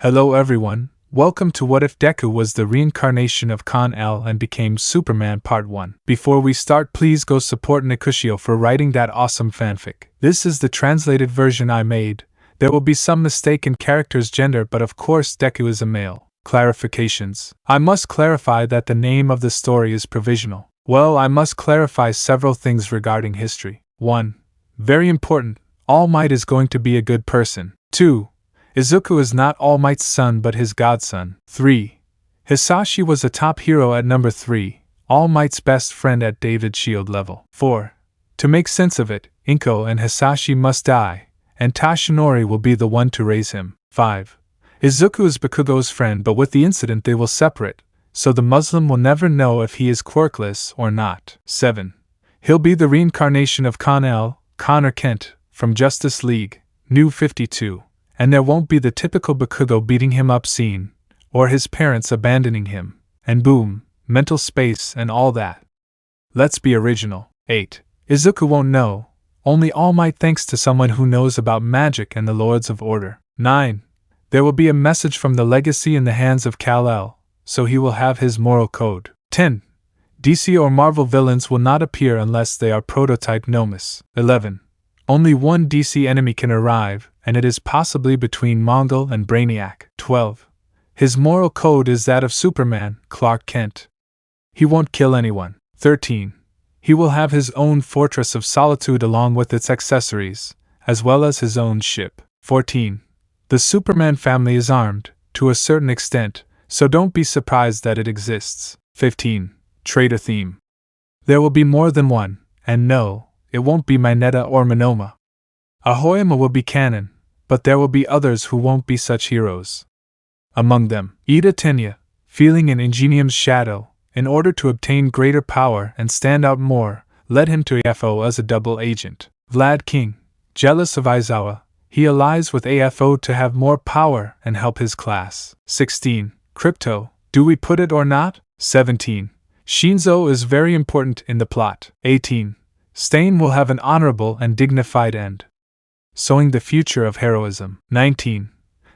Hello everyone, welcome to What If Deku was the reincarnation of Kon and became Superman Part 1. Before we start, please go support Nicuchio for writing that awesome fanfic. This is the translated version I made. There will be some mistake in character's gender, but of course Deku is a male. Clarifications. I must clarify that the name of the story is provisional. Well, I must clarify several things regarding history. 1. Very important, Almight is going to be a good person. 2. Izuku is not Almight's son but his godson. 3. Hisashi was a top hero at number 3, Almight's best friend at David Shield level. 4. To make sense of it, Inko and Hisashi must die, and Tashinori will be the one to raise him. 5. Izuku is Bakugo's friend, but with the incident they will separate, so the Muslim will never know if he is Quirkless or not. 7. He'll be the reincarnation of Connor Kent, from Justice League, New 52. And there won't be the typical Bakugo beating him up scene, or his parents abandoning him, and boom, mental space and all that. Let's be original. 8. Izuku won't know, only All Might thanks to someone who knows about magic and the Lords of Order. 9. There will be a message from the legacy in the hands of Kal-El, so he will have his moral code. 10. DC or Marvel villains will not appear unless they are prototype Nomus. 11. Only one DC enemy can arrive, and it is possibly between Mongol and Brainiac. 12. His moral code is that of Superman, Clark Kent. He won't kill anyone. 13. He will have his own Fortress of Solitude along with its accessories, as well as his own ship. 14. The Superman family is armed, to a certain extent, so don't be surprised that it exists. 15. Traitor theme. There will be more than one, and no, it won't be Mineta or Monoma. Ahoyama will be canon, but there will be others who won't be such heroes. Among them, Ida Tenya, feeling in Ingenium's shadow, in order to obtain greater power and stand out more, led him to AFO as a double agent. Vlad King, jealous of Aizawa, he allies with AFO to have more power and help his class. 16. Crypto, do we put it or not? 17. Shinzo is very important in the plot. 18. Stain will have an honorable and dignified end, sowing the future of heroism. 19.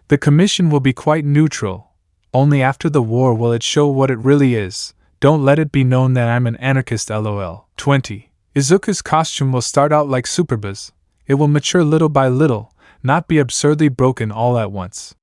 The commission will be quite neutral. Only after the war will it show what it really is. Don't let it be known that I'm an anarchist lol. 20. Izuku's costume will start out like Superbuzz. It will mature little by little, not be absurdly broken all at once.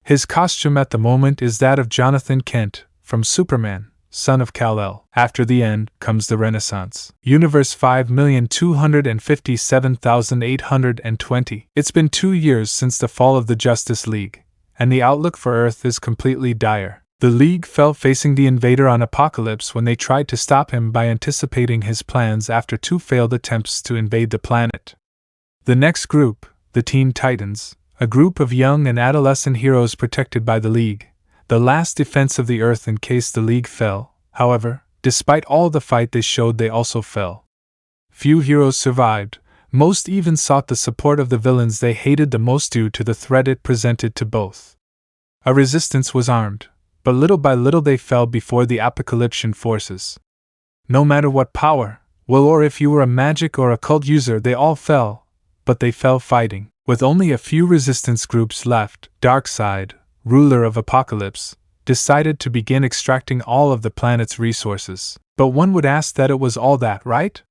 His costume at the moment is that of Jonathan Kent, from Superman, son of Kal-El. After the end comes the Renaissance. Universe 5,257,820. It's been 2 years since the fall of the Justice League, and the outlook for Earth is completely dire. The League fell facing the invader on Apocalypse when they tried to stop him by anticipating his plans after 2 failed attempts to invade the planet. The next group, the Teen Titans, a group of young and adolescent heroes protected by the League, the last defense of the Earth in case the League fell. However, despite all the fight they showed, they also fell. Few heroes survived, most even sought the support of the villains they hated the most due to the threat it presented to both. A resistance was armed, but little by little they fell before the Apocalyptian forces. No matter what power, will or if you were a magic or occult user, they all fell, but they fell fighting. With only a few resistance groups left, Darkseid, ruler of Apocalypse, decided to begin extracting all of the planet's resources. But one would ask that it was all that, right?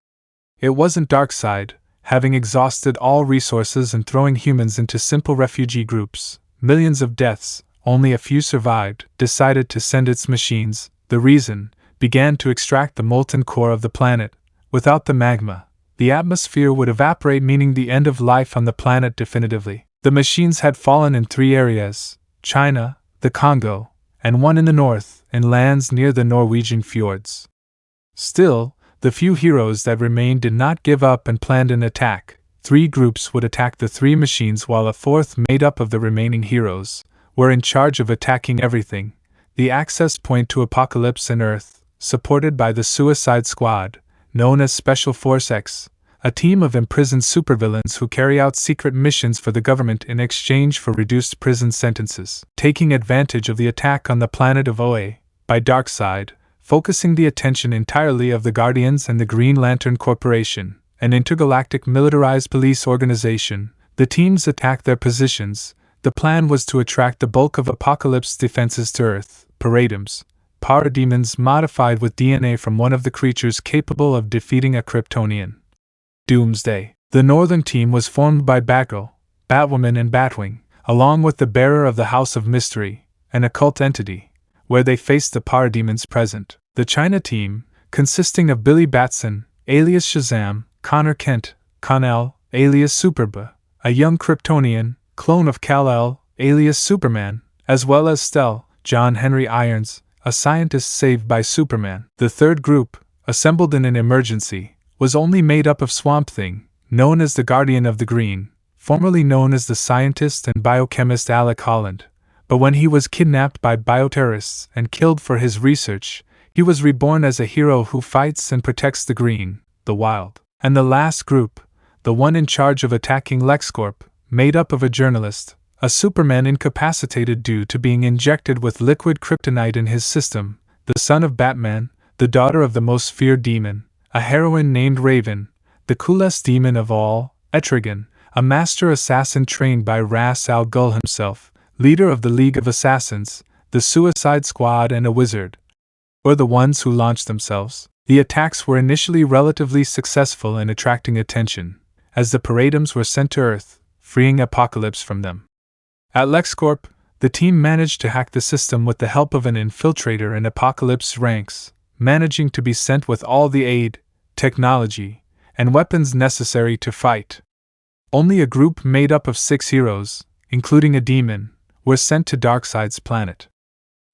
It wasn't. Darkseid, having exhausted all resources and throwing humans into simple refugee groups, millions of deaths, only a few survived, decided to send its machines, the Reason, began to extract the molten core of the planet. Without the magma, the atmosphere would evaporate, meaning the end of life on the planet definitively. The machines had fallen in 3 areas: China, the Congo, and one in the north, in lands near the Norwegian fjords. Still, the few heroes that remained did not give up and planned an attack. 3 groups would attack the 3 machines, while a 4th, made up of the remaining heroes, were in charge of attacking everything: the access point to Apocalypse and Earth, supported by the Suicide Squad, known as Special Force X, a team of imprisoned supervillains who carry out secret missions for the government in exchange for reduced prison sentences. Taking advantage of the attack on the planet of Oe by Darkseid, focusing the attention entirely of the Guardians and the Green Lantern Corporation, an intergalactic militarized police organization, the teams attacked their positions, The plan was to attract the bulk of Apocalypse's defenses to Earth, Parademons, parademons modified with DNA from one of the creatures capable of defeating a Kryptonian. Doomsday. The Northern team was formed by Batgirl, Batwoman and Batwing, along with the bearer of the House of Mystery, an occult entity, where they faced the parademons present. The China team, consisting of Billy Batson, alias Shazam, Connor Kent, Kon-El, alias Superba, a young Kryptonian, clone of Kal-El, alias Superman, as well as Stell, John Henry Irons, a scientist saved by Superman. The third group, assembled in an emergency, was only made up of Swamp Thing, known as the Guardian of the Green, formerly known as the scientist and biochemist Alec Holland, but when he was kidnapped by bioterrorists and killed for his research, he was reborn as a hero who fights and protects the green, the wild. And the last group, the one in charge of attacking LexCorp, made up of a journalist, a Superman incapacitated due to being injected with liquid kryptonite in his system, the son of Batman, the daughter of the most feared demon, a heroine named Raven, the coolest demon of all, Etrigan, a master assassin trained by Ra's al Ghul himself, leader of the League of Assassins, the Suicide Squad, and a wizard. Or the ones who launched themselves. The attacks were initially relatively successful in attracting attention, as the Parademons were sent to Earth, freeing Apocalypse from them. At LexCorp, the team managed to hack the system with the help of an infiltrator in Apocalypse's ranks, managing to be sent with all the aid, technology, and weapons necessary to fight. Only a group made up of 6 heroes, including a demon, were sent to Darkseid's planet.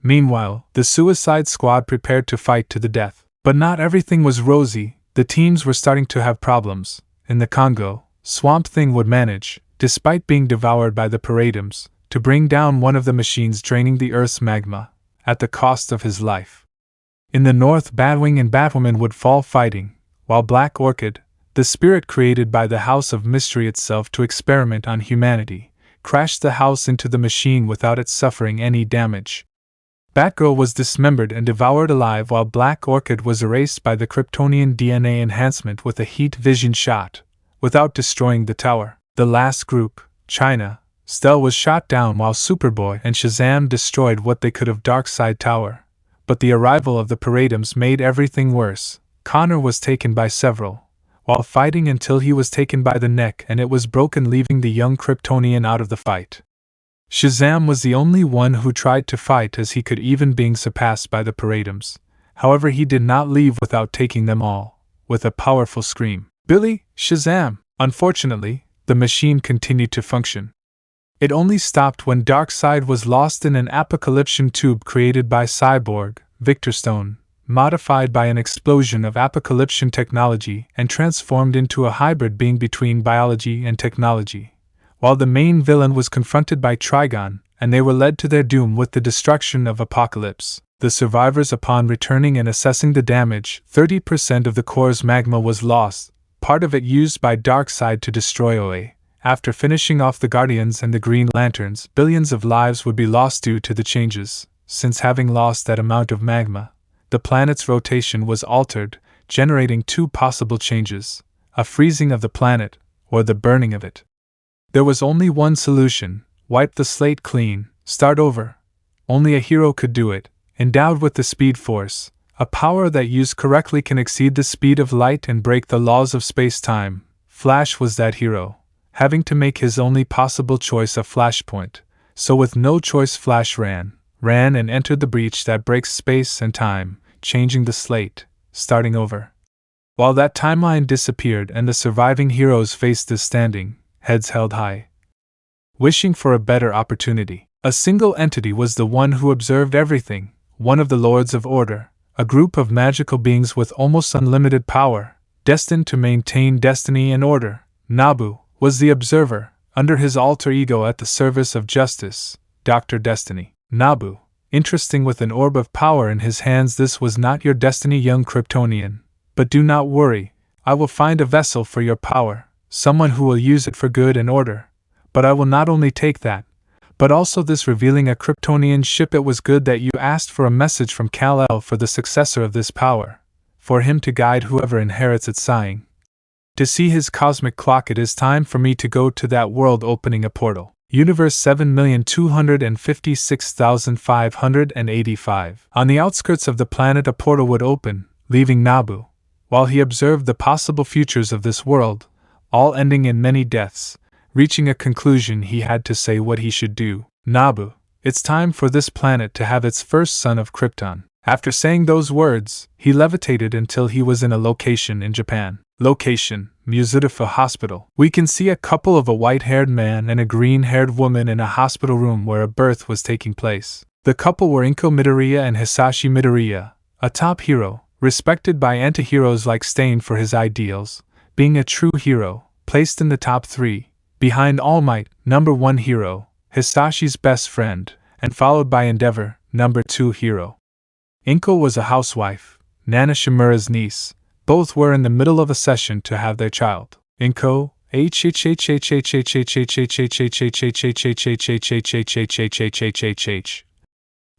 Meanwhile, the Suicide Squad prepared to fight to the death. But not everything was rosy. The teams were starting to have problems. In the Congo, Swamp Thing would manage, despite being devoured by the Parademons, to bring down one of the machines draining the Earth's magma, at the cost of his life. In the north, Batwing and Batwoman would fall fighting, while Black Orchid, the spirit created by the House of Mystery itself to experiment on humanity, crashed the house into the machine without it suffering any damage. Batgirl was dismembered and devoured alive, while Black Orchid was erased by the Kryptonian DNA enhancement with a heat vision shot, without destroying the tower. The last group, China, Stell was shot down while Superboy and Shazam destroyed what they could of Darkseid Tower. But the arrival of the Parademons made everything worse. Connor was taken by several, while fighting until he was taken by the neck and it was broken, leaving the young Kryptonian out of the fight. Shazam was the only one who tried to fight, as he could even being surpassed by the Parademons. However, he did not leave without taking them all, with a powerful scream. Billy, Shazam! Unfortunately, the machine continued to function. It only stopped when Darkseid was lost in an apocalyptic tube created by Cyborg, Victor Stone, modified by an explosion of apocalyptic technology and transformed into a hybrid being between biology and technology. While the main villain was confronted by Trigon, and they were led to their doom with the destruction of Apocalypse. The survivors, upon returning and assessing the damage, 30% of the core's magma was lost, part of it used by Darkseid to destroy OA. After finishing off the Guardians and the Green Lanterns, billions of lives would be lost due to the changes. Since having lost that amount of magma, the planet's rotation was altered, generating 2 possible changes: a freezing of the planet, or the burning of it. There was only one solution: wipe the slate clean, start over. Only a hero could do it, endowed with the Speed Force, a power that used correctly can exceed the speed of light and break the laws of space-time. Flash was that hero, having to make his only possible choice a flashpoint, so with no choice Flash ran and entered the breach that breaks space and time, changing the slate, starting over. While that timeline disappeared and the surviving heroes faced this standing, heads held high, wishing for a better opportunity. A single entity was the one who observed everything, one of the Lords of Order, a group of magical beings with almost unlimited power, destined to maintain destiny and order. Nabu was the observer, under his alter ego at the service of justice, Dr. Destiny. Nabu, interesting with an orb of power in his hands. This was not your destiny, young Kryptonian, but do not worry, I will find a vessel for your power. Someone who will use it for good and order. But I will not only take that, but also this, revealing a Kryptonian ship. It was good that you asked for a message from Kal-El for the successor of this power, for him to guide whoever inherits it, sighing. To see his cosmic clock, it is time for me to go to that world, opening a portal. Universe 7,256,585. On the outskirts of the planet, a portal would open, leaving Nabu, while he observed the possible futures of this world, all ending in many deaths. Reaching a conclusion, he had to say what he should do. Nabu, it's time for this planet to have its first son of Krypton. After saying those words, he levitated until he was in a location in Japan. Location: Musudafa Hospital. We can see a couple of a white-haired man and a green-haired woman in a hospital room where a birth was taking place. The couple were Inko Midoriya and Hisashi Midoriya, a top hero, respected by anti-heroes like Stain for his ideals, being a true hero, placed in the top 3. Behind Almight, number 1 hero, Hisashi's best friend, and followed by Endeavor, number 2 hero. Inko was a housewife, Nana Shimura's niece. Both were in the middle of a session to have their child. Inko,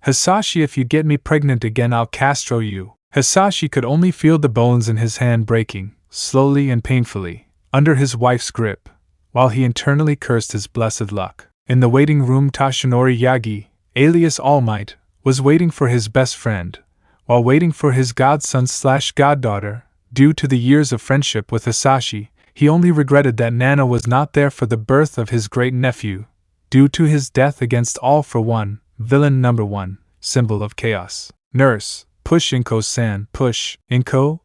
Hisashi, if you get me pregnant again, I'll castro you. Hisashi could only feel the bones in his hand breaking, slowly and painfully, under his wife's grip, while he internally cursed his blessed luck. In the waiting room, Tashinori Yagi, alias Almight, was waiting for his best friend, while waiting for his godson/goddaughter. Due to the years of friendship with Hisashi, he only regretted that Nana was not there for the birth of his great-nephew, due to his death against All for One, villain number 1, symbol of chaos. Nurse, push Inko-san, push, Inko,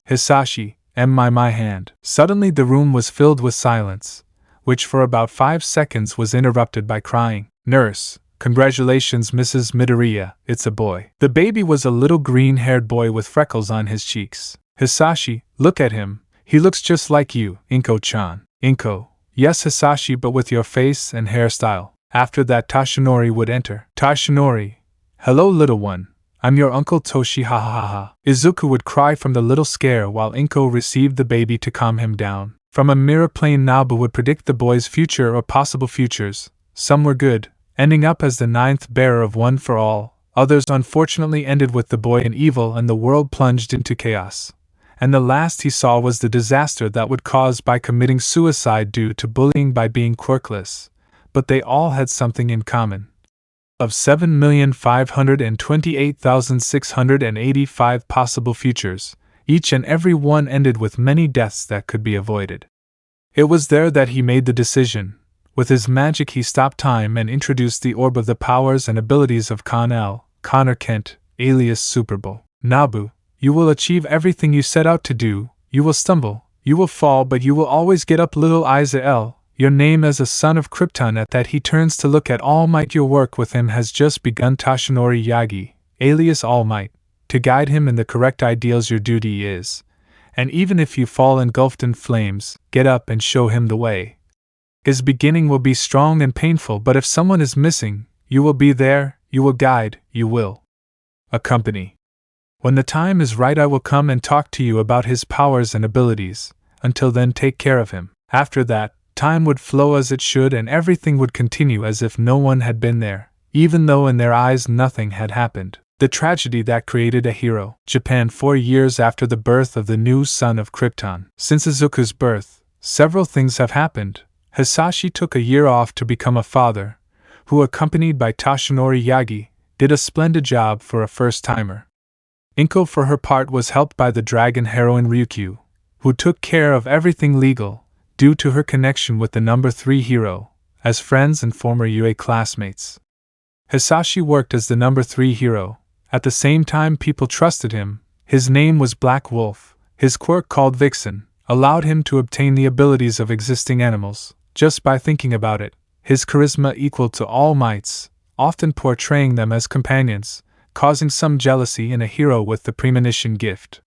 Hisashi, my hand. Suddenly the room was filled with silence, which for about 5 seconds was interrupted by crying. Nurse, congratulations Mrs. Midoriya, it's a boy. The baby was a little green-haired boy with freckles on his cheeks. Hisashi, look at him, he looks just like you, Inko-chan. Inko, yes Hisashi, but with your face and hairstyle. After that Tashinori would enter. Tashinori, hello little one, I'm your Uncle Toshi, ha ha ha ha. Izuku would cry from the little scare while Inko received the baby to calm him down. From a mirror plane, Nabu would predict the boy's future or possible futures. Some were good, ending up as the 9th bearer of One for All. Others unfortunately ended with the boy in evil and the world plunged into chaos. And the last he saw was the disaster that would cause by committing suicide due to bullying by being quirkless. But they all had something in common. Of 7,528,685 possible futures, each and every one ended with many deaths that could be avoided. It was there that he made the decision. With his magic he stopped time and introduced the orb of the powers and abilities of Connor Kent, alias Superbull. Nabu, you will achieve everything you set out to do, you will stumble, you will fall, but you will always get up, little Izael. Your name as a son of Krypton. At that he turns to look at All Might. Your work with him has just begun, Tashinori Yagi, alias All Might, to guide him in the correct ideals. Your duty is, and even if you fall engulfed in flames, get up and show him the way. His beginning will be strong and painful, but if someone is missing, you will be there, you will guide, you will accompany. When the time is right I will come and talk to you about his powers and abilities. Until then, take care of him. After that, time would flow as it should and everything would continue as if no one had been there, even though in their eyes nothing had happened. The tragedy that created a hero. Japan 4 years after the birth of the new son of Krypton. Since Izuku's birth, several things have happened. Hisashi took a year off to become a father, who, accompanied by Tashinori Yagi, did a splendid job for a first-timer. Inko, for her part, was helped by the dragon heroine Ryukyu, who took care of everything legal, due to her connection with the number 3 hero, as friends and former UA classmates. Hisashi worked as the number 3 hero. At the same time, people trusted him. His name was Black Wolf. His quirk, called Vixen, allowed him to obtain the abilities of existing animals, just by thinking about it. His charisma equal to All Might's, often portraying them as companions, causing some jealousy in a hero with the premonition gift.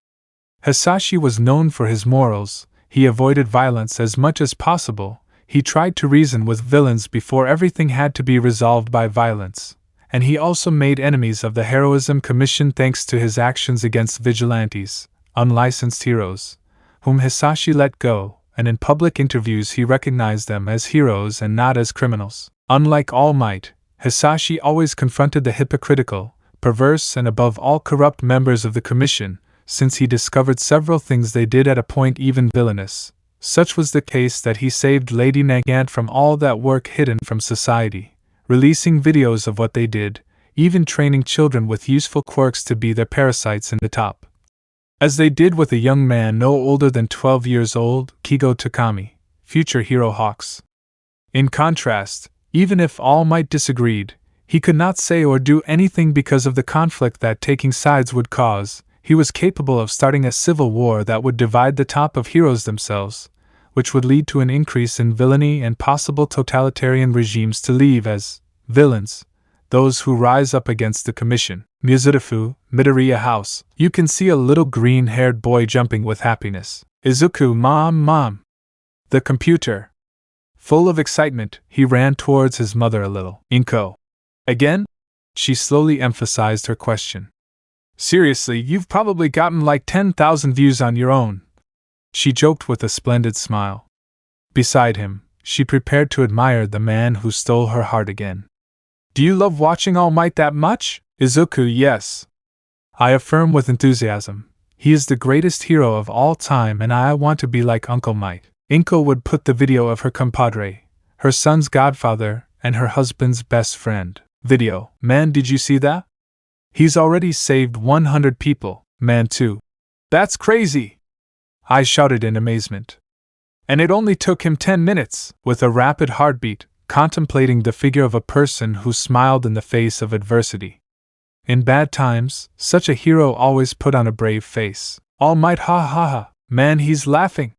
Hisashi was known for his morals. He avoided violence as much as possible. He tried to reason with villains before everything had to be resolved by violence. And he also made enemies of the Heroism Commission thanks to his actions against vigilantes, unlicensed heroes, whom Hisashi let go, and in public interviews he recognized them as heroes and not as criminals. Unlike All Might, Hisashi always confronted the hypocritical, perverse and above all corrupt members of the Commission, since he discovered several things they did at a point even villainous. Such was the case that he saved Lady Nagant from all that work hidden from society, releasing videos of what they did, even training children with useful quirks to be their parasites in the top. As they did with a young man no older than 12 years old, Kigo Takami, future hero Hawks. In contrast, even if All Might disagreed, he could not say or do anything because of the conflict that taking sides would cause. He was capable of starting a civil war that would divide the top of heroes themselves, which would lead to an increase in villainy and possible totalitarian regimes to leave as villains those who rise up against the commission. Mizurifu, Midoriya House. You can see a little green-haired boy jumping with happiness. Izuku, mom. The computer. Full of excitement, he ran towards his mother a little. Inko. Again? She slowly emphasized her question. Seriously, you've probably gotten like 10,000 views on your own. She joked with a splendid smile. Beside him, she prepared to admire the man who stole her heart again. Do you love watching All Might that much? Izuku, yes. I affirm with enthusiasm. He is the greatest hero of all time and I want to be like Uncle Might. Inko would put the video of her compadre, her son's godfather, and her husband's best friend. Video. Man, did you see that? He's already saved 100 people. Man, too. That's crazy! I shouted in amazement. And it only took him 10 minutes, with a rapid heartbeat, contemplating the figure of a person who smiled in the face of adversity. In bad times, such a hero always put on a brave face. All Might, ha ha ha, man, he's laughing!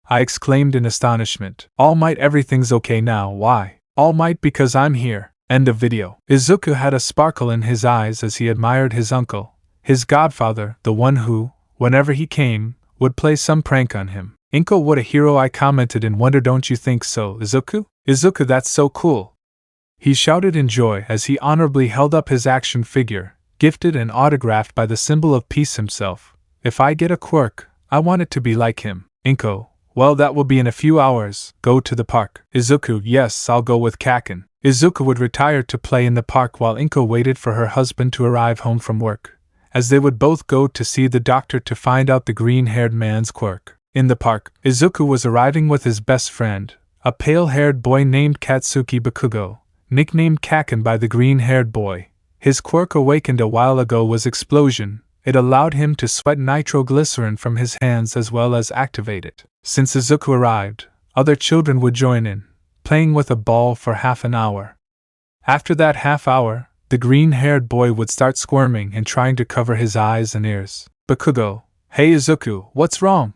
I exclaimed in astonishment. All Might, everything's okay now, why? All Might, because I'm here. End of video. Izuku had a sparkle in his eyes as he admired his uncle, his godfather, the one who, whenever he came, would play some prank on him. Inko, what a hero, I commented in wonder. Don't you think so, Izuku? Izuku, that's so cool! He shouted in joy as he honorably held up his action figure, gifted and autographed by the symbol of peace himself. If I get a quirk, I want it to be like him. Inko, well, that will be in a few hours. Go to the park. Izuku, yes, I'll go with Kaken. Izuku would retire to play in the park while Inko waited for her husband to arrive home from work, as they would both go to see the doctor to find out the green-haired man's quirk. In the park, Izuku was arriving with his best friend, a pale-haired boy named Katsuki Bakugo, nicknamed Kaken by the green-haired boy. His quirk awakened a while ago was Explosion. It allowed him to sweat nitroglycerin from his hands as well as activate it. Since Izuku arrived, other children would join in, playing with a ball for half an hour. After that half hour, the green-haired boy would start squirming and trying to cover his eyes and ears. Bakugo, hey Izuku, what's wrong?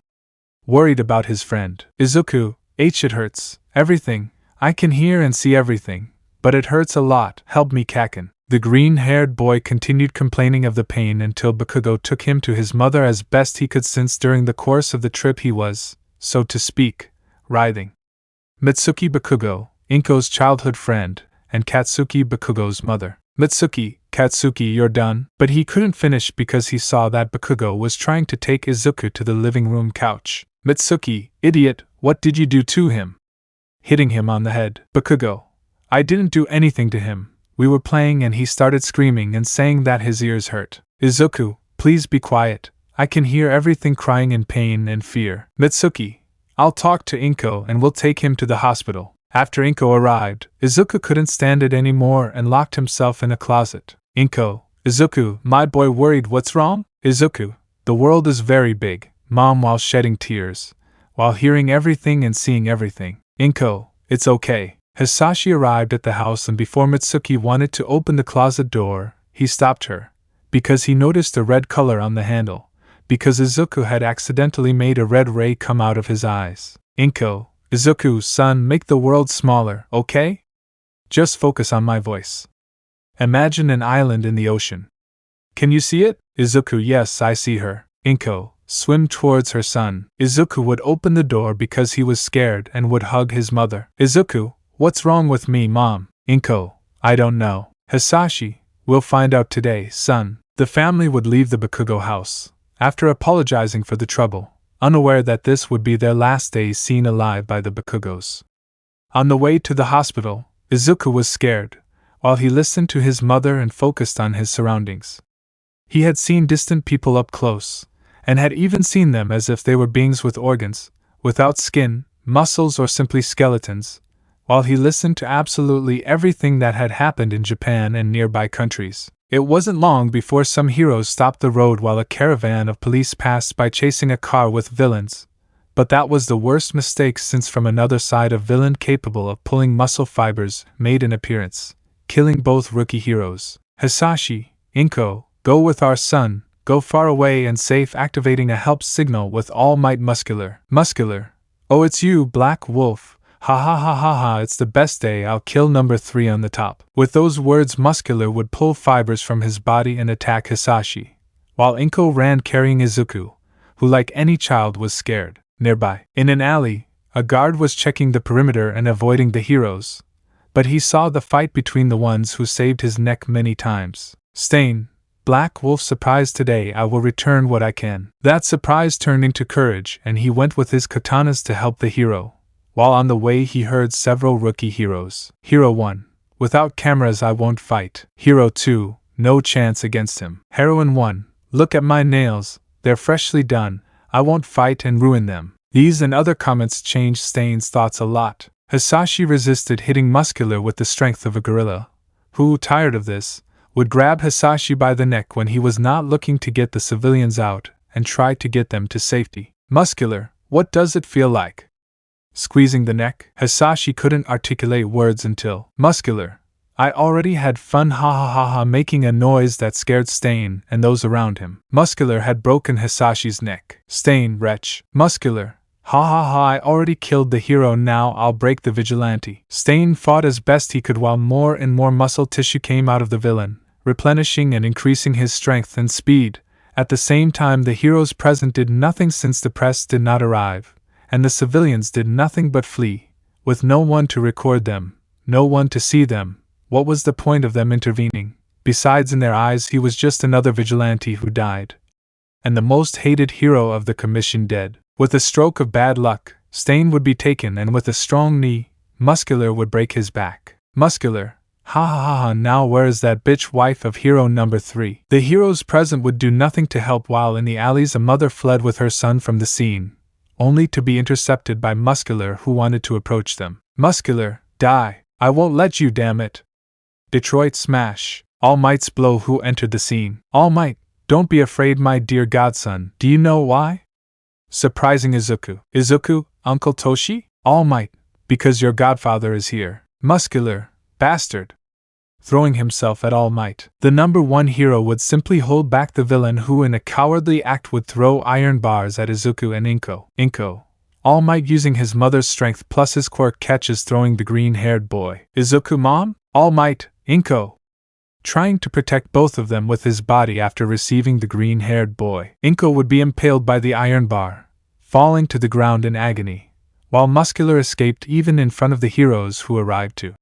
Worried about his friend. Izuku, it hurts. Everything. I can hear and see everything, but it hurts a lot. Help me, Kaken. The green-haired boy continued complaining of the pain until Bakugo took him to his mother as best he could, since during the course of the trip he was, so to speak, writhing. Mitsuki Bakugo, Inko's childhood friend, and Katsuki Bakugo's mother. Mitsuki, Katsuki, you're done. But he couldn't finish because he saw that Bakugo was trying to take Izuku to the living room couch. Mitsuki, idiot, what did you do to him? Hitting him on the head. Bakugo, I didn't do anything to him. We were playing and he started screaming and saying that his ears hurt. Izuku, please be quiet. I can hear everything, crying in pain and fear. Mitsuki, I'll talk to Inko and we'll take him to the hospital. After Inko arrived, Izuku couldn't stand it anymore and locked himself in a closet. Inko, Izuku, my boy, worried, what's wrong? Izuku, the world is very big. Mom, while shedding tears, while hearing everything and seeing everything. Inko, it's okay. Hisashi arrived at the house and before Mitsuki wanted to open the closet door, he stopped her, because he noticed a red color on the handle, because Izuku had accidentally made a red ray come out of his eyes. Inko, Izuku, son, make the world smaller, okay? Just focus on my voice. Imagine an island in the ocean. Can you see it? Izuku, yes, I see her. Inko, swim towards her, son. Izuku would open the door because he was scared and would hug his mother. Izuku, what's wrong with me, Mom? Inko, I don't know. Hisashi, we'll find out today, son. The family would leave the Bakugo house, after apologizing for the trouble, unaware that this would be their last days seen alive by the Bakugos. On the way to the hospital, Izuku was scared, while he listened to his mother and focused on his surroundings. He had seen distant people up close, and had even seen them as if they were beings with organs, without skin, muscles, or simply skeletons, while he listened to absolutely everything that had happened in Japan and nearby countries. It wasn't long before some heroes stopped the road while a caravan of police passed by chasing a car with villains. But that was the worst mistake, since from another side a villain capable of pulling muscle fibers made an appearance, killing both rookie heroes. Hisashi, Inko, go with our son, go far away and safe, activating a help signal with All Might. Muscular. Oh, it's you, Black Wolf. Ha ha ha ha ha, it's the best day, I'll kill number 3 on the top. With those words, Muscular would pull fibers from his body and attack Hisashi, while Inko ran carrying Izuku, who like any child was scared. Nearby, in an alley, a guard was checking the perimeter and avoiding the heroes, but he saw the fight between the ones who saved his neck many times. Stain, Black Wolf surprise today, I will return what I can. That surprise turned into courage, and he went with his katanas to help the hero. While on the way he heard several rookie heroes. Hero 1, without cameras I won't fight. Hero 2, no chance against him. Heroine 1, look at my nails, they're freshly done, I won't fight and ruin them. These and other comments changed Stain's thoughts a lot. Hisashi resisted, hitting Muscular with the strength of a gorilla, who, tired of this, would grab Hisashi by the neck when he was not looking to get the civilians out and try to get them to safety. Muscular, what does it feel like? Squeezing the neck? Hisashi couldn't articulate words until, Muscular, I already had fun, ha ha ha ha, making a noise that scared Stain and those around him. Muscular had broken Hisashi's neck. Stain, wretch. Muscular, ha ha ha, I already killed the hero, now I'll break the vigilante. Stain fought as best he could while more and more muscle tissue came out of the villain, replenishing and increasing his strength and speed. At the same time, the heroes present did nothing, since the press did not arrive, and the civilians did nothing but flee, with no one to record them, no one to see them. What was the point of them intervening? Besides, in their eyes he was just another vigilante who died, and the most hated hero of the commission dead. With a stroke of bad luck, Stain would be taken, and with a strong knee, Muscular would break his back. Muscular, ha ha ha ha, now where is that bitch wife of hero number 3? The heroes present would do nothing to help, while in the alleys a mother fled with her son from the scene, only to be intercepted by Muscular, who wanted to approach them. Muscular, die, I won't let you, damn it. Detroit Smash, All Might's blow, who entered the scene. All Might, don't be afraid, my dear godson. Do you know why? Surprising Izuku. Izuku, Uncle Toshi? All Might, because your godfather is here. Muscular, bastard. Throwing himself at All Might. The number 1 hero would simply hold back the villain, who in a cowardly act would throw iron bars at Izuku and Inko. All Might, using his mother's strength plus his quirk, catches throwing the green-haired boy. Izuku, mom? All Might, Inko. Trying to protect both of them with his body after receiving the green-haired boy. Inko would be impaled by the iron bar, falling to the ground in agony, while Muscular escaped even in front of the heroes who arrived to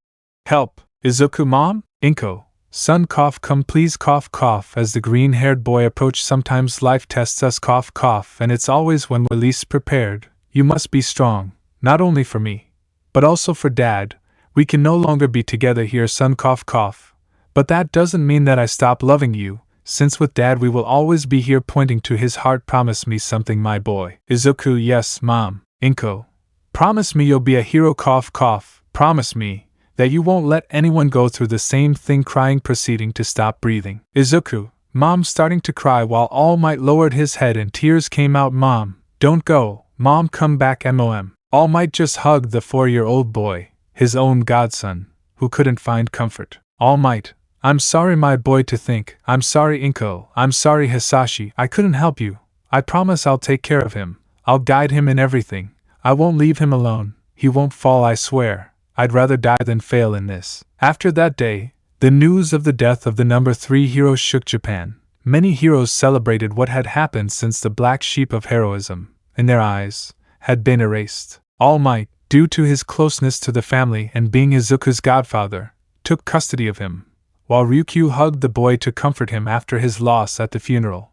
help. Izuku, mom? Inko. Son, cough, come please, cough cough. As the green-haired boy approached, sometimes life tests us, cough cough, and it's always when we're least prepared. You must be strong, not only for me, but also for Dad. We can no longer be together here, son, cough cough. But that doesn't mean that I stop loving you, since with Dad we will always be here, pointing to his heart. Promise me something, my boy. Izuku, yes, mom. Inko. Promise me you'll be a hero, cough cough. Promise me that you won't let anyone go through the same thing, crying, proceeding to stop breathing. Izuku, mom, starting to cry, while All Might lowered his head and tears came out. Mom, don't go. Mom, come back, mom. All Might just hugged the 4-year-old boy, his own godson, who couldn't find comfort. All Might, I'm sorry, my boy, to think. I'm sorry, Inko. I'm sorry, Hisashi. I couldn't help you. I promise I'll take care of him. I'll guide him in everything. I won't leave him alone. He won't fall, I swear. I'd rather die than fail in this. After that day, the news of the death of the number 3 hero shook Japan. Many heroes celebrated what had happened, since the black sheep of heroism, in their eyes, had been erased. All Might, due to his closeness to the family and being Izuku's godfather, took custody of him, while Ryukyu hugged the boy to comfort him after his loss at the funeral.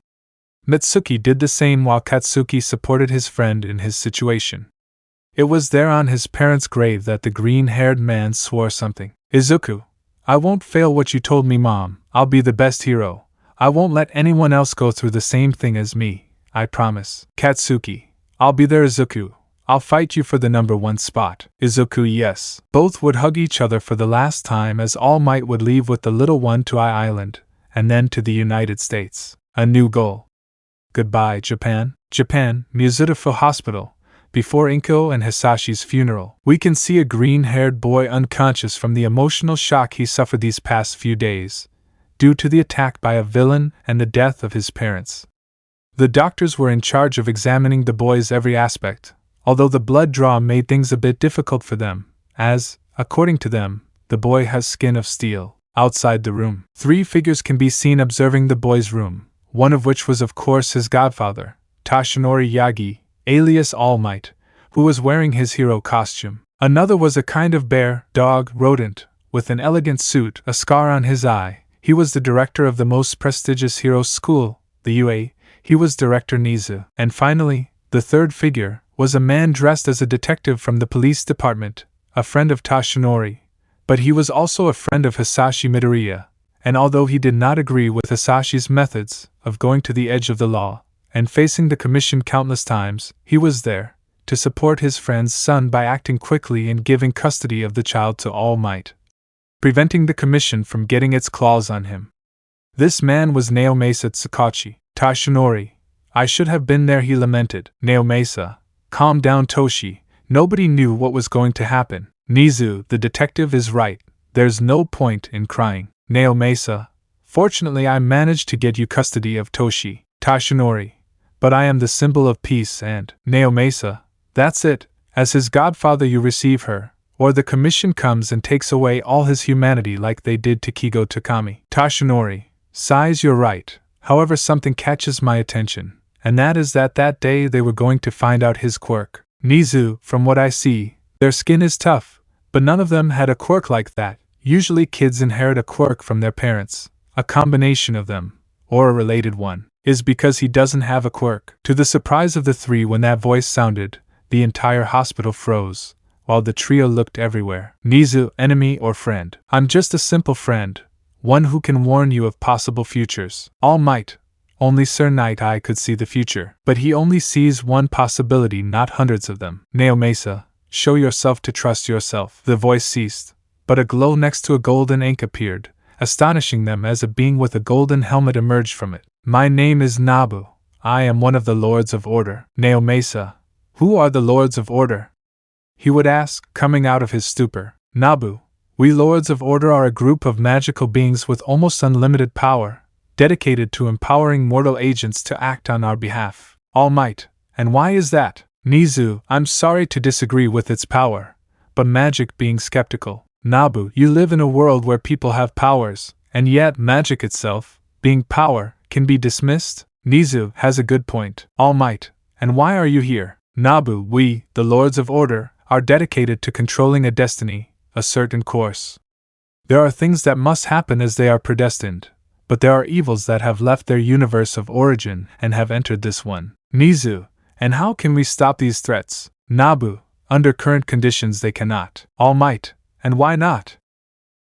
Mitsuki did the same, while Katsuki supported his friend in his situation. It was there on his parents' grave that the green-haired man swore something. Izuku, I won't fail what you told me, mom. I'll be the best hero. I won't let anyone else go through the same thing as me, I promise. Katsuki, I'll be there. Izuku, I'll fight you for the #1 spot. Izuku, yes. Both would hug each other for the last time as All Might would leave with the little one to I Island, and then to the United States. A new goal. Goodbye, Japan. Japan, Mizutifo Hospital. Before Inko and Hisashi's funeral, we can see a green-haired boy unconscious from the emotional shock he suffered these past few days, due to the attack by a villain and the death of his parents. The doctors were in charge of examining the boy's every aspect, although the blood draw made things a bit difficult for them, as, according to them, the boy has skin of steel. Outside the room, 3 figures can be seen observing the boy's room, one of which was of course his godfather, Toshinori Yagi, alias All Might, who was wearing his hero costume. Another was a kind of bear, dog, rodent, with an elegant suit, a scar on his eye. He was the director of the most prestigious hero school, the UA. He was Director Nizu. And finally, the third figure was a man dressed as a detective from the police department, a friend of Toshinori. But he was also a friend of Hisashi Midoriya, and although he did not agree with Hisashi's methods of going to the edge of the law and facing the commission countless times, he was there to support his friend's son by acting quickly and giving custody of the child to All Might, preventing the commission from getting its claws on him. This man was Naomasa Tsukachi. Toshinori, I should have been there, he lamented. Naomasa, calm down, Toshi. Nobody knew what was going to happen. Nizu, the detective, is right. There's no point in crying. Naomasa, fortunately I managed to get you custody of Toshi. Toshinori, but I am the symbol of peace and… Naomasa, that's it. As his godfather you receive her, or the commission comes and takes away all his humanity like they did to Kigo Takami. Toshinori, sighs, you're right. However, something catches my attention, and that is that day they were going to find out his quirk. Nizu, from what I see, their skin is tough, but none of them had a quirk like that. Usually kids inherit a quirk from their parents. A combination of them, or a related one, is because he doesn't have a quirk. To the surprise of the 3 when that voice sounded, the entire hospital froze, while the trio looked everywhere. Nizu, enemy or friend? I'm just a simple friend, one who can warn you of possible futures. All Might, only Sir Night Eye could see the future, but he only sees one possibility, not hundreds of them. Naomasa, show yourself to trust yourself. The voice ceased, but a glow next to a golden ink appeared, astonishing them as a being with a golden helmet emerged from it. My name is Nabu. I am one of the Lords of Order. Naomasa, who are the Lords of Order? He would ask, coming out of his stupor. Nabu, we Lords of Order are a group of magical beings with almost unlimited power, dedicated to empowering mortal agents to act on our behalf. All Might, and why is that? Nizu, I'm sorry to disagree with its power, but magic being skeptical. Nabu, you live in a world where people have powers, and yet magic itself, being power, can be dismissed? Nizu has a good point. All Might, and why are you here? Nabu, we, the Lords of Order, are dedicated to controlling a destiny, a certain course. There are things that must happen as they are predestined, but there are evils that have left their universe of origin and have entered this one. Nizu, and how can we stop these threats? Nabu, under current conditions they cannot. All Might, and why not?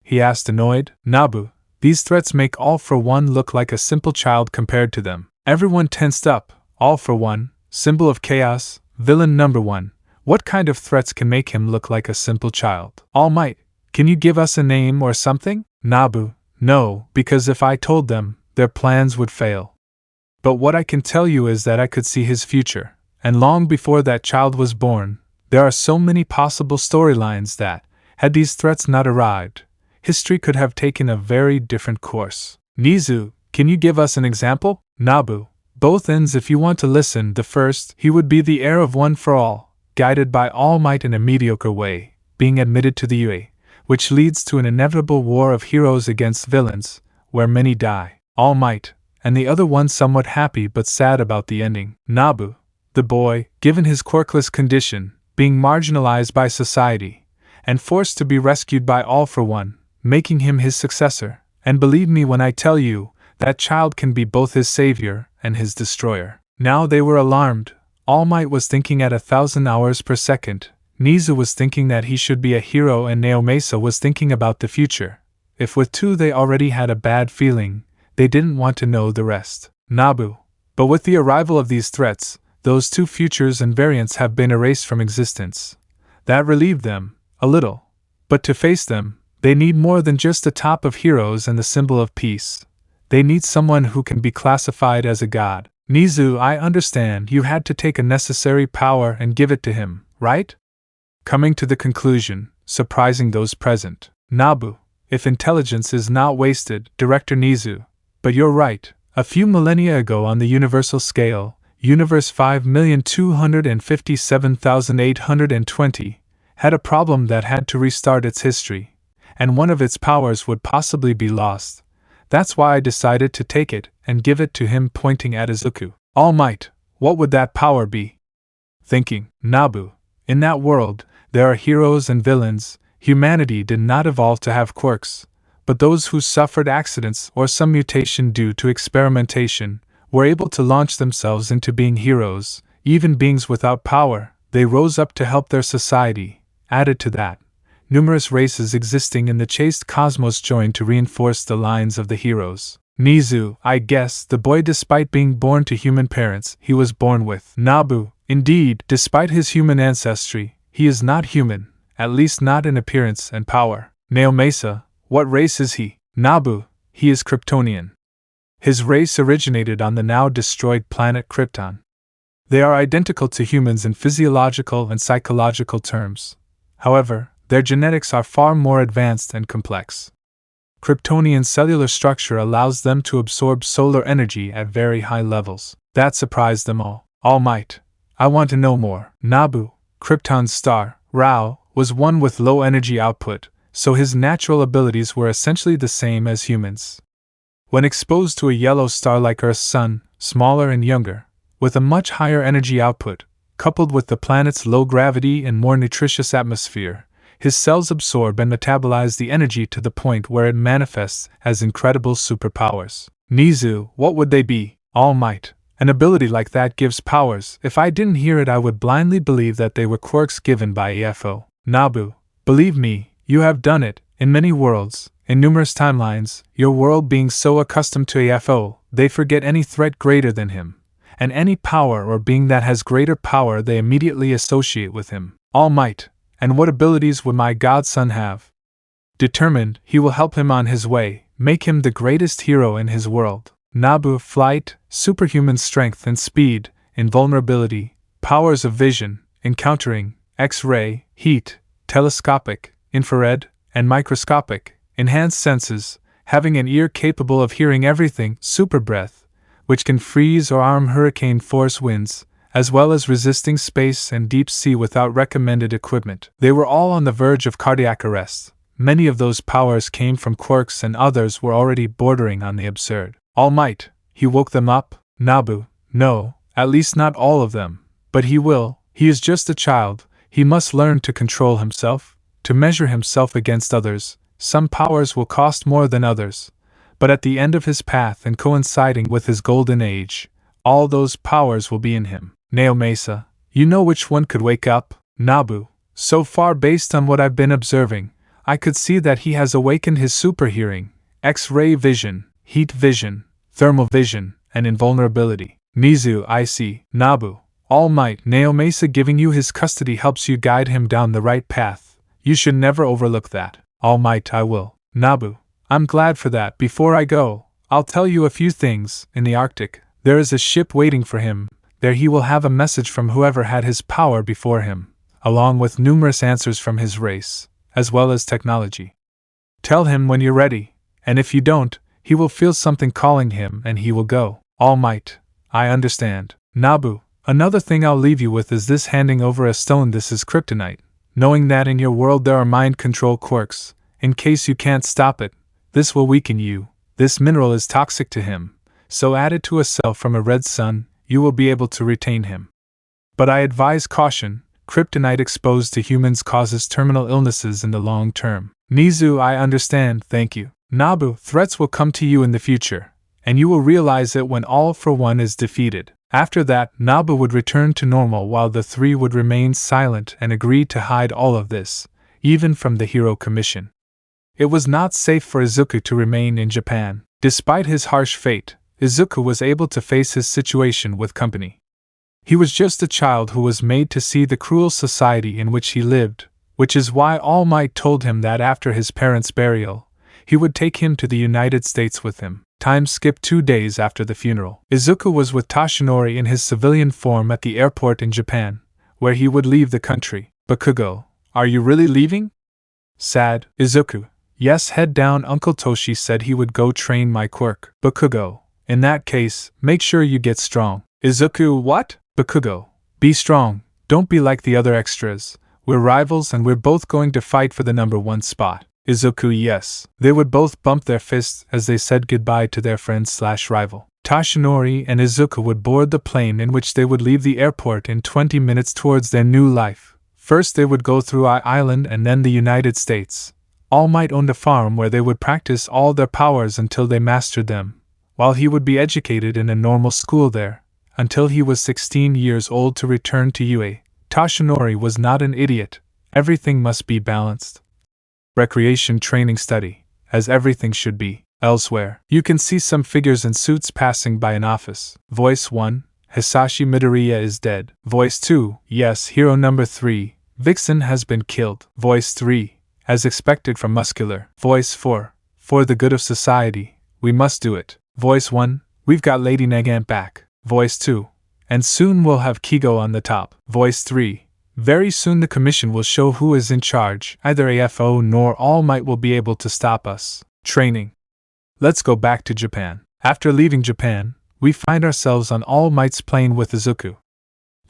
He asked, annoyed. Nabu, these threats make All for One look like a simple child compared to them. Everyone tensed up. All for One, symbol of chaos, villain #1. What kind of threats can make him look like a simple child? All Might, can you give us a name or something? Nabu, no, because if I told them, their plans would fail. But what I can tell you is that I could see his future, and long before that child was born, there are so many possible storylines that, had these threats not arrived, history could have taken a very different course. Nizu, can you give us an example? Nabu, both ends if you want to listen. The first, he would be the heir of One for All, guided by All Might in a mediocre way, being admitted to the UA, which leads to an inevitable war of heroes against villains, where many die. All Might, and the other one somewhat happy but sad about the ending. Nabu, the boy, given his quirkless condition, being marginalized by society, and forced to be rescued by All for One, making him his successor, and believe me when I tell you, that child can be both his savior and his destroyer. Now they were alarmed. All Might was thinking at 1,000 hours per second, Nizu was thinking that he should be a hero, and Naomasa was thinking about the future. If with 2 they already had a bad feeling, they didn't want to know the rest. Nabu, but with the arrival of these threats, those two futures and variants have been erased from existence. That relieved them, a little. But to face them, they need more than just the top of heroes and the symbol of peace. They need someone who can be classified as a god. Nizu, I understand you had to take a necessary power and give it to him, right? Coming to the conclusion, surprising those present. Nabu, if intelligence is not wasted, Director Nizu. But you're right, a few millennia ago on the universal scale, Universe 5,257,820 had a problem that had to restart its history, and one of its powers would possibly be lost. That's why I decided to take it and give it to him, pointing at Izuku. Almight, what would that power be? Thinking, Nabu, in that world, there are heroes and villains. Humanity did not evolve to have quirks, but those who suffered accidents or some mutation due to experimentation were able to launch themselves into being heroes. Even beings without power, they rose up to help their society. Added to that, numerous races existing in the chaste cosmos joined to reinforce the lines of the heroes. Nizu, I guess the boy, despite being born to human parents, he was born with. Nabu, indeed, despite his human ancestry, he is not human, at least not in appearance and power. Naomesa, what race is he? Nabu, he is Kryptonian. His race originated on the now destroyed planet Krypton. They are identical to humans in physiological and psychological terms. However, their genetics are far more advanced and complex. Kryptonian cellular structure allows them to absorb solar energy at very high levels. That surprised them all. Almight, I want to know more. Nabu, Krypton's star, Rao, was one with low energy output, so his natural abilities were essentially the same as humans. When exposed to a yellow star like Earth's sun, smaller and younger, with a much higher energy output, coupled with the planet's low gravity and more nutritious atmosphere, his cells absorb and metabolize the energy to the point where it manifests as incredible superpowers. Nizu, what would they be? Almight, an ability like that gives powers. If I didn't hear it, I would blindly believe that they were quirks given by EFO. Nabu, believe me, you have done it, in many worlds, in numerous timelines, your world being so accustomed to EFO, they forget any threat greater than him. And any power or being that has greater power they immediately associate with him. Almight, and what abilities would my godson have? Determined, he will help him on his way, make him the greatest hero in his world. Nabu, flight, superhuman strength and speed, invulnerability, powers of vision, encountering, X-ray, heat, telescopic, infrared, and microscopic, enhanced senses, having an ear capable of hearing everything, super breath, which can freeze or arm hurricane force winds, as well as resisting space and deep sea without recommended equipment. They were all on the verge of cardiac arrest. Many of those powers came from quirks and others were already bordering on the absurd. Almight, he woke them up? Nabu, no, at least not all of them. But he will. He is just a child. He must learn to control himself, to measure himself against others. Some powers will cost more than others. But at the end of his path and coinciding with his golden age, all those powers will be in him. Naomesa, you know which one could wake up? Nabu, so far based on what I've been observing, I could see that he has awakened his super hearing, X-ray vision, heat vision, thermal vision, and invulnerability. Nizu, I see. Nabu, Almight, Naomesa giving you his custody helps you guide him down the right path. You should never overlook that. Almight, I will. Nabu, I'm glad for that. Before I go, I'll tell you a few things. In the Arctic, there is a ship waiting for him. There he will have a message from whoever had his power before him, along with numerous answers from his race, as well as technology. Tell him when you're ready, and if you don't, he will feel something calling him and he will go. Almight, I understand. Nabu, another thing I'll leave you with is this: handing over a stone. This is kryptonite. Knowing that in your world there are mind control quirks, in case you can't stop it, this will weaken you. This mineral is toxic to him, so added to a cell from a red sun, you will be able to retain him. But I advise caution. Kryptonite exposed to humans causes terminal illnesses in the long term. Nizu, I understand, thank you. Nabu, threats will come to you in the future, and you will realize it when All for One is defeated. After that, Nabu would return to normal while the three would remain silent and agree to hide all of this, even from the Hero Commission. It was not safe for Izuku to remain in Japan. Despite his harsh fate, Izuku was able to face his situation with company. He was just a child who was made to see the cruel society in which he lived, which is why All Might told him that after his parents' burial, he would take him to the United States with him. Time skipped 2 days after the funeral. Izuku was with Toshinori in his civilian form at the airport in Japan, where he would leave the country. Bakugo, are you really leaving? Sad. Izuku, yes, head down. Uncle Toshi said he would go train my quirk. Bakugo, in that case, make sure you get strong. Izuku, what? Bakugo, be strong, don't be like the other extras. We're rivals and we're both going to fight for the #1 spot. Izuku, yes. They would both bump their fists as they said goodbye to their friend/rival. Toshinori and Izuku would board the plane in which they would leave the airport in 20 minutes towards their new life. First they would go through Island and then the United States. All Might owned a farm where they would practice all their powers until they mastered them, while he would be educated in a normal school there, until he was 16 years old to return to UA. Toshinori was not an idiot. Everything must be balanced. Recreation, training, study, as everything should be. Elsewhere, you can see some figures in suits passing by an office. Voice 1, Hisashi Midoriya is dead. Voice 2, yes, hero number 3, Vixen has been killed. Voice 3, as expected from Muscular. Voice 4, for the good of society, we must do it. Voice 1, we've got Lady Nagant back. Voice 2, and soon we'll have Kigo on the top. Voice 3, very soon the commission will show who is in charge. Either AFO nor All Might will be able to stop us. Training. Let's go back to Japan. After leaving Japan, we find ourselves on All Might's plane with Izuku.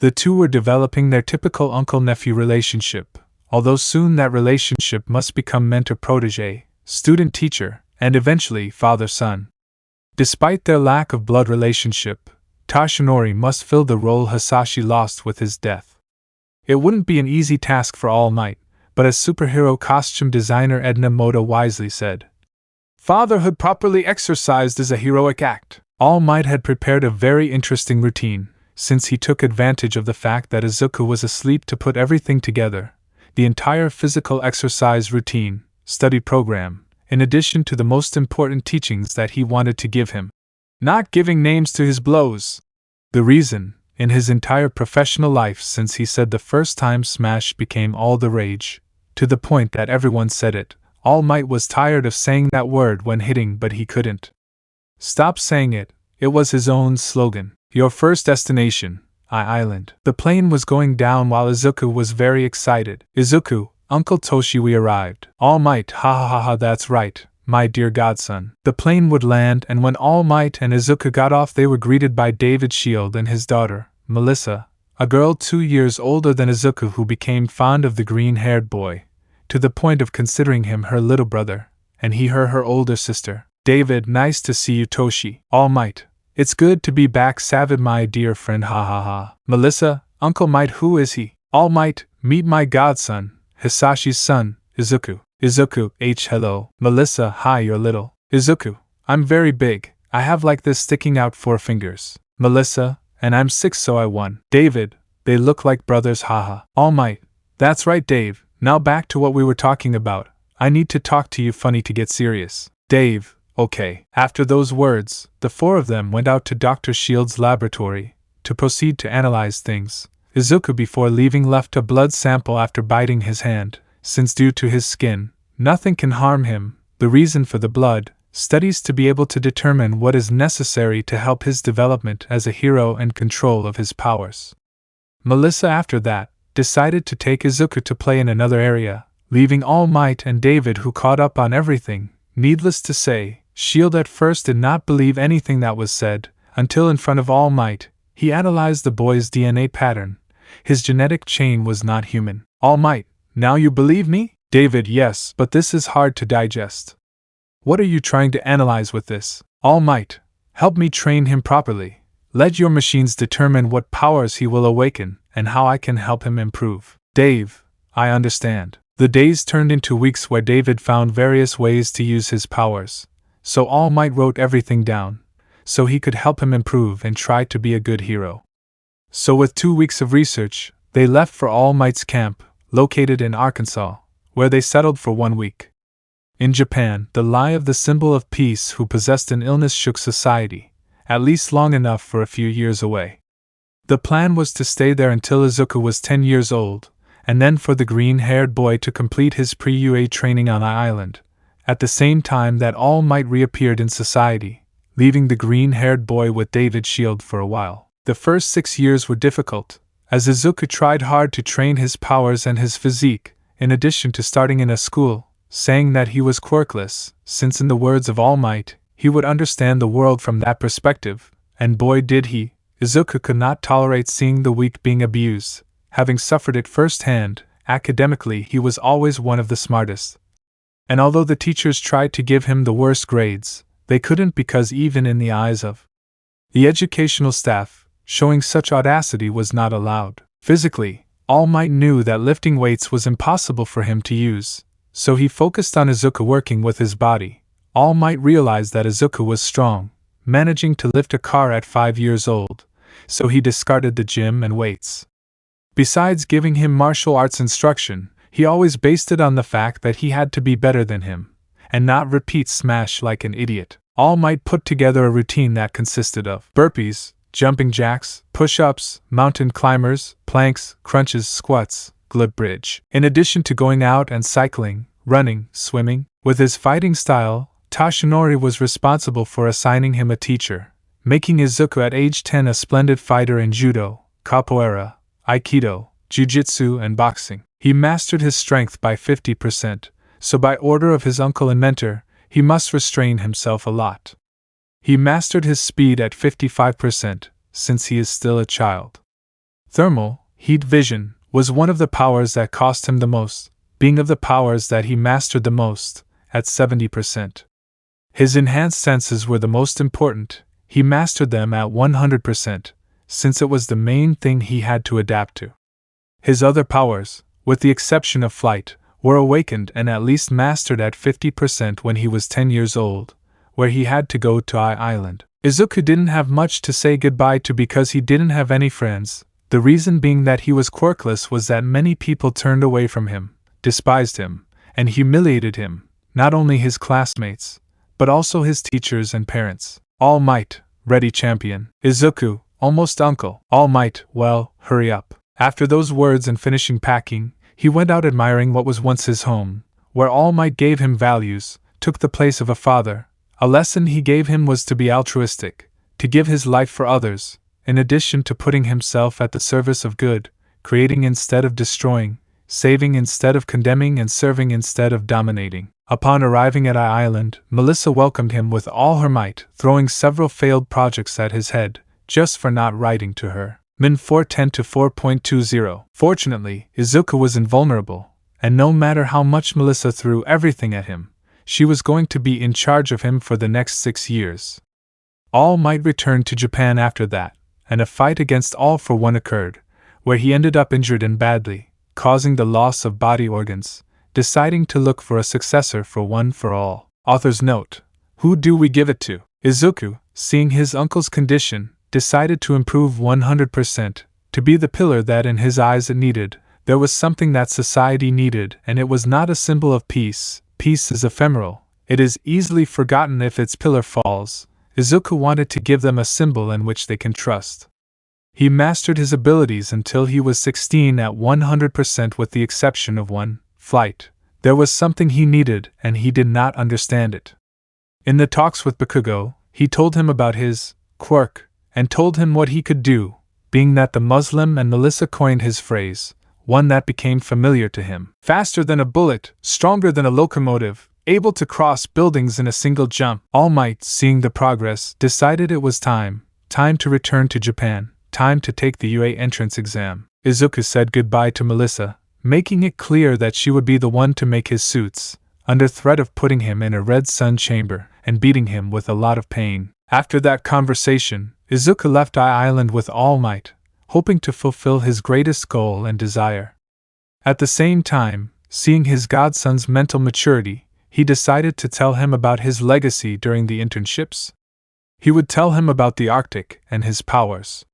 The two were developing their typical uncle-nephew relationship, although soon that relationship must become mentor-protege, student-teacher, and eventually father-son. Despite their lack of blood relationship, Toshinori must fill the role Hisashi lost with his death. It wouldn't be an easy task for All Might, but as superhero costume designer Edna Moda wisely said, fatherhood properly exercised is a heroic act. All Might had prepared a very interesting routine, since he took advantage of the fact that Izuku was asleep to put everything together, the entire physical exercise routine, study program, in addition to the most important teachings that he wanted to give him. Not giving names to his blows. The reason, in his entire professional life since he said the first time Smash became all the rage, to the point that everyone said it, All Might was tired of saying that word when hitting but he couldn't stop saying it. It was his own slogan. Your first destination, Island. The plane was going down while Izuku was very excited. Izuku, Uncle Toshi, we arrived. All Might, ha ha ha ha, that's right, my dear godson. The plane would land, and when All Might and Izuku got off, they were greeted by David Shield and his daughter, Melissa, a girl 2 years older than Izuku who became fond of the green-haired boy, to the point of considering him her little brother, and he her older sister. David, nice to see you. Toshi, All Might, it's good to be back. Savid, my dear friend, ha ha ha. Melissa, Uncle Might, who is he? All Might, meet my godson, Hisashi's son, Izuku. Izuku, hello. Melissa, hi, you're little. Izuku, I'm very big, I have like this sticking out 4 fingers. Melissa, and I'm 6 so I won. David, they look like brothers, haha. All Might, that's right Dave, now back to what we were talking about. I need to talk to you funny to get serious. Dave, okay. After those words, the 4 of them went out to Dr. Shield's laboratory, to proceed to analyze things. Izuku before leaving left a blood sample after biting his hand. Since due to his skin, nothing can harm him, the reason for the blood, studies to be able to determine what is necessary to help his development as a hero and control of his powers. Melissa after that, decided to take Izuku to play in another area, leaving All Might and David who caught up on everything. Needless to say, Shield at first did not believe anything that was said, until in front of All Might, he analyzed the boy's DNA pattern. His genetic chain was not human. All Might, now you believe me? David, yes, but this is hard to digest. What are you trying to analyze with this? All Might, help me train him properly. Let your machines determine what powers he will awaken, and how I can help him improve. Dave, I understand. The days turned into weeks where David found various ways to use his powers, so All Might wrote everything down, so he could help him improve and try to be a good hero. So with 2 weeks of research, they left for All Might's camp, located in Arkansas, where they settled for 1 week. In Japan, the lie of the symbol of peace who possessed an illness shook society, at least long enough for a few years away. The plan was to stay there until Izuku was 10 years old, and then for the green-haired boy to complete his pre-UA training on the island, at the same time that All Might reappeared in society, leaving the green-haired boy with David's shield for a while. The first 6 years were difficult, as Izuku tried hard to train his powers and his physique, in addition to starting in a school, saying that he was quirkless, since in the words of All Might, he would understand the world from that perspective, and boy did he. Izuku could not tolerate seeing the weak being abused. Having suffered it firsthand, academically he was always one of the smartest. And although the teachers tried to give him the worst grades, they couldn't because even in the eyes of the educational staff, showing such audacity was not allowed. Physically, All Might knew that lifting weights was impossible for him to use, so he focused on Izuku working with his body. All Might realized that Izuku was strong, managing to lift a car at 5 years old, so he discarded the gym and weights. Besides giving him martial arts instruction, he always based it on the fact that he had to be better than him, and not repeat smash like an idiot. All Might put together a routine that consisted of burpees, jumping jacks, push-ups, mountain climbers, planks, crunches, squats, glib bridge. In addition to going out and cycling, running, swimming, with his fighting style, Toshinori was responsible for assigning him a teacher, making Izuku at age 10 a splendid fighter in judo, capoeira, aikido, jiu-jitsu and boxing. He mastered his strength by 50%, so by order of his uncle and mentor, he must restrain himself a lot. He mastered his speed at 55%, since he is still a child. Thermal, heat vision, was one of the powers that cost him the most, being of the powers that he mastered the most, at 70%. His enhanced senses were the most important, he mastered them at 100%, since it was the main thing he had to adapt to. His other powers, with the exception of flight, were awakened and at least mastered at 50% when he was 10 years old, where he had to go to Island. Izuku didn't have much to say goodbye to because he didn't have any friends, the reason being that he was quirkless was that many people turned away from him, despised him, and humiliated him, not only his classmates, but also his teachers and parents. All Might, ready champion. Izuku, almost uncle. All Might, well, hurry up. After those words and finishing packing, he went out admiring what was once his home, where All Might gave him values, took the place of a father. A lesson he gave him was to be altruistic, to give his life for others, in addition to putting himself at the service of good, creating instead of destroying, saving instead of condemning and serving instead of dominating. Upon arriving at Island, Melissa welcomed him with all her might, throwing several failed projects at his head, just for not writing to her. Min 410 to 4.20. Fortunately, Izuku was invulnerable, and no matter how much Melissa threw everything at him, she was going to be in charge of him for the next 6 years. All Might return to Japan after that, and a fight against All for One occurred, where he ended up injured and badly, causing the loss of body organs, deciding to look for a successor for One for All. Author's note: who do we give it to? Izuku, seeing his uncle's condition, decided to improve 100%, to be the pillar that in his eyes it needed. There was something that society needed, and it was not a symbol of peace. Peace is ephemeral, it is easily forgotten if its pillar falls. Izuku wanted to give them a symbol in which they can trust. He mastered his abilities until he was 16 at 100% with the exception of one, flight. There was something he needed and he did not understand it. In the talks with Bakugo, he told him about his quirk, and told him what he could do, being that the Muslim and Melissa coined his phrase, one that became familiar to him. Faster than a bullet, stronger than a locomotive, able to cross buildings in a single jump. All Might, seeing the progress, decided it was time to return to Japan, time to take the UA entrance exam. Izuku said goodbye to Melissa, making it clear that she would be the one to make his suits, under threat of putting him in a red sun chamber and beating him with a lot of pain. After that conversation, Izuku left Island with All Might, hoping to fulfill his greatest goal and desire. At the same time, seeing his godson's mental maturity, he decided to tell him about his legacy during the internships. He would tell him about the Arctic and his powers.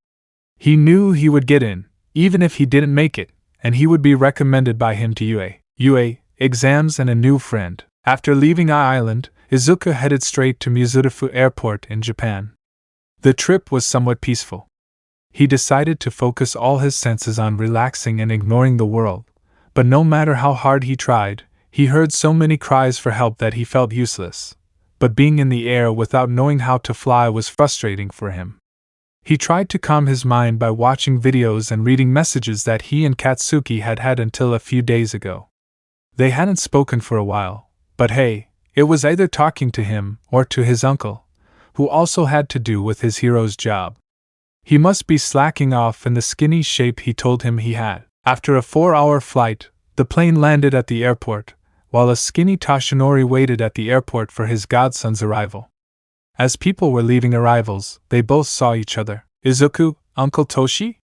He knew he would get in, even if he didn't make it, and he would be recommended by him to UA exams and a new friend. After leaving Island, Izuku headed straight to Mizurufu Airport in Japan. The trip was somewhat peaceful. He decided to focus all his senses on relaxing and ignoring the world, but no matter how hard he tried, he heard so many cries for help that he felt useless. But being in the air without knowing how to fly was frustrating for him. He tried to calm his mind by watching videos and reading messages that he and Katsuki had had until a few days ago. They hadn't spoken for a while, but hey, it was either talking to him or to his uncle, who also had to do with his hero's job. He must be slacking off in the skinny shape he told him he had. After a 4-hour flight, the plane landed at the airport, while a skinny Toshinori waited at the airport for his godson's arrival. As people were leaving arrivals, they both saw each other. Izuku, Uncle Toshi?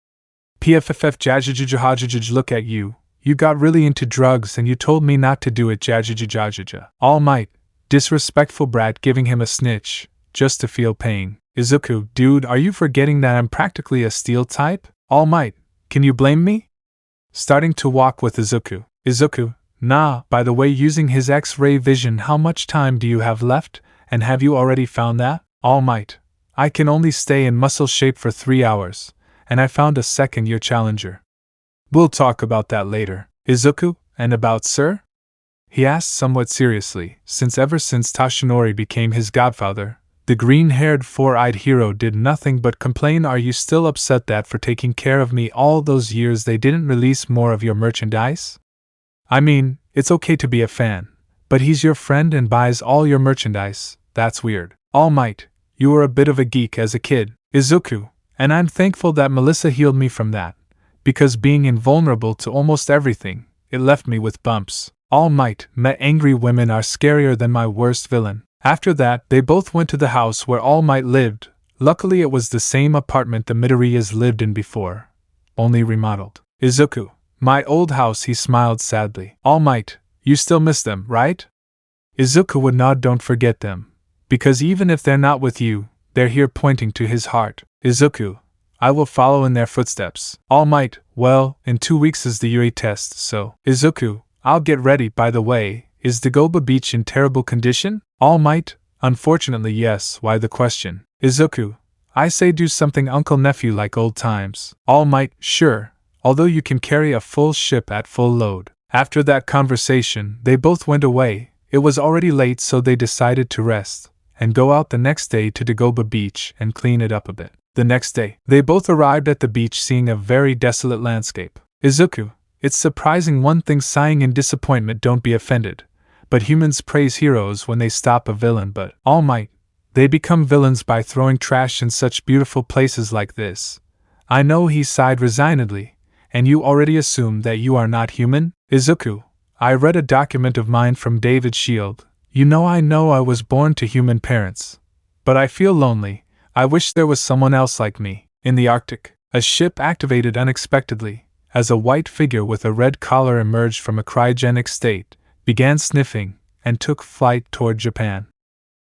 PFFF Jajajajajajaja, look at you. You got really into drugs and you told me not to do it, Jajajajajaja. Almight, disrespectful brat giving him a snitch, just to feel pain. Izuku, dude, are you forgetting that I'm practically a steel type? Almight, can you blame me? Starting to walk with Izuku. Izuku, nah, by the way, using his X-ray vision, how much time do you have left, and have you already found that? Almight, I can only stay in muscle shape for 3 hours, and I found a second-year challenger. We'll talk about that later. Izuku, and about sir? He asked somewhat seriously, since ever since Toshinori became his godfather, the green-haired 4-eyed hero did nothing but complain. Are you still upset that for taking care of me all those years they didn't release more of your merchandise? I mean, it's okay to be a fan, but he's your friend and buys all your merchandise. That's weird. Almight, you were a bit of a geek as a kid, Izuku, and I'm thankful that Melissa healed me from that, because being invulnerable to almost everything, it left me with bumps. Almight, met angry women are scarier than my worst villain. After that, they both went to the house where All Might lived. Luckily it was the same apartment the Midoriyas lived in before, only remodeled. Izuku, my old house, he smiled sadly. All Might, you still miss them, right? Izuku would nod. Don't forget them, because even if they're not with you, they're here, pointing to his heart. Izuku, I will follow in their footsteps. All Might, well, in 2 weeks is the Yuri test, so. Izuku, I'll get ready. By the way, is Dagoba Beach in terrible condition? All Might, unfortunately yes. Why the question? Izuku, I say do something uncle-nephew like old times. All Might, sure, although you can carry a full ship at full load. After that conversation, they both went away. It was already late, so they decided to rest, and go out the next day to Dagoba Beach and clean it up a bit. The next day, they both arrived at the beach, seeing a very desolate landscape. Izuku, it's surprising one thing, sighing in disappointment. Don't be offended, but humans praise heroes when they stop a villain, but All Might, they become villains by throwing trash in such beautiful places like this. I know, he sighed resignedly, and you already assume that you are not human? Izuku, I read a document of mine from David Shield. I know I was born to human parents, but I feel lonely. I wish there was someone else like me. In the Arctic, a ship activated unexpectedly, as a white figure with a red collar emerged from a cryogenic state, began sniffing, and took flight toward Japan.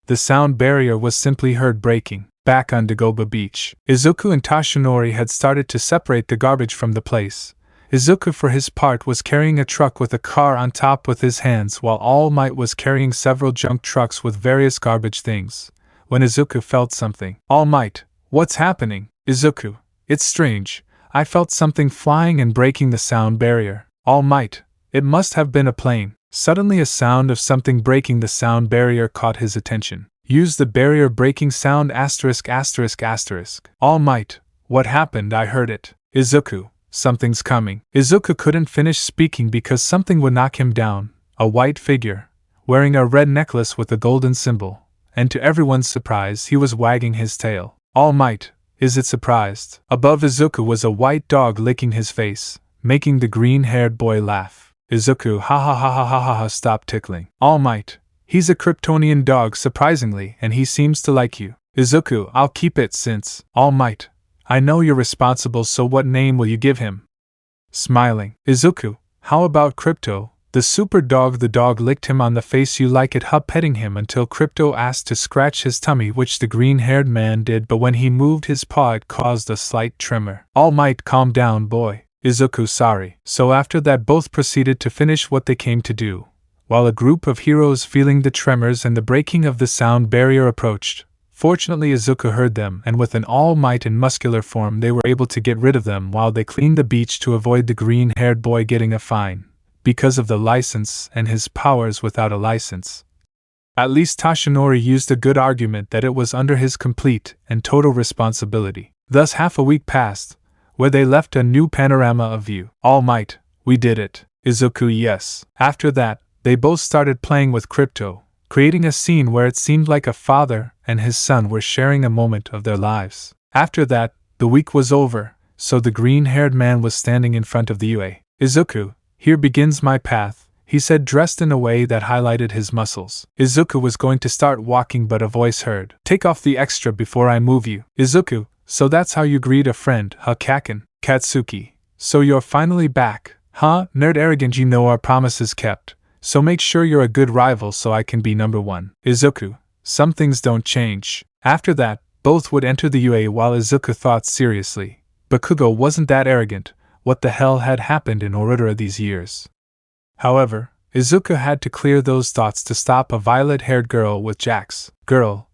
The sound barrier was simply heard breaking. Back on Dagoba Beach, Izuku and Toshinori had started to separate the garbage from the place. Izuku, for his part, was carrying a truck with a car on top with his hands, while All Might was carrying several junk trucks with various garbage things. When Izuku felt something. All Might, what's happening? Izuku, it's strange. I felt something flying and breaking the sound barrier. All Might, it must have been a plane. Suddenly a sound of something breaking the sound barrier caught his attention. Use the barrier breaking sound *******. All Might, what happened? I heard it. Izuku, something's coming. Izuku couldn't finish speaking because something would knock him down. A white figure, wearing a red necklace with a golden symbol, and to everyone's surprise he was wagging his tail. All Might, is it surprised? Above Izuku was a white dog licking his face, making the green-haired boy laugh. Izuku, ha ha ha ha ha ha ha, stop tickling. All Might, he's a Kryptonian dog surprisingly, and he seems to like you. Izuku, I'll keep it since. All Might, I know you're responsible, so what name will you give him? Smiling. Izuku, how about Crypto, the super dog? The dog licked him on the face. You like it, huh? Petting him until Crypto asked to scratch his tummy, which the green-haired man did, but when he moved his paw it caused a slight tremor. All Might, calm down, boy. Izuku, sorry. So after that both proceeded to finish what they came to do, while a group of heroes feeling the tremors and the breaking of the sound barrier approached, Fortunately, Izuku heard them, and with an all-might and muscular form they were able to get rid of them while they cleaned the beach to avoid the green-haired boy getting a fine, because of the license and his powers without a license. At least Toshinori used a good argument that it was under his complete and total responsibility. Thus half a week passed, where they left a new panorama of view. All Might, we did it. Izuku, yes. After that, they both started playing with crypto, creating a scene where it seemed like a father and his son were sharing a moment of their lives. After that, the week was over, so the green-haired man was standing in front of the UA. Izuku, here begins my path, he said, dressed in a way that highlighted his muscles. Izuku was going to start walking, but a voice heard, "Take off the extra before I move you." Izuku, so that's how you greet a friend, huh, Kaken? Katsuki, so you're finally back, huh? Nerd arrogant, you know our promise is kept, so make sure you're a good rival so I can be number one. Izuku, some things don't change. After that, both would enter the UA while Izuku thought seriously, Bakugo wasn't that arrogant, what the hell had happened in Uraraka these years? However, Izuku had to clear those thoughts to stop a violet-haired girl with Jax. Girl,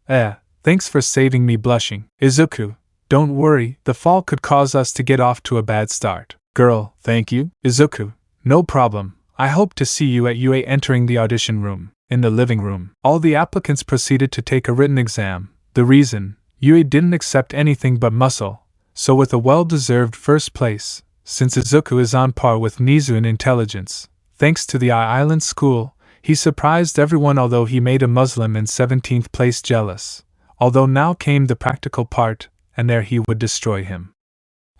thanks for saving me blushing. Izuku, don't worry, the fall could cause us to get off to a bad start. Girl, thank you. Izuku, no problem, I hope to see you at UA. Entering the audition room. In the living room, all the applicants proceeded to take a written exam. The reason, UA didn't accept anything but muscle, so with a well-deserved first place, since Izuku is on par with Nizu in intelligence. Thanks to the Island School, he surprised everyone, although he made a Muslim in 17th place jealous. Although now came the practical part, and there he would destroy him.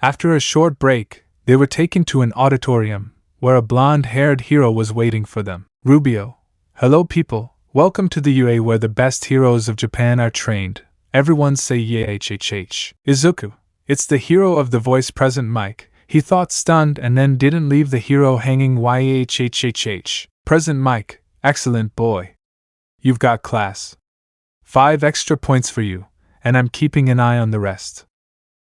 After a short break, they were taken to an auditorium, where a blonde-haired hero was waiting for them. Rubio. Hello people, welcome to the UA where the best heroes of Japan are trained. Everyone say YHHH. Izuku. It's the hero of the voice present mic. He thought, stunned, and then didn't leave the hero hanging. YHHHH. Present mic. Excellent boy. You've got class. 5 extra points for you, and I'm keeping an eye on the rest.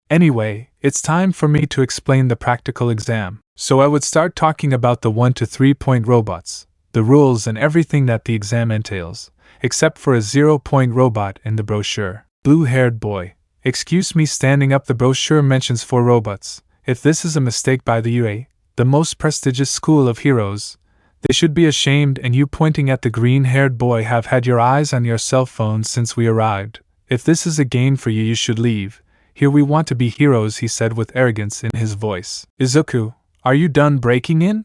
Anyway, it's time for me to explain the practical exam. So I would start talking about the 1 to 3 point robots, the rules and everything that the exam entails, except for a 0 point robot in the brochure. Blue-haired boy. Excuse me, standing up, the brochure mentions 4 robots. If this is a mistake by the UA, the most prestigious school of heroes, they should be ashamed, and you pointing at the green-haired boy have had your eyes on your cell phone since we arrived. If this is a game for you, you should leave. Here we want to be heroes, he said with arrogance in his voice. Izuku, are you done breaking in?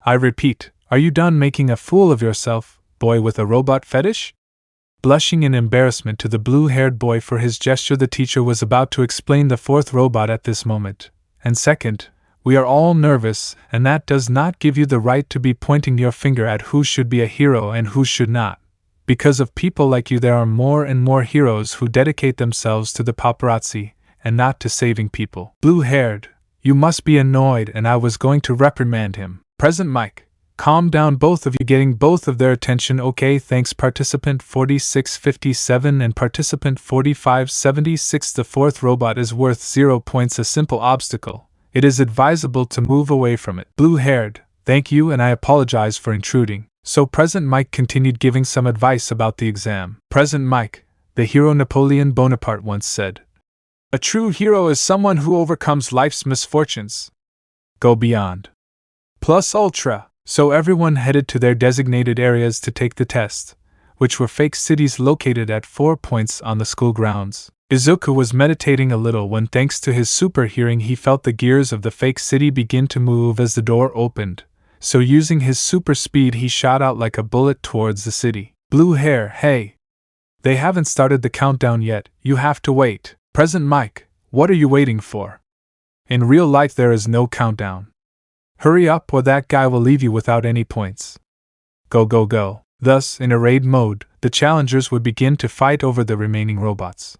I repeat, are you done making a fool of yourself, boy with a robot fetish? Blushing in embarrassment to the blue-haired boy for his gesture, the teacher was about to explain the 4th robot at this moment. And second, we are all nervous, and that does not give you the right to be pointing your finger at who should be a hero and who should not. Because of people like you, there are more and more heroes who dedicate themselves to the paparazzi, and not to saving people. Blue-haired, you must be annoyed, and I was going to reprimand him. Present mic. Calm down, both of you, getting both of their attention. Okay, thanks. Participant 4657 and participant 4576. The 4th robot is worth 0 points, a simple obstacle. It is advisable to move away from it. Blue-haired, thank you, and I apologize for intruding. So Present Mike continued giving some advice about the exam. Present Mike, the hero Napoleon Bonaparte once said, "A true hero is someone who overcomes life's misfortunes. Go beyond. Plus ultra." So everyone headed to their designated areas to take the test, which were fake cities located at 4 points on the school grounds. Izuku was meditating a little when, thanks to his super hearing, he felt the gears of the fake city begin to move as the door opened. So using his super speed, he shot out like a bullet towards the city. Blue hair, hey! They haven't started the countdown yet, you have to wait. Present Mike, what are you waiting for? In real life there is no countdown. Hurry up or that guy will leave you without any points. Go go go. Thus, in a raid mode, the challengers would begin to fight over the remaining robots.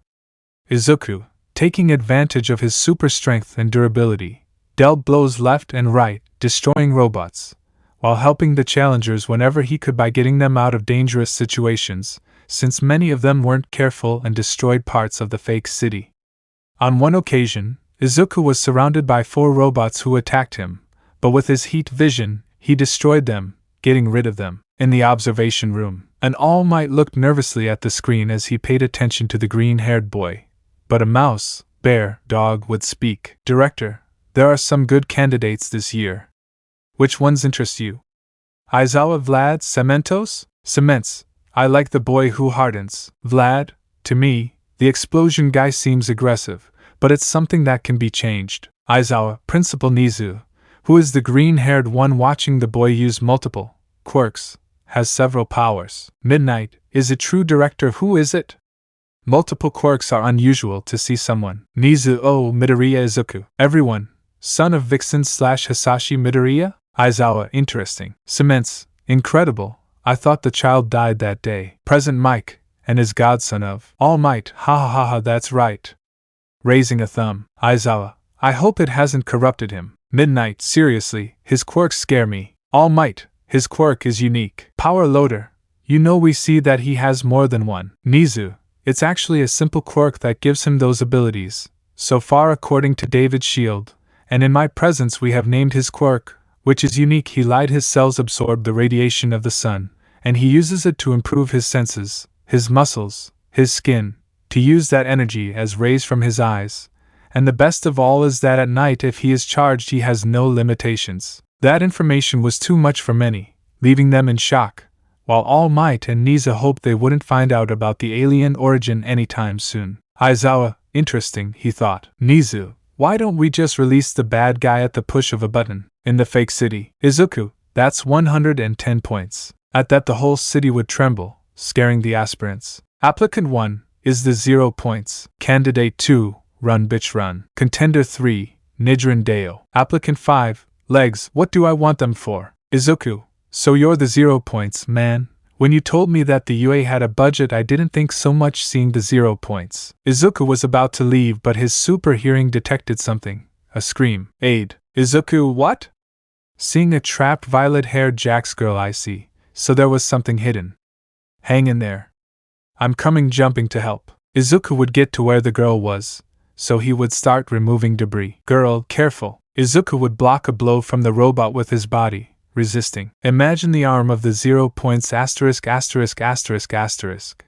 Izuku, taking advantage of his super strength and durability, dealt blows left and right, destroying robots, while helping the challengers whenever he could by getting them out of dangerous situations, since many of them weren't careful and destroyed parts of the fake city. On one occasion, Izuku was surrounded by 4 robots who attacked him, but with his heat vision, he destroyed them, getting rid of them. In the observation room, An All Might looked nervously at the screen as he paid attention to the green-haired boy. But a mouse, bear, dog would speak. Director, there are some good candidates this year. Which ones interest you? Aizawa Vlad Cementos? Cements. I like the boy who hardens. Vlad, to me, the explosion guy seems aggressive, but it's something that can be changed. Aizawa, Principal Nizu, who is the green-haired one watching the boy use multiple quirks, has several powers. Midnight, is it true, Director? Who is it? Multiple quirks are unusual to see someone. Nizu o Midoriya Izuku. Everyone. Son of Vixen / Hisashi Midoriya? Aizawa, interesting. Cements, incredible. I thought the child died that day. Present Mike, and is godson of All Might. Ha ha ha ha, that's right. Raising a thumb. Aizawa, I hope it hasn't corrupted him. Midnight, seriously, his quirks scare me. All Might, his quirk is unique. Power loader. You know we see that he has more than one. Nizu, it's actually a simple quirk that gives him those abilities. So far, according to David's shield, and in my presence, we have named his quirk, which is unique. He lied. His cells absorb the radiation of the sun, and he uses it to improve his senses, his muscles, his skin, to use that energy as rays from his eyes. And the best of all is that at night, if he is charged, he has no limitations. That information was too much for many, leaving them in shock, while All Might and Niza hoped they wouldn't find out about the alien origin anytime soon. Aizawa, interesting, he thought. Nizu, why don't we just release the bad guy at the push of a button? In the fake city. Izuku, that's 110 points. At that, the whole city would tremble, scaring the aspirants. Applicant 1 is the 0 points. Candidate 2, run bitch run. Contender 3, Nidrin Deo. Applicant 5, legs, what do I want them for? Izuku, so you're the 0 points, man. When you told me that the UA had a budget, I didn't think so much seeing the 0 points. Izuku was about to leave, but his super hearing detected something. A scream. Aid. Izuku, what? Seeing a trapped violet-haired Jax girl, I see. So there was something hidden. Hang in there. I'm coming, jumping to help. Izuku would get to where the girl was, so he would start removing debris. Girl, careful. Izuku would block a blow from the robot with his body, resisting. Imagine the arm of the 0 points *******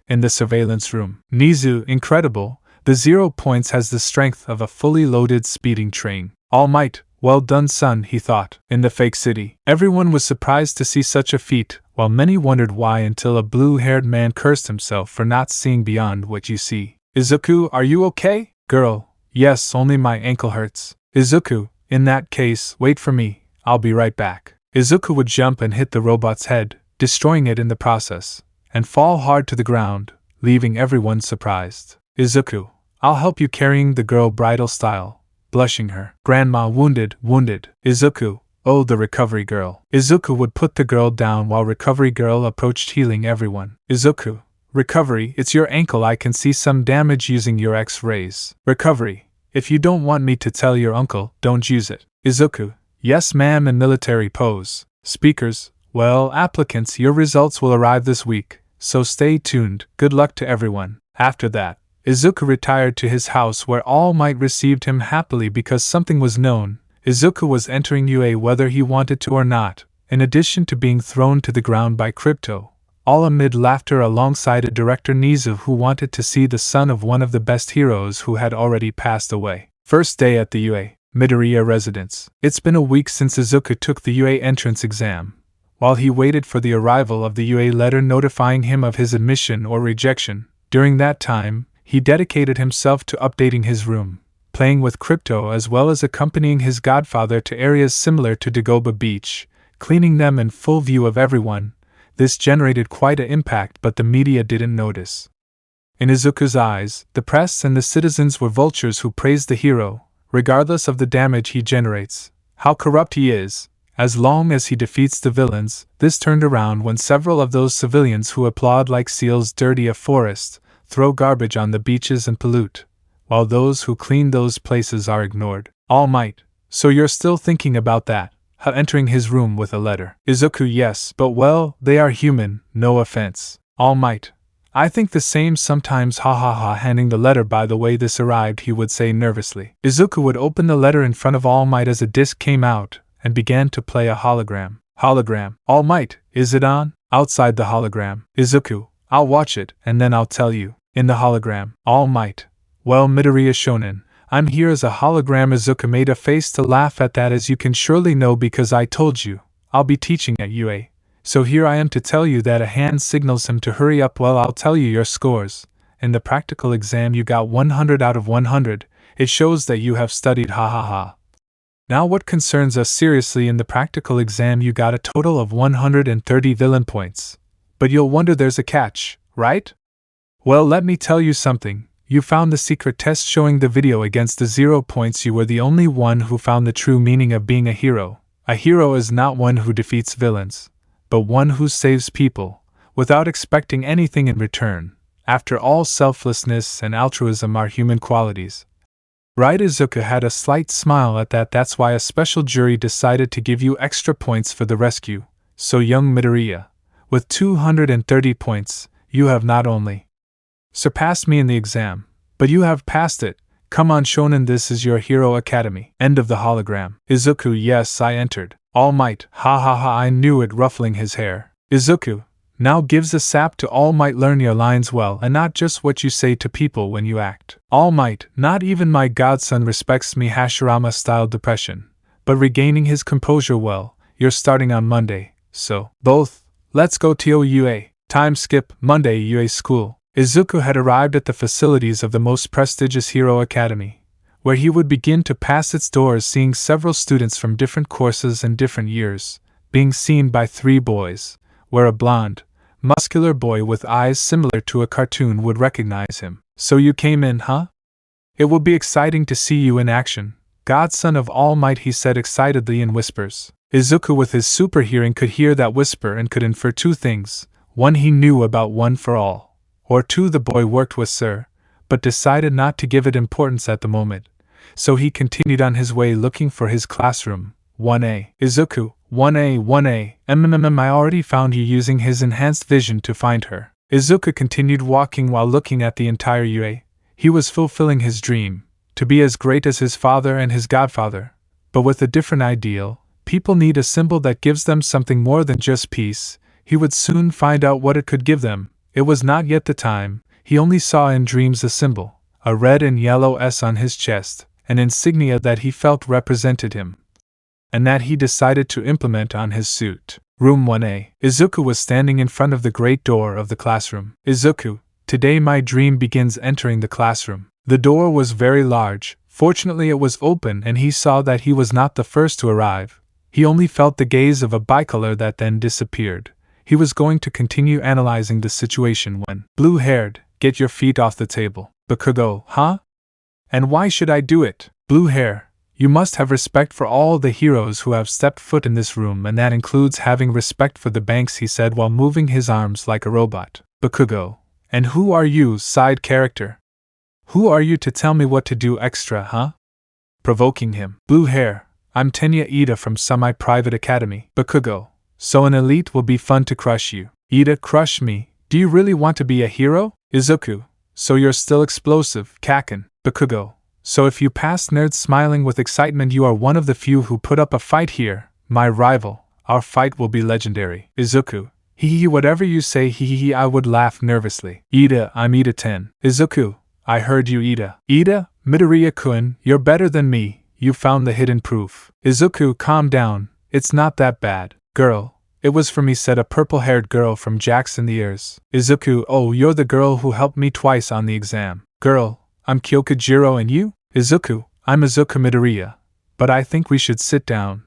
in the surveillance room. Nizu, incredible. The 0 points has the strength of a fully loaded speeding train. All Might, well done, son, he thought. In the fake city, everyone was surprised to see such a feat, while many wondered why, until a blue-haired man cursed himself for not seeing beyond what you see. Izuku, are you okay? Girl, yes, only my ankle hurts. Izuku, in that case, wait for me, I'll be right back. Izuku would jump and hit the robot's head, destroying it in the process, and fall hard to the ground, leaving everyone surprised. Izuku, I'll help you, carrying the girl bridal style, blushing her. Grandma, wounded. Izuku, oh, the recovery girl. Izuku would put the girl down while recovery girl approached, healing everyone. Izuku, recovery, it's your ankle, I can see some damage using your X-rays. Recovery, if you don't want me to tell your uncle, don't use it. Izuku, yes ma'am, in military pose. Speakers, well, applicants, your results will arrive this week, so stay tuned. Good luck to everyone. After that, Izuku retired to his house, where All Might received him happily because something was known. Izuku was entering UA whether he wanted to or not, in addition to being thrown to the ground by Crypto, all amid laughter alongside a director Nizu who wanted to see the son of one of the best heroes who had already passed away. First day at the UA Midoriya residence. It's been a week since Izuku took the UA entrance exam. While he waited for the arrival of the UA letter notifying him of his admission or rejection, during that time, he dedicated himself to updating his room, playing with Crypto as well as accompanying his godfather to areas similar to Dagoba Beach, cleaning them in full view of everyone. This generated quite an impact, but the media didn't notice. In Izuku's eyes, the press and the citizens were vultures who praised the hero, regardless of the damage he generates, how corrupt he is. As long as he defeats the villains. This turned around when several of those civilians who applaud like seals dirty a forest, throw garbage on the beaches and pollute, while those who clean those places are ignored. All Might, so you're still thinking about that? Entering his room with a letter. Izuku, yes, but well, they are human, no offense. All Might, I think the same sometimes, ha ha ha. Handing the letter, by the way this arrived, he would say nervously. Izuku would open the letter in front of All Might as a disc came out, and began to play a hologram. Hologram. All Might, is it on? Outside the hologram. Izuku, I'll watch it, and then I'll tell you. In the hologram. All Might. Well, Midoriya Shonen, I'm here as a hologram. Izuku made a face to laugh at that, as you can surely know because I told you. I'll be teaching at UA. So here I am to tell you that a hand signals him to hurry up. Well, I'll tell you your scores. In the practical exam you got 100 out of 100. It shows that you have studied, ha ha ha. Now what concerns us seriously, in the practical exam you got a total of 130 villain points. But you'll wonder there's a catch, right? Well, let me tell you something. You found the secret test showing the video against the 0 points. You were the only one who found the true meaning of being a hero. A hero is not one who defeats villains, but one who saves people, without expecting anything in return. After all, selflessness and altruism are human qualities. Right? Izuku had a slight smile at that. That's why a special jury decided to give you extra points for the rescue. So young Midoriya, with 230 points, you have not only surpassed me in the exam, but you have passed it. Come on Shonen, this is your hero academy. End of the hologram. Izuku, yes, I entered. All Might, ha ha ha, I knew it, ruffling his hair. Izuku, now gives a sap to All Might. Learn your lines well, and not just what you say to people when you act. All Might, not even my godson respects me. Hashirama style depression. But regaining his composure, well, you're starting on Monday, so both, let's go to UA. Time skip. Monday, UA school. Izuku had arrived at the facilities of the most prestigious Hero Academy, where he would begin to pass its doors, seeing several students from different courses and different years, being seen by 3 boys, where a blonde, muscular boy with eyes similar to a cartoon would recognize him. So you came in, huh? It will be exciting to see you in action, godson of All Might, he said excitedly in whispers. Izuku with his super hearing could hear that whisper and could infer 2 things. 1, he knew about One for All. Or 2, the boy worked with Sir, but decided not to give it importance at the moment. So he continued on his way looking for his classroom. 1A. Izuku, 1A. I already found you, using his enhanced vision to find her. Izuku continued walking while looking at the entire UA. He was fulfilling his dream, to be as great as his father and his godfather. But with a different ideal. People need a symbol that gives them something more than just peace. He would soon find out what it could give them. It was not yet the time. He only saw in dreams a symbol, a red and yellow S on his chest, an insignia that he felt represented him, and that he decided to implement on his suit. Room 1A. Izuku was standing in front of the great door of the classroom. Izuku, today my dream begins. Entering the classroom. The door was very large. Fortunately it was open and he saw that he was not the first to arrive. He only felt the gaze of a bicolor that then disappeared. He was going to continue analyzing the situation when, blue-haired, get your feet off the table. Bakugo, huh? And why should I do it? Blue hair, you must have respect for all the heroes who have stepped foot in this room, and that includes having respect for the banks, he said while moving his arms like a robot. Bakugo, and who are you, side character? Who are you to tell me what to do extra, huh? Provoking him. Blue hair, I'm Tenya Ida from Semi-Private Academy. Bakugo, so an elite will be fun to crush you. Ida, crush me? Do you really want to be a hero? Izuku, so you're still explosive. Kaken. Bakugo, so if you pass, nerd smiling with excitement, you are one of the few who put up a fight here. My rival, our fight will be legendary. Izuku, hee whatever you say, hee I would laugh nervously. Ida, I'm Ida 10. Izuku, I heard you, Ida. Ida, Midoriya-kun, you're better than me, you found the hidden proof. Izuku, calm down, it's not that bad. Girl, it was for me, said a purple-haired girl from Jackson the Ears. Izuku, oh, you're the girl who helped me twice on the exam. Girl, I'm Kyokujiro, and you? Izuku, I'm Izuku Midoriya. But I think we should sit down.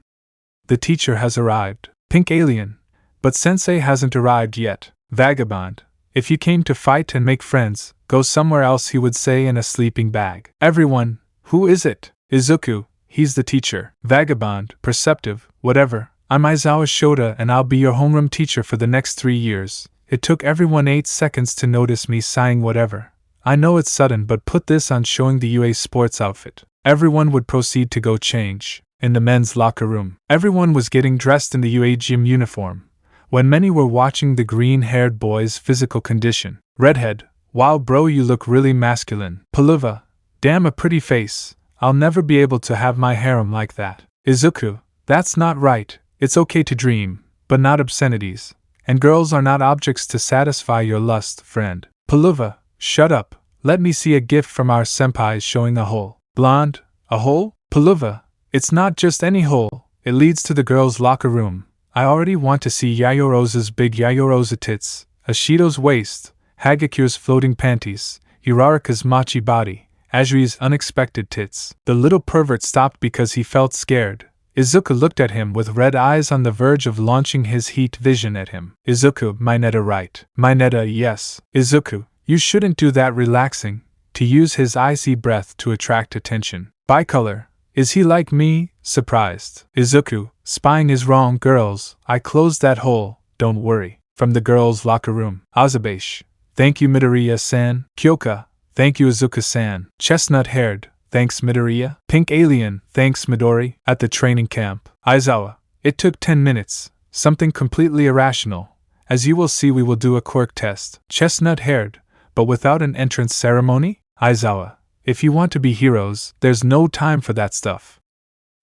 The teacher has arrived. Pink alien. But sensei hasn't arrived yet. Vagabond, if you came to fight and make friends, go somewhere else, he would say in a sleeping bag. Everyone, who is it? Izuku, he's the teacher. Vagabond, perceptive, whatever. I'm Aizawa Shota and I'll be your homeroom teacher for the next 3 years. It took everyone 8 seconds to notice me sighing whatever. I know it's sudden, but put this on, showing the UA sports outfit. Everyone would proceed to go change. In the men's locker room, everyone was getting dressed in the UA gym uniform, when many were watching the green-haired boy's physical condition. Redhead, wow bro, you look really masculine. Paluva, damn a pretty face. I'll never be able to have my harem like that. Izuku, that's not right. It's okay to dream, but not obscenities. and girls are not objects to satisfy your lust, friend. Paluva, shut up. Let me see a gift from our senpais showing a hole. Blonde, a hole? Paluva, it's not just any hole, it leads to the girls' locker room. I already want to see Yayorosa's big Yayorosa tits, Ashido's waist, Hagakure's floating panties, Uraraka's machi body, Azri's unexpected tits. The little pervert stopped because he felt scared. Izuku looked at him with red eyes on the verge of launching his heat vision at him. Izuku, Mineta right. Mineta, yes. Izuku, you shouldn't do that relaxing, to use his icy breath to attract attention. Bicolor, is he like me? Surprised. Izuku, spying is wrong, girls. I closed that hole, don't worry. From the girls' locker room. Azabashi, thank you Midoriya-san. Kyoka, thank you Izuku-san. Chestnut-haired, thanks Midoriya. Pink alien, thanks Midori. At the training camp. Aizawa, it took 10 minutes. Something completely irrational. As you will see, we will do a quirk test. Chestnut-haired, but without an entrance ceremony? Aizawa, if you want to be heroes, there's no time for that stuff.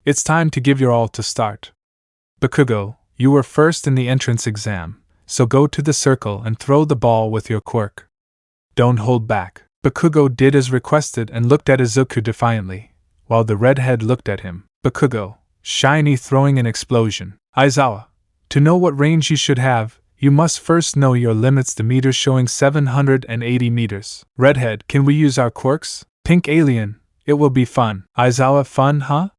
It's time to give your all to start. Bakugo, you were first in the entrance exam, so go to the circle and throw the ball with your quirk. Don't hold back. Bakugo did as requested and looked at Izuku defiantly, while the redhead looked at him. Bakugo, shiny, throwing an explosion. Aizawa, to know what range you should have, you must first know your limits. The meter showing 780 meters. Redhead, can we use our quirks? Pink alien, it will be fun. Aizawa, fun, huh?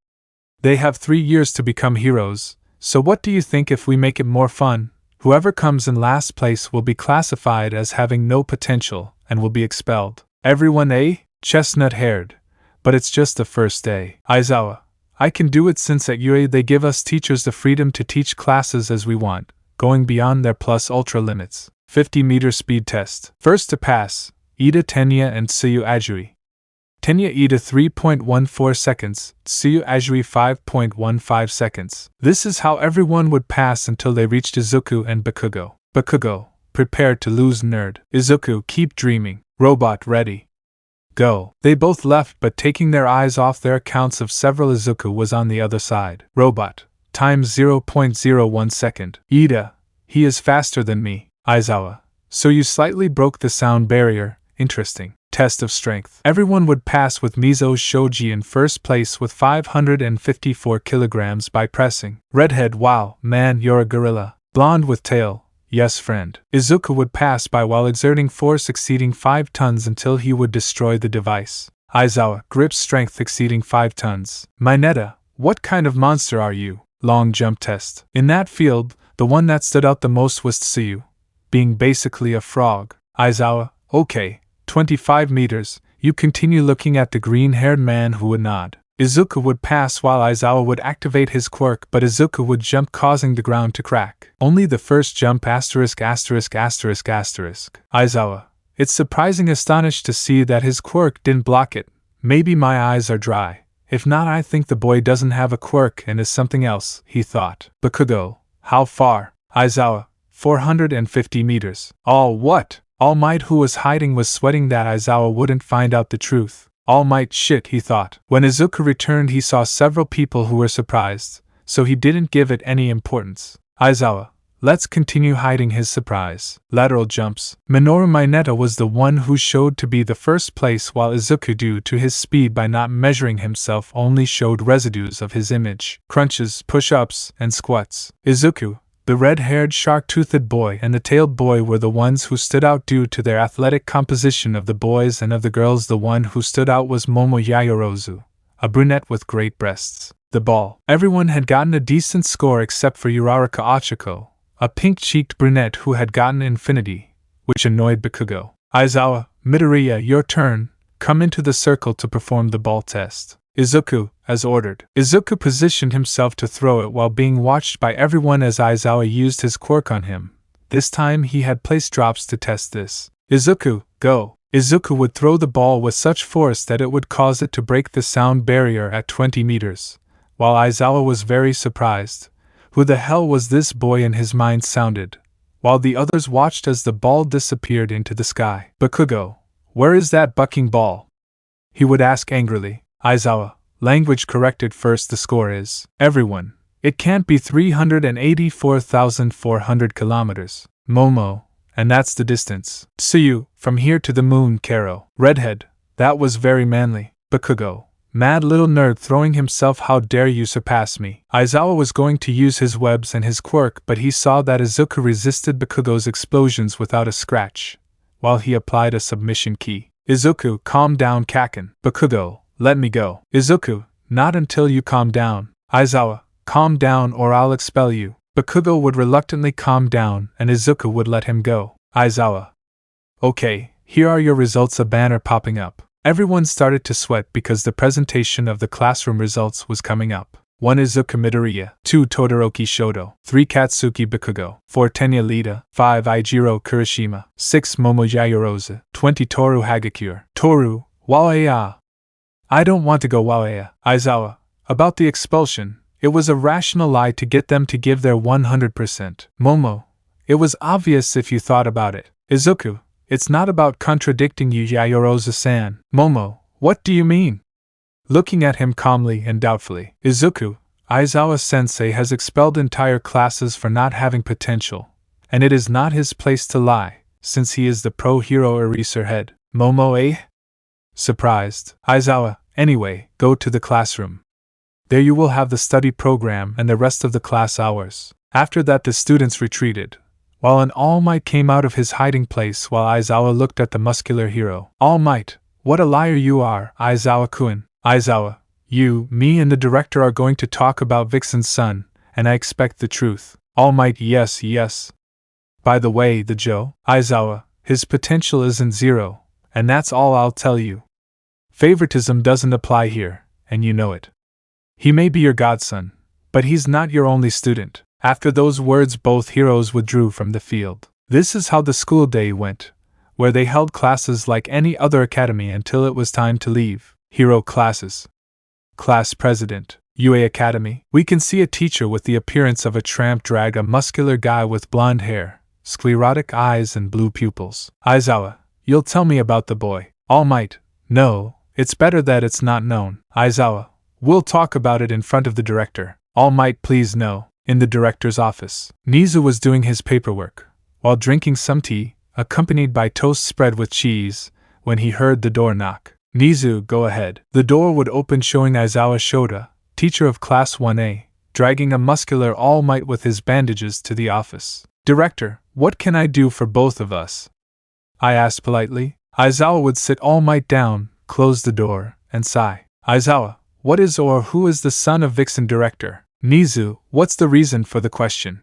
They have 3 years to become heroes, so what do you think if we make it more fun? Whoever comes in last place will be classified as having no potential and will be expelled. Everyone, eh? Chestnut-haired. But it's just the first day. Aizawa, I can do it since at UA they give us teachers the freedom to teach classes as we want, going beyond their plus ultra limits. 50-meter speed test. First to pass, Ida, Tenya, and Tsuyu Ajuri. Tenya Ida 3.14 seconds, Tsuyu Ajuri 5.15 seconds. This is how everyone would pass until they reached Izuku and Bakugo. Bakugo, prepare to lose, nerd. Izuku, keep dreaming. Robot, ready. Go. They both left, but taking their eyes off their accounts of several. Izuku was on the other side. Robot, time 0.01 second. Ida, he is faster than me. Aizawa, so you slightly broke the sound barrier, interesting. Test of strength. Everyone would pass with Mizo Shoji in first place with 554 kilograms by pressing. Redhead, wow, man, you're a gorilla. Blonde with tail, yes friend. Izuku would pass by while exerting force exceeding 5 tons until he would destroy the device. Aizawa, grip strength exceeding 5 tons. Mineta, what kind of monster are you? Long jump test. In that field, the one that stood out the most was Tsuyu, being basically a frog. Aizawa, okay. 25 meters, you continue looking at the green-haired man who would nod. Izuku would pass while Aizawa would activate his quirk, but Izuku would jump, causing the ground to crack. Only the first jump *********. Aizawa, it's surprising, astonished to see that his quirk didn't block it. Maybe my eyes are dry. If not, I think the boy doesn't have a quirk and is something else, he thought. Bakugo, how far? Aizawa, 450 meters. All what? Almight, who was hiding, was sweating that Aizawa wouldn't find out the truth. Almight, shit, he thought. When Izuku returned, he saw several people who were surprised, so he didn't give it any importance. Aizawa, let's continue hiding his surprise. Lateral jumps. Minoru Mineta was the one who showed to be the first place, while Izuku, due to his speed by not measuring himself, only showed residues of his image. Crunches, push-ups, and squats. Izuku, the red-haired shark-toothed boy, and the tailed boy were the ones who stood out due to their athletic composition. Of the boys and of the girls, the one who stood out was Momo Yayorozu, a brunette with great breasts. The ball. Everyone had gotten a decent score except for Uraraka Ochiko, a pink-cheeked brunette who had gotten infinity, which annoyed Bakugo. Aizawa, Midoriya, your turn. Come into the circle to perform the ball test. Izuku, as ordered. Izuku positioned himself to throw it while being watched by everyone as Aizawa used his quirk on him. This time he had placed drops to test this. Izuku, go. Izuku would throw the ball with such force that it would cause it to break the sound barrier at 20 meters. While Aizawa was very surprised. Who the hell was this boy, in his mind sounded, while the others watched as the ball disappeared into the sky. Bakugo, where is that bucking ball? He would ask angrily. Aizawa, language corrected first, the score is. Everyone, it can't be 384,400 kilometers. Momo, and that's the distance. Tsuyu, from here to the moon, Karo. Redhead, that was very manly. Bakugo, mad little nerd throwing himself, how dare you surpass me. Aizawa was going to use his webs and his quirk, but he saw that Izuku resisted Bakugo's explosions without a scratch, while he applied a submission key. Izuku, calm down, Kaken. Bakugo, let me go. Izuku, not until you calm down. Aizawa, calm down or I'll expel you. Bakugo would reluctantly calm down and Izuku would let him go. Aizawa. Okay, here are your results, a banner popping up. Everyone started to sweat because the presentation of the classroom results was coming up. 1 Izuku Midoriya, 2 Todoroki Shoto, 3 Katsuki Bakugo, 4 Tenya Lida, 5 Eijiro Kurishima, 6 Momo Yaoyorozu, 20 Toru Hagakure. Toru, Waoya. I don't want to go, Waoya. Aizawa, about the expulsion, it was a rational lie to get them to give their 100%. Momo, it was obvious if you thought about it. Izuku, it's not about contradicting you, Yaoyorozu-san. Momo, what do you mean? Looking at him calmly and doubtfully. Izuku, Aizawa-sensei has expelled entire classes for not having potential, and it is not his place to lie, since he is the pro-hero eraser head. Momo, eh? Surprised. Aizawa, anyway, go to the classroom. There you will have the study program and the rest of the class hours. After that the students retreated, while an All Might came out of his hiding place while Aizawa looked at the muscular hero. All Might, what a liar you are, Aizawa-kun. Aizawa, you, me and the director are going to talk about Vixen's son, and I expect the truth. All Might, yes, yes. By the way, the Joe, Aizawa, his potential isn't 0, and that's all I'll tell you. Favoritism doesn't apply here, and you know it. He may be your godson, but he's not your only student. After those words both heroes withdrew from the field. This is how the school day went, where they held classes like any other academy until it was time to leave. Hero classes. Class President, UA Academy. We can see a teacher with the appearance of a tramp drag a muscular guy with blonde hair, sclerotic eyes and blue pupils. Aizawa, you'll tell me about the boy. All Might, no, it's better that it's not known. Aizawa, we'll talk about it in front of the director. All Might, please no. In the director's office, Nizu was doing his paperwork, while drinking some tea, accompanied by toast spread with cheese, when he heard the door knock. Nizu, go ahead. The door would open showing Aizawa Shota, teacher of Class 1A, dragging a muscular All Might with his bandages to the office. Director, what can I do for both of us? I asked politely. Aizawa would sit All Might down, close the door, and sigh. Aizawa, what is or who is the son of Vixen Director? Nizu, what's the reason for the question?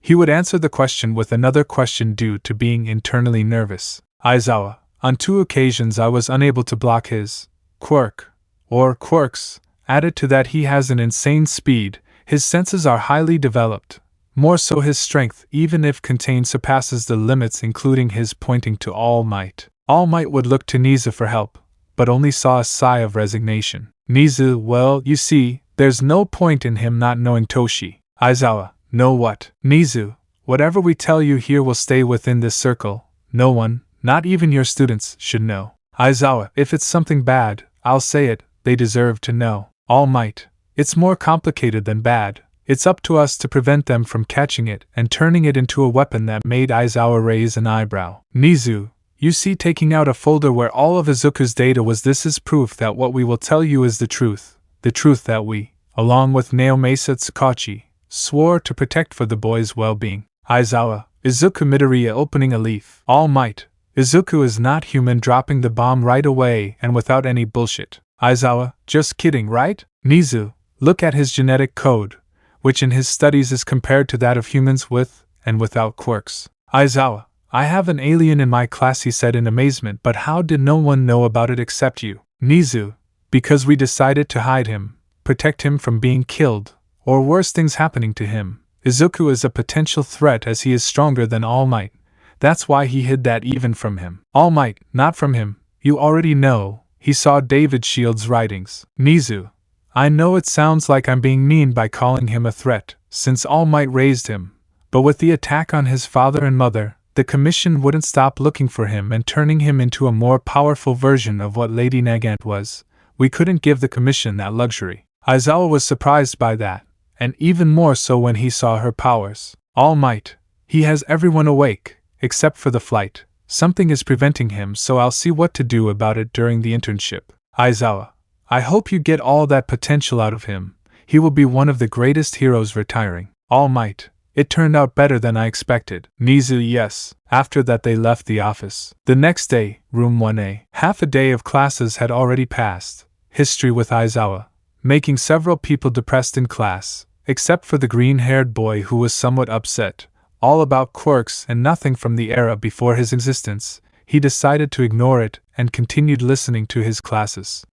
He would answer the question with another question due to being internally nervous. Aizawa, on 2 occasions I was unable to block his quirk, or quirks. Added to that he has an insane speed, his senses are highly developed. More so his strength, even if contained, surpasses the limits including his pointing to All Might. All Might would look to Nizu for help, but only saw a sigh of resignation. Nizu, well, you see, there's no point in him not knowing Toshi. Aizawa, know what? Nizu, whatever we tell you here will stay within this circle. No one, not even your students, should know. Aizawa, if it's something bad, I'll say it, they deserve to know. All Might, it's more complicated than bad. It's up to us to prevent them from catching it and turning it into a weapon. That made Aizawa raise an eyebrow. Nizu, you see, taking out a folder where all of Izuku's data was. This is proof that what we will tell you is the truth. The truth that we, along with Naomasa Tsukachi, swore to protect for the boy's well-being. Aizawa, Izuku Midoriya opening a leaf. All Might, Izuku is not human, dropping the bomb right away and without any bullshit. Aizawa, just kidding, right? Nizu, look at his genetic code, which in his studies is compared to that of humans with and without quirks. Aizawa, I have an alien in my class, he said in amazement, but how did no one know about it except you? Nizu, because we decided to hide him, protect him from being killed, or worse things happening to him. Izuku is a potential threat as he is stronger than All Might. That's why he hid that even from him. All Might, not from him, you already know, he saw David Shield's writings. Nizu, I know it sounds like I'm being mean by calling him a threat, since All Might raised him, but with the attack on his father and mother, the Commission wouldn't stop looking for him and turning him into a more powerful version of what Lady Nagant was. We couldn't give the Commission that luxury. Aizawa was surprised by that, and even more so when he saw her powers. All Might, He has everyone awake, except for the flight. Something is preventing him, so I'll see what to do about it during the internship. Aizawa, I hope you get all that potential out of him. He will be one of the greatest heroes retiring. All Might. It turned out better than I expected. Nizu, yes. After that they left the office. The next day, room 1A. Half a day of classes had already passed. History with Aizawa, making several people depressed in class, except for the green-haired boy who was somewhat upset. All about quirks and nothing from the era before his existence. He decided to ignore it and continued listening to his classes.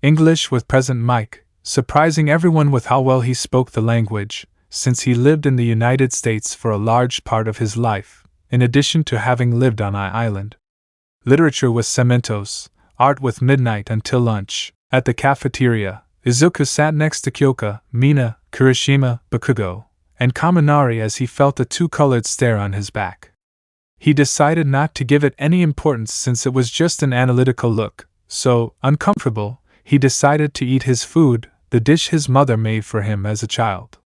English with present Mike, surprising everyone with how well he spoke the language, since he lived in the United States for a large part of his life, in addition to having lived on Island. Literature with Cementos, art with Midnight until lunch. At the cafeteria, Izuku sat next to Kyoka, Mina, Kirishima, Bakugo, and Kaminari as he felt a two-colored stare on his back. He decided not to give it any importance since it was just an analytical look, so, uncomfortable, he decided to eat his food, the dish his mother made for him as a child.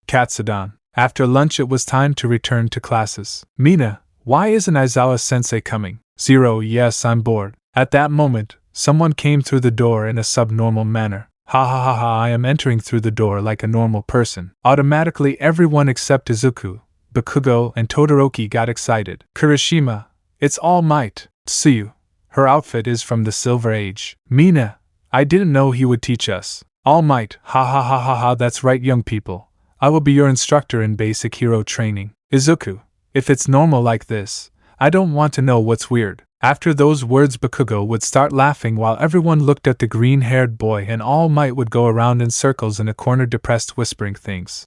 Katsudan. After lunch it was time to return to classes. Mina, why isn't Aizawa-sensei coming? Zero, yes, I'm bored. At that moment, someone came through the door in a subnormal manner. Ha ha ha ha, I am entering through the door like a normal person. Automatically everyone except Izuku, Bakugo, and Todoroki got excited. Kirishima, it's All Might. Tsuyu. Her outfit is from the Silver Age. Mina, I didn't know he would teach us. All Might, ha ha ha ha ha, that's right young people. I will be your instructor in basic hero training. Izuku, if it's normal like this, I don't want to know what's weird. After those words Bakugo would start laughing while everyone looked at the green-haired boy and All Might would go around in circles in a corner depressed whispering things.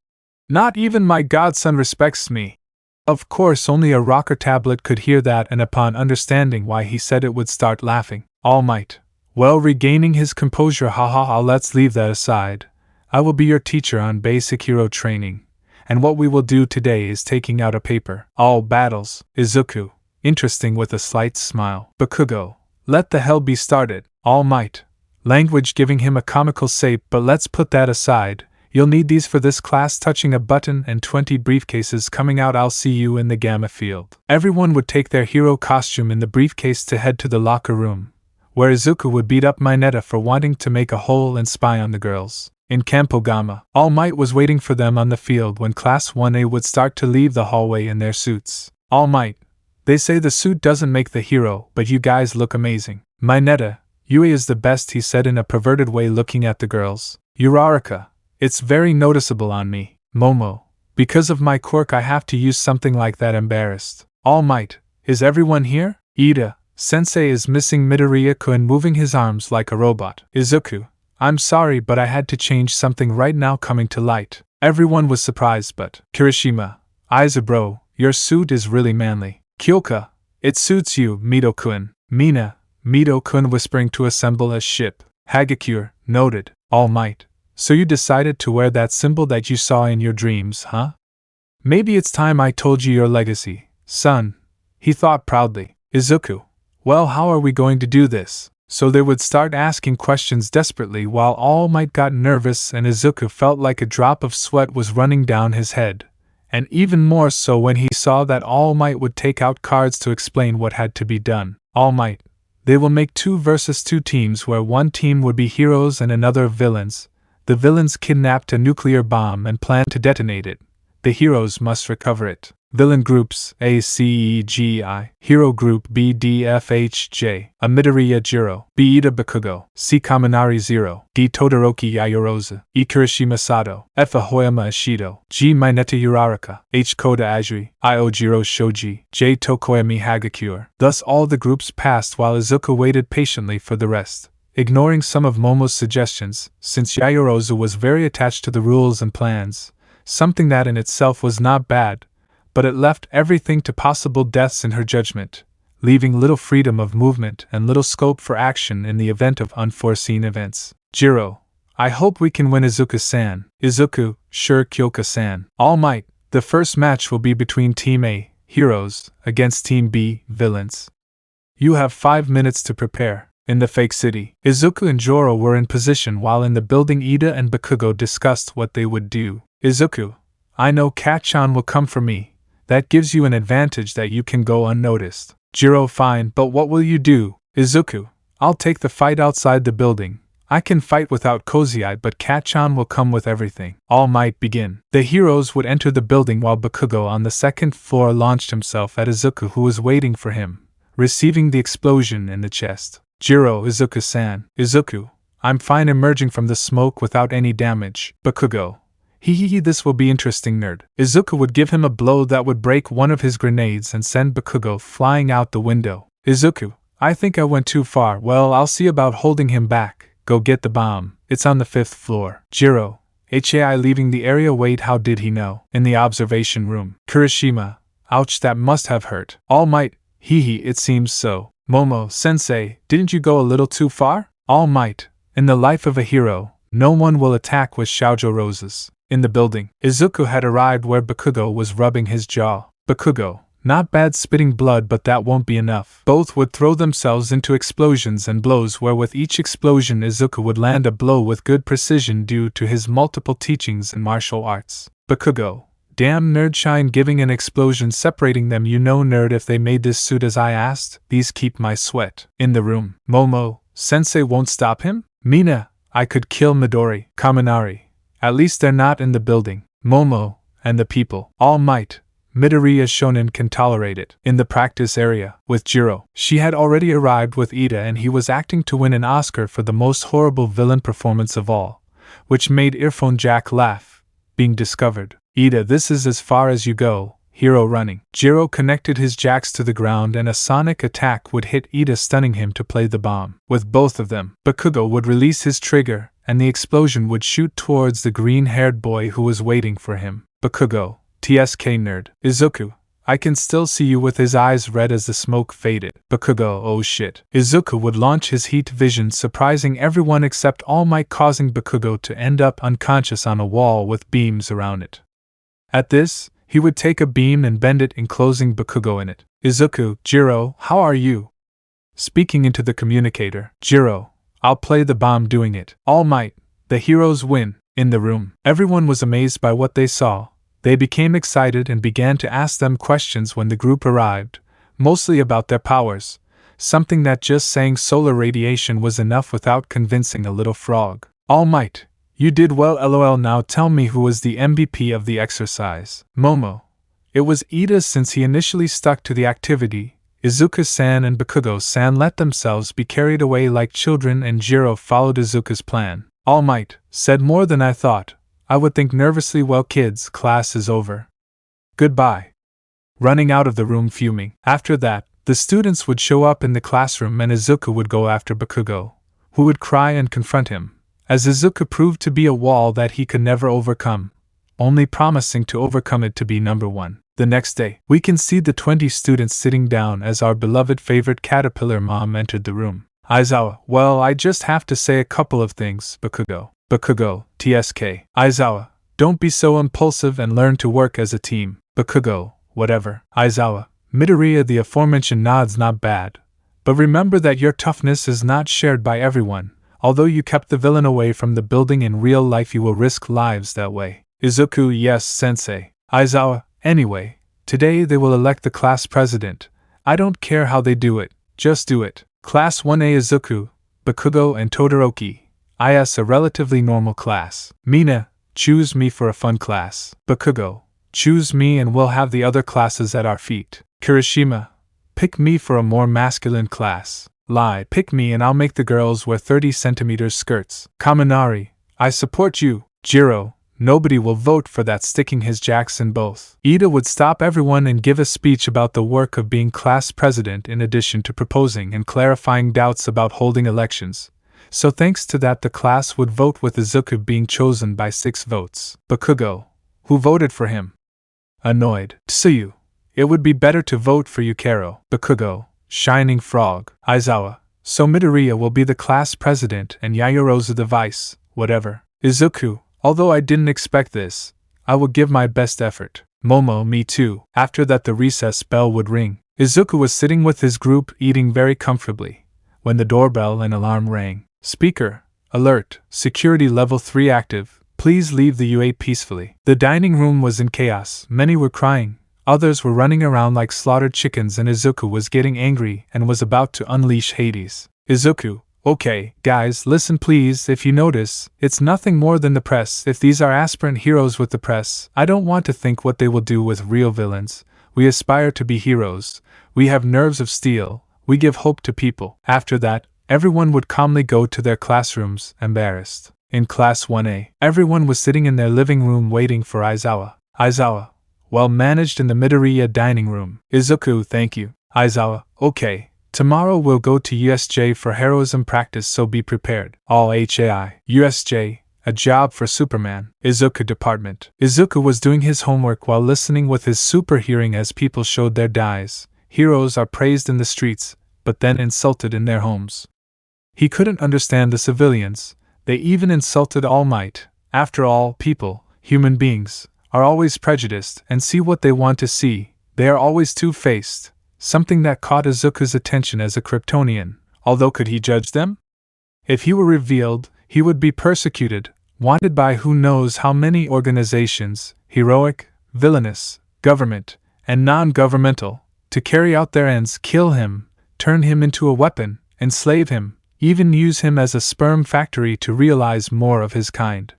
Not even my godson respects me. Of course only a rocker tablet could hear that, and upon understanding why he said it would start laughing. All Might. Well, regaining his composure, ha ha ha, let's leave that aside. I will be your teacher on basic hero training, and what we will do today is taking out a paper. All battles. Izuku. Interesting with a slight smile. Bakugo. Let the hell be started. All Might. Language giving him a comical shape, but let's put that aside. You'll need these for this class, touching a button, and 20 briefcases coming out. I'll see you in the Gamma Field. Everyone would take their hero costume in the briefcase to head to the locker room, where Izuku would beat up Mineta for wanting to make a hole and spy on the girls. In Campo Gamma, All Might was waiting for them on the field when Class 1A would start to leave the hallway in their suits. All Might. They say the suit doesn't make the hero, but you guys look amazing. Mineta, Yui is the best, he said in a perverted way looking at the girls. Uraraka. It's very noticeable on me. Momo. Because of my quirk I have to use something like that. Embarrassed. All Might. Is everyone here? Ida. Sensei is missing. Midoriya-kun moving his arms like a robot. Izuku. I'm sorry, but I had to change something right now. Coming to light. Everyone was surprised, but Kirishima. Aiza bro, your suit is really manly. Kyoka. It suits you, Mito-kun. Mina. Mito-kun whispering to assemble a ship. Hagakure. Noted. All Might. So you decided to wear that symbol that you saw in your dreams, huh? Maybe it's time I told you your legacy, son. He thought proudly. Izuku. Well, how are we going to do this? So they would start asking questions desperately while All Might got nervous and Izuku felt like a drop of sweat was running down his head. And even more so when he saw that All Might would take out cards to explain what had to be done. All Might. They will make 2 versus 2 teams where one team would be heroes and another villains. The villains kidnapped a nuclear bomb and plan to detonate it. The heroes must recover it. Villain groups A, C, E, G, I. Hero group B, D, F, H, J. A Midoriya Jiro. B, Ida Bakugo. C, Kaminari Zero. D, Todoroki Yaoyorozu. E, Kirishima Sato. F, Ahoyama Ishido. G, Mineta Uraraka. H, Koda Ajiri. I, Ojiro Shoji. J, Tokoyami Hagakure. Thus all the groups passed while Izuku waited patiently for the rest, ignoring some of Momo's suggestions, since Yaoyorozu was very attached to the rules and plans, something that in itself was not bad, but it left everything to possible deaths in her judgment, leaving little freedom of movement and little scope for action in the event of unforeseen events. Jiro. I hope we can win, Izuku-san. Izuku. Sure, Kyoka-san. All Might. The first match will be between Team A, heroes, against Team B, villains. You have 5 minutes to prepare. In the fake city, Izuku and Joro were in position while in the building Ida and Bakugo discussed what they would do. Izuku. I know Kat-chan will come for me. That gives you an advantage that you can go unnoticed. Jiro, fine, but what will you do? Izuku, I'll take the fight outside the building. I can fight without Kozai, but Kat-chan will come with everything. All might begin. The heroes would enter the building while Bakugo on the second floor launched himself at Izuku, who was waiting for him, receiving the explosion in the chest. Jiro, Izuku-san. Izuku, I'm fine emerging from the smoke without any damage. Bakugo, this will be interesting, nerd. Izuku would give him a blow that would break one of his grenades and send Bakugo flying out the window. Izuku, I think I went too far. Well, I'll see about holding him back. Go get the bomb. It's on the 5th floor. Jiro, HAI leaving the area. Wait, how did he know? In the observation room. Kirishima, ouch, that must have hurt. All Might, it seems so. Momo, sensei, didn't you go a little too far? All Might, in the life of a hero, no one will attack with shoujo roses. In the building, Izuku had arrived where Bakugo was rubbing his jaw. Bakugo, not bad spitting blood, but that won't be enough. Both would throw themselves into explosions and blows, where with each explosion Izuku would land a blow with good precision due to his multiple teachings in martial arts. Bakugo, damn nerd, shine giving an explosion separating them. You know, nerd, if they made this suit as I asked, these keep my sweat. In the room, Momo, sensei won't stop him? Mina, I could kill Midori. Kaminari, at least they're not in the building. Momo, and the people. All Might, Midoriya shonen can tolerate it. In the practice area, with Jiro, she had already arrived with Ida and he was acting to win an Oscar for the most horrible villain performance of all, which made Earphone Jack laugh, being discovered. Ida, this is as far as you go. Hero running. Jiro connected his jacks to the ground and a sonic attack would hit Ida, stunning him to play the bomb. With both of them, Bakugo would release his trigger and the explosion would shoot towards the green-haired boy who was waiting for him. Bakugo, TSK nerd. Izuku, I can still see you, with his eyes red as the smoke faded. Bakugo, oh shit. Izuku would launch his heat vision, surprising everyone except All Might, causing Bakugo to end up unconscious on a wall with beams around it. At this, he would take a beam and bend it, enclosing Bakugo in it. Izuku, Jiro, how are you? Speaking into the communicator. Jiro, I'll play the bomb doing it. All Might, the heroes win. In the room, everyone was amazed by what they saw. They became excited and began to ask them questions when the group arrived, mostly about their powers, something that just saying solar radiation was enough without convincing a little frog. All Might, you did well, lol. Now tell me, who was the MVP of the exercise? Momo, it was Ida, since he initially stuck to the activity. Izuku-san and Bakugo-san let themselves be carried away like children and Jiro followed Izuku's plan. All Might said, more than I thought. I would think nervously, well kids, class is over. Goodbye. Running out of the room fuming. After that, the students would show up in the classroom and Izuku would go after Bakugo, who would cry and confront him, as Izuku proved to be a wall that he could never overcome, only promising to overcome it to be number one. The next day, we can see the 20 students sitting down as our beloved favorite caterpillar mom entered the room. Aizawa, well, I just have to say a couple of things. Bakugo, TSK. Aizawa, don't be so impulsive and learn to work as a team. Bakugo, whatever. Aizawa, Midoriya, the aforementioned nods, not bad. But remember that your toughness is not shared by everyone. Although you kept the villain away from the building, in real life you will risk lives that way. Izuku, yes, sensei. Aizawa, anyway, today they will elect the class president. I don't care how they do it, just do it. Class 1A Izuku, Bakugo and Todoroki. IS a relatively normal class. Mina, choose me for a fun class. Bakugo, choose me and we'll have the other classes at our feet. Kirishima, pick me for a more masculine class. Lie, pick me and I'll make the girls wear 30 centimeters skirts. Kaminari, I support you. Jiro, nobody will vote for that, sticking his jacks in both. Ida would stop everyone and give a speech about the work of being class president, in addition to proposing and clarifying doubts about holding elections. So thanks to that, the class would vote, with Izuku being chosen by 6 votes. Bakugo, who voted for him? Annoyed. Tsuyu, it would be better to vote for Yukaro. Bakugo, shining frog. Aizawa, so Midoriya will be the class president and Yaoyorozu the vice, whatever. Izuku, although I didn't expect this, I will give my best effort. Momo, me too. After that, the recess bell would ring. Izuku was sitting with his group eating very comfortably, when the doorbell and alarm rang. Speaker, alert, security level 3 active, please leave the UA peacefully. The dining room was in chaos, many were crying, Others were running around like slaughtered chickens, and Izuku was getting angry and was about to unleash Hades. Izuku, okay, guys, listen please. If you notice, it's nothing more than the press. If these are aspirant heroes with the press, I don't want to think what they will do with real villains. We aspire to be heroes. We have nerves of steel. We give hope to people. After that, everyone would calmly go to their classrooms, embarrassed. In Class 1A, everyone was sitting in their living room waiting for Aizawa. Aizawa, well managed in the Midoriya dining room. Izuku, thank you. Aizawa, okay. Tomorrow we'll go to USJ for heroism practice, so be prepared. All HAI. USJ, a job for Superman. Izuku department. Izuku was doing his homework while listening with his super hearing as people showed their dies. Heroes are praised in the streets, but then insulted in their homes. He couldn't understand the civilians. They even insulted Almight. After all, people, human beings, are always prejudiced and see what they want to see. They are always two-faced, something that caught Izuku's attention as a Kryptonian. Although could he judge them? If he were revealed, he would be persecuted, wanted by who knows how many organizations, heroic, villainous, government, and non-governmental, to carry out their ends, kill him, turn him into a weapon, enslave him, even use him as a sperm factory to realize more of his kind.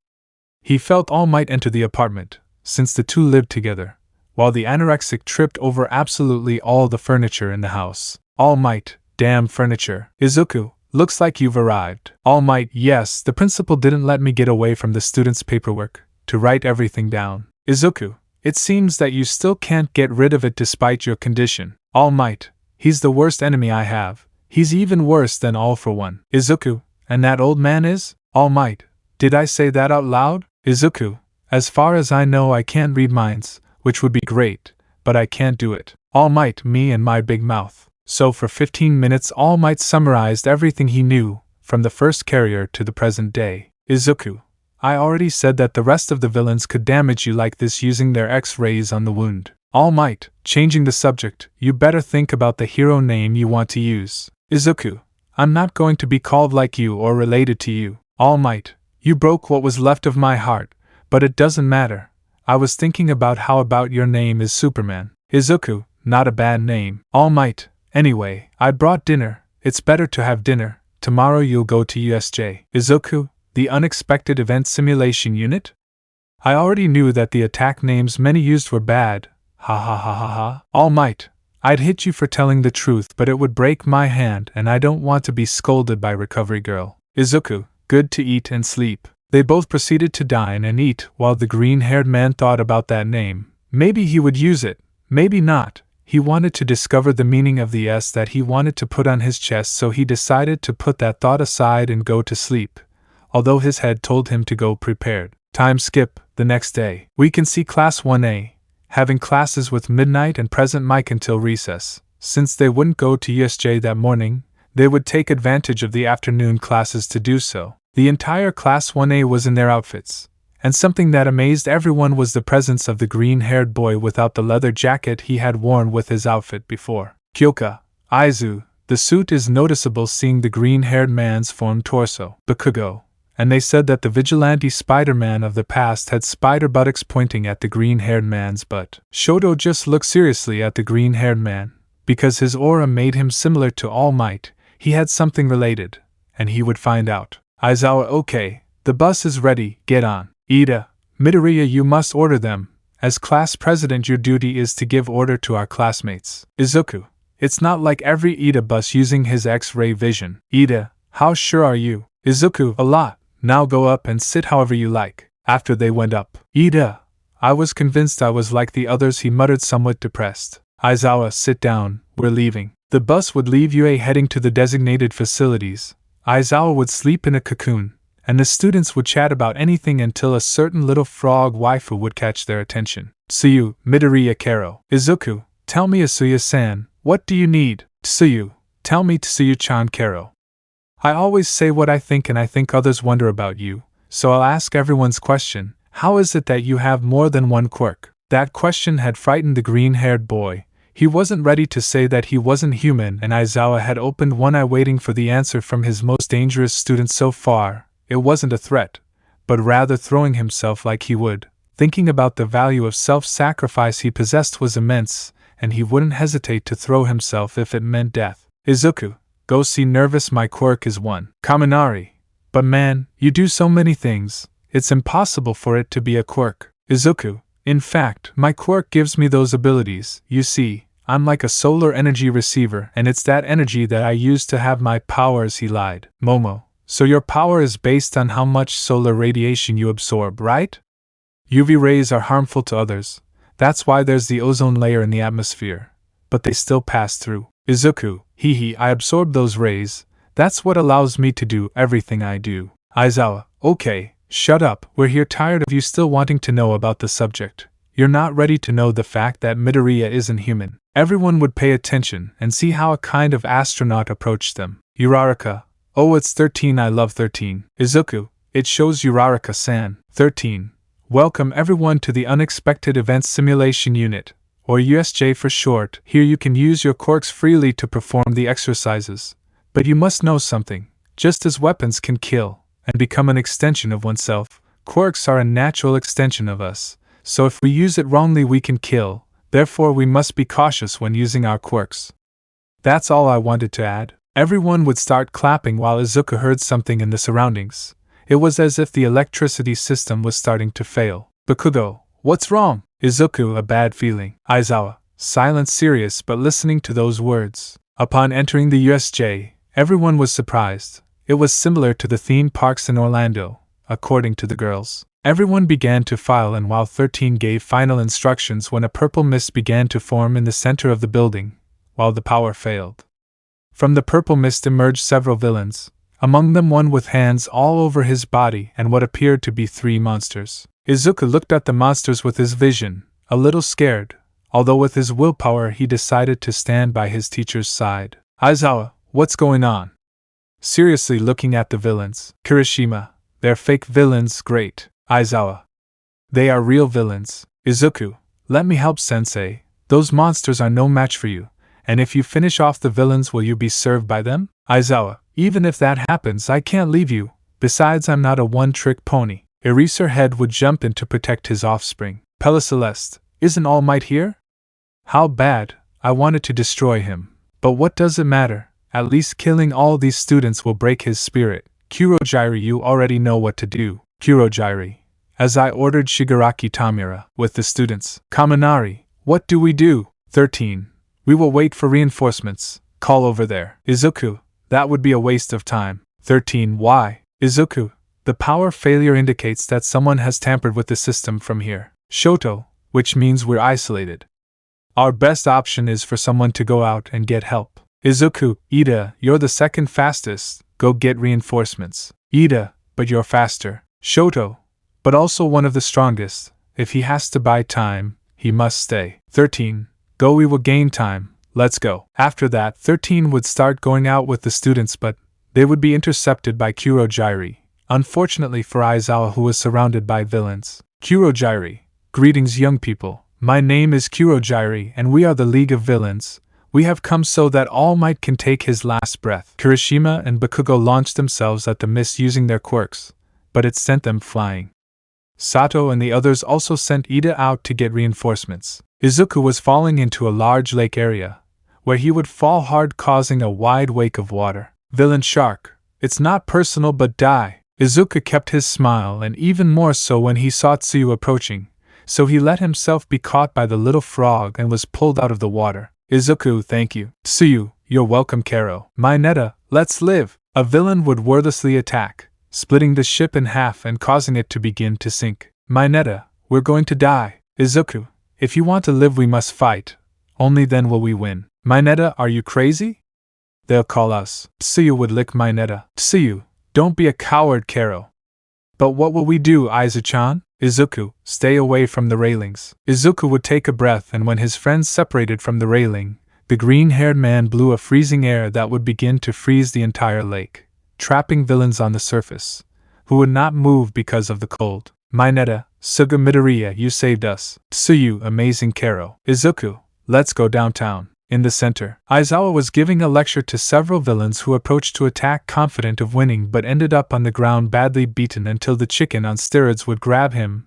He felt All Might enter the apartment, since the two lived together, while the anorexic tripped over absolutely all the furniture in the house. All Might, damn furniture. Izuku, looks like you've arrived. All Might, yes, the principal didn't let me get away from the students' paperwork, to write everything down. Izuku, it seems that you still can't get rid of it despite your condition. All Might, he's the worst enemy I have. He's even worse than All for One. Izuku, and that old man is? All Might, did I say that out loud? Izuku, as far as I know I can't read minds, which would be great, but I can't do it. All Might, me and my big mouth. So for 15 minutes All Might summarized everything he knew, from the first carrier to the present day. Izuku, I already said that the rest of the villains could damage you like this using their X-rays on the wound. All Might, changing the subject, you better think about the hero name you want to use. Izuku, I'm not going to be called like you or related to you. All Might, you broke what was left of my heart, but it doesn't matter. I was thinking about how about your name is Superman. Izuku, not a bad name. All Might, anyway, I brought dinner. It's better to have dinner. Tomorrow you'll go to USJ. Izuku, the unexpected event simulation unit? I already knew that the attack names many used were bad. Ha ha ha ha ha. All Might, I'd hit you for telling the truth, but it would break my hand and I don't want to be scolded by Recovery Girl. Izuku, good to eat and sleep. They both proceeded to dine and eat while the green-haired man thought about that name. Maybe he would use it, maybe not. He wanted to discover the meaning of the S that he wanted to put on his chest, so he decided to put that thought aside and go to sleep, although his head told him to go prepared. Time skip, the next day. We can see Class 1A, having classes with Midnight and Present Mike until recess. Since they wouldn't go to USJ that morning, they would take advantage of the afternoon classes to do so. The entire Class 1A was in their outfits, and something that amazed everyone was the presence of the green-haired boy without the leather jacket he had worn with his outfit before. Kyoka, Aizu, the suit is noticeable seeing the green-haired man's formed torso. Bakugo, and they said that the vigilante Spider-Man of the past had spider buttocks pointing at the green-haired man's butt. Shoto just looked seriously at the green-haired man. Because his aura made him similar to All Might, he had something related, and he would find out. Aizawa, okay, the bus is ready, get on. Ida, Midoriya, you must order them. As class president your duty is to give order to our classmates. Izuku, it's not like every Ida bus using his X-ray vision. Ida, how sure are you? Izuku, a lot. Now go up and sit however you like. After they went up. Ida, I was convinced I was like the others, he muttered, somewhat depressed. Aizawa, sit down, we're leaving. The bus would leave UA heading to the designated facilities. Aizawa would sleep in a cocoon, and the students would chat about anything until a certain little frog waifu would catch their attention. Tsuyu, Midoriya Karo. Izuku, tell me Asuya-san, what do you need? Tsuyu, tell me Tsuyu-chan Karo. I always say what I think and I think others wonder about you, so I'll ask everyone's question, how is it that you have more than one quirk? That question had frightened the green-haired boy. He wasn't ready to say that he wasn't human, and Aizawa had opened one eye waiting for the answer from his most dangerous student so far. It wasn't a threat, but rather throwing himself like he would, Thinking about the value of self-sacrifice he possessed was immense, and he wouldn't hesitate to throw himself if it meant death. Izuku, go see nervous my quirk is one. Kaminari, but man, you do so many things, it's impossible for it to be a quirk. Izuku, in fact, my quirk gives me those abilities, you see, I'm like a solar energy receiver and it's that energy that I use to have my powers, he lied. Momo, so your power is based on how much solar radiation you absorb, right? UV rays are harmful to others, that's why there's the ozone layer in the atmosphere, but they still pass through. Izuku, I absorb those rays, that's what allows me to do everything I do. Aizawa, okay, shut up, we're here tired of you still wanting to know about the subject. You're not ready to know the fact that Midoriya isn't human. Everyone would pay attention and see how a kind of astronaut approached them. Uraraka, oh it's 13, I love 13. Izuku, it shows Uraraka-san. 13. Welcome everyone to the Unexpected Events Simulation Unit, or USJ for short. Here you can use your quirks freely to perform the exercises. But you must know something, just as weapons can kill and become an extension of oneself, quirks are a natural extension of us, so if we use it wrongly we can kill, therefore we must be cautious when using our quirks. That's all I wanted to add. Everyone would start clapping while Izuku heard something in the surroundings. It was as if the electricity system was starting to fail. Bakugo, what's wrong? Izuku, a bad feeling. Aizawa, silent, serious but listening to those words. Upon entering the USJ, everyone was surprised. It was similar to the theme parks in Orlando, according to the girls. Everyone began to file, and while 13 gave final instructions when a purple mist began to form in the center of the building, while the power failed. From the purple mist emerged several villains, among them one with hands all over his body and what appeared to be 3 monsters. Izuku looked at the monsters with his vision, a little scared, although with his willpower he decided to stand by his teacher's side. Aizawa, what's going on? Seriously looking at the villains. Kirishima, they're fake villains, great. Aizawa, they are real villains. Izuku, let me help sensei, those monsters are no match for you, and if you finish off the villains will you be served by them? Aizawa, even if that happens I can't leave you, besides I'm not a one-trick pony. Eraserhead would jump in to protect his offspring. Peliceleste, isn't Almight here? How bad, I wanted to destroy him. But what does it matter, at least killing all these students will break his spirit. Kurogyri, you already know what to do. Kurogyri, as I ordered Shigaraki Tamura, with the students. Kaminari, what do we do? 13. We will wait for reinforcements, call over there. Izuku, that would be a waste of time. 13. Why? Izuku, the power failure indicates that someone has tampered with the system from here. Shoto, which means we're isolated. Our best option is for someone to go out and get help. Izuku, Ida, you're the second fastest, go get reinforcements. Ida, but you're faster. Shoto, but also one of the strongest, if he has to buy time, he must stay. 13. Go, we will gain time, let's go. After that, 13 would start going out with the students, but they would be intercepted by Kurogyri, unfortunately for Aizawa who was surrounded by villains. Kurogyri, greetings young people, my name is Kurogyri and we are the League of Villains. We have come so that All Might can take his last breath. Kirishima and Bakugo launched themselves at the mist using their quirks, but it sent them flying. Sato and the others also sent Ida out to get reinforcements. Izuku was falling into a large lake area, where he would fall hard causing a wide wake of water. Villain Shark, it's not personal but die. Izuku kept his smile and even more so when he saw Tsuyu approaching, so he let himself be caught by the little frog and was pulled out of the water. Izuku, thank you. Tsuyu, you're welcome. Karo, Mañana, let's live. A villain would wordlessly attack, splitting the ship in half and causing it to begin to sink. Mañana, we're going to die. Izuku, if you want to live we must fight, only then will we win. Mañana, are you crazy? They'll call us. Tsuyu would lick Mañana. Tsuyu, don't be a coward. Karo. But what will we do, Aizu-chan? Izuku, stay away from the railings. Izuku would take a breath, and when his friends separated from the railing, the green-haired man blew a freezing air that would begin to freeze the entire lake, trapping villains on the surface, who would not move because of the cold. Mañana, Suga Midoriya, you saved us. Tsuyu, amazing. Karo. Izuku, let's go downtown. In the center, Aizawa was giving a lecture to several villains who approached to attack confident of winning but ended up on the ground badly beaten until the chicken on steroids would grab him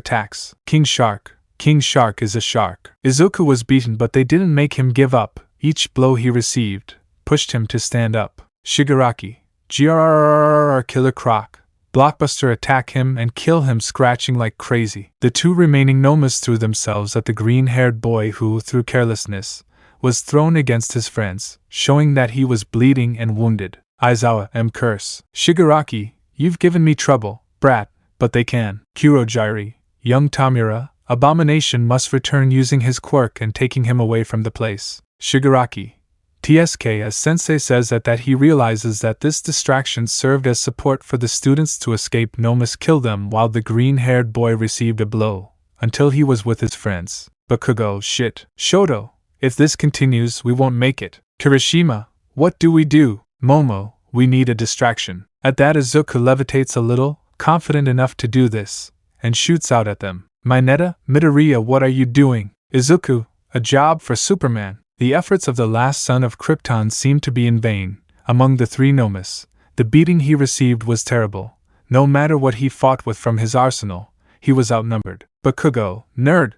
attacks. King Shark is a shark. Izuku was beaten, but they didn't make him give up. Each blow he received pushed him to stand up. Shigaraki, GRRRR Killer Croc, Blockbuster attack him and kill him, scratching like crazy. The two remaining Nomas threw themselves at the green-haired boy who, through carelessness, was thrown against his friends, showing that he was bleeding and wounded. Aizawa curse. Shigaraki, you've given me trouble, brat, but they can. Kurojiri, young Tamura, Abomination must return using his quirk and taking him away from the place. Shigaraki, TSK, as Sensei says that he realizes that this distraction served as support for the students to escape. Nomas kill them while the green-haired boy received a blow, until he was with his friends. Bakugo, shit. Shoto, if this continues we won't make it. Kirishima, what do we do? Momo, we need a distraction. At that Izuku levitates a little, confident enough to do this, and shoots out at them. Mineta, Midoriya, what are you doing? Izuku, a job for Superman. The efforts of the last son of Krypton seemed to be in vain. Among the three Nomas, the beating he received was terrible. No matter what he fought with from his arsenal, he was outnumbered. Bakugo, nerd,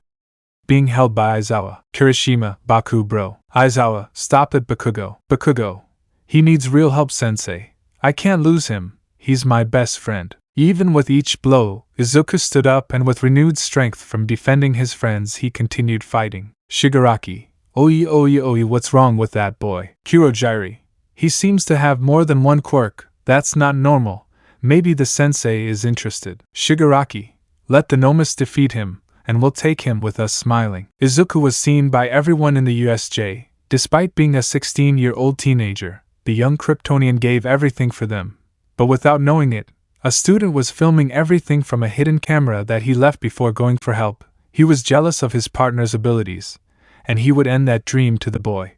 being held by Aizawa. Kirishima, Baku bro. Aizawa, stop it Bakugo. Bakugo, he needs real help sensei. I can't lose him, he's my best friend. Even with each blow, Izuku stood up and with renewed strength from defending his friends he continued fighting. Shigaraki, Oi, what's wrong with that boy? Kurojiri, he seems to have more than one quirk, that's not normal, maybe the sensei is interested. Shigaraki, let the Nomas defeat him, and we'll take him with us. Smiling. Izuku was seen by everyone in the USJ. Despite being a 16-year-old teenager, the young Kryptonian gave everything for them. But without knowing it, a student was filming everything from a hidden camera that he left before going for help. He was jealous of his partner's abilities, and he would end that dream to the boy.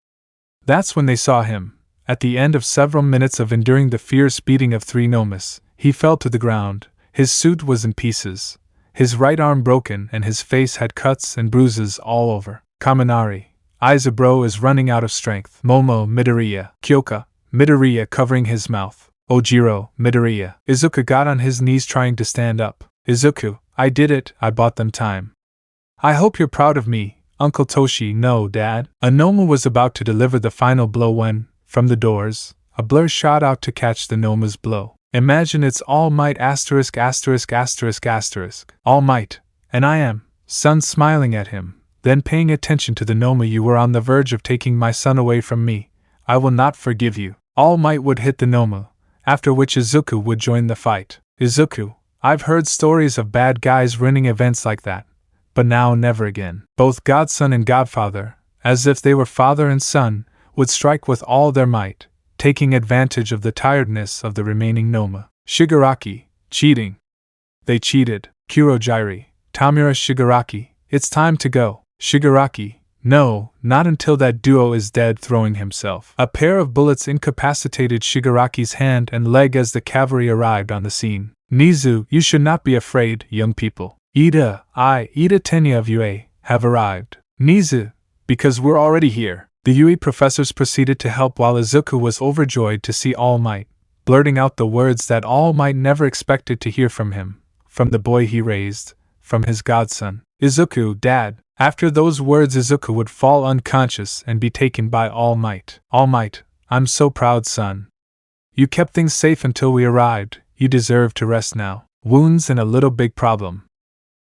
That's when they saw him. At the end of several minutes of enduring the fierce beating of three Nomas, he fell to the ground. His suit was in pieces, his right arm broken, and his face had cuts and bruises all over. Kaminari, Izaburo is running out of strength. Momo, Midoriya. Kyoka, Midoriya covering his mouth. Ojiro, Midoriya. Izuku got on his knees trying to stand up. Izuku, I did it, I bought them time. I hope you're proud of me, Uncle Toshi. No, Dad. A Noma was about to deliver the final blow when, from the doors, a blur shot out to catch the Noma's blow. Imagine it's All Might ********. All Might, and I am, son, smiling at him, then paying attention to the Noma. You were on the verge of taking my son away from me. I will not forgive you. All Might would hit the Noma, after which Izuku would join the fight. Izuku, I've heard stories of bad guys running events like that, but now never again. Both godson and godfather, as if they were father and son, would strike with all their might, taking advantage of the tiredness of the remaining Noma. Shigaraki, cheating. They cheated. Kurojiri, Tamura Shigaraki, it's time to go. Shigaraki, no, not until that duo is dead, throwing himself. A pair of bullets incapacitated Shigaraki's hand and leg as the cavalry arrived on the scene. Nizu, you should not be afraid, young people. Ida, Tenya of UA, have arrived. Nizu, because we're already here. The UE professors proceeded to help while Izuku was overjoyed to see All Might, blurting out the words that All Might never expected to hear from him, from the boy he raised, from his godson. Izuku, Dad. After those words Izuku would fall unconscious and be taken by All Might. All Might, I'm so proud, son. You kept things safe until we arrived, you deserve to rest now. Wounds and a little big problem.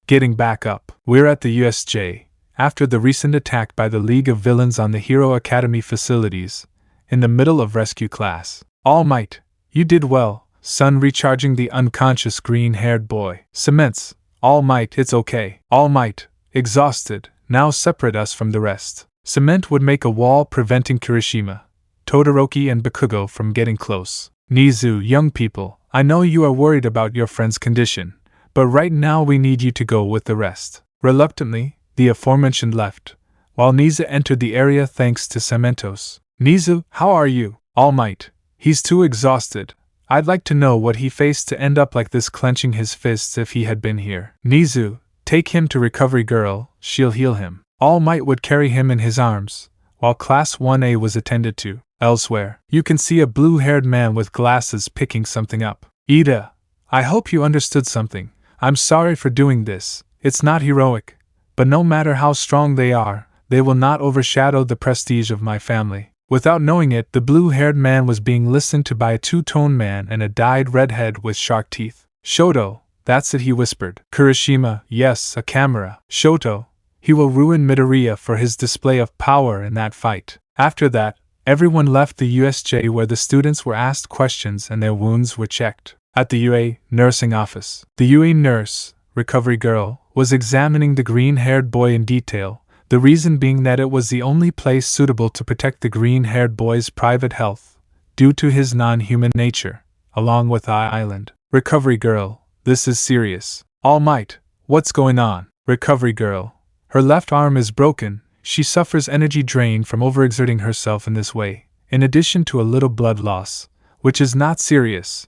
Getting back up. We're at the USJ, after the recent attack by the League of Villains on the Hero Academy facilities, in the middle of rescue class. All Might, you did well, son, recharging the unconscious green-haired boy. Cements, All Might, it's okay. All Might, exhausted, now separate us from the rest. Cement would make a wall preventing Kirishima, Todoroki and Bakugo from getting close. Nizu, young people, I know you are worried about your friend's condition, but right now we need you to go with the rest. Reluctantly, the aforementioned left, while Nizu entered the area thanks to Cementos. Nizu, how are you? All Might, he's too exhausted. I'd like to know what he faced to end up like this, clenching his fists if he had been here. Nizu, take him to Recovery Girl, she'll heal him. All Might would carry him in his arms, while Class 1A was attended to. Elsewhere, you can see a blue-haired man with glasses picking something up. Ida, I hope you understood something. I'm sorry for doing this, it's not heroic, but no matter how strong they are, they will not overshadow the prestige of my family. Without knowing it, the blue-haired man was being listened to by a two-tone man and a dyed redhead with shark teeth. Shoto, that's it, he whispered. Kirishima, yes, a camera. Shoto, he will ruin Midoriya for his display of power in that fight. After that, everyone left the USJ where the students were asked questions and their wounds were checked. At the UA nursing office, the UA nurse, Recovery Girl, was examining the green-haired boy in detail, the reason being that it was the only place suitable to protect the green-haired boy's private health, due to his non-human nature, along with Island. Recovery Girl, this is serious. All Might, what's going on? Recovery Girl, her left arm is broken, she suffers energy drain from overexerting herself in this way, in addition to a little blood loss, which is not serious,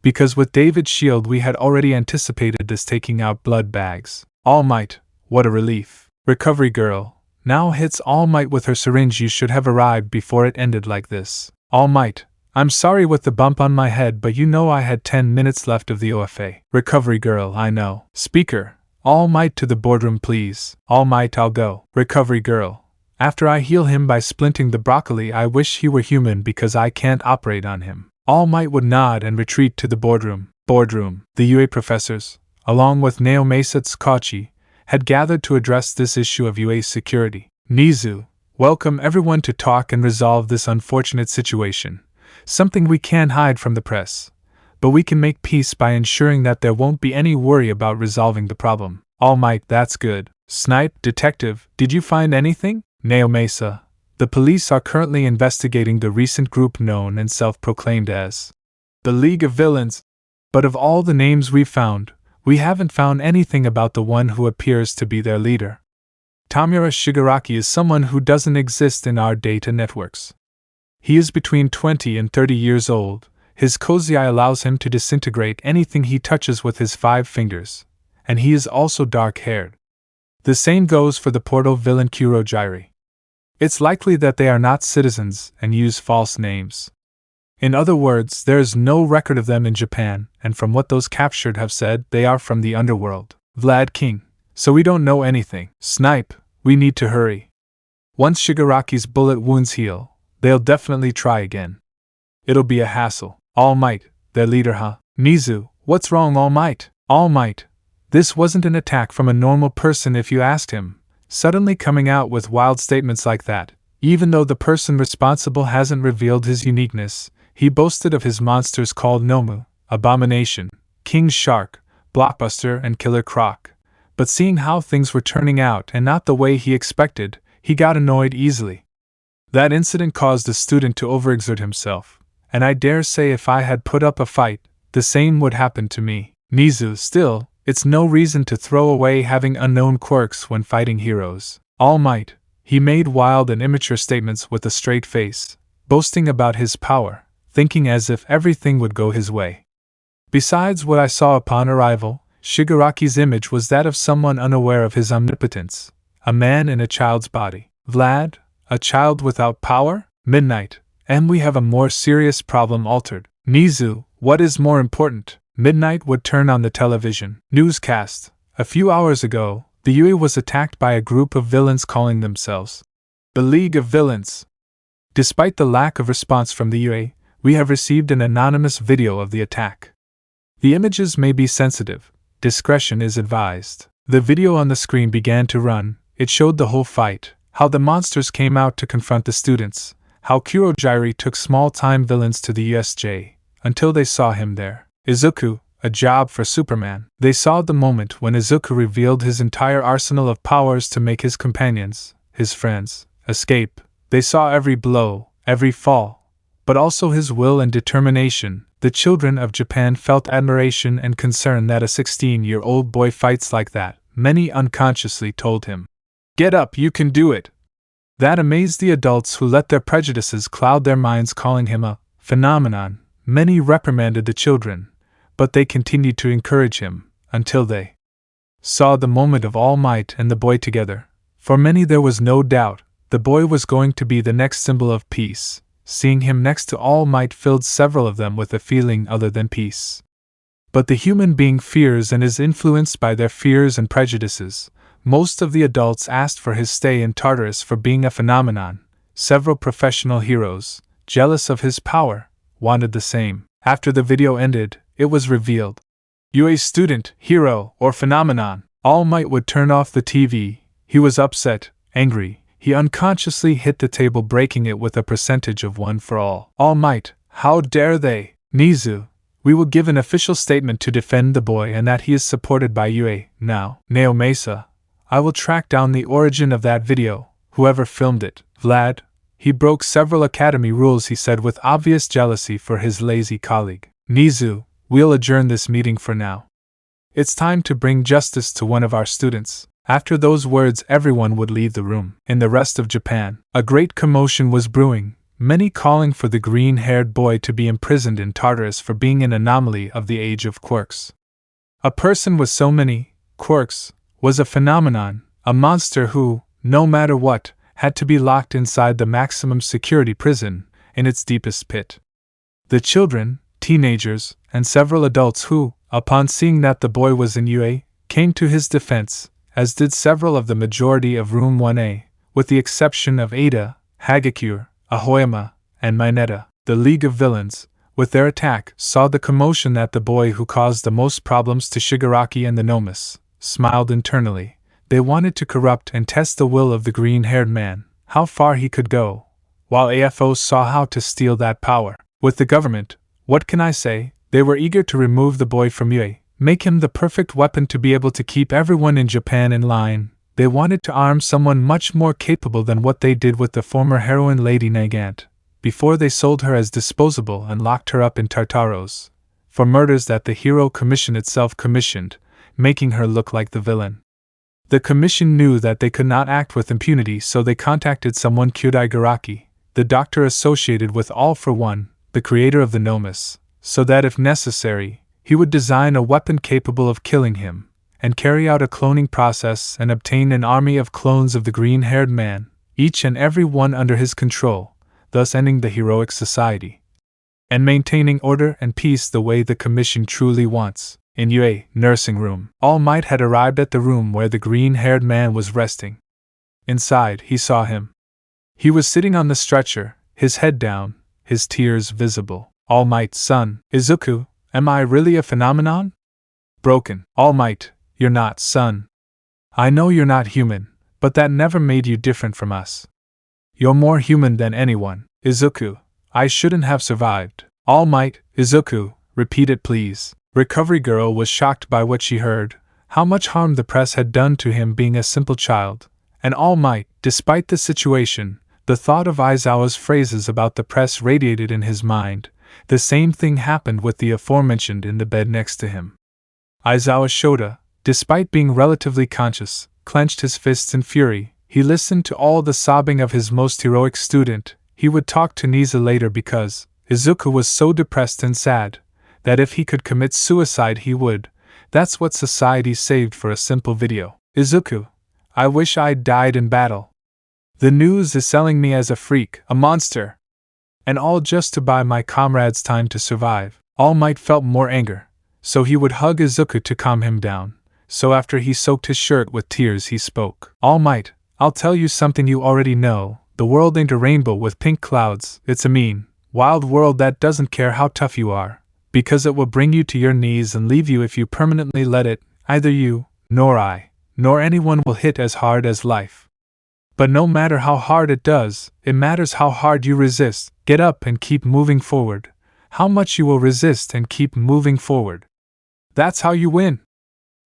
because with David's shield we had already anticipated this, taking out blood bags. All Might, what a relief. Recovery Girl, now hits All Might with her syringe. You should have arrived before it ended like this. All Might, I'm sorry with the bump on my head, but you know I had 10 minutes left of the OFA. Recovery Girl, I know. Speaker, All Might to the boardroom please. All Might, I'll go. Recovery Girl, after I heal him by splinting the broccoli, I wish he were human because I can't operate on him. All Might would nod and retreat to the boardroom. The UA professors, along with Naomasa Tsukachi, had gathered to address this issue of UA's security. Nizu, welcome everyone to talk and resolve this unfortunate situation. Something we can't hide from the press. But we can make peace by ensuring that there won't be any worry about resolving the problem. All Might, that's good. Snipe, Detective, did you find anything? Naomasa, the police are currently investigating the recent group known and self-proclaimed as the League of Villains. But of all the names we've found, we haven't found anything about the one who appears to be their leader. Tamura Shigaraki is someone who doesn't exist in our data networks. He is between 20 and 30 years old, his cozy eye allows him to disintegrate anything he touches with his 5 fingers, and he is also dark-haired. The same goes for the portal villain Kurojiri. It's likely that they are not citizens and use false names. In other words, there is no record of them in Japan, and from what those captured have said, they are from the underworld. Vlad King, so we don't know anything. Snipe, we need to hurry. Once Shigaraki's bullet wounds heal, they'll definitely try again. It'll be a hassle. All Might, their leader, huh? Nizu, what's wrong, All Might? All Might, this wasn't an attack from a normal person if you asked him. Suddenly coming out with wild statements like that, even though the person responsible hasn't revealed his uniqueness. He boasted of his monsters called Nomu, Abomination, King's Shark, Blockbuster and Killer Croc. But seeing how things were turning out and not the way he expected, he got annoyed easily. That incident caused the student to overexert himself, and I dare say if I had put up a fight, the same would happen to me. Nizu, still, it's no reason to throw away having unknown quirks when fighting heroes. Almight, he made wild and immature statements with a straight face, boasting about his power, thinking as if everything would go his way. Besides what I saw upon arrival, Shigaraki's image was that of someone unaware of his omnipotence, a man in a child's body. Vlad, a child without power? Midnight, and we have a more serious problem altered. Nizu, what is more important? Midnight would turn on the television newscast. A few hours ago, the Yui was attacked by a group of villains calling themselves the League of Villains. Despite the lack of response from the Yui, we have received an anonymous video of the attack. The images may be sensitive. Discretion is advised. The video on the screen began to run. It showed the whole fight, how the monsters came out to confront the students, how Kurojiri took small-time villains to the USJ, until they saw him there. Izuku, a job for Superman. They saw the moment when Izuku revealed his entire arsenal of powers to make his companions, his friends, escape. They saw every blow, every fall, but also his will and determination. The children of Japan felt admiration and concern that a 16-year-old boy fights like that. Many unconsciously told him, "Get up, you can do it." That amazed the adults who let their prejudices cloud their minds, calling him a phenomenon. Many reprimanded the children, but they continued to encourage him, until they saw the moment of All Might and the boy together. For many there was no doubt, the boy was going to be the next symbol of peace. Seeing him next to All Might filled several of them with a feeling other than peace. But the human being fears and is influenced by their fears and prejudices. Most of the adults asked for his stay in Tartarus for being a phenomenon. Several professional heroes, jealous of his power, wanted the same. After the video ended, it was revealed. You a student, hero, or phenomenon? All Might would turn off the TV. He was upset, angry. He unconsciously hit the table, breaking it with a percentage of 1 for all. All Might, how dare they? Nizu, we will give an official statement to defend the boy and that he is supported by Yue. Now, Neo Mesa, I will track down the origin of that video, whoever filmed it. Vlad, he broke several academy rules, he said with obvious jealousy for his lazy colleague. Nizu, we'll adjourn this meeting for now. It's time to bring justice to one of our students. After those words, everyone would leave the room. In the rest of Japan, a great commotion was brewing, many calling for the green-haired boy to be imprisoned in Tartarus for being an anomaly of the age of quirks. A person with so many quirks was a phenomenon, a monster who, no matter what, had to be locked inside the maximum security prison, in its deepest pit. The children, teenagers, and several adults who, upon seeing that the boy was in UA, came to his defense, as did several of the majority of Room 1A, with the exception of Ada, Hagakure, Ahoyama, and Mineta. The League of Villains, with their attack, saw the commotion that the boy who caused the most problems to Shigaraki and the Nomus, smiled internally. They wanted to corrupt and test the will of the green-haired man, how far he could go, while AFOs saw how to steal that power. With the government, what can I say? They were eager to remove the boy from Yue, make him the perfect weapon to be able to keep everyone in Japan in line. They wanted to arm someone much more capable than what they did with the former heroine Lady Nagant, before they sold her as disposable and locked her up in Tartaros, for murders that the Hero Commission itself commissioned, making her look like the villain. The commission knew that they could not act with impunity, so they contacted someone Shigaraki, the doctor associated with All for One, the creator of the Nomus, so that if necessary, he would design a weapon capable of killing him, and carry out a cloning process and obtain an army of clones of the green-haired man, each and every one under his control, thus ending the heroic society, and maintaining order and peace the way the Commission truly wants. In Yue, nursing room, All Might had arrived at the room where the green-haired man was resting. Inside, he saw him. He was sitting on the stretcher, his head down, his tears visible. All Might, son, Izuku, am I really a phenomenon? Broken. All Might, you're not, son. I know you're not human, but that never made you different from us. You're more human than anyone. Izuku, I shouldn't have survived. All Might, Izuku, repeat it please. Recovery Girl was shocked by what she heard, how much harm the press had done to him being a simple child, and All Might, despite the situation, the thought of Aizawa's phrases about the press radiated in his mind. The same thing happened with the aforementioned in the bed next to him. Aizawa Shota, despite being relatively conscious, clenched his fists in fury. He listened to all the sobbing of his most heroic student. He would talk to Nisa later because Izuku was so depressed and sad that if he could commit suicide he would. That's what society saved for a simple video. Izuku, I wish I'd died in battle. The news is selling me as a freak, a monster. And all just to buy my comrades time to survive. All Might felt more anger, so he would hug Izuku to calm him down. So after he soaked his shirt with tears he spoke. All Might, I'll tell you something you already know. The world ain't a rainbow with pink clouds. It's a mean, wild world that doesn't care how tough you are, because it will bring you to your knees and leave you if you permanently let it. Either you, nor I, nor anyone will hit as hard as life. But no matter how hard it does, it matters how hard you resist. Get up and keep moving forward. How much you will resist and keep moving forward. That's how you win,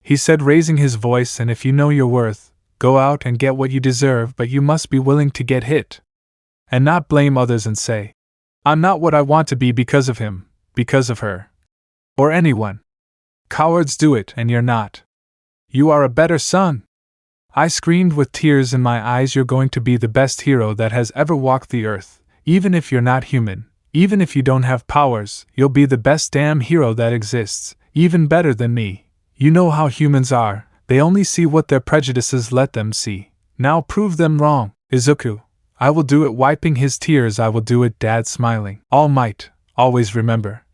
he said, raising his voice. And if you know your worth, go out and get what you deserve, but you must be willing to get hit. And not blame others and say, I'm not what I want to be because of him, because of her, or anyone. Cowards do it and you're not. You are a better son. I screamed with tears in my eyes. You're going to be the best hero that has ever walked the earth. Even if you're not human, even if you don't have powers, you'll be the best damn hero that exists, even better than me. You know how humans are, they only see what their prejudices let them see. Now prove them wrong. Izuku, I will do it. Wiping his tears, I will do it. Dad smiling. All Might, always remember.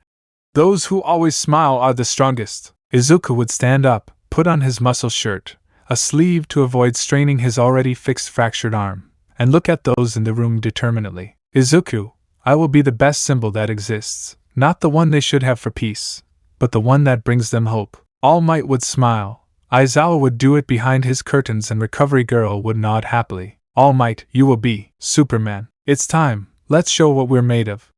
Those who always smile are the strongest. Izuku would stand up, put on his muscle shirt, a sleeve to avoid straining his already fixed fractured arm, and look at those in the room determinedly. Izuku, I will be the best symbol that exists, not the one they should have for peace, but the one that brings them hope. All Might would smile. Aizawa would do it behind his curtains and Recovery Girl would nod happily. All Might, you will be Superman. It's time, let's show what we're made of.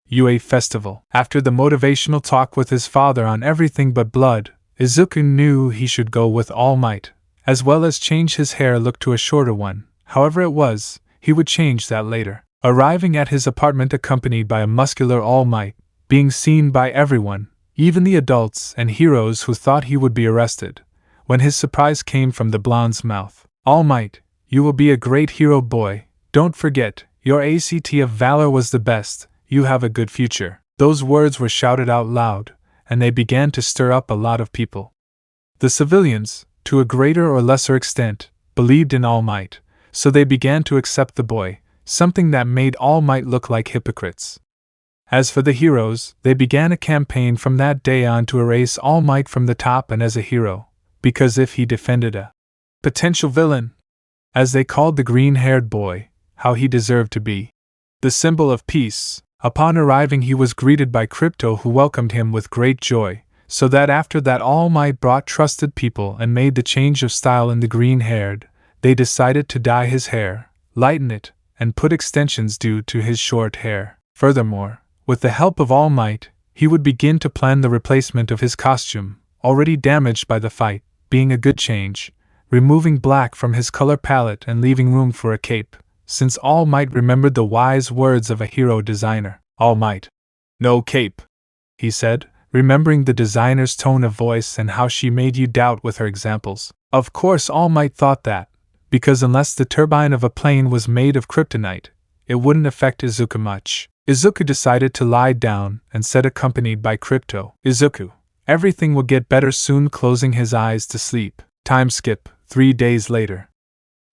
UA Festival. After the motivational talk with his father on everything but blood, Izuku knew he should go with All Might, as well as change his hair look to a shorter one. However it was, he would change that later. Arriving at his apartment accompanied by a muscular All Might, being seen by everyone, even the adults and heroes who thought he would be arrested, when his surprise came from the blonde's mouth. All Might, you will be a great hero, boy. Don't forget, your ACT of valor was the best. You have a good future. Those words were shouted out loud, and they began to stir up a lot of people. The civilians, to a greater or lesser extent, believed in All Might, so they began to accept the boy, something that made All Might look like hypocrites. As for the heroes, they began a campaign from that day on to erase All Might from the top and as a hero, because if he defended a potential villain, as they called the green-haired boy, how he deserved to be the symbol of peace. Upon arriving he was greeted by Crypto, who welcomed him with great joy, so that after that All Might brought trusted people and made the change of style in the green-haired. They decided to dye his hair, lighten it, and put extensions due to his short hair. Furthermore, with the help of All Might, he would begin to plan the replacement of his costume, already damaged by the fight, being a good change, removing black from his color palette and leaving room for a cape, since All Might remembered the wise words of a hero designer. All Might, no cape, he said, remembering the designer's tone of voice and how she made you doubt with her examples. Of course All Might thought that, because unless the turbine of a plane was made of kryptonite, it wouldn't affect Izuku much. Izuku decided to lie down and said, accompanied by Crypto, Izuku, everything will get better soon. Closing his eyes to sleep. Time skip, 3 days later.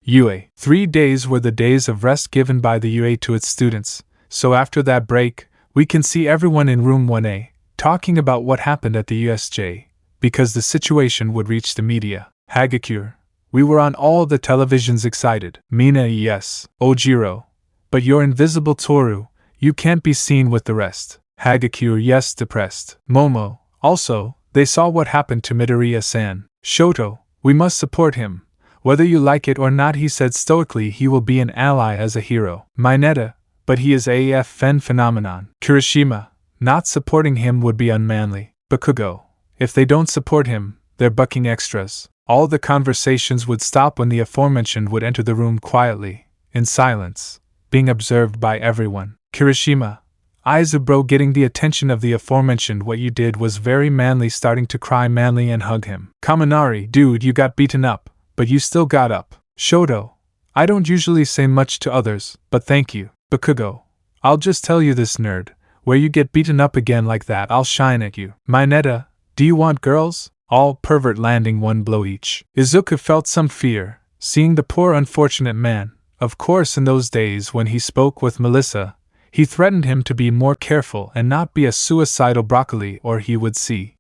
UA. 3 days were the days of rest given by the UA to its students, so after that break, we can see everyone in room 1A, talking about what happened at the USJ, because the situation would reach the media. Hagakure. We were on all the televisions excited. Mina, yes. Ojiro. But you're invisible, Toru. You can't be seen with the rest. Hagakure, yes, depressed. Momo. Also, they saw what happened to Midoriya-san. Shoto. We must support him. Whether you like it or not, he said stoically. He will be an ally as a hero. Mineta. But he is AF Fen phenomenon. Kirishima. Not supporting him would be unmanly. Bakugo. If they don't support him, they're bucking extras. All the conversations would stop when the aforementioned would enter the room quietly, in silence, being observed by everyone. Kirishima, Izuku, getting the attention of the aforementioned. What you did was very manly, starting to cry manly and hug him. Kaminari, dude, you got beaten up, but you still got up. Shoto, I don't usually say much to others, but thank you. Bakugo, I'll just tell you this, nerd, where you get beaten up again like that, I'll shine at you. Mineta, do you want girls? All pervert, landing one blow each. Izuku felt some fear, seeing the poor unfortunate man. Of course, in those days when he spoke with Melissa, he threatened him to be more careful and not be a suicidal broccoli, or he would see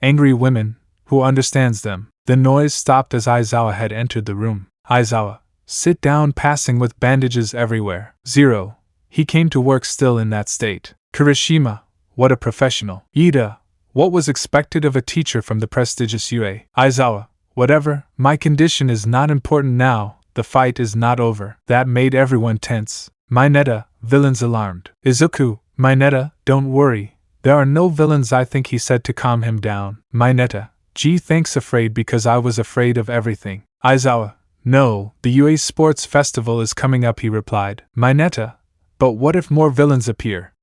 angry women. Who understands them? The noise stopped as Aizawa had entered the room. Aizawa, sit down, passing with bandages everywhere. 0. He came to work still in that state. Kirishima, what a professional. Ida, what was expected of a teacher from the prestigious UA? Aizawa, whatever, my condition is not important now, the fight is not over. That made everyone tense. Mineta, villains alarmed. Izuku, Mineta, don't worry, there are no villains, I think, he said to calm him down. Mineta, gee, thanks, afraid because I was afraid of everything. Aizawa, no, the UA Sports Festival is coming up, he replied. Mineta, but what if more villains appear?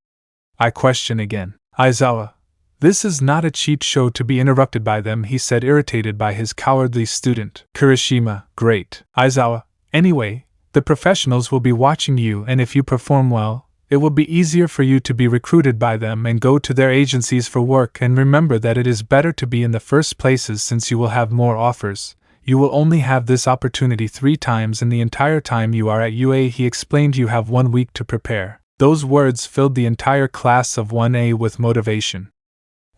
I question again. Aizawa, this is not a cheat show to be interrupted by them, he said, irritated by his cowardly student. Kirishima, great. Aizawa, anyway, the professionals will be watching you, and if you perform well, it will be easier for you to be recruited by them and go to their agencies for work. And remember that it is better to be in the first places, since you will have more offers. You will only have this opportunity 3 times in the entire time you are at UA, he explained. You have 1 week to prepare. Those words filled the entire class of 1A with motivation.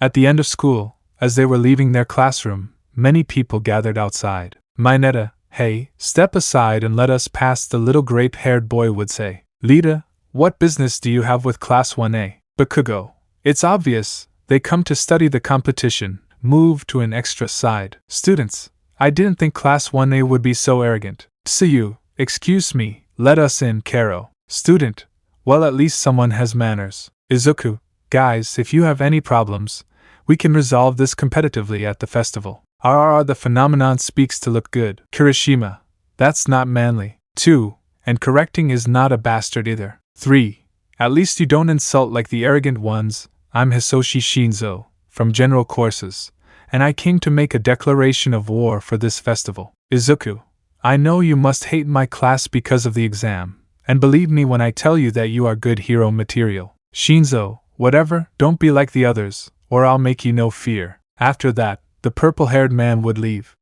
At the end of school, as they were leaving their classroom, many people gathered outside. Mineta, hey, step aside and let us pass, the little grape-haired boy would say. Lita, what business do you have with Class 1A? Bakugo, it's obvious, they come to study the competition. Move to an extra side. Students, I didn't think Class 1A would be so arrogant. Tsuyu, excuse me, let us in. Karo, student, well, at least someone has manners. Izuku, guys, if you have any problems, we can resolve this competitively at the festival. RRR, the phenomenon speaks to look good. Kirishima, that's not manly. 2. And correcting is not a bastard either. 3. At least you don't insult like the arrogant ones. I'm Hisoshi Shinzo, from General Courses, and I came to make a declaration of war for this festival. Izuku, I know you must hate my class because of the exam, and believe me when I tell you that you are good hero material. Shinzo, whatever, don't be like the others, or I'll make you no fear. After that, the purple-haired man would leave.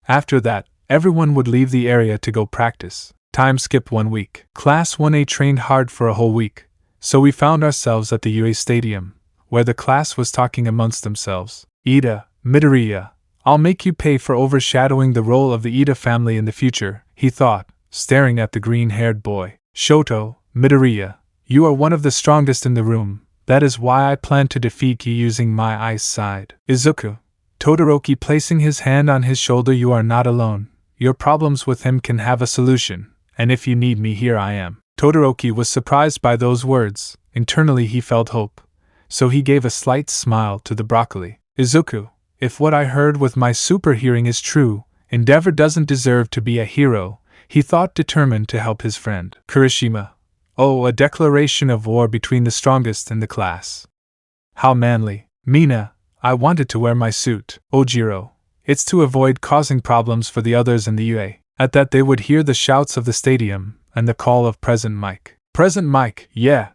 After that, everyone would leave the area to go practice. Time skipped 1 week. Class 1A trained hard for a whole week, so we found ourselves at the UA Stadium, where the class was talking amongst themselves. Ida, Midoriya, I'll make you pay for overshadowing the role of the Ida family in the future, he thought, staring at the green-haired boy. Shoto, Midoriya, you are one of the strongest in the room, that is why I plan to defeat you using my ice side. Izuku, Todoroki, placing his hand on his shoulder, you are not alone, your problems with him can have a solution, and if you need me, here I am. Todoroki was surprised by those words. Internally he felt hope, so he gave a slight smile to the broccoli. Izuku, if what I heard with my super hearing is true, Endeavor doesn't deserve to be a hero, he thought, determined to help his friend. Kirishima, oh, a declaration of war between the strongest in the class. How manly. Mina, I wanted to wear my suit. Ojiro, it's to avoid causing problems for the others in the UA. At that they would hear the shouts of the stadium, and the call of Present Mike. Present Mike, yeah.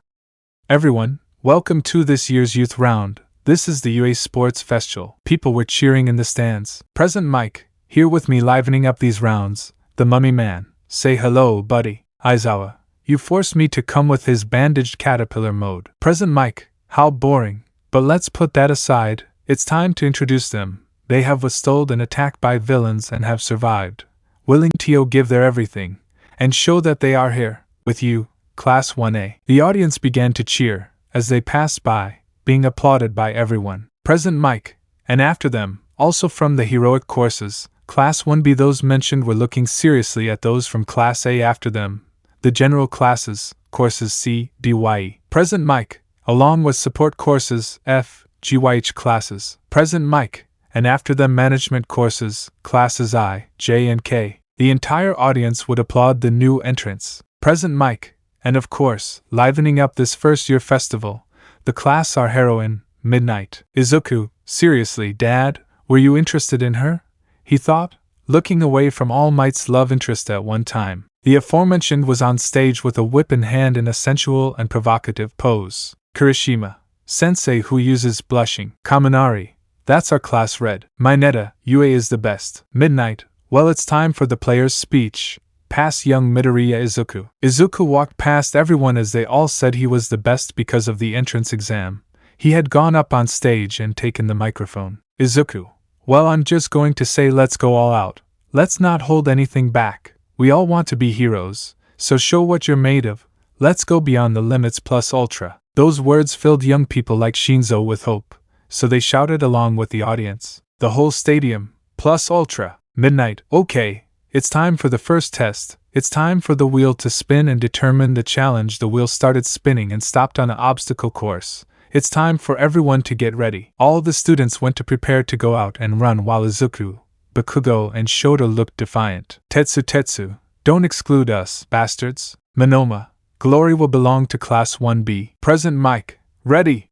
Everyone, welcome to this year's youth round, this is the UA Sports Festival. People were cheering in the stands. Present Mike, here with me livening up these rounds, the mummy man, say hello, buddy. Aizawa, you forced me to come with his bandaged caterpillar mode. Present Mike, how boring, but let's put that aside, it's time to introduce them. They have withstood an attack by villains and have survived, willing to give their everything, and show that they are here, with you, Class 1A. The audience began to cheer, as they passed by, being applauded by everyone. Present Mike, and after them, also from the heroic courses, Class 1B. Those mentioned were looking seriously at those from Class A after them, the general classes, courses C, D, Y, E. Present Mike, along with support courses F, GYH classes, present mic, and after them management courses, classes I, J and K. The entire audience would applaud the new entrants, present mic, and of course, livening up this first-year festival, the class our heroine, Midnight. Izuku, seriously, Dad, were you interested in her? He thought, looking away from All Might's love interest at one time. The aforementioned was on stage with a whip in hand in a sensual and provocative pose. Kirishima, sensei who uses blushing. Kaminari, that's our class red. Mineta, Yue is the best. Midnight, well, it's time for the player's speech. Pass young Midoriya Izuku. Izuku walked past everyone as they all said he was the best because of the entrance exam. He had gone up on stage and taken the microphone. Izuku, well, I'm just going to say let's go all out. Let's not hold anything back. We all want to be heroes, so show what you're made of. Let's go beyond the limits plus ultra. Those words filled young people like Shinzo with hope, so they shouted along with the audience. The whole stadium, plus ultra. Midnight, okay, it's time for the first test. It's time for the wheel to spin and determine the challenge. The wheel started spinning and stopped on an obstacle course. It's time for everyone to get ready. All the students went to prepare to go out and run while Izuku, Bakugo, and Shota looked defiant. Tetsu, don't exclude us, bastards. Monoma, glory will belong to Class 1B. Present mic, ready,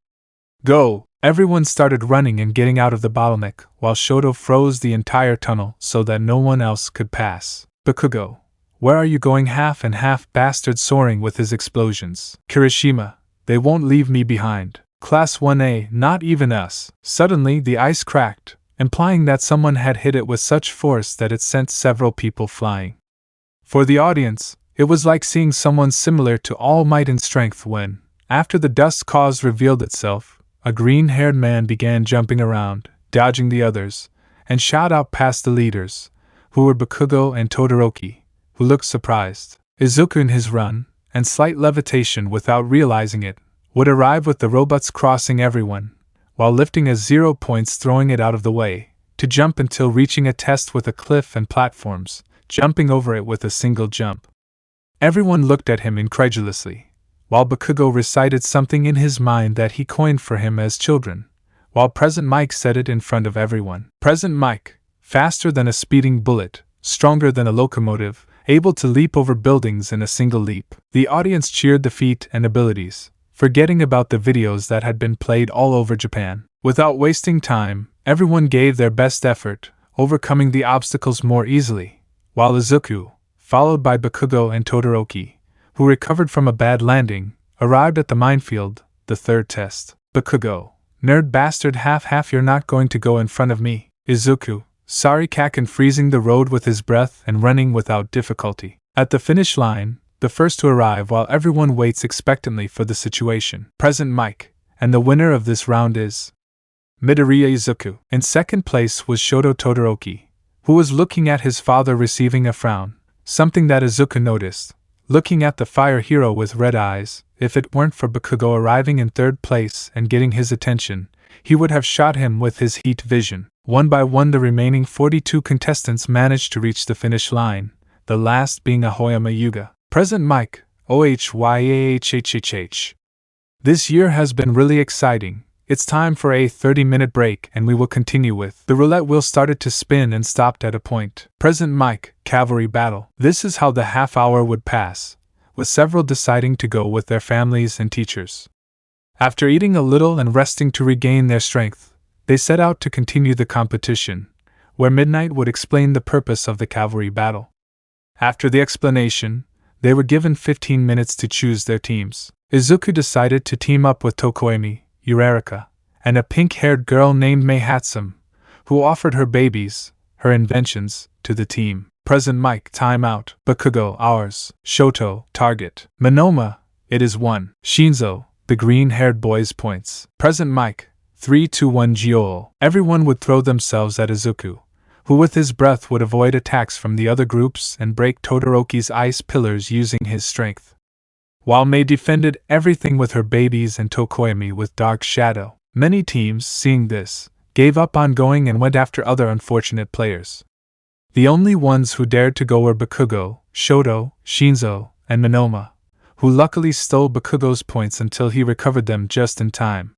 go. Everyone started running and getting out of the bottleneck, while Shoto froze the entire tunnel so that no one else could pass. Bakugo, where are you going? Half and half bastard soaring with his explosions. Kirishima, they won't leave me behind. Class 1A, not even us. Suddenly the ice cracked, implying that someone had hit it with such force that it sent several people flying. For the audience, it was like seeing someone similar to All Might in strength when, after the dust cause revealed itself, a green-haired man began jumping around, dodging the others, and shot out past the leaders, who were Bakugo and Todoroki, who looked surprised. Izuku in his run, and slight levitation without realizing it, would arrive with the robots crossing everyone, while lifting as 0 points, throwing it out of the way, to jump until reaching a test with a cliff and platforms, jumping over it with a single jump. Everyone looked at him incredulously, while Bakugo recited something in his mind that he coined for him as children, while Present Mike said it in front of everyone. Present Mike, faster than a speeding bullet, stronger than a locomotive, able to leap over buildings in a single leap. The audience cheered the feat and abilities, forgetting about the videos that had been played all over Japan. Without wasting time, everyone gave their best effort, overcoming the obstacles more easily, while Izuku, followed by Bakugo and Todoroki, who recovered from a bad landing, arrived at the minefield, the third test. Bakugo, nerd bastard, half you're not going to go in front of me. Izuku, sorry, Kaken, freezing the road with his breath and running without difficulty. At the finish line, the first to arrive while everyone waits expectantly for the situation. Present Mike, and the winner of this round is Midoriya Izuku. In second place was Shoto Todoroki, who was looking at his father receiving a frown, something that Izuku noticed. Looking at the fire hero with red eyes, if it weren't for Bakugo arriving in third place and getting his attention, he would have shot him with his heat vision. One by one the remaining 42 contestants managed to reach the finish line, the last being Ahoyama Yuga. Present Mike, OHYAHHHH. This year has been really exciting. It's time for a 30-minute break and we will continue with. The roulette wheel started to spin and stopped at a point. Present Mike, cavalry battle. This is how the half hour would pass, with several deciding to go with their families and teachers. After eating a little and resting to regain their strength, they set out to continue the competition, where Midnight would explain the purpose of the cavalry battle. After the explanation, they were given 15 minutes to choose their teams. Izuku decided to team up with Tokoemi, Uraraka, and a pink-haired girl named Mei Hatsum, who offered her babies, her inventions, to the team. Present Mike, time out. Bakugo, ours. Shoto, target. Monoma, it is 1. Shinzo, the green-haired boy's points. Present Mike, 3-2-1 Gyo. Everyone would throw themselves at Izuku, who with his breath would avoid attacks from the other groups and break Todoroki's ice pillars using his strength, while Mei defended everything with her babies and Tokoemi with Dark Shadow. Many teams, seeing this, gave up on going and went after other unfortunate players. The only ones who dared to go were Bakugo, Shoto, Shinzo, and Monoma, who luckily stole Bakugo's points until he recovered them just in time.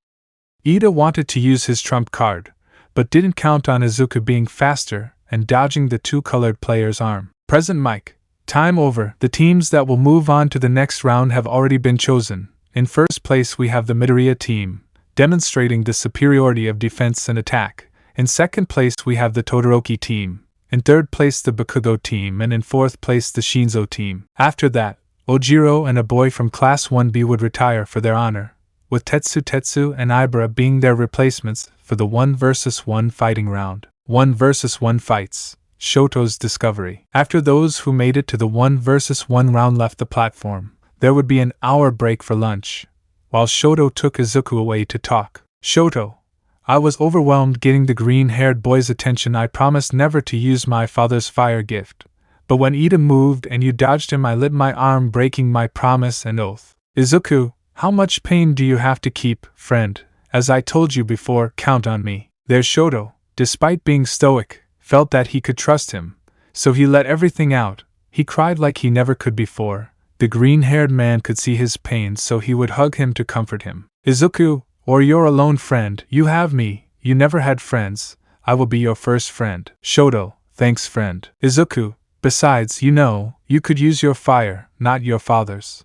Ida wanted to use his trump card, but didn't count on Izuku being faster and dodging the two-colored player's arm. Present mic. Time over. The teams that will move on to the next round have already been chosen. In first place we have the Midoriya team, demonstrating the superiority of defense and attack. In second place we have the Todoroki team. In third place the Bakugo team, and in fourth place the Shinzo team. After that, Ojiro and a boy from Class 1B would retire for their honor, with Tetsu and Ibara being their replacements for the 1 vs 1 fighting round. 1 vs 1 fights. Shoto's discovery. After those who made it to the 1 vs 1 round left the platform, there would be an hour break for lunch, while Shoto took Izuku away to talk. Shoto, I was overwhelmed getting the green-haired boy's attention. I promised never to use my father's fire gift, but when Ida moved and you dodged him I lit my arm, breaking my promise and oath. Izuku, how much pain do you have to keep, friend? As I told you before, count on me. There's Shoto, despite being stoic, felt that he could trust him, so he let everything out. He cried like he never could before. The green-haired man could see his pain, so he would hug him to comfort him. Izuku, or your alone friend, you have me. You never had friends. I will be your first friend. Shoto, thanks friend. Izuku, besides, you could use your fire, not your father's.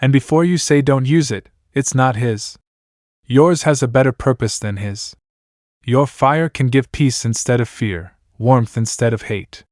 And before you say don't use it, it's not his. Yours has a better purpose than his. Your fire can give peace instead of fear, warmth instead of hate.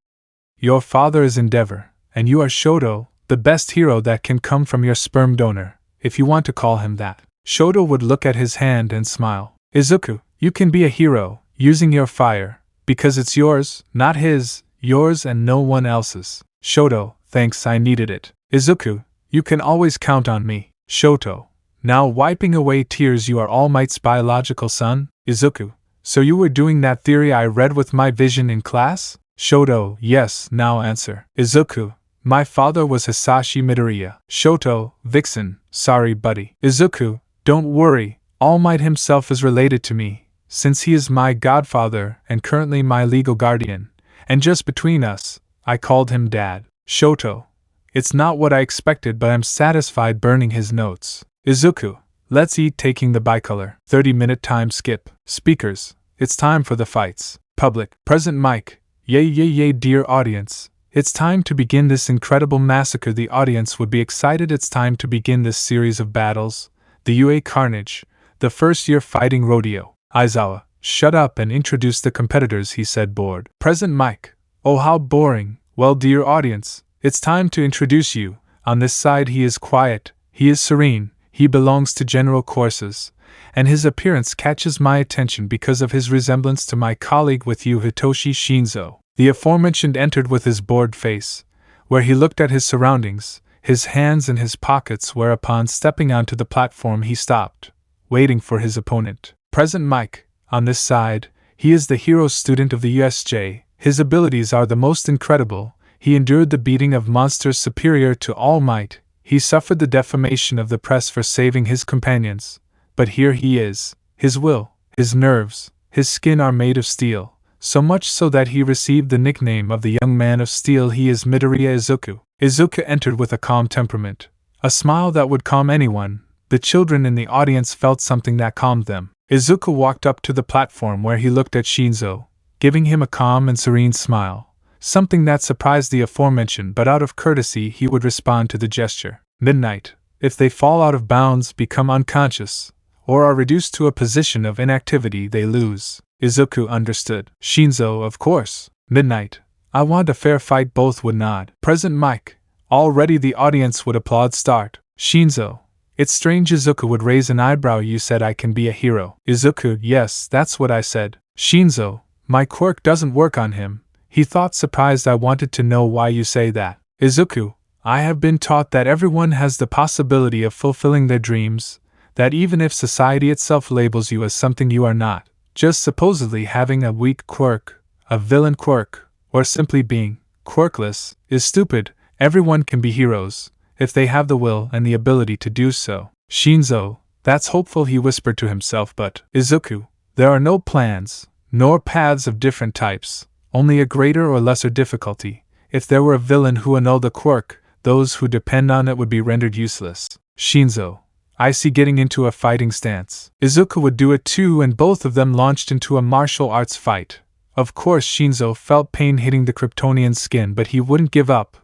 Your father is Endeavor, and you are Shoto, the best hero that can come from your sperm donor, if you want to call him that. Shoto would look at his hand and smile. Izuku, you can be a hero, using your fire, because it's yours, not his, yours and no one else's. Shoto, thanks, I needed it. Izuku, you can always count on me. Shoto, now wiping away tears, you are All Might's biological son? Izuku, so you were doing that theory I read with my vision in class? Shoto, yes, now answer. Izuku, my father was Hisashi Midoriya. Shoto, Vixen, sorry buddy. Izuku, don't worry, All Might himself is related to me, since he is my godfather and currently my legal guardian, and just between us, I called him Dad. Shoto, it's not what I expected, but I'm satisfied burning his notes. Izuku, let's eat, taking the bicolor. 30-minute time skip. Speakers, it's time for the fights. Public, present mic, yay dear audience. It's time to begin this incredible massacre. The audience would be excited. It's time to begin this series of battles. The UA Carnage, the first-year fighting rodeo. Aizawa, shut up and introduce the competitors, he said, bored. Present mic, oh how boring. Well, dear audience, it's time to introduce you. On this side he is quiet, he is serene, he belongs to general courses, and his appearance catches my attention because of his resemblance to my colleague with you, Hitoshi Shinzo. The aforementioned entered with his bored face, where he looked at his surroundings, his hands in his pockets, whereupon stepping onto the platform he stopped, waiting for his opponent. Present mic, on this side, he is the hero student of the USJ, his abilities are the most incredible, he endured the beating of monsters superior to All Might, he suffered the defamation of the press for saving his companions, but here he is, his will, his nerves, his skin are made of steel. So much so that he received the nickname of the Young Man of Steel. He is Midoriya Izuku. Izuku entered with a calm temperament, a smile that would calm anyone. The children in the audience felt something that calmed them. Izuku walked up to the platform where he looked at Shinzo, giving him a calm and serene smile, something that surprised the aforementioned, but out of courtesy he would respond to the gesture. Midnight, if they fall out of bounds, become unconscious, or are reduced to a position of inactivity, they lose. Izuku understood. Shinzo, of course. Midnight, I want a fair fight. Both would nod. Present mic, already the audience would applaud. Start. Shinzo, it's strange. Izuku would raise an eyebrow. You said I can be a hero. Izuku, yes, that's what I said. Shinzo, my quirk doesn't work on him. He thought, surprised. I wanted to know why you say that. Izuku, I have been taught that everyone has the possibility of fulfilling their dreams, that even if society itself labels you as something you are not, just supposedly having a weak quirk, a villain quirk, or simply being quirkless, is stupid. Everyone can be heroes, if they have the will and the ability to do so. Shinzo, that's hopeful, he whispered to himself, but, Izuku, there are no plans, nor paths of different types, only a greater or lesser difficulty. If there were a villain who annulled the quirk, those who depend on it would be rendered useless. Shinzo, Icy getting into a fighting stance. Izuku would do it too, and both of them launched into a martial arts fight. Of course, Shinzo felt pain hitting the Kryptonian's skin, but he wouldn't give up.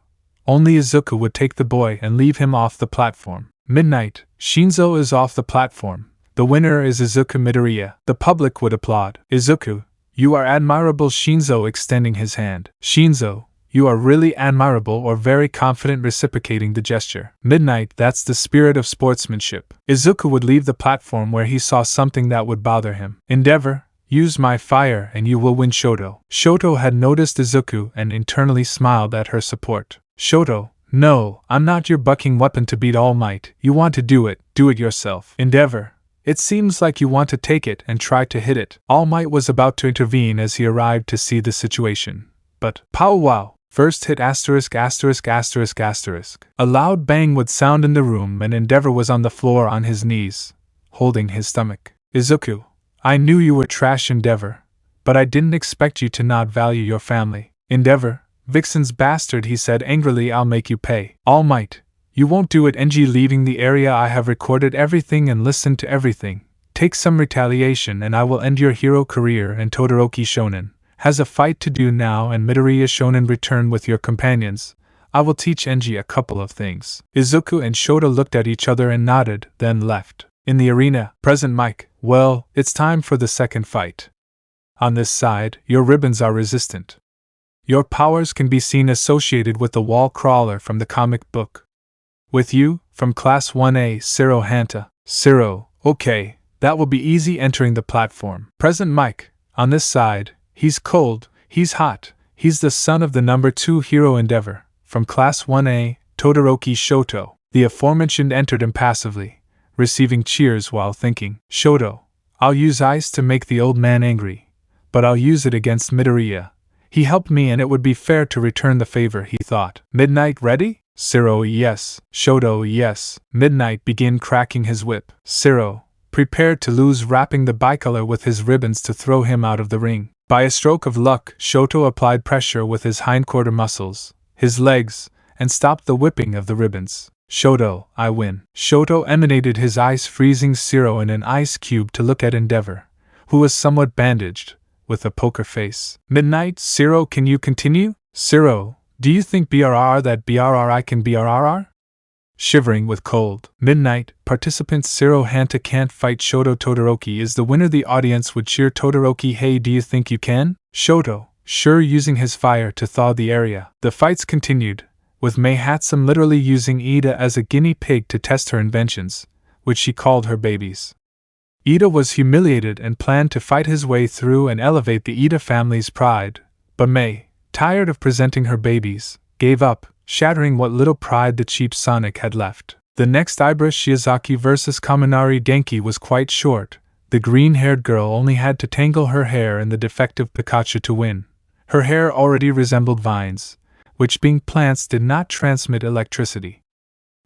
Only Izuku would take the boy and leave him off the platform. Midnight, Shinzo is off the platform. The winner is Izuku Midoriya. The public would applaud. Izuku, you are admirable. Shinzo extending his hand. Shinzo, you are really admirable, or very confident, reciprocating the gesture. Midnight, that's the spirit of sportsmanship. Izuku would leave the platform where he saw something that would bother him. Endeavor, use my fire and you will win. Shoto. Shoto had noticed Izuku and internally smiled at her support. Shoto, no, I'm not your bucking weapon to beat All Might. You want to do it yourself. Endeavor, it seems like you want to take it and try to hit it. All Might was about to intervene as he arrived to see the situation. But, pow wow! First hit ********. A loud bang would sound in the room and Endeavor was on the floor on his knees, holding his stomach. Izuku, I knew you were trash, Endeavor, but I didn't expect you to not value your family. Endeavor, Vixen's bastard, he said angrily, I'll make you pay. All Might, you won't do it. NG leaving the area. I have recorded everything and listened to everything. Take some retaliation and I will end your hero career. And Todoroki Shonen has a fight to do now, and Midoriya Shonen return with your companions. I will teach Enji a couple of things. Izuku and Shota looked at each other and nodded, then left. In the arena, Present Mike, well, it's time for the second fight. On this side, your ribbons are resistant. Your powers can be seen associated with the wall crawler from the comic book. With you, from Class 1A, Ciro Hanta. Ciro, okay, that will be easy. Entering the platform. Present Mike, on this side, he's cold, he's hot, he's the son of the number 2 hero. Endeavor, from Class 1A, Todoroki Shoto. The aforementioned entered impassively, receiving cheers while thinking. Shoto, I'll use ice to make the old man angry, but I'll use it against Midoriya. He helped me and it would be fair to return the favor, he thought. Midnight ready? Ciro, yes. Shoto, yes. Midnight began cracking his whip. Ciro, prepared to lose, wrapping the bicolor with his ribbons to throw him out of the ring. By a stroke of luck, Shoto applied pressure with his hindquarter muscles, his legs, and stopped the whipping of the ribbons. Shoto, I win. Shoto emanated his ice, freezing Ciro in an ice cube to look at Endeavor, who was somewhat bandaged, with a poker face. Midnight, Ciro, can you continue? Ciro, do you think that I can BRRR? Shivering with cold. Midnight, participants Ciro Hanta can't fight Shoto. Todoroki is the winner. The audience would cheer. Todoroki, hey, do you think you can? Shoto, sure, using his fire to thaw the area. The fights continued, with Mei Hatsum literally using Ida as a guinea pig to test her inventions, which she called her babies. Ida was humiliated and planned to fight his way through and elevate the Ida family's pride, but Mei, tired of presenting her babies, gave up, shattering what little pride the cheap Sonic had left. The next Ibra Shiozaki vs Kaminari Genki was quite short. The green-haired girl only had to tangle her hair in the defective Pikachu to win. Her hair already resembled vines, which being plants did not transmit electricity.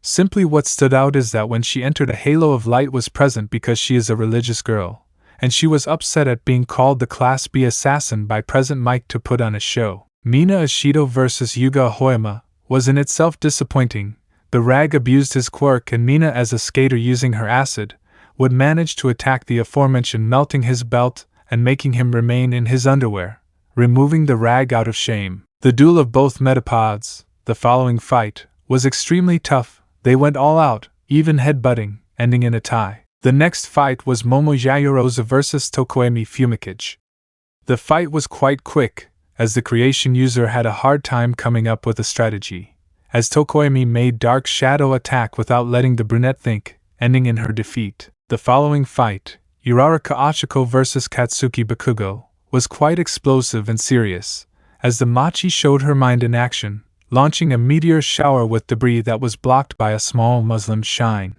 Simply what stood out is that when she entered, a halo of light was present because she is a religious girl, and she was upset at being called the Class B assassin by Present Mike to put on a show. Mina Ishido vs Yuga Ahoyama was in itself disappointing. The rag abused his quirk, and Mina, as a skater using her acid, would manage to attack the aforementioned, melting his belt and making him remain in his underwear, removing the rag out of shame. The duel of both metapods, the following fight, was extremely tough. They went all out, even headbutting, ending in a tie. The next fight was Momo Yayoroza vs Tokoemi Fumikage. The fight was quite quick, as the creation user had a hard time coming up with a strategy, as Tokoemi made Dark Shadow attack without letting the brunette think, ending in her defeat. The following fight, Uraraka Ochiko vs Katsuki Bakugo, was quite explosive and serious, as the Machi showed her mind in action, launching a meteor shower with debris that was blocked by a small Muslim shrine.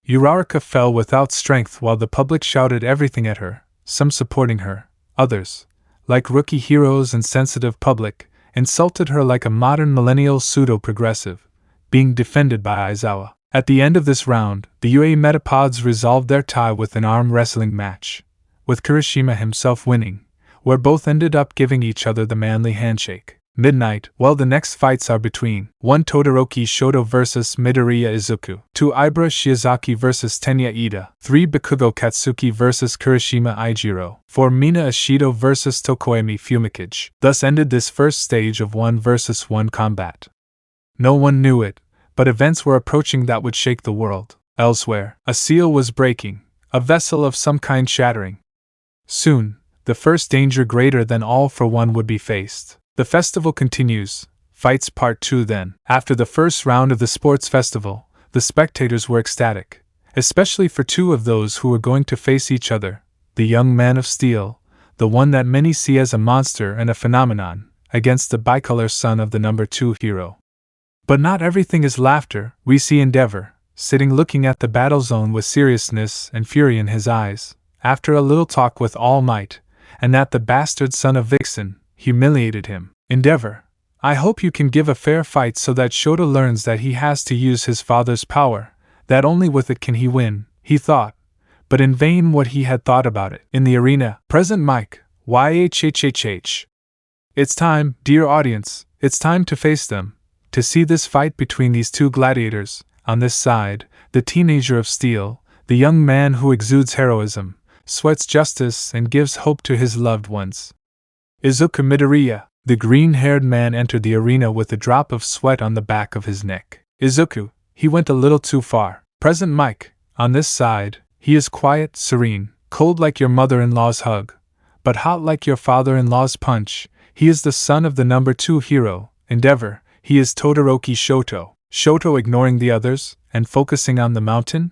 Uraraka fell without strength while the public shouted everything at her, some supporting her, others, like rookie heroes and sensitive public, insulted her like a modern millennial pseudo-progressive, being defended by Aizawa. At the end of this round, the UA Metapods resolved their tie with an arm wrestling match, with Kirishima himself winning, where both ended up giving each other the manly handshake. Midnight. Well, the next fights are between 1. Todoroki Shoto vs Midoriya Izuku, 2. Ibara Shiozaki vs Tenya Ida, 3. Bakugo Katsuki vs Kirishima Aijiro, 4. Mina Ashido vs Tokoemi Fumikage. Thus ended this first stage of 1 vs 1 combat. No one knew it, but events were approaching that would shake the world. Elsewhere, a seal was breaking, a vessel of some kind shattering. Soon, the first danger greater than all for one would be faced. The festival continues. Fights Part 2 then. After the first round of the sports festival, the spectators were ecstatic, especially for 2 of those who were going to face each other. The young man of steel, the one that many see as a monster and a phenomenon, against the bicolor son of the number 2 hero. But not everything is laughter. We see Endeavor, sitting looking at the battle zone with seriousness and fury in his eyes, after a little talk with Almight, and that the bastard son of Vixen humiliated him. Endeavor, I hope you can give a fair fight so that Shoto learns that he has to use his father's power, that only with it can he win, he thought, but in vain what he had thought about it. In the arena, present Mike, YHHHH. It's time, dear audience, it's time to face them, to see this fight between these 2 gladiators. On this side, the teenager of steel, the young man who exudes heroism, sweats justice and gives hope to his loved ones. Izuku Midoriya, the green-haired man, entered the arena with a drop of sweat on the back of his neck. Izuku, he went a little too far. Present Mike, on this side, he is quiet, serene, cold like your mother-in-law's hug, but hot like your father-in-law's punch. He is the son of the number 2 hero, Endeavor. He is Todoroki Shoto. Shoto ignoring the others, and focusing on the mountain?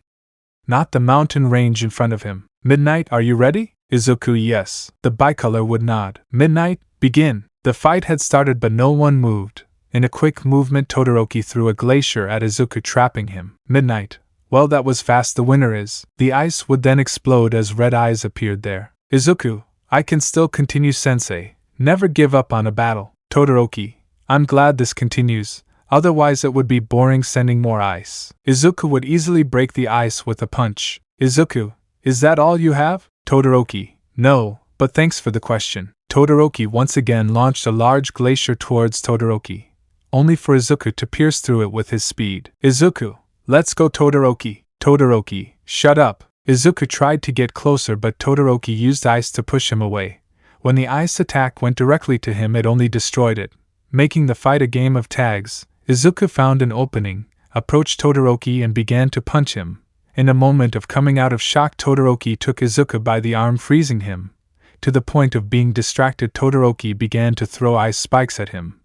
Not the mountain range in front of him. Midnight, are you ready? Izuku, yes. The bicolor would nod. Midnight, begin. The fight had started but no one moved. In a quick movement Todoroki threw a glacier at Izuku, trapping him. Midnight, well, that was fast. The winner is. The ice would then explode as red eyes appeared there. Izuku, I can still continue, sensei. Never give up on a battle. Todoroki, I'm glad this continues, otherwise it would be boring sending more ice. Izuku would easily break the ice with a punch. Izuku, is that all you have? Todoroki, no, but thanks for the question. Todoroki once again launched a large glacier towards Todoroki, only for Izuku to pierce through it with his speed. Izuku, let's go Todoroki. Todoroki, shut up. Izuku tried to get closer but Todoroki used ice to push him away. When the ice attack went directly to him it only destroyed it, making the fight a game of tags. Izuku found an opening, approached Todoroki and began to punch him. In a moment of coming out of shock Todoroki took Izuku by the arm, freezing him. To the point of being distracted Todoroki began to throw ice spikes at him.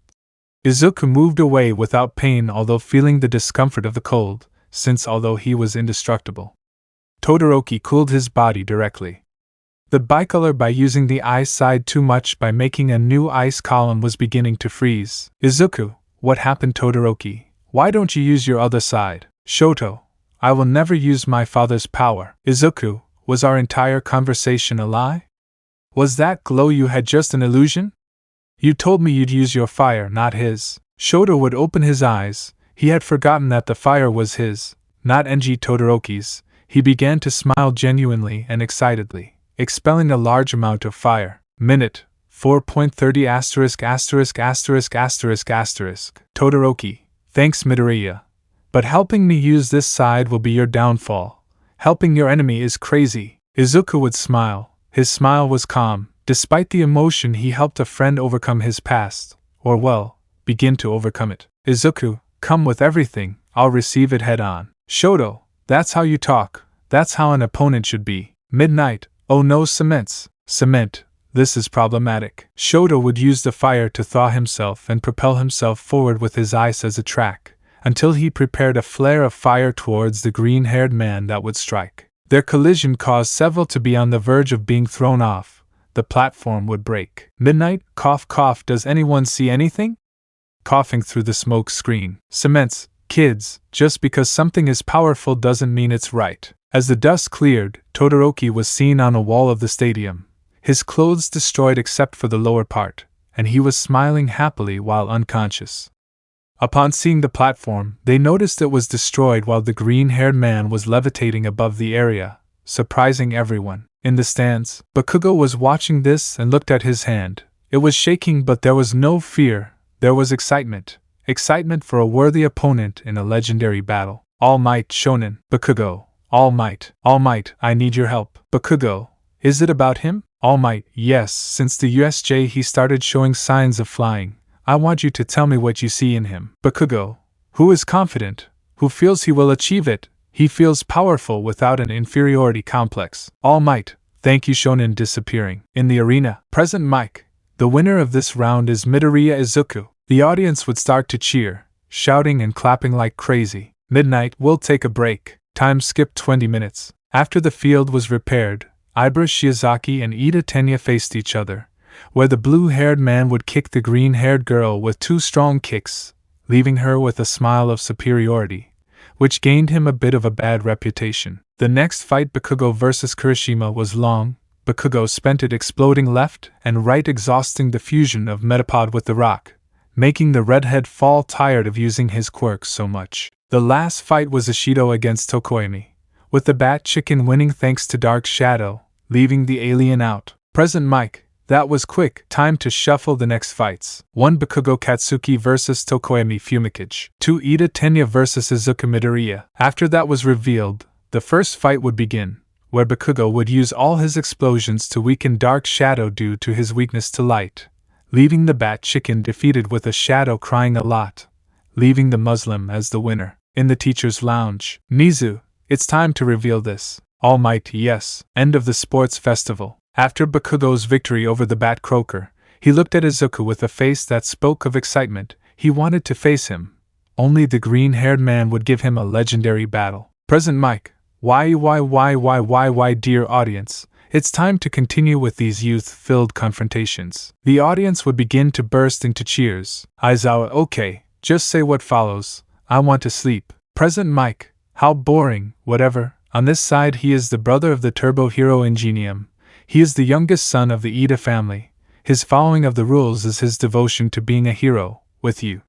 Izuku moved away without pain, although feeling the discomfort of the cold, since although he was indestructible, Todoroki cooled his body directly. The bicolor, by using the ice side too much by making a new ice column, was beginning to freeze. Izuku, what happened? Todoroki, why don't you use your other side? Shoto, I will never use my father's power. Izuku, was our entire conversation a lie? Was that glow you had just an illusion? You told me you'd use your fire, not his. Shoto would open his eyes. He had forgotten that the fire was his, not Enji Todoroki's. He began to smile genuinely and excitedly, expelling a large amount of fire. Minute 4.30 **********************************************************************************************************************************************************************************************************************************************************************************************************� Helping your enemy is crazy. Izuku would smile. His smile was calm. Despite the emotion, he helped a friend overcome his past, or well, begin to overcome it. Izuku, come with everything, I'll receive it head on. Shoto, that's how you talk, that's how an opponent should be. Midnight, oh no, cement, this is problematic. Shoto would use the fire to thaw himself and propel himself forward with his ice as a track, until he prepared a flare of fire towards the green-haired man that would strike. Their collision caused several to be on the verge of being thrown off. The platform would break. Midnight, cough cough, does anyone see anything? Coughing through the smoke screen. Cements, kids, just because something is powerful doesn't mean it's right. As the dust cleared, Todoroki was seen on a wall of the stadium, his clothes destroyed except for the lower part, and he was smiling happily while unconscious. Upon seeing the platform, they noticed it was destroyed while the green-haired man was levitating above the area, surprising everyone. In the stands, Bakugo was watching this and looked at his hand. It was shaking, but there was no fear. There was excitement. Excitement for a worthy opponent in a legendary battle. All Might Shonen. Bakugo. All Might. All Might, I need your help. Bakugo. Is it about him? All Might, yes, since the USJ he started showing signs of flying. I want you to tell me what you see in him. Bakugo. Who is confident? Who feels he will achieve it? He feels powerful without an inferiority complex. All Might. Thank you. Shonen disappearing. In the arena. Present mic. The winner of this round is Midoriya Izuku. The audience would start to cheer, shouting and clapping like crazy. Midnight. We'll take a break. Time skipped 20 minutes. After the field was repaired, Ibara Shiozaki and Ida Tenya faced each other, where the blue-haired man would kick the green-haired girl with 2 strong kicks, leaving her with a smile of superiority, which gained him a bit of a bad reputation. The next fight, Bakugo vs Kirishima, was long. Bakugo spent it exploding left and right, exhausting the fusion of Metapod with the rock, making the redhead fall tired of using his quirks so much. The last fight was Ishido against Tokoyami, with the Bat Chicken winning thanks to Dark Shadow, leaving the alien out. Present mic. That was quick. Time to shuffle the next fights. 1. Bakugo Katsuki vs Tokoyami Fumikage. 2. Ida Tenya vs Izuku Midoriya. After that was revealed, the first fight would begin, where Bakugo would use all his explosions to weaken Dark Shadow due to his weakness to light, leaving the Bat Chicken defeated with a Shadow crying a lot, leaving the Muslim as the winner. In the teacher's lounge. Nizu, it's time to reveal this. All Might, yes. End of the sports festival. After Bakugo's victory over the Bat Croaker, he looked at Izuku with a face that spoke of excitement. He wanted to face him. Only the green-haired man would give him a legendary battle. Present mic. Why, dear audience? It's time to continue with these youth-filled confrontations. The audience would begin to burst into cheers. Aizawa, okay, just say what follows. I want to sleep. Present mic. How boring, whatever. On this side he is the brother of the turbo hero Ingenium. He is the youngest son of the Ida family. His following of the rules is his devotion to being a hero, with you.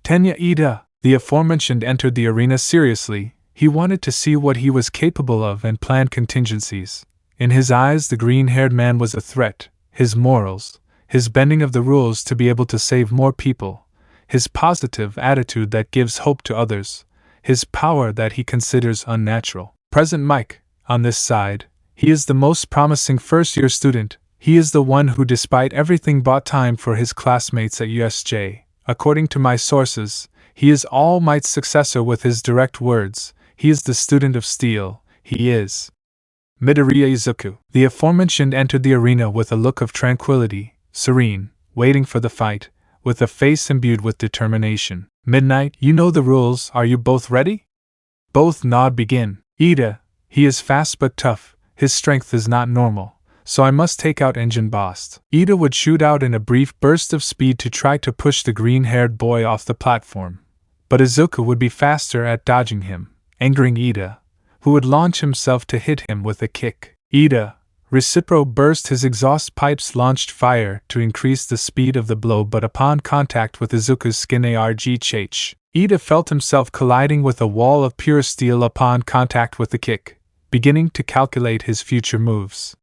Tenya Ida, the aforementioned, entered the arena seriously. He wanted to see what he was capable of and planned contingencies. In his eyes the green-haired man was a threat. His morals, his bending of the rules to be able to save more people, his positive attitude that gives hope to others, his power that he considers unnatural. Present mic. On this side, he is the most promising first-year student. He is the one who, despite everything, bought time for his classmates at USJ. According to my sources, he is All Might's successor. With his direct words, he is the student of steel. He is Midoriya Izuku. The aforementioned entered the arena with a look of tranquility, serene, waiting for the fight, with a face imbued with determination. Midnight, you know the rules. Are you both ready? Both nod. Begin. Ida, he is fast but tough. His strength is not normal, so I must take out Engine Boss. Ida would shoot out in a brief burst of speed to try to push the green-haired boy off the platform, but Izuku would be faster at dodging him, angering Ida, who would launch himself to hit him with a kick. Ida, Recipro burst. His exhaust pipes launched fire to increase the speed of the blow, but upon contact with Izuku's skin Archangel, Ida felt himself colliding with a wall of pure steel upon contact with the kick, beginning to calculate his future moves.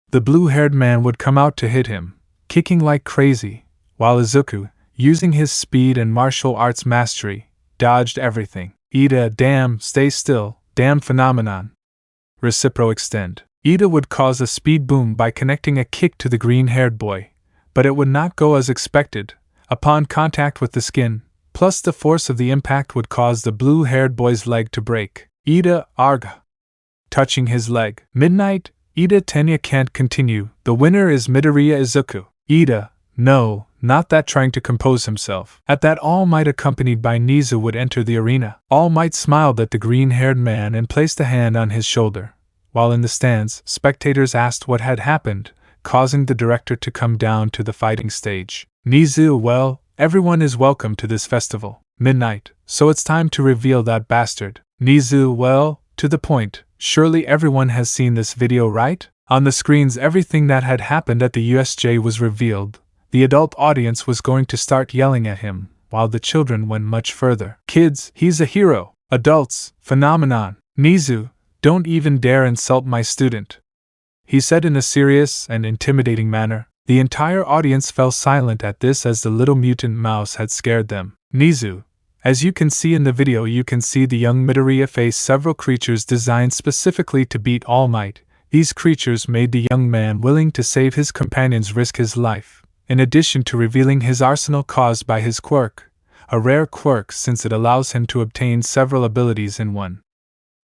The blue-haired man would come out to hit him, kicking like crazy, while Izuku, using his speed and martial arts mastery, dodged everything. Ida, damn, stay still, damn phenomenon. Recipro extend. Ida would cause a speed boom by connecting a kick to the green-haired boy, but it would not go as expected. Upon contact with the skin, plus the force of the impact would cause the blue-haired boy's leg to break. Ida, arga. Touching his leg. Midnight, Ida Tenya can't continue. The winner is Midoriya Izuku. Ida, no, not that. Trying to compose himself. At that, All Might accompanied by Nizu would enter the arena. All Might smiled at the green-haired man and placed a hand on his shoulder. While in the stands, spectators asked what had happened, causing the director to come down to the fighting stage. Nizu, well, everyone is welcome to this festival. Midnight, so it's time to reveal that bastard. Nizu, well, to the point, surely everyone has seen this video, right? On the screens everything that had happened at the USJ was revealed. The adult audience was going to start yelling at him, while the children went much further. Kids, he's a hero. Adults, phenomenon. Nizu, don't even dare insult my student, he said in a serious and intimidating manner. The entire audience fell silent at this as the little mutant mouse had scared them. Nizu. As you can see in the video, you can see the young Midoriya face several creatures designed specifically to beat Almight. These creatures made the young man willing to save his companions, risk his life, in addition to revealing his arsenal caused by his quirk, a rare quirk since it allows him to obtain several abilities in one.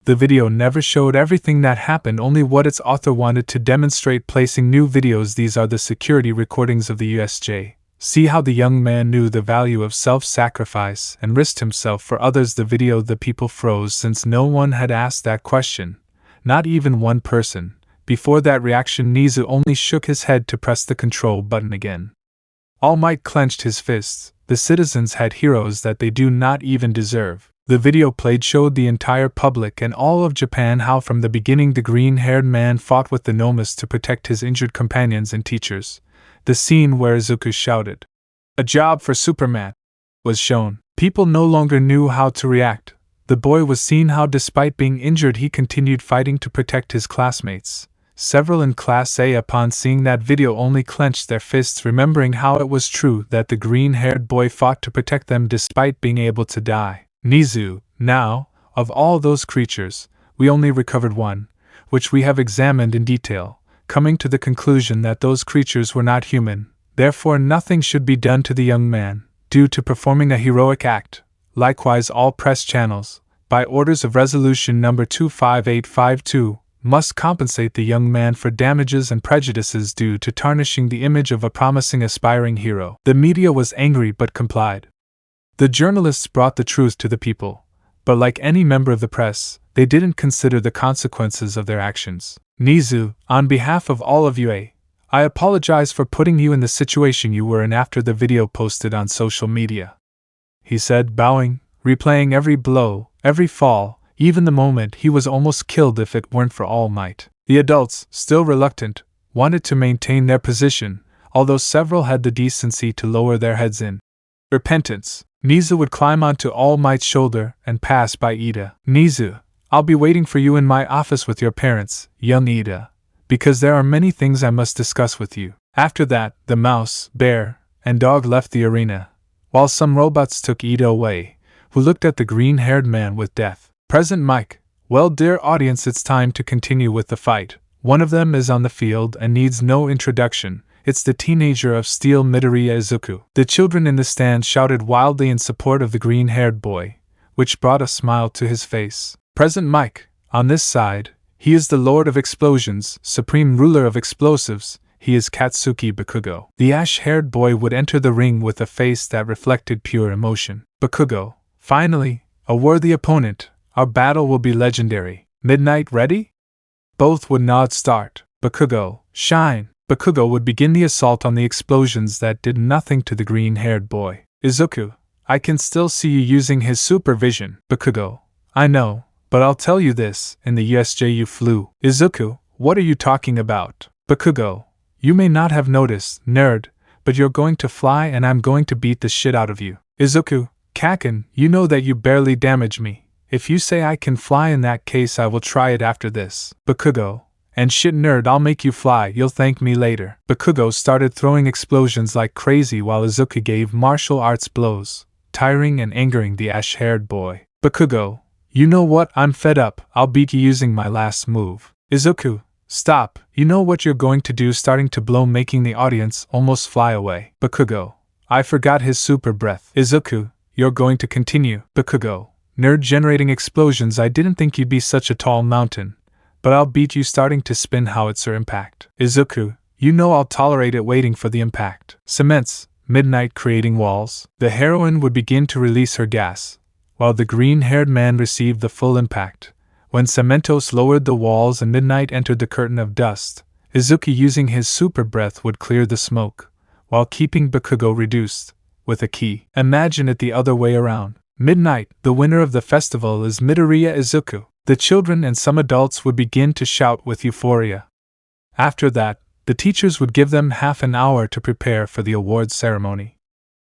The video never showed everything that happened, only what its author wanted to demonstrate, placing new videos. These are the security recordings of the USJ. See how the young man knew the value of self-sacrifice and risked himself for others. The video, the people froze since no one had asked that question. Not even one person. Before that reaction, Nizu only shook his head to press the control button again. All Might clenched his fists. The citizens had heroes that they do not even deserve. The video played showed the entire public and all of Japan how from the beginning the green-haired man fought with the Nomus to protect his injured companions and teachers. The scene where Izuku shouted, "A job for Superman," was shown. People no longer knew how to react. The boy was seen how despite being injured he continued fighting to protect his classmates. Several in Class A upon seeing that video only clenched their fists, remembering how it was true that the green-haired boy fought to protect them despite being able to die. Nizu, now, of all those creatures, we only recovered one, which we have examined in detail, coming to the conclusion that those creatures were not human, therefore nothing should be done to the young man, due to performing a heroic act. Likewise all press channels, by orders of Resolution number 25852, must compensate the young man for damages and prejudices due to tarnishing the image of a promising aspiring hero. The media was angry but complied. The journalists brought the truth to the people, but like any member of the press, they didn't consider the consequences of their actions. Nizu, on behalf of all of UA, I apologize for putting you in the situation you were in after the video posted on social media, he said, bowing, replaying every blow, every fall, even the moment he was almost killed if it weren't for All Might. The adults, still reluctant, wanted to maintain their position, although several had the decency to lower their heads in repentance. Nizu would climb onto All Might's shoulder and pass by Ida. Nizu, I'll be waiting for you in my office with your parents, young Ida, because there are many things I must discuss with you. After that, the mouse, bear, and dog left the arena, while some robots took Ida away, who looked at the green-haired man with death. Present Mike, well dear audience, it's time to continue with the fight. One of them is on the field and needs no introduction. It's the teenager of steel, Midoriya Izuku. The children in the stand shouted wildly in support of the green-haired boy, which brought a smile to his face. Present Mike, on this side, he is the Lord of Explosions, Supreme Ruler of Explosives. He is Katsuki Bakugo. The ash-haired boy would enter the ring with a face that reflected pure emotion. Bakugo, finally, a worthy opponent. Our battle will be legendary. Midnight ready? Both would nod. Start. Bakugo, shine. Bakugo would begin the assault on the explosions that did nothing to the green-haired boy. Izuku, I can still see you using his supervision. Bakugo, I know, but I'll tell you this, in the USJ you flew. Izuku, what are you talking about? Bakugo, you may not have noticed, nerd, but you're going to fly and I'm going to beat the shit out of you. Izuku, Kaken, you know that you barely damage me. If you say I can fly, in that case I will try it after this. Bakugo, and shit nerd, I'll make you fly, you'll thank me later. Bakugo started throwing explosions like crazy while Izuku gave martial arts blows, tiring and angering the ash-haired boy. Bakugo, you know what, I'm fed up, I'll beat you using my last move. Izuku, stop, you know what you're going to do, starting to blow, making the audience almost fly away. Bakugo, I forgot his super breath. Izuku, you're going to continue. Bakugo, nerd generating explosions, I didn't think you'd be such a tall mountain. But I'll beat you, starting to spin howitzer impact. Izuku, you know I'll tolerate it, waiting for the impact. Cements, Midnight creating walls. The heroine would begin to release her gas, while the green-haired man received the full impact. When Cementos lowered the walls and Midnight entered the curtain of dust, Izuku using his super breath would clear the smoke, while keeping Bakugo reduced, with a key. Imagine it the other way around. Midnight, the winner of the festival, is Midoriya Izuku. The children and some adults would begin to shout with euphoria. After that, the teachers would give them half an hour to prepare for the awards ceremony.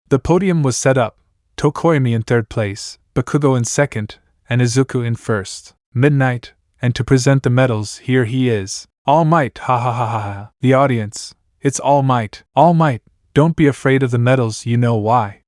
The podium was set up, Tokoyami in third place, Bakugo in second, and Izuku in first. Midnight, and to present the medals, here he is. All Might, ha ha ha ha ha. The audience, It's All Might. All Might, don't be afraid of the medals, you know why.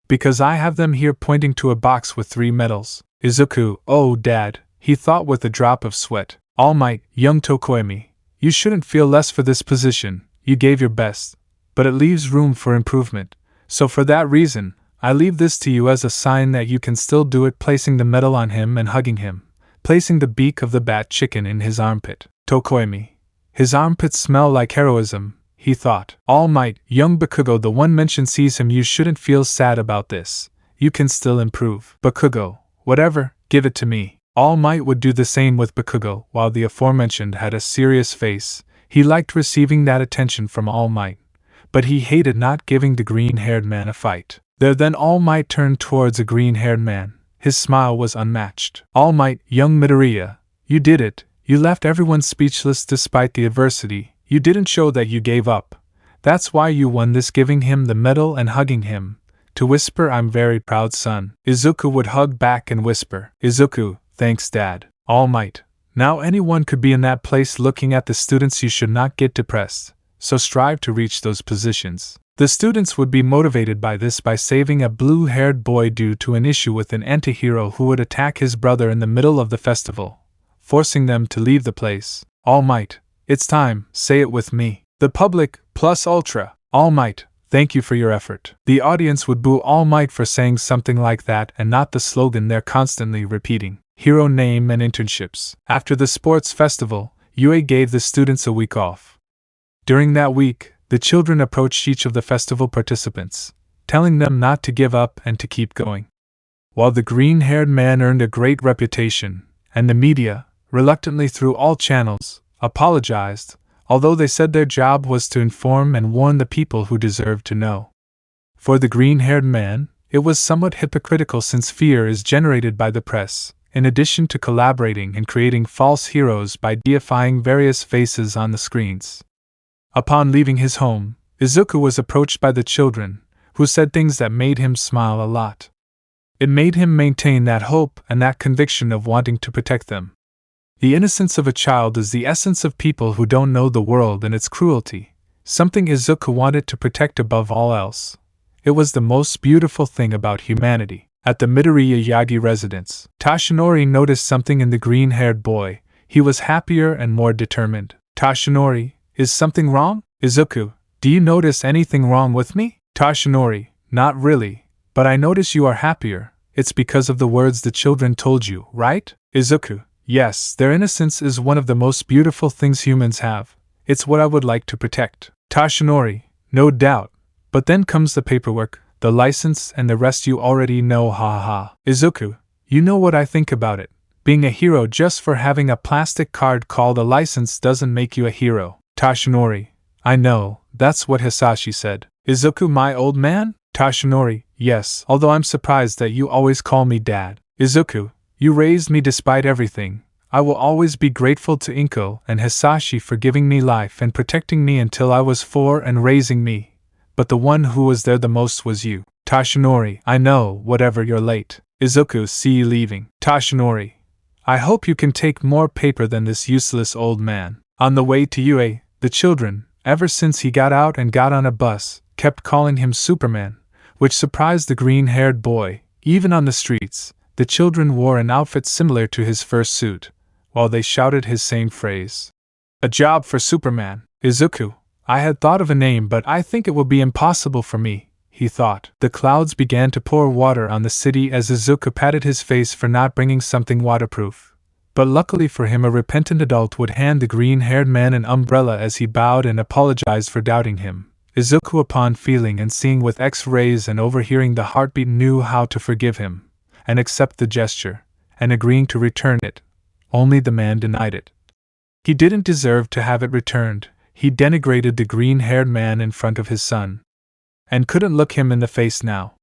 Because I have them here, pointing to a box with 3 medals. Izuku, oh Dad, he thought with a drop of sweat. All Might, young Tokoemi, you shouldn't feel less for this position, you gave your best, but it leaves room for improvement, so for that reason, I leave this to you as a sign that you can still do it, placing the medal on him and hugging him, placing the beak of the bat chicken in his armpit. Tokoemi. His armpits smell like heroism, he thought. All Might, young Bakugo, the one mentioned sees him, you shouldn't feel sad about this, you can still improve. Bakugo, whatever, give it to me. All Might would do the same with Bakugo, while the aforementioned had a serious face. He liked receiving that attention from All Might, but he hated not giving the green-haired man a fight. Then All Might turned towards a green-haired man. His smile was unmatched. All Might, young Midoriya, you did it. You left everyone speechless despite the adversity. You didn't show that you gave up. That's why you won this, giving him the medal and hugging him. To whisper, I'm very proud, son. Izuku would hug back and whisper, Izuku, thanks Dad. All Might. Now anyone could be in that place looking at the students. You should not get depressed, so strive to reach those positions. The students would be motivated by this, by saving a blue-haired boy due to an issue with an anti-hero who would attack his brother in the middle of the festival, forcing them to leave the place. All Might, it's time, say it with me. The public, plus ultra. All Might, thank you for your effort. The audience would boo All Might for saying something like that and not the slogan they're constantly repeating. Hero name and internships. After the sports festival, UA gave the students a week off. During that week, the children approached each of the festival participants, telling them not to give up and to keep going. While the green-haired man earned a great reputation, and the media, reluctantly through all channels, apologized, although they said their job was to inform and warn the people who deserved to know. For the green-haired man, it was somewhat hypocritical, since fear is generated by the press, in addition to collaborating and creating false heroes by deifying various faces on the screens. Upon leaving his home, Izuku was approached by the children, who said things that made him smile a lot. It made him maintain that hope and that conviction of wanting to protect them. The innocence of a child is the essence of people who don't know the world and its cruelty, something Izuku wanted to protect above all else. It was the most beautiful thing about humanity. At the Midoriya Yagi residence, Tashinori noticed something in the green-haired boy. He was happier and more determined. Tashinori, is something wrong? Izuku, do you notice anything wrong with me? Tashinori, not really, but I notice you are happier. It's because of the words the children told you, right? Izuku, yes, their innocence is one of the most beautiful things humans have. It's what I would like to protect. Tashinori, no doubt, but then comes the paperwork, the license, and the rest you already know, ha ha. Izuku, you know what I think about it. Being a hero just for having a plastic card called a license doesn't make you a hero. Tashinori, I know, that's what Hisashi said. Izuku, my old man? Tashinori, yes, although I'm surprised that you always call me Dad. Izuku, you raised me despite everything. I will always be grateful to Inko and Hisashi for giving me life and protecting me until I was 4 and raising me. But the one who was there the most was you. Tashinori, I know, whatever, you're late. Izuku, see you leaving. Tashinori, I hope you can take more paper than this useless old man. On the way to UA, the children, ever since he got out and got on a bus, kept calling him Superman, which surprised the green-haired boy. Even on the streets, the children wore an outfit similar to his first suit, while they shouted his same phrase. A job for Superman. Izuku, I had thought of a name, but I think it will be impossible for me, he thought. The clouds began to pour water on the city as Izuku patted his face for not bringing something waterproof. But luckily for him, a repentant adult would hand the green-haired man an umbrella as he bowed and apologized for doubting him. Izuku, upon feeling and seeing with X-rays and overhearing the heartbeat, knew how to forgive him, and accept the gesture, and agreeing to return it. Only the man denied it. He didn't deserve to have it returned. He denigrated the green-haired man in front of his son, and couldn't look him in the face now.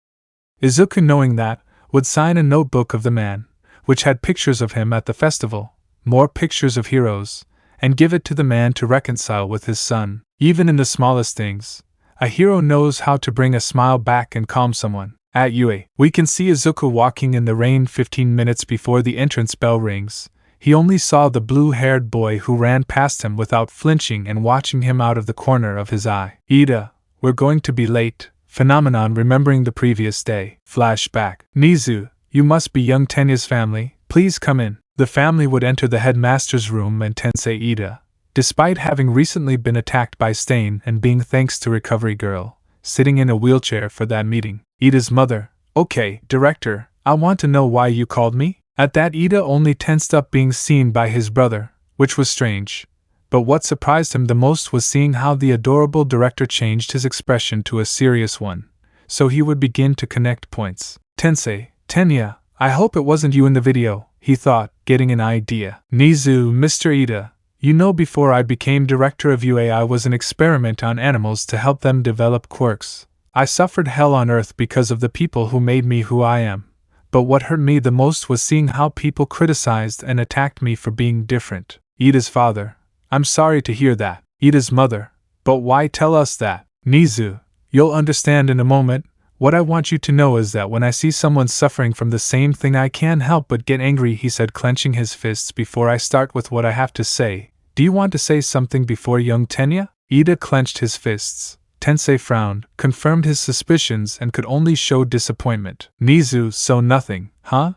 Izuku, knowing that, would sign a notebook of the man, which had pictures of him at the festival, more pictures of heroes, and give it to the man to reconcile with his son. Even in the smallest things, a hero knows how to bring a smile back and calm someone. At UA, we can see Izuku walking in the rain 15 minutes before the entrance bell rings. He only saw the blue-haired boy who ran past him without flinching and watching him out of the corner of his eye. Ida, we're going to be late. Phenomenon remembering the previous day. Flashback. Nizu, you must be young Tenya's family. Please come in. The family would enter the headmaster's room and Tensei Ida, despite having recently been attacked by Stain and being thanks to Recovery Girl, sitting in a wheelchair for that meeting. Ida's mother, okay, director, I want to know why you called me? At that Ida only tensed up being seen by his brother, which was strange. But what surprised him the most was seeing how the adorable director changed his expression to a serious one, so he would begin to connect points. Tensei, Tenya, I hope it wasn't you in the video, he thought, getting an idea. Nizu, Mr. Ida, you know before I became director of UA I was an experiment on animals to help them develop quirks. I suffered hell on earth because of the people who made me who I am. But what hurt me the most was seeing how people criticized and attacked me for being different. Ida's father, I'm sorry to hear that. Ida's mother, but why tell us that? Nizu, you'll understand in a moment. What I want you to know is that when I see someone suffering from the same thing I can't help but get angry, he said, clenching his fists. Before I start with what I have to say, do you want to say something before young Tenya? Ida clenched his fists. Tensei frowned, confirmed his suspicions and could only show disappointment. Nizu, so nothing, huh?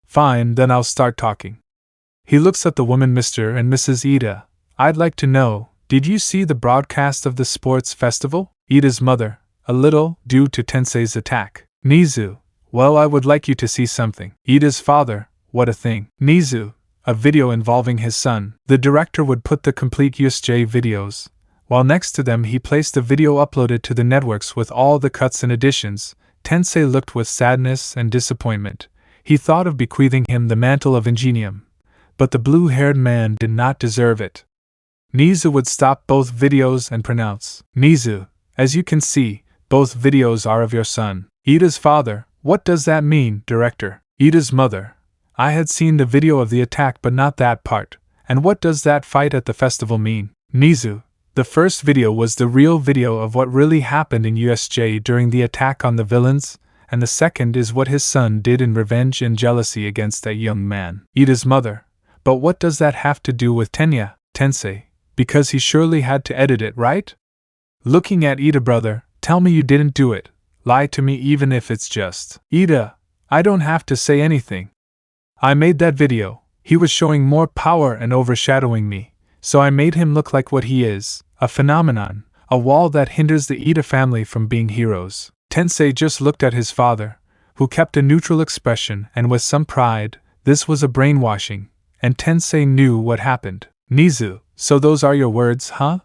Fine, then I'll start talking. He looks at the woman Mr. and Mrs. Ida. I'd like to know, did you see the broadcast of the sports festival? Ida's mother, a little, due to Tensei's attack. Nizu, well, I would like you to see something. Ida's father, what a thing. Nizu, a video involving his son. The director would put the complete USJ videos, while next to them he placed a video uploaded to the networks with all the cuts and additions. Tensei looked with sadness and disappointment. He thought of bequeathing him the mantle of Ingenium, but the blue-haired man did not deserve it. Nizu would stop both videos and pronounce, Nizu, as you can see, both videos are of your son. Ida's father, what does that mean, director? Ida's mother, I had seen the video of the attack but not that part, and what does that fight at the festival mean? Nizu, the first video was the real video of what really happened in USJ during the attack on the villains, and the second is what his son did in revenge and jealousy against that young man. Ida's mother, but what does that have to do with Tenya? Tensei, because he surely had to edit it, right? Looking at Ida, brother, tell me you didn't do it. Lie to me even if it's just. Ida, I don't have to say anything. I made that video. He was showing more power and overshadowing me, so I made him look like what he is, a phenomenon, a wall that hinders the Ida family from being heroes. Tensei just looked at his father, who kept a neutral expression and with some pride. This was a brainwashing, and Tensei knew what happened. Nizu, so those are your words, huh?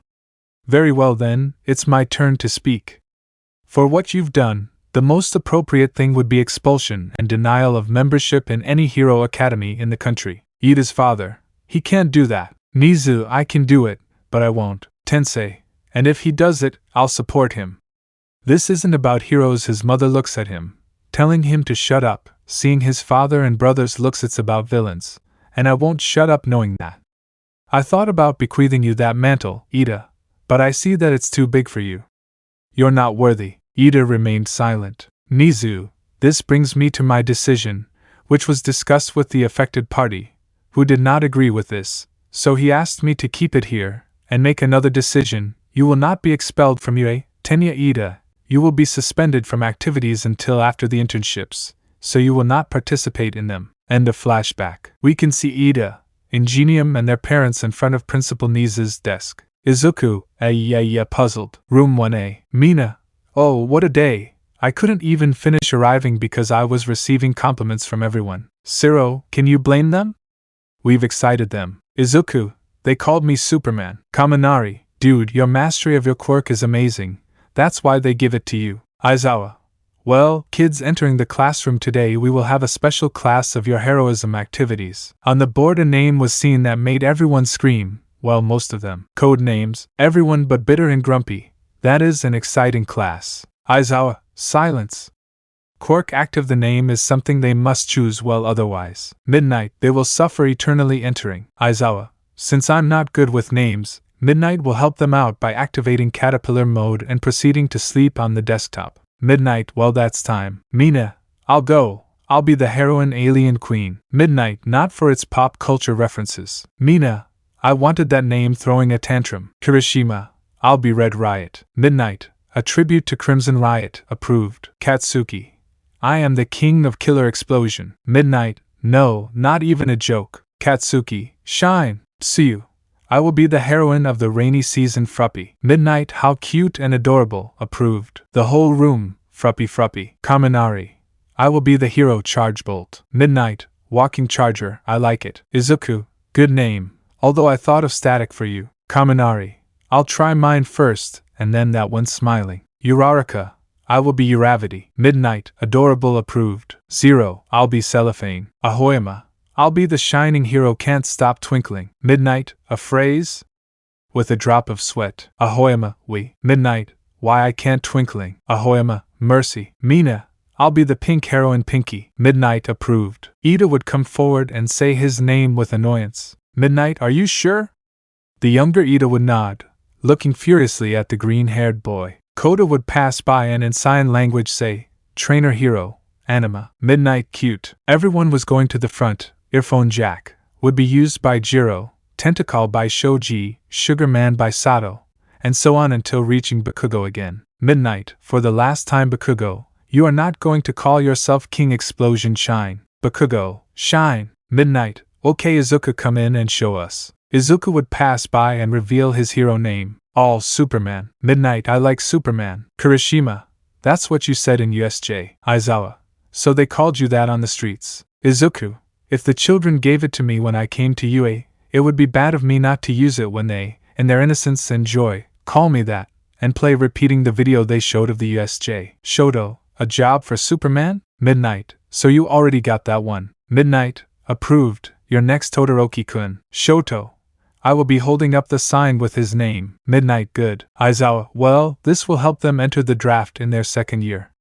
Very well then, it's my turn to speak. For what you've done, the most appropriate thing would be expulsion and denial of membership in any hero academy in the country. Ida's father, he can't do that. Nizu, I can do it, but I won't. Tensei, and if he does it, I'll support him. This isn't about heroes. His mother looks at him, telling him to shut up. Seeing his father and brother's looks, it's about villains, and I won't shut up knowing that. I thought about bequeathing you that mantle, Ida, but I see that it's too big for you. You're not worthy. Ida remained silent. Nizu, this brings me to my decision, which was discussed with the affected party, who did not agree with this, so he asked me to keep it here and make another decision. You will not be expelled from UA, Tenya Ida. You will be suspended from activities until after the internships, so you will not participate in them. End of flashback. We can see Ida, Ingenium and their parents in front of Principal Nizu's desk. Izuku, puzzled. Room 1A. Mina, oh, what a day. I couldn't even finish arriving because I was receiving compliments from everyone. Siro, can you blame them? We've excited them. Izuku, they called me Superman. Kaminari, dude, your mastery of your quirk is amazing. That's why they give it to you. Aizawa, well, kids entering the classroom today, we will have a special class of your heroism activities. On the board a name was seen that made everyone scream, well, most of them. Code names, everyone but Bitter and Grumpy. That is an exciting class. Aizawa, silence. Quirk active, the name is something they must choose, well, otherwise. Midnight, they will suffer eternally entering. Aizawa, since I'm not good with names, Midnight will help them out by activating caterpillar mode and proceeding to sleep on the desktop. Midnight, well, that's time. Mina, I'll go. I'll be the heroine alien queen. Midnight, not for its pop culture references. Mina, I wanted that name throwing a tantrum. Kirishima, I'll be Red Riot. Midnight, a tribute to Crimson Riot, approved. Katsuki, I am the king of killer explosion. Midnight, no, not even a joke. Katsuki, shine. Tsuyu, I will be the heroine of the rainy season Fruppy. Midnight, how cute and adorable, approved. The whole room, Fruppy. Kaminari, I will be the hero Charge Bolt. Midnight, walking charger, I like it. Izuku, good name, although I thought of static for you. Kaminari, I'll try mine first, and then that one smiling. Uraraka, I will be Uravity. Midnight, adorable, approved. Zero, I'll be Cellophane. Ahoyama, I'll be the shining hero can't stop twinkling. Midnight, a phrase? With a drop of sweat. Ahoyama, we. Midnight, why I can't twinkling. Ahoyama, mercy. Mina, I'll be the pink heroine Pinky. Midnight, approved. Ida would come forward and say his name with annoyance. Midnight, are you sure? The younger Ida would nod, looking furiously at the green-haired boy. Koda would pass by and in sign language say, Trainer hero, Anima. Midnight, cute. Everyone was going to the front. Earphone jack would be used by Jiro, Tentacle by Shoji, Sugar Man by Sato, and so on until reaching Bakugo again. Midnight, for the last time Bakugo, you are not going to call yourself King Explosion Shine. Bakugo, shine. Midnight, okay Izuku, come in and show us. Izuku would pass by and reveal his hero name. All Superman. Midnight, I like Superman. Kirishima, that's what you said in USJ. Aizawa, so they called you that on the streets. Izuku, if the children gave it to me when I came to UA, it would be bad of me not to use it when they, in their innocence and joy, call me that, and play repeating the video they showed of the USJ. Shoto, a job for Superman? Midnight, so you already got that one. Midnight, approved, your next Todoroki-kun. Shoto, I will be holding up the sign with his name. Midnight, good. Aizawa, well, this will help them enter the draft in their second year.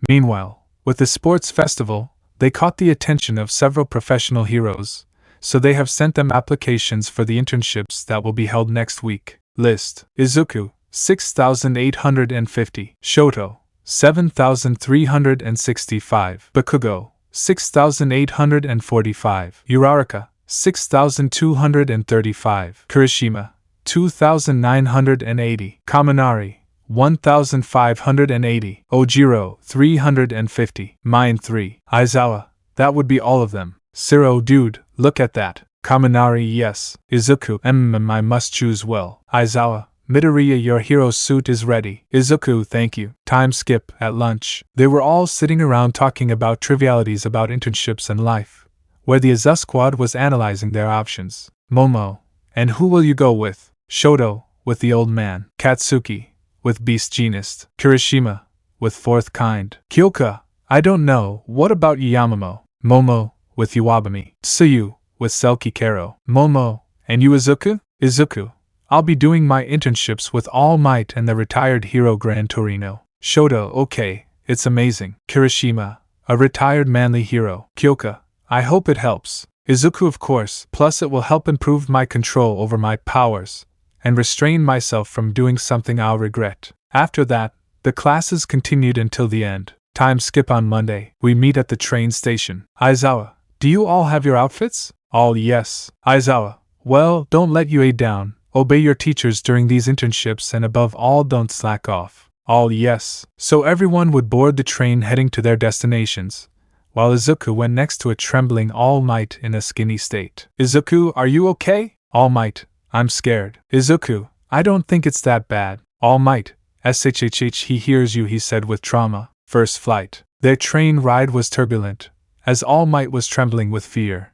Meanwhile, with the sports festival, they caught the attention of several professional heroes, so they have sent them applications for the internships that will be held next week. List: Izuku, 6,850. Shoto, 7,365. Bakugo, 6,845. Uraraka, 6,235. Kirishima, 2,980. Kaminari, 1,580. Ojiro, 350. Mine 3. Aizawa, that would be all of them. Siro, dude, look at that. Kaminari, yes. Izuku, I must choose well. Aizawa, Midoriya, your hero's suit is ready. Izuku, thank you. Time skip, at lunch. They were all sitting around talking about trivialities about internships and life, where the Azu squad was analyzing their options. Momo, and who will you go with? Shoto, with the old man. Katsuki, with Beast Genist. Kirishima, with Fourth Kind. Kyoka, I don't know, what about Yamamomo? Momo, with Iwabami. Tsuyu, with Selkie Karo. Momo, and you Izuku? Izuku, I'll be doing my internships with All Might and the retired hero Gran Torino. Shoto, okay, it's amazing. Kirishima, a retired manly hero. Kyoka, I hope it helps. Izuku, of course, plus it will help improve my control over my powers, and restrain myself from doing something I'll regret. After that, the classes continued until the end. Time skip on Monday. We meet at the train station. Aizawa, do you all have your outfits? All yes. Aizawa, well, don't let UA down. Obey your teachers during these internships and above all don't slack off. All yes. So everyone would board the train heading to their destinations, while Izuku went next to a trembling All Might in a skinny state. Izuku, are you okay? All Might, I'm scared. Izuku, I don't think it's that bad. All Might, SHHH, he hears you, he said with trauma. First flight. Their train ride was turbulent, as All Might was trembling with fear.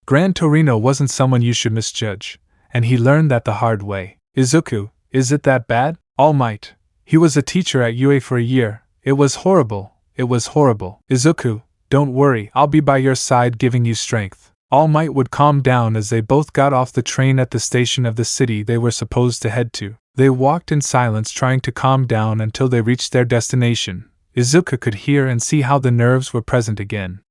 Gran Torino wasn't someone you should misjudge, and he learned that the hard way. Izuku, is it that bad? All Might, he was a teacher at UA for a year. It was horrible. It was horrible. Izuku, don't worry, I'll be by your side giving you strength. All Might would calm down as they both got off the train at the station of the city they were supposed to head to. They walked in silence, trying to calm down until they reached their destination. Izuku could hear and see how the nerves were present again.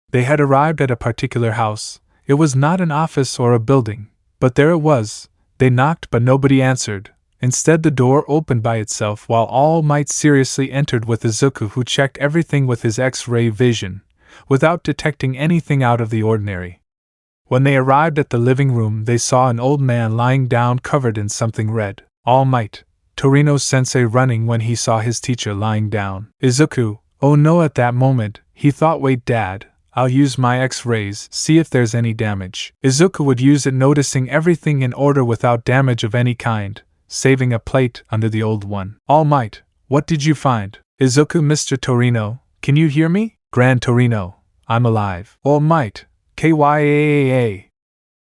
They had arrived at a particular house. It was not an office or a building, but there it was. They knocked but nobody answered. Instead, the door opened by itself while All Might seriously entered with Izuku, who checked everything with his X-ray vision, without detecting anything out of the ordinary. When they arrived at the living room, they saw an old man lying down covered in something red. Almight, Torino-sensei running when he saw his teacher lying down. Izuku, oh no, at that moment, he thought, wait dad, I'll use my X-rays, see if there's any damage. Izuku would use it, noticing everything in order without damage of any kind, saving a plate under the old one. Almight, what did you find? Izuku, Mr. Torino, can you hear me? Grand Torino, I'm alive. Almight, KYAAA.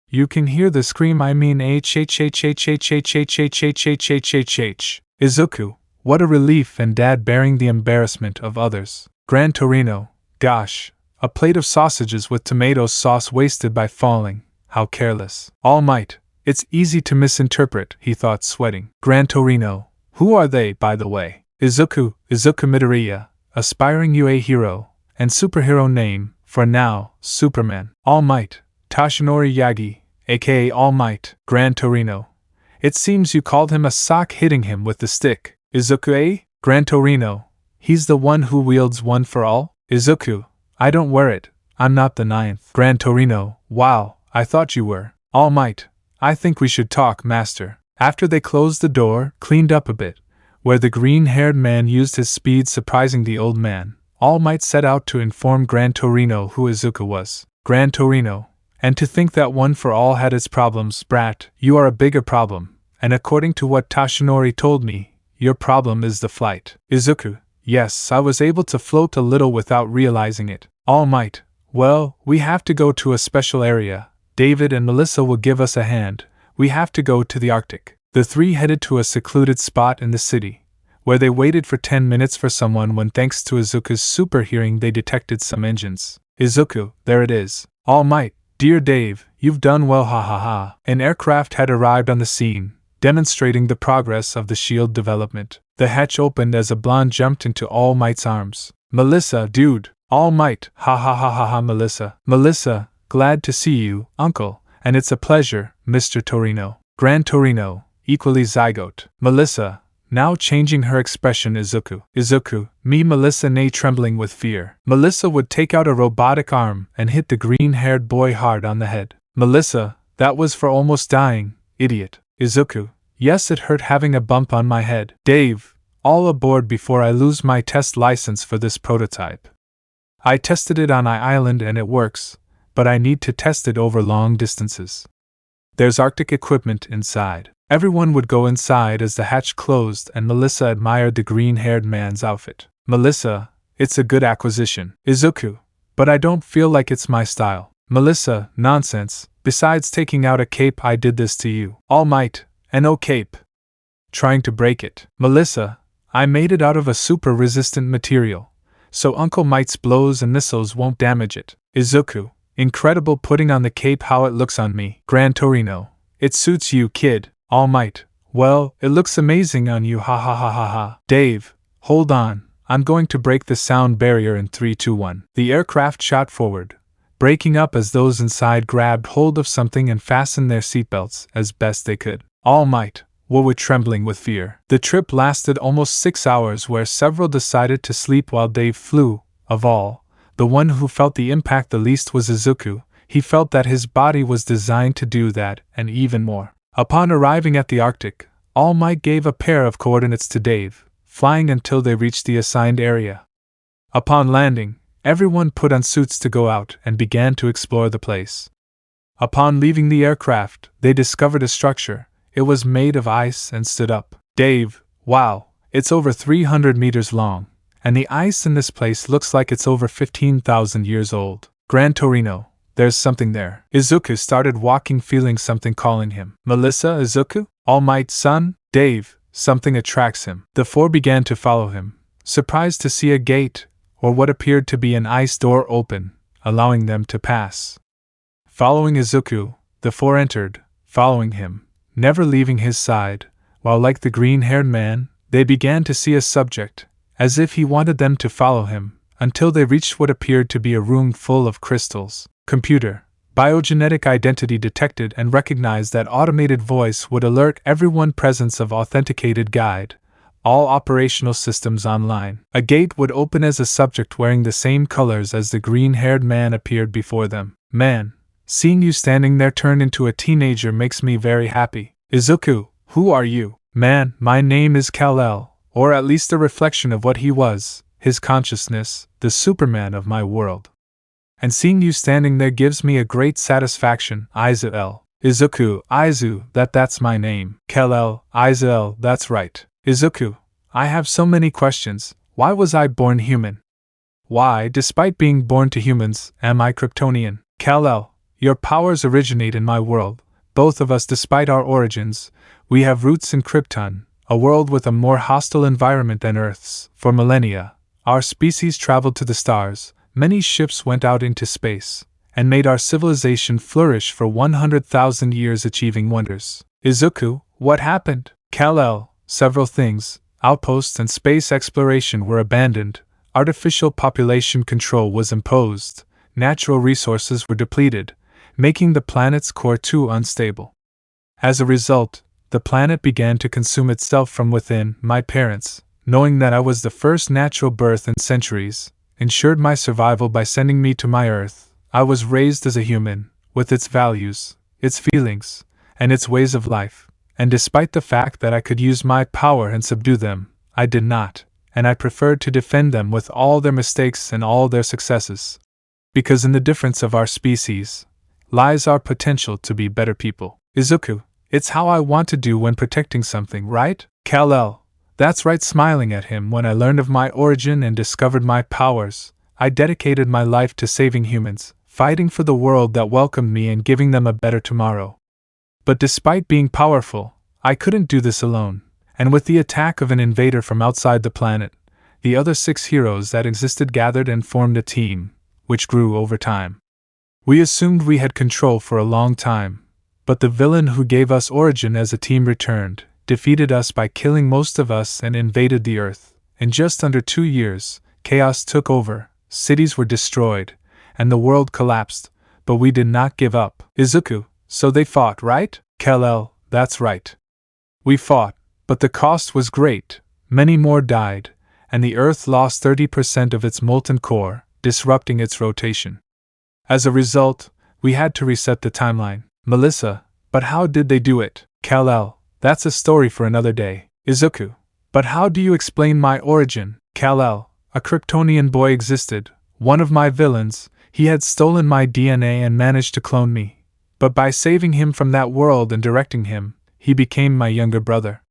You can hear the scream, I mean HHHHHHHHHHHHHHH. Izuku, what a relief, and dad bearing the embarrassment of others. Grand Torino, gosh, a plate of sausages with tomato sauce wasted by falling, how careless. Almight, it's easy to misinterpret, he thought, sweating. Grand Torino, who are they, by the way? Izuku Midoriya, aspiring UA hero, and superhero name, for now, Superman. Almight, Toshinori Yagi, aka Almight. Grand Torino, it seems you called him a sock, hitting him with the stick. Izuku, Grand Torino, he's the one who wields one for all? Izuku, I don't wear it, I'm not the ninth. Grand Torino, wow, I thought you were. Almight, I think we should talk, master. After they closed the door, cleaned up a bit, where the green-haired man used his speed surprising the old man, Almight set out to inform Grand Torino who Izuku was. Grand Torino, and to think that one for all had its problems, brat, you are a bigger problem, and according to what Toshinori told me, your problem is the flight. Izuku, yes, I was able to float a little without realizing it. Almight, well, we have to go to a special area. David and Melissa will give us a hand. We have to go to the Arctic. The three headed to a secluded spot in the city, where they waited for 10 minutes for someone when, thanks to Izuku's super hearing, they detected some engines. Izuku, there it is. Almight, dear Dave, you've done well, ha ha ha. An aircraft had arrived on the scene, demonstrating the progress of the shield development. The hatch opened as a blonde jumped into All Might's arms. Melissa, dude. All Might, ha ha ha ha ha. Melissa. Melissa, glad to see you, uncle, and it's a pleasure, Mr. Torino. Grand Torino, equally zygote. Melissa, now changing her expression. Izuku. Izuku, me. Melissa, nay, trembling with fear. Melissa would take out a robotic arm and hit the green-haired boy hard on the head. Melissa, that was for almost dying, idiot. Izuku, yes, it hurt having a bump on my head. Dave, all aboard before I lose my test license for this prototype. I tested it on Island and it works, but I need to test it over long distances. There's Arctic equipment inside. Everyone would go inside as the hatch closed, and Melissa admired the green-haired man's outfit. Melissa, it's a good acquisition. Izuku, but I don't feel like it's my style. Melissa, nonsense. Besides taking out a cape, I did this to you. All Might, an O cape. Trying to break it. Melissa, I made it out of a super-resistant material, so Uncle Might's blows and missiles won't damage it. Izuku, incredible, putting on the cape, how it looks on me. Grand Torino, it suits you, kid. All Might, well, it looks amazing on you, ha ha ha ha ha. Dave, hold on, I'm going to break the sound barrier in 3, 2, 1. The aircraft shot forward, breaking up as those inside grabbed hold of something and fastened their seatbelts as best they could. All Might were trembling with fear. The trip lasted almost 6 hours, where several decided to sleep while Dave flew. Of all, the one who felt the impact the least was Izuku. He felt that his body was designed to do that, and even more. Upon arriving at the Arctic, All Might gave a pair of coordinates to Dave, flying until they reached the assigned area. Upon landing, everyone put on suits to go out and began to explore the place. Upon leaving the aircraft, they discovered a structure. It was made of ice and stood up. Dave, wow, it's over 300 meters long, and the ice in this place looks like it's over 15,000 years old. Grand Torino, there's something there. Izuku started walking, feeling something calling him. Melissa, Izuku? All Might's son? Dave, something attracts him. The four began to follow him, surprised to see a gate, or what appeared to be an ice door, open, allowing them to pass. Following Izuku, the four entered, following him, never leaving his side, while like the green-haired man, they began to see a subject, as if he wanted them to follow him, until they reached what appeared to be a room full of crystals. Computer, biogenetic identity detected and recognized. That automated voice would alert everyone presence of authenticated guide. all operational systems online. A gate would open as a subject wearing the same colors as the green-haired man appeared before them. Man, seeing you standing there turned into a teenager makes me very happy. Izuku, who are you? Man, my name is Kal-El, or at least a reflection of what he was, his consciousness, the Superman of my world. And seeing you standing there gives me a great satisfaction. Izuku, Izu, that's my name. Kal-El, Izuel, that's right. Izuku, I have so many questions. Why was I born human? Why, despite being born to humans, am I Kryptonian? Kal-El, your powers originate in my world. Both of us, despite our origins, we have roots in Krypton, a world with a more hostile environment than Earth's. For millennia, our species traveled to the stars, many ships went out into space, and made our civilization flourish for 100,000 years, achieving wonders. Izuku, what happened? Kal-El, several things. Outposts and space exploration were abandoned, artificial population control was imposed, natural resources were depleted, making the planet's core too unstable. As a result, the planet began to consume itself from within. My parents, knowing that I was the first natural birth in centuries, ensured my survival by sending me to my Earth. I was raised as a human, with its values, its feelings, and its ways of life, and despite the fact that I could use my power and subdue them, I did not, and I preferred to defend them with all their mistakes and all their successes. Because in the difference of our species lies our potential to be better people. Izuku, it's how I want to do when protecting something, right? Kal-El, that's right. Smiling at him, when I learned of my origin and discovered my powers, I dedicated my life to saving humans, fighting for the world that welcomed me and giving them a better tomorrow. But despite being powerful, I couldn't do this alone, and with the attack of an invader from outside the planet, the other 6 heroes that existed gathered and formed a team, which grew over time. We assumed we had control for a long time, but the villain who gave us origin as a team returned, defeated us by killing most of us, and invaded the Earth. In just under 2 years, chaos took over, cities were destroyed, and the world collapsed, but we did not give up. Izuku, so they fought, right? Kal-El, that's right. We fought, but the cost was great. Many more died, and the Earth lost 30% of its molten core, disrupting its rotation. As a result, we had to reset the timeline. Melissa, but how did they do it? Kal-El, that's a story for another day. Izuku, but how do you explain my origin? Kal-El, a Kryptonian boy existed, one of my villains. He had stolen my DNA and managed to clone me. But by saving him from that world and directing him, he became my younger brother.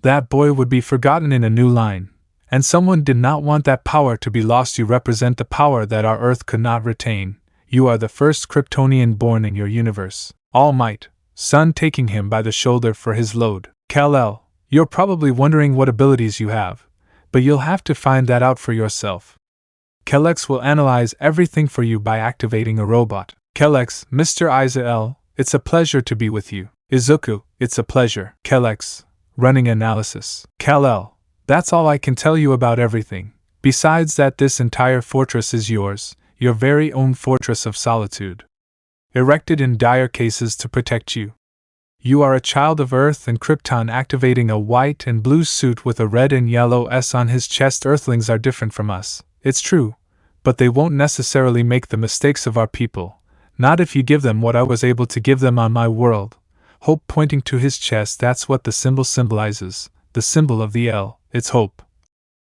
That boy would be forgotten in a new line, and someone did not want that power to be lost. You represent the power that our Earth could not retain. You are the first Kryptonian born in your universe. Almight, son, taking him by the shoulder for his load. Kal-El, you're probably wondering what abilities you have, but you'll have to find that out for yourself. Kelex will analyze everything for you by activating a robot. Kelex, Mr. Izuel, it's a pleasure to be with you. Izuku, it's a pleasure. Kelex, running analysis. Kal-El, that's all I can tell you about everything. Besides that, this entire fortress is yours, your very own fortress of solitude, erected in dire cases to protect you. You are a child of Earth and Krypton, activating a white and blue suit with a red and yellow S on his chest. Earthlings are different from us, it's true, but they won't necessarily make the mistakes of our people, not if you give them what I was able to give them on my world. Hope, pointing to his chest, that's what the symbol symbolizes, the symbol of the L, it's hope.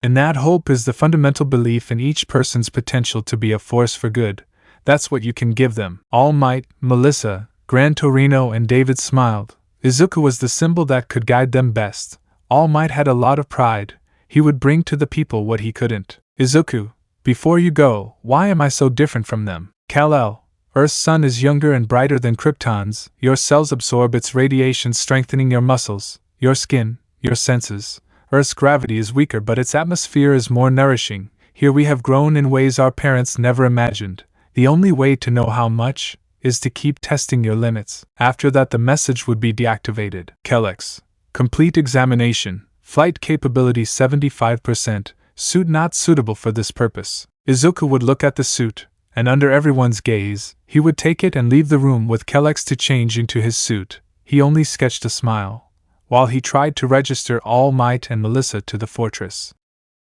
And that hope is the fundamental belief in each person's potential to be a force for good. That's what you can give them. Almight, Melissa, Gran Torino and David smiled. Izuku was the symbol that could guide them best. Almight had a lot of pride. He would bring to the people what he couldn't. Izuku, before you go, why am I so different from them? Kal-El, Earth's sun is younger and brighter than Krypton's. Your cells absorb its radiation, strengthening your muscles, your skin, your senses. Earth's gravity is weaker, but its atmosphere is more nourishing. Here we have grown in ways our parents never imagined. The only way to know how much is to keep testing your limits. After that, the message would be deactivated. Kelex, complete examination, flight capability 75%, suit not suitable for this purpose. Izuku would look at the suit, and under everyone's gaze, he would take it and leave the room with Kelex to change into his suit. He only sketched a smile. while he tried to register All Might and Melissa to the fortress.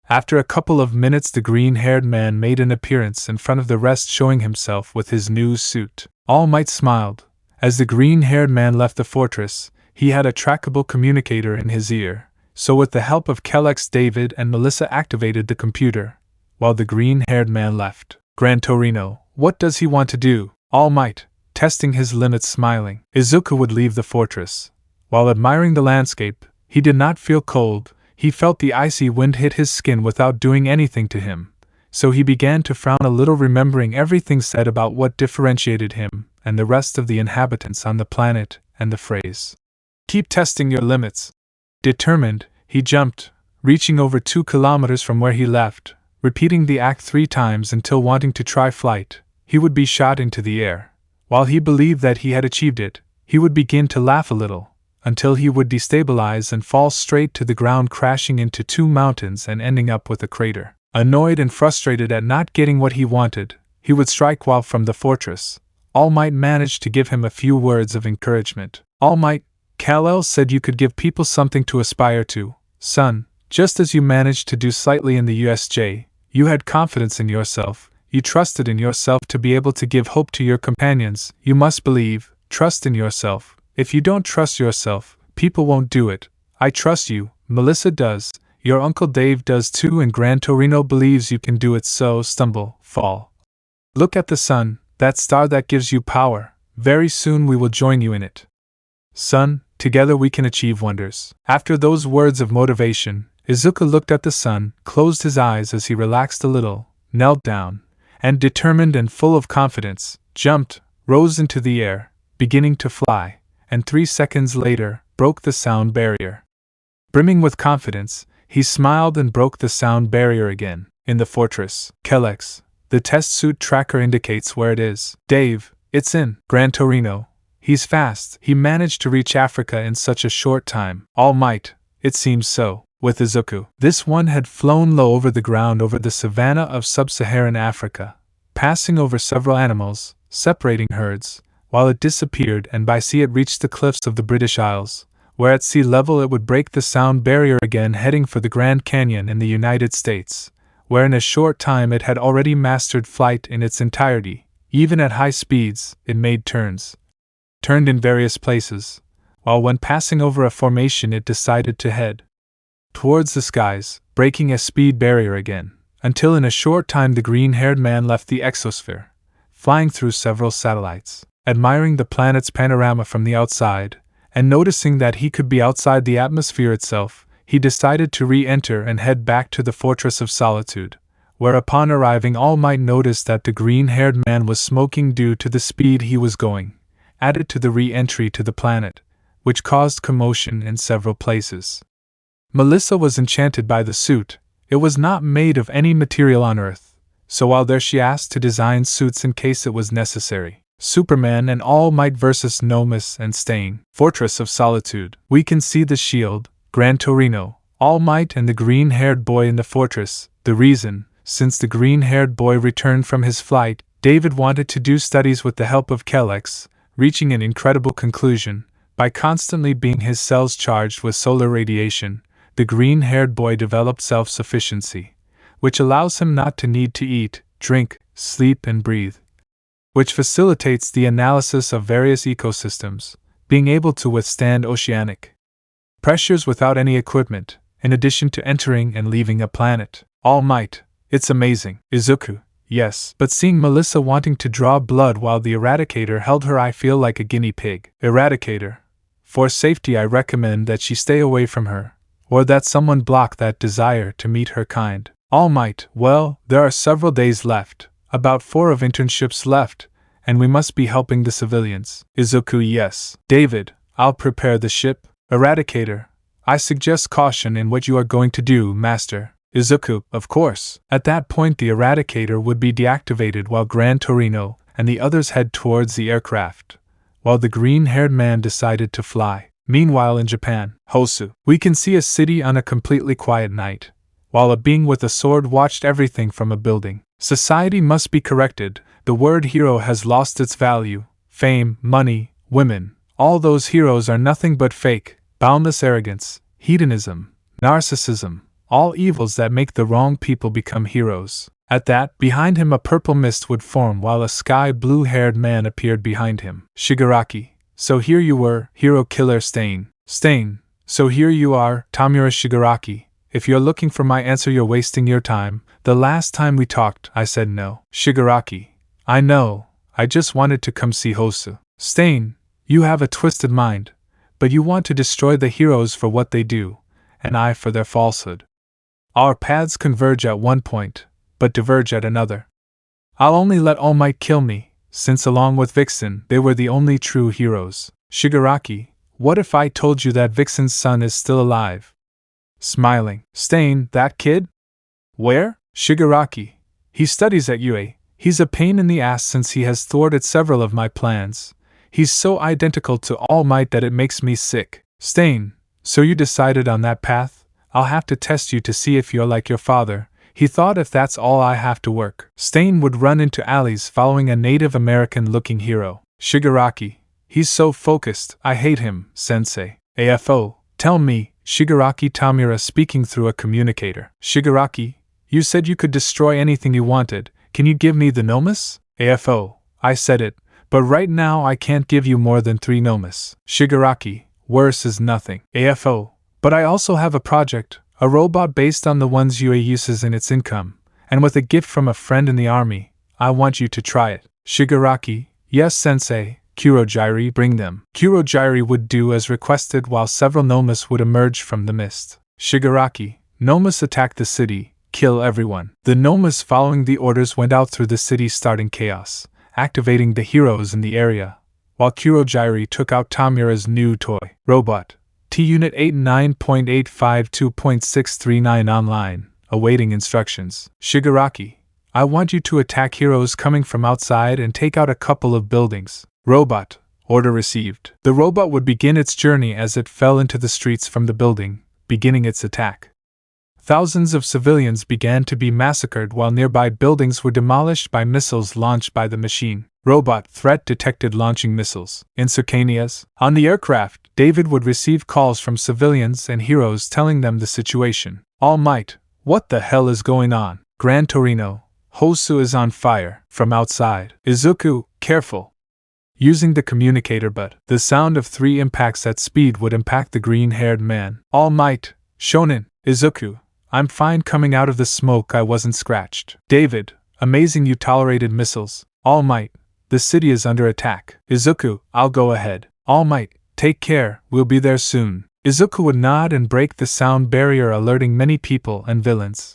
After a couple of minutes, the green-haired man made an appearance in front of the rest, showing himself with his new suit. All Might smiled. As the green-haired man left the fortress, he had a trackable communicator in his ear, so with the help of Quirks, David and Melissa activated the computer, while the green-haired man left. Gran Torino, what does he want to do? All Might, testing his limits, smiling. Izuku would leave the fortress. While admiring the landscape, he did not feel cold. He felt the icy wind hit his skin without doing anything to him, so he began to frown a little, remembering everything said about what differentiated him and the rest of the inhabitants on the planet, and the phrase, "Keep testing your limits." Determined, he jumped, reaching over 2 kilometers from where he left, repeating the act 3 times until, wanting to try flight, he would be shot into the air. While he believed that he had achieved it, he would begin to laugh a little, until he would destabilize and fall straight to the ground, crashing into 2 mountains and ending up with a crater. Annoyed and frustrated at not getting what he wanted, he would strike while from the fortress. All Might managed to give him a few words of encouragement. All Might, Kal-El said you could give people something to aspire to, son, just as you managed to do slightly in the USJ. You had confidence in yourself, you trusted in yourself to be able to give hope to your companions. You must believe, trust in yourself. If you don't trust yourself, people won't do it. I trust you, Melissa does, your Uncle Dave does too, and Gran Torino believes you can do it, so stumble, fall. Look at the sun, that star that gives you power. Very soon we will join you in it. Son, together we can achieve wonders. After those words of motivation, Izuku looked at the sun, closed his eyes as he relaxed a little, knelt down, and determined and full of confidence, jumped, rose into the air, beginning to fly, and 3 seconds later, broke the sound barrier. Brimming with confidence, he smiled and broke the sound barrier again. In the fortress, Quirks, the test suit tracker indicates where it is. Dave, it's in Gran Torino. He's fast. He managed to reach Africa in such a short time. All Might, it seems so. With Izuku, this one had flown low over the ground over the savanna of sub-Saharan Africa, passing over several animals, separating herds, while it disappeared, and by sea it reached the cliffs of the British Isles, where at sea level it would break the sound barrier again, heading for the Grand Canyon in the United States, where in a short time it had already mastered flight in its entirety. Even at high speeds, it made turned in various places, while when passing over a formation it decided to head towards the skies, breaking a speed barrier again, until in a short time the green-haired man left the exosphere, flying through several satellites. Admiring the planet's panorama from the outside, and noticing that he could be outside the atmosphere itself, he decided to re-enter and head back to the Fortress of Solitude, where upon arriving All Might noticed that the green-haired man was smoking due to the speed he was going, added to the re-entry to the planet, which caused commotion in several places. Melissa was enchanted by the suit. It was not made of any material on Earth, so while there she asked to design suits in case it was necessary. Superman and All Might vs. Nomus and Stain. Fortress of Solitude. We can see the shield, Gran Torino, All Might and the green-haired boy in the fortress. The reason, since the green-haired boy returned from his flight, David wanted to do studies with the help of Quirks, reaching an incredible conclusion. By constantly being his cells charged with solar radiation, the green-haired boy developed self-sufficiency, which allows him not to need to eat, drink, sleep and breathe, which facilitates the analysis of various ecosystems, being able to withstand oceanic pressures without any equipment, in addition to entering and leaving a planet. All Might, it's amazing. Izuku, yes, but seeing Melissa wanting to draw blood while the Eradicator held her, I feel like a guinea pig. Eradicator, for safety I recommend that she stay away from her, or that someone block that desire to meet her kind. All Might, well, there are several days left. About 4 of internships left, and we must be helping the civilians. Izuku, yes. David, I'll prepare the ship. Eradicator, I suggest caution in what you are going to do, Master. Izuku, of course. At that point the Eradicator would be deactivated while Gran Torino and the others head towards the aircraft, while the green-haired man decided to fly. Meanwhile in Japan, Hosu, we can see a city on a completely quiet night, while a being with a sword watched everything from a building. Society must be corrected. The word hero has lost its value. Fame, money, women, all those heroes are nothing but fake. boundless arrogance, hedonism, narcissism, all evils that make the wrong people become heroes. At that, behind him a purple mist would form while a sky blue-haired man appeared behind him. Shigaraki, so here you were, hero killer Stain. Stain, so here you are, Tamura Shigaraki. If you're looking for my answer, you're wasting your time. The last time we talked, I said no. Shigaraki, I know, I just wanted to come see Hosu. Stain, you have a twisted mind, but you want to destroy the heroes for what they do, and I for their falsehood. Our paths converge at one point, but diverge at another. I'll only let Almight kill me, since along with Vixen, they were the only true heroes. Shigaraki, what if I told you that Vixen's son is still alive? Smiling, Stain, that kid? Where? Shigaraki, he studies at UA. He's a pain in the ass since he has thwarted several of my plans. He's so identical to All Might that it makes me sick. Stain, so you decided on that path? I'll have to test you to see if you're like your father. He thought if that's all I have to work. Stain would run into alleys following a Native American-looking hero. Shigaraki, he's so focused, I hate him, sensei. AFO, tell me, Shigaraki Tamura speaking through a communicator. Shigaraki, you said you could destroy anything you wanted. Can you give me the Nomus? AFO, I said it, but right now I can't give you more than 3 Nomus. Shigaraki, worse is nothing. AFO, but I also have a project, a robot based on the ones UA uses in its income, and with a gift from a friend in the army. I want you to try it. Shigaraki, yes sensei. Kurogyri, bring them. Kurogyri would do as requested while several Nomus would emerge from the mist. Shigaraki, Nomus attack the city, kill everyone. The Nomus following the orders went out through the city starting chaos, activating the heroes in the area, while Kurogyri took out Tamura's new toy. Robot, T-Unit 89.852.639 online, awaiting instructions. Shigaraki, I want you to attack heroes coming from outside and take out a couple of buildings. Robot, order received. The robot would begin its journey as it fell into the streets from the building, beginning its attack. Thousands of civilians began to be massacred while nearby buildings were demolished by missiles launched by the machine. Robot threat detected launching missiles. Insurcanias. On the aircraft, David would receive calls from civilians and heroes telling them the situation. All Might, what the hell is going on? Gran Torino, Hosu is on fire. From outside. Izuku, careful. Using the communicator, but the sound of 3 impacts at speed would impact the green-haired man. All Might, Shonen, Izuku, I'm fine coming out of the smoke, I wasn't scratched. David, amazing you tolerated missiles. All Might, the city is under attack. Izuku, I'll go ahead. All Might, take care, we'll be there soon. Izuku would nod and break the sound barrier, alerting many people and villains.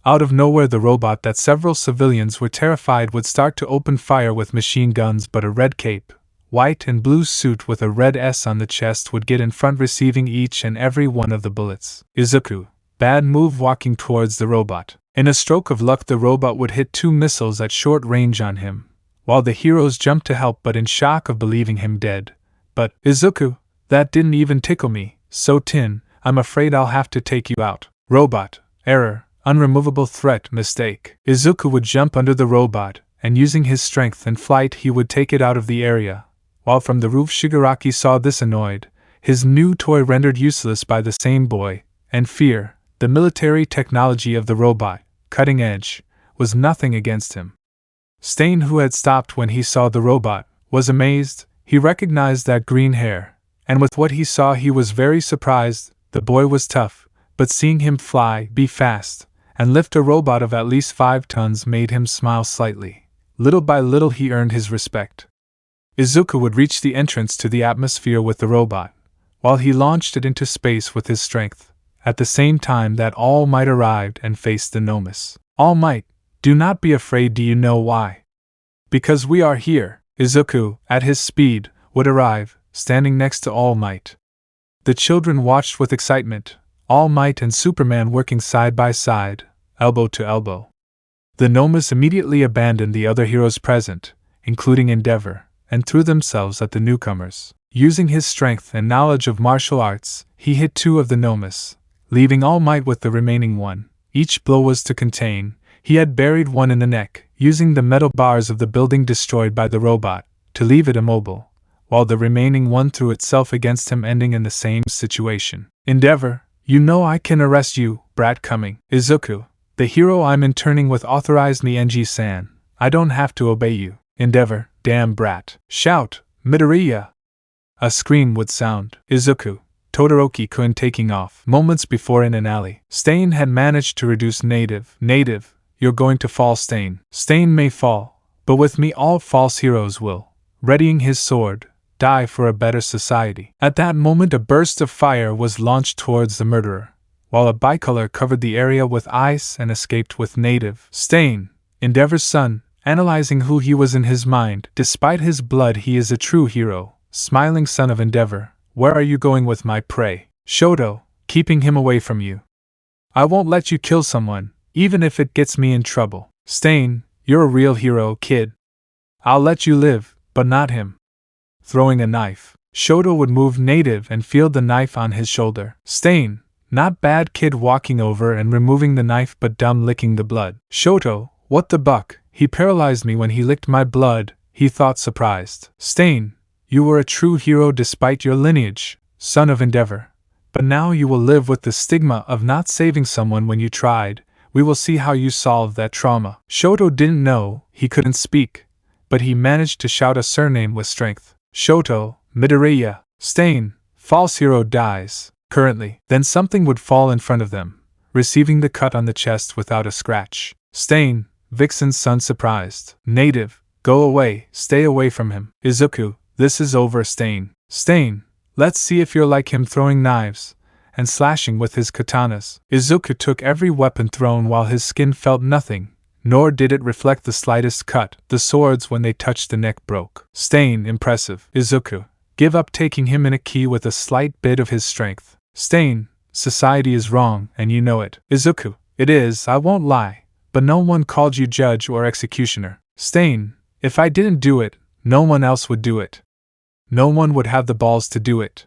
Out of nowhere, the robot that several civilians were terrified would start to open fire with machine guns, but a red cape, white and blue suit with a red S on the chest would get in front, receiving each and every one of the bullets. Izuku, bad move, walking towards the robot. In a stroke of luck, the robot would hit 2 missiles at short range on him, while the heroes jumped to help but in shock of believing him dead. But, Izuku, that didn't even tickle me, so Tin, I'm afraid I'll have to take you out. Robot, error. Unremovable threat, mistake. Izuku would jump under the robot, and using his strength and flight he would take it out of the area. While from the roof Shigaraki saw this, annoyed, his new toy rendered useless by the same boy, and fear, the military technology of the robot, cutting edge, was nothing against him. Stain, who had stopped when he saw the robot, was amazed. He recognized that green hair, and with what he saw he was very surprised. The boy was tough, but seeing him fly, be fast, and lift a robot of at least 5 tons made him smile slightly. Little by little he earned his respect. Izuku would reach the entrance to the atmosphere with the robot, while he launched it into space with his strength, at the same time that All Might arrived and faced the Nomus. All Might, do not be afraid. Do you know why? Because we are here. Izuku, at his speed, would arrive, standing next to All Might. The children watched with excitement, All Might and Superman working side by side, elbow to elbow. The Nomus immediately abandoned the other heroes present, including Endeavor, and threw themselves at the newcomers. Using his strength and knowledge of martial arts, he hit 2 of the Nomus, leaving All Might with the remaining 1. Each blow was to contain. He had buried one in the neck, using the metal bars of the building destroyed by the robot, to leave it immobile, while the remaining one threw itself against him, ending in the same situation. Endeavor, you know I can arrest you, brat coming. Izuku, the hero I'm interning with authorized me NG-san. I don't have to obey you. Endeavor, damn brat. Shout, Midoriya. A scream would sound. Izuku, Todoroki-kun taking off. Moments before in an alley, Stain had managed to reduce Native, you're going to fall Stain. Stain may fall, but with me all false heroes will, readying his sword, die for a better society. At that moment a burst of fire was launched towards the murderer, while a bicolor covered the area with ice and escaped with Native. Stain, Endeavor's son, analyzing who he was in his mind. Despite his blood he is a true hero. Smiling son of Endeavor, where are you going with my prey? Shoto, keeping him away from you. I won't let you kill someone, even if it gets me in trouble. Stain, you're a real hero, kid. I'll let you live, but not him. Throwing a knife, Shoto would move Native and feel the knife on his shoulder. Stain, not bad kid, walking over and removing the knife but dumb licking the blood. Shoto, what the buck, he paralyzed me when he licked my blood, he thought surprised. Stain, you were a true hero despite your lineage, son of Endeavor. But now you will live with the stigma of not saving someone when you tried. We will see how you solve that trauma. Shoto didn't know, he couldn't speak, but he managed to shout a surname with strength. Shoto, Midoriya. Stain, false hero dies, currently. Then something would fall in front of them, receiving the cut on the chest without a scratch. Stain, Vixen's son surprised. Native, go away, stay away from him. Izuku, this is over. Stain, let's see if you're like him, throwing knives and slashing with his katanas. Izuku took every weapon thrown while his skin felt nothing, nor did it reflect the slightest cut. The swords when they touched the neck broke. Stain, impressive. Izuku, give up taking him in a key with a slight bit of his strength. Stain, society is wrong and you know it. Izuku, it is, I won't lie, but no one called you judge or executioner. Stain, if I didn't do it, no one else would do it. No one would have the balls to do it.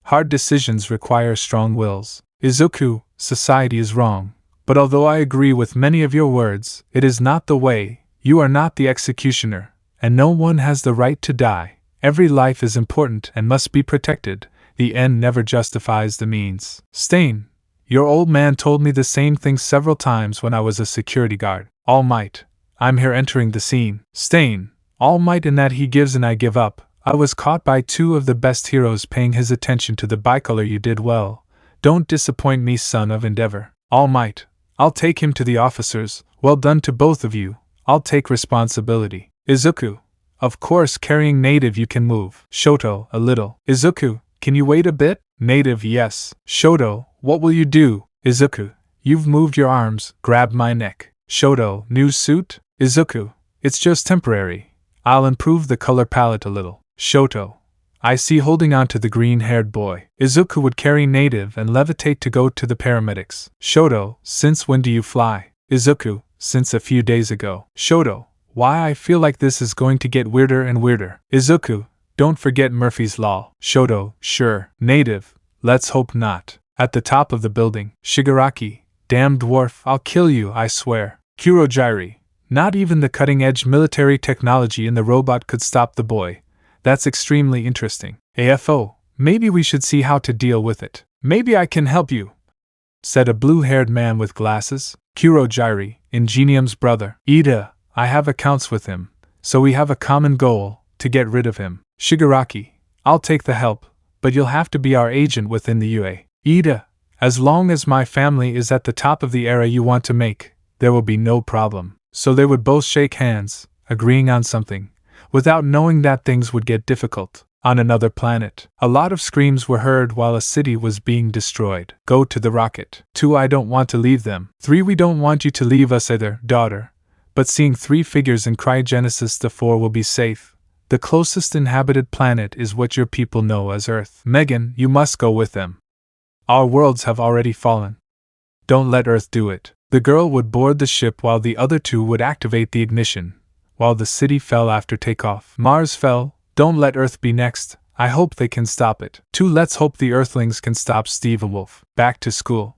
Hard decisions require strong wills. Izuku, society is wrong, but although I agree with many of your words, it is not the way. You are not the executioner, and no one has the right to die. Every life is important and must be protected. The end never justifies the means. Stain, your old man told me the same thing several times when I was a security guard. Almight, I'm here entering the scene. Stain, Almight in that he gives and I give up. I was caught by two of the best heroes paying his attention to the bicolor. You did well. Don't disappoint me, son of Endeavor. Almight, I'll take him to the officers. Well done to both of you. I'll take responsibility. Izuku, of course, carrying Native you can move. Shoto, a little. Izuku, can you wait a bit? Native, yes. Shoto, what will you do? Izuku, you've moved your arms, grab my neck. Shoto, new suit? Izuku, it's just temporary. I'll improve the color palette a little. Shoto, I see, holding on to the green-haired boy. Izuku would carry Native and levitate to go to the paramedics. Shoto, since when do you fly? Izuku, since a few days ago. Shoto, why I feel like this is going to get weirder and weirder. Izuku, don't forget Murphy's Law. Shoto, sure. Native, let's hope not. At the top of the building, Shigaraki, damn dwarf, I'll kill you, I swear. Kurojiri, not even the cutting-edge military technology in the robot could stop the boy. That's extremely interesting. AFO, maybe we should see how to deal with it. Maybe I can help you, said a blue-haired man with glasses. Kurojiri, Ingenium's brother. Ida, I have accounts with him, so we have a common goal, to get rid of him. Shigaraki, I'll take the help, but you'll have to be our agent within the UA. Ida, as long as my family is at the top of the era you want to make, there will be no problem. So they would both shake hands, agreeing on something, without knowing that things would get difficult. On another planet, a lot of screams were heard while a city was being destroyed. Go to the rocket. 2. I don't want to leave them. 3. We don't want you to leave us either, daughter. But seeing 3 figures in cryogenesis, the 4 will be safe. The closest inhabited planet is what your people know as Earth. Megan, you must go with them. Our worlds have already fallen. Don't let Earth do it. The girl would board the ship while the other 2 would activate the ignition, while the city fell after takeoff. Mars fell. Don't let Earth be next. I hope they can stop it. 2. Let's hope the Earthlings can stop Steve Wolf. Back to school.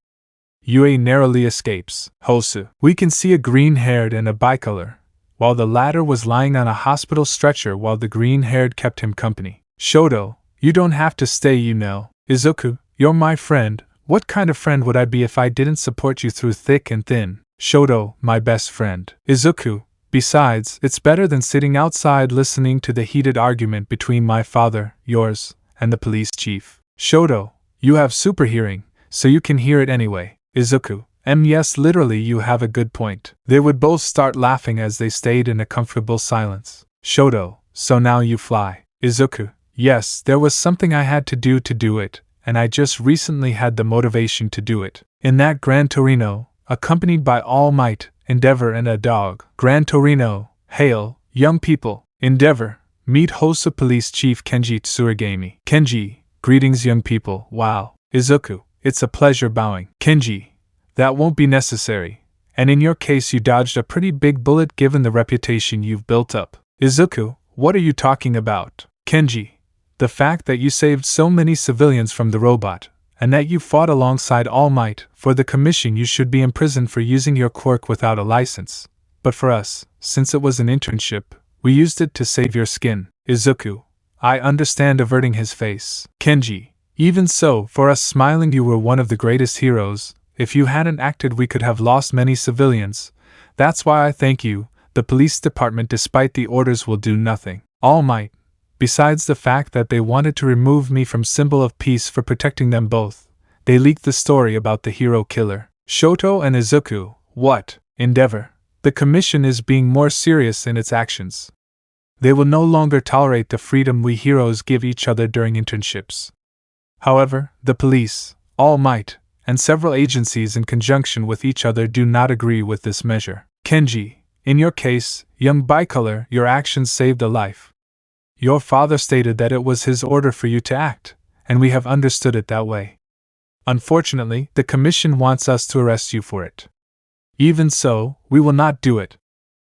Yue narrowly escapes. Hosu. We can see a green-haired and a bicolor, while the latter was lying on a hospital stretcher while the green-haired kept him company. Shoto, you don't have to stay, you know. Izuku, you're my friend. What kind of friend would I be if I didn't support you through thick and thin? Shoto, my best friend. Izuku, besides, it's better than sitting outside listening to the heated argument between my father, yours, and the police chief. Shoto, you have super hearing, so you can hear it anyway. Izuku, yes, literally you have a good point. They would both start laughing as they stayed in a comfortable silence. Shoto, so now you fly. Izuku, yes, there was something I had to do it, and I just recently had the motivation to do it. In that Gran Torino, accompanied by Almight, Endeavor and a dog. Gran Torino, hail, young people. Endeavor, meet Hosa Police Chief Kenji Tsurigami. Kenji, greetings young people, wow. Izuku, it's a pleasure bowing. Kenji, that won't be necessary, and in your case you dodged a pretty big bullet given the reputation you've built up. Izuku, what are you talking about? Kenji, the fact that you saved so many civilians from the robot, and that you fought alongside All Might. For the Commission you should be imprisoned for using your quirk without a license. But for us, since it was an internship, we used it to save your skin. Izuku, I understand, averting his face. Kenji, even so, for us smiling you were one of the greatest heroes. If you hadn't acted we could have lost many civilians. That's why I thank you. The police department despite the orders will do nothing. All Might. Besides the fact that they wanted to remove me from Symbol of Peace for protecting them both, they leaked the story about the hero killer. Shoto and Izuku, what? Endeavor. The Commission is being more serious in its actions. They will no longer tolerate the freedom we heroes give each other during internships. However, the police, All Might, and several agencies in conjunction with each other do not agree with this measure. Kenji, in your case, young bicolor, your actions saved a life. Your father stated that it was his order for you to act, and we have understood it that way. Unfortunately, the Commission wants us to arrest you for it. Even so, we will not do it.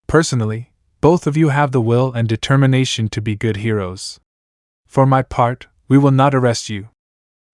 Personally, both of you have the will and determination to be good heroes. For my part, we will not arrest you.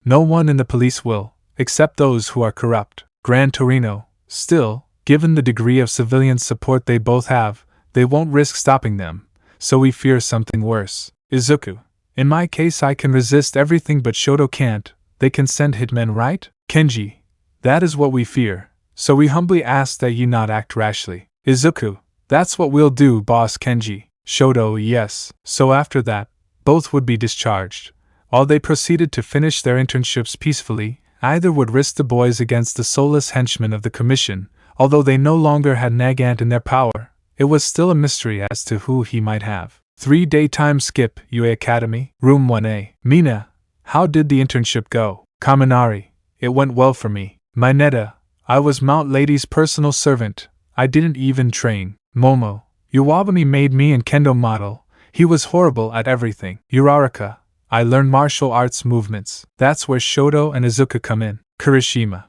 No one in the police will, except those who are corrupt. Gran Torino, still, given the degree of civilian support they both have, they won't risk stopping them. So we fear something worse. Izuku, in my case I can resist everything but Shoto can't. They can send hitmen, right? Kenji, that is what we fear, so we humbly ask that you not act rashly. Izuku, that's what we'll do, boss. Kenji, Shoto, yes. So after that, both would be discharged. While they proceeded to finish their internships peacefully, either would risk the boys against the soulless henchmen of the Commission. Although they no longer had Nagant in their power, it was still a mystery as to who he might have. 3-day time skip, UA Academy, Room 1A. Mina, how did the internship go? Kaminari, it went well for me. Mineta, I was Mount Lady's personal servant. I didn't even train. Momo, Iwabami made me and Kendo model. He was horrible at everything. Uraraka, I learned martial arts movements. That's where Shoto and Izuku come in. Kirishima,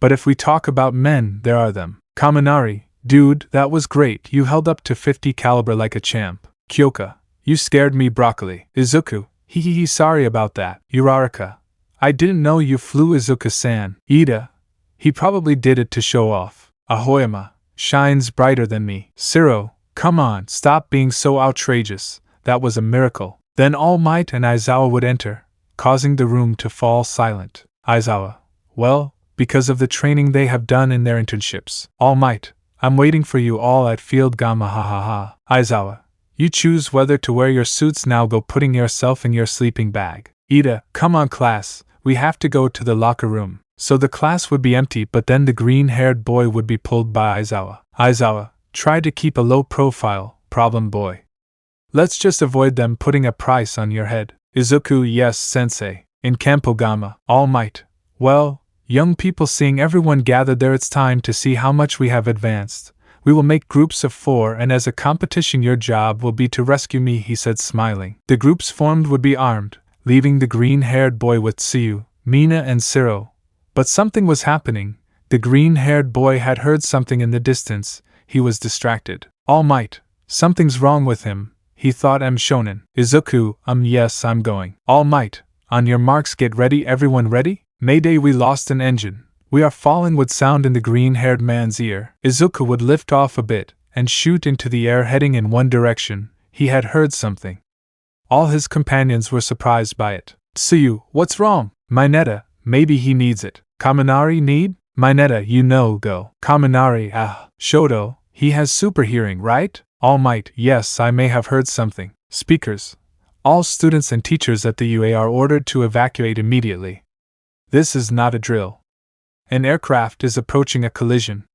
but if we talk about men, there are them. Kaminari, dude, that was great. You held up to 50 caliber like a champ. Kyoka, you scared me. Broccoli. Izuku, hee sorry about that. Uraraka, I didn't know you flew. Izuku-san. Ida, he probably did it to show off. Ahoyama, shines brighter than me. Siro, come on, stop being so outrageous. That was a miracle. Then All Might and Aizawa would enter, causing the room to fall silent. Aizawa, well, because of the training they have done in their internships. All Might, I'm waiting for you all at Field Gamma, ha ha ha. Aizawa, you choose whether to wear your suits now. Go putting yourself in your sleeping bag. Ida, come on class, we have to go to the locker room. So the class would be empty, but then the green-haired boy would be pulled by Aizawa. Aizawa, try to keep a low profile, problem boy. Let's just avoid them putting a price on your head. Izuku, yes, sensei. In Campo Gamma, All Might, well, young people, seeing everyone gathered there, it's time to see how much we have advanced. We will make groups of 4, and as a competition your job will be to rescue me, he said, smiling. The groups formed would be armed, leaving the green-haired boy with Tsuyu, Mina and Siro. But something was happening. The green-haired boy had heard something in the distance. He was distracted. All Might, something's wrong with him, he thought. Shonen. Izuku, yes, I'm going. All Might, on your marks, get ready. Everyone ready? Mayday, we lost an engine. We are falling, would sound in the green-haired man's ear. Izuku would lift off a bit and shoot into the air, heading in one direction. He had heard something. All his companions were surprised by it. Tsuyu, what's wrong? Mineta, maybe he needs it. Kaminari need? Mineta, you know, go. Kaminari, Shoto, he has super hearing, right? Almight, yes, I may have heard something. Speakers. All students and teachers at the UA are ordered to evacuate immediately. This is not a drill. An aircraft is approaching a collision.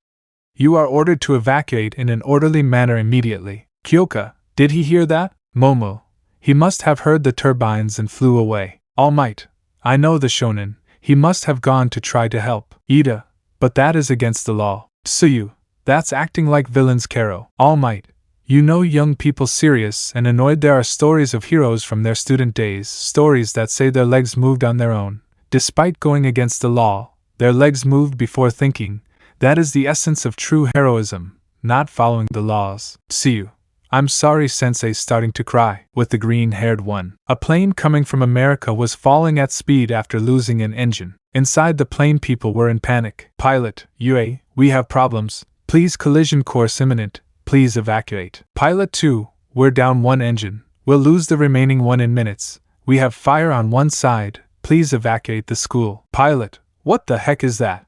You are ordered to evacuate in an orderly manner immediately. Kyoka, did he hear that? Momo, he must have heard the turbines and flew away. Almight, I know the shonen, he must have gone to try to help. Ida, but that is against the law. Tsuyu, that's acting like villains. Karo. Almight, you know young people serious and annoyed. There are stories of heroes from their student days, stories that say their legs moved on their own. Despite going against the law, their legs moved before thinking. That is the essence of true heroism, not following the laws. Tsuyu, I'm sorry. Sensei's starting to cry. With the green-haired one. A plane coming from America was falling at speed after losing an engine. Inside the plane people were in panic. Pilot, UA, we have problems. Please, collision course imminent. Please evacuate. Pilot 2, we're down one engine. We'll lose the remaining one in minutes. We have fire on one side. Please evacuate the school. Pilot, what the heck is that?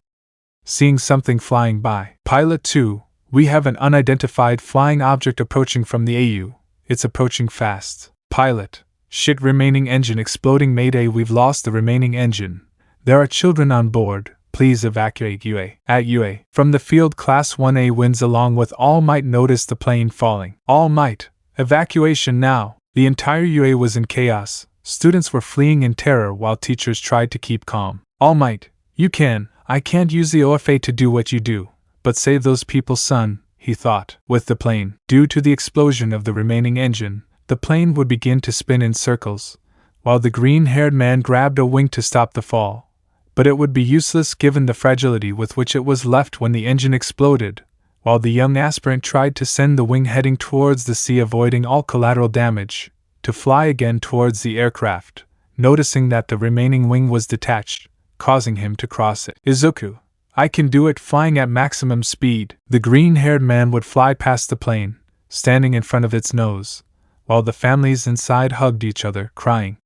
Seeing something flying by. Pilot 2, we have an unidentified flying object approaching from the AU. It's approaching fast. Pilot, shit, remaining engine exploding. Mayday, we've lost the remaining engine. There are children on board. Please evacuate UA. At UA. From the field, Class 1A winds along with All Might noticed the plane falling. All Might, evacuation now. The entire UA was in chaos. Students were fleeing in terror while teachers tried to keep calm. All Might, you can. I can't use the OFA to do what you do. But save those people, son, he thought. With the plane, due to the explosion of the remaining engine, the plane would begin to spin in circles, while the green-haired man grabbed a wing to stop the fall. But it would be useless given the fragility with which it was left when the engine exploded, while the young aspirant tried to send the wing heading towards the sea, avoiding all collateral damage, to fly again towards the aircraft, noticing that the remaining wing was detached, causing him to cross it. Izuku, I can do it. Flying at maximum speed. The green-haired man would fly past the plane, standing in front of its nose, while the families inside hugged each other, crying.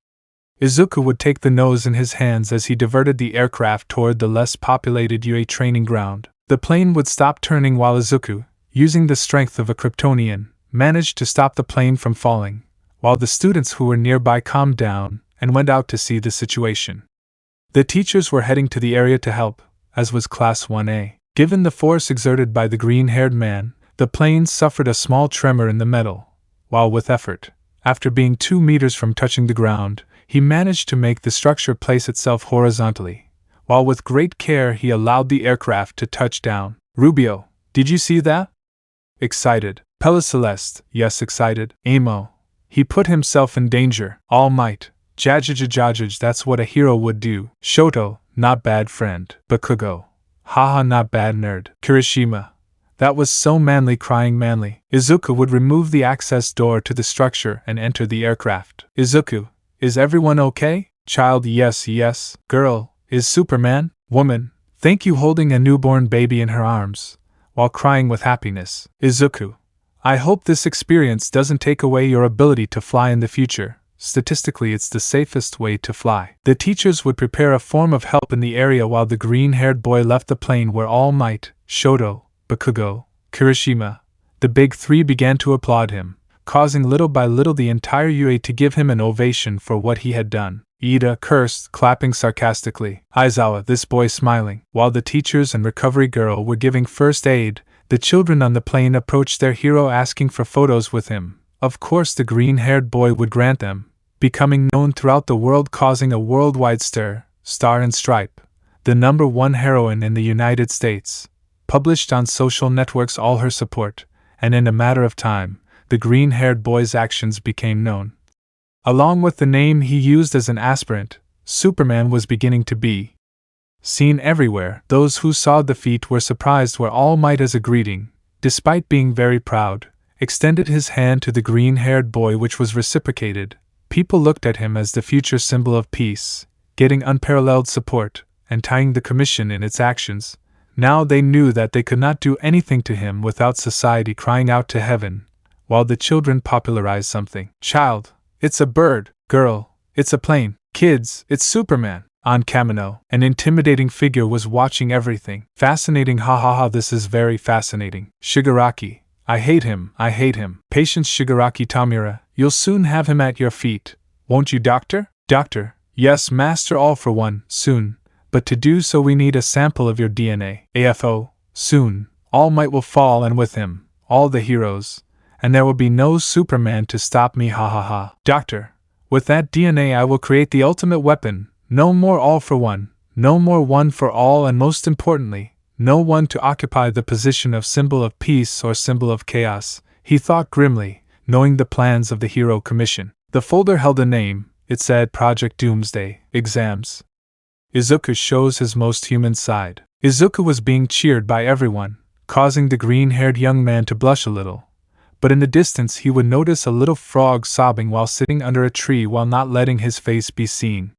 Izuku would take the nose in his hands as he diverted the aircraft toward the less populated UA training ground. The plane would stop turning while Izuku, using the strength of a Kryptonian, managed to stop the plane from falling, while the students who were nearby calmed down and went out to see the situation. The teachers were heading to the area to help, as was Class 1A. Given the force exerted by the green-haired man, the plane suffered a small tremor in the metal, while with effort, after being 2 meters from touching the ground, he managed to make the structure place itself horizontally, while with great care he allowed the aircraft to touch down. Rubio, did you see that? Excited. Pella Celeste, yes, excited. Amo, he put himself in danger. All Might, Jajajajajaj, that's what a hero would do. Shoto, not bad friend. Bakugo, haha, not bad nerd. Kirishima, that was so manly, crying manly. Izuku would remove the access door to the structure and enter the aircraft. Izuku, is everyone okay? Child, yes, yes. Girl, is Superman? Woman, thank you, holding a newborn baby in her arms, while crying with happiness. Izuku, I hope this experience doesn't take away your ability to fly in the future. Statistically, it's the safest way to fly. The teachers would prepare a form of help in the area while the green-haired boy left the plane where All Might, Shoto, Bakugo, Kirishima, the big three began to applaud him, causing little by little the entire UA to give him an ovation for what he had done. Ida cursed, clapping sarcastically. Aizawa, this boy smiling. While the teachers and recovery girl were giving first aid, the children on the plane approached their hero asking for photos with him. Of course the green-haired boy would grant them, becoming known throughout the world, causing a worldwide stir. Star and Stripe, the #1 heroine in the United States, published on social networks all her support, and in a matter of time, the green-haired boy's actions became known. Along with the name he used as an aspirant, Superman was beginning to be seen everywhere. Those who saw the feat were surprised, where All Might, as a greeting, despite being very proud, extended his hand to the green-haired boy, which was reciprocated. People looked at him as the future symbol of peace, getting unparalleled support, and tying the commission in its actions. Now they knew that they could not do anything to him without society crying out to heaven, while the children popularized something. Child, It's a bird. Girl, it's a plane. Kids, it's Superman. On Kamino, an intimidating figure was watching everything. Fascinating, ha ha ha, this is very fascinating. Shigaraki, I hate him, I hate him. Patience, Shigaraki Tamura, you'll soon have him at your feet. Won't you, Doctor? Doctor, yes, Master, all for one, soon. But to do so we need a sample of your DNA. AFO, soon. All Might will fall, and with him, all the heroes. And there will be no Superman to stop me, ha ha ha. Doctor, with that DNA I will create the ultimate weapon. No more all for one, no more one for all, and most importantly, no one to occupy the position of symbol of peace or symbol of chaos, he thought grimly, knowing the plans of the Hero Commission. The folder held a name. It said Project Doomsday, Exams. Izuku shows his most human side. Izuku was being cheered by everyone, causing the green-haired young man to blush a little. But in the distance he would notice a little frog sobbing while sitting under a tree while not letting his face be seen.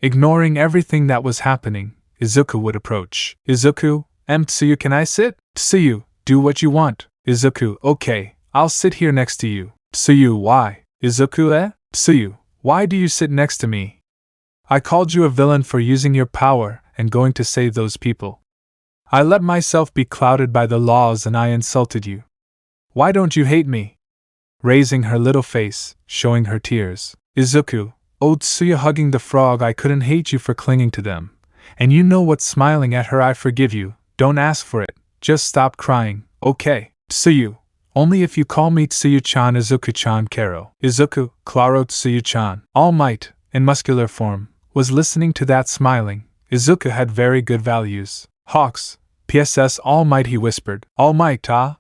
Ignoring everything that was happening, Izuku would approach. Izuku, Tsuyu, can I sit? Tsuyu, do what you want. Izuku, okay, I'll sit here next to you. Tsuyu, why? Izuku, Tsuyu, why do you sit next to me? I called you a villain for using your power and going to save those people. I let myself be clouded by the laws and I insulted you. Why don't you hate me? Raising her little face, showing her tears. Izuku, oh Tsuyu, hugging the frog, I couldn't hate you for clinging to them. And you know what, smiling at her, I forgive you, don't ask for it, just stop crying, okay? Tsuyu, only if you call me Tsuyu-chan. Izuku-chan Kero. Izuku, claro Tsuyu-chan. All Might, in muscular form, was listening to that smiling. Izuku had very good values. Hawks, PSS All Might, he whispered. All Might, ah?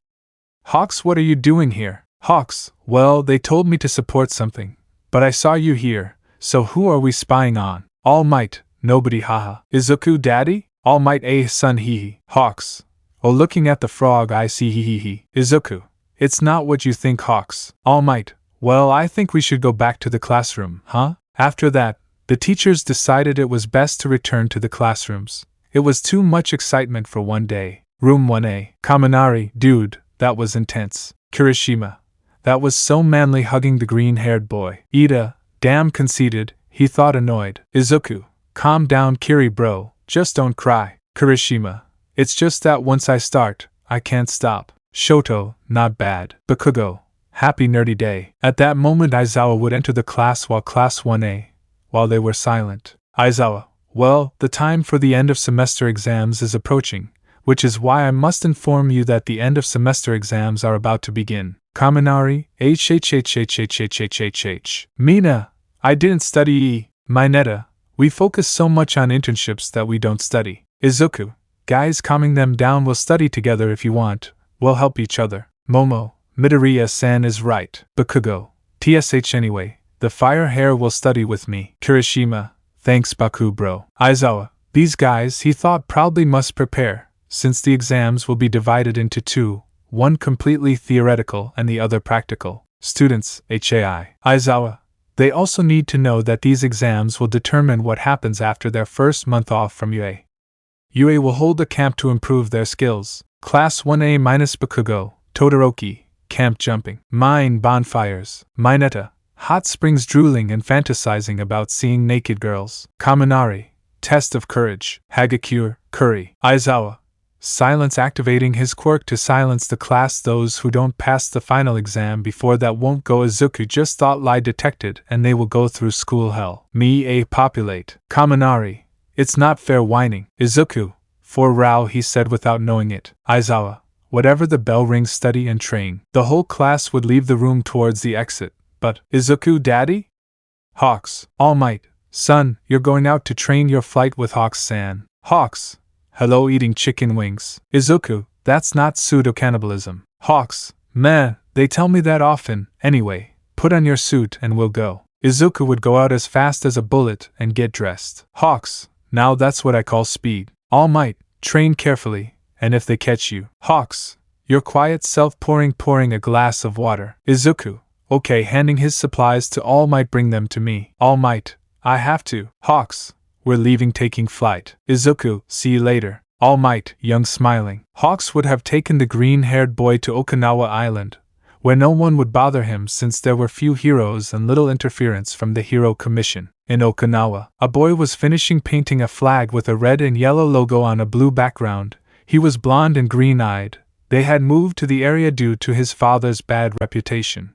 Hawks, what are you doing here? Hawks, well, they told me to support something. But I saw you here, so who are we spying on? All Might, nobody, haha. Izuku, daddy? All Might, son, hee. Hawks, oh, looking at the frog, I see, hee. Izuku, it's not what you think, Hawks. All Might, well, I think we should go back to the classroom, huh? After that, the teachers decided it was best to return to the classrooms. It was too much excitement for one day. Room 1A. Kaminari, dude, that was intense. Kirishima, that was so manly, hugging the green-haired boy. Ida, damn conceited, he thought, annoyed. Izuku, calm down, Kiri bro, just don't cry. Kirishima, it's just that once I start, I can't stop. Shoto, not bad. Bakugo, happy nerdy day. At that moment Aizawa would enter the class while Class 1A, while they were silent. Aizawa, well, the time for the end of semester exams is approaching, which is why I must inform you that the end of semester exams are about to begin. Kaminari, Mina, I didn't study. Mineta, we focus so much on internships that we don't study. Izuku, guys, calming them down, we'll study together if you want, we'll help each other. Momo, Midoriya-san is right. Bakugo, TSH anyway, the fire hair will study with me. Kirishima, thanks Baku bro. Aizawa, these guys, he thought, proudly must prepare, since the exams will be divided into two, one completely theoretical and the other practical. Students, HAI. Aizawa, they also need to know that these exams will determine what happens after their first month off from UA. UA will hold a camp to improve their skills. Class 1A minus Bakugo, Todoroki, camp jumping. Mine, bonfires. Mineta, hot springs, drooling and fantasizing about seeing naked girls. Kaminari, test of courage. Hagakure, curry. Aizawa, silence, activating his quirk to silence the class. Those who don't pass the final exam before that won't go. Izuku just thought lie detected and they will go through school hell. Populate. Kaminari, it's not fair, whining. Izuku, for Rao, he said without knowing it. Aizawa, whatever, the bell rings, study and train. The whole class would leave the room towards the exit. But, Izuku, daddy? Hawks, All Might, son, you're going out to train your flight with Hawks-san. Hawks, hello, eating chicken wings. Izuku, that's not pseudo-cannibalism. Hawks, meh, they tell me that often. Anyway, put on your suit and we'll go. Izuku would go out as fast as a bullet and get dressed. Hawks, now that's what I call speed. All Might, train carefully, and if they catch you. Hawks, your quiet self, pouring a glass of water. Izuku, okay, handing his supplies to All Might, bring them to me. All Might, I have to. Hawks, we're leaving, taking flight. Izuku, see you later. All Might, young, smiling. Hawks would have taken the green-haired boy to Okinawa Island, where no one would bother him since there were few heroes and little interference from the Hero Commission. In Okinawa, a boy was finishing painting a flag with a red and yellow logo on a blue background. He was blonde and green-eyed. They had moved to the area due to his father's bad reputation.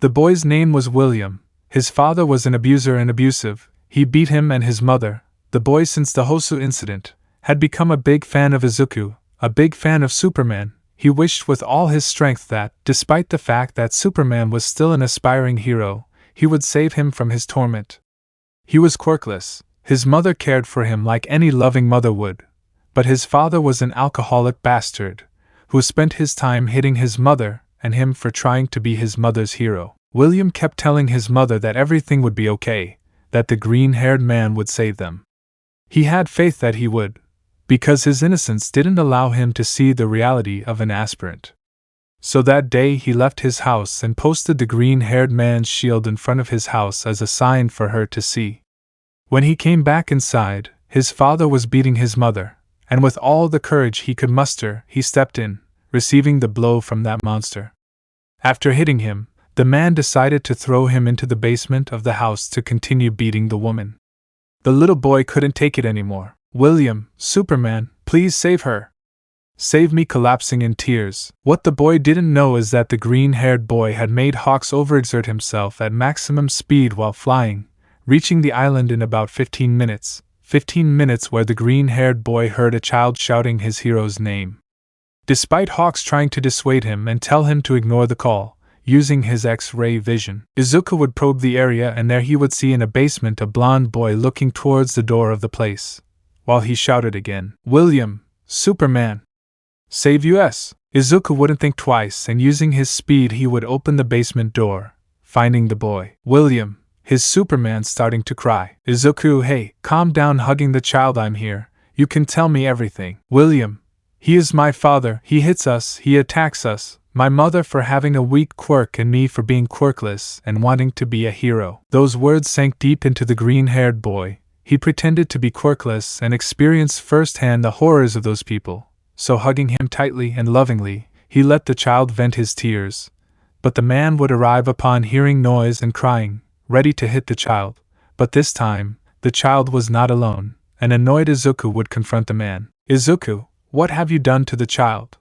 The boy's name was William. His father was an abuser and abusive. He beat him and his mother. The boy, since the Hosu incident, had become a big fan of Izuku, a big fan of Superman. He wished with all his strength that, despite the fact that Superman was still an aspiring hero, he would save him from his torment. He was quirkless. His mother cared for him like any loving mother would. But his father was an alcoholic bastard, who spent his time hitting his mother and him for trying to be his mother's hero. William kept telling his mother that everything would be okay, that the green-haired man would save them. He had faith that he would, because his innocence didn't allow him to see the reality of an aspirant. So that day he left his house and posted the green-haired man's shield in front of his house as a sign for her to see. When he came back inside, his father was beating his mother, and with all the courage he could muster, he stepped in, receiving the blow from that monster. After hitting him, the man decided to throw him into the basement of the house to continue beating the woman. The little boy couldn't take it anymore. "William, Superman, please save her. Save me," collapsing in tears. What the boy didn't know is that the green-haired boy had made Hawks overexert himself at maximum speed while flying, reaching the island in about 15 minutes. 15 minutes where the green-haired boy heard a child shouting his hero's name. Despite Hawks trying to dissuade him and tell him to ignore the call, using his X-ray vision, Izuku would probe the area, and there he would see in a basement a blonde boy looking towards the door of the place, while he shouted again, "William, Superman, save us!" Izuku wouldn't think twice, and using his speed he would open the basement door, finding the boy, William, his Superman, starting to cry. "Izuku, hey, calm down," hugging the child, "I'm here, you can tell me everything." "William, he is my father, he hits us, he attacks us, my mother for having a weak quirk and me for being quirkless and wanting to be a hero." Those words sank deep into the green-haired boy. He pretended to be quirkless and experienced firsthand the horrors of those people, so hugging him tightly and lovingly, he let the child vent his tears. But the man would arrive upon hearing noise and crying, ready to hit the child. But this time, the child was not alone. An annoyed Izuku would confront the man. "Izuku, what have you done to the child?"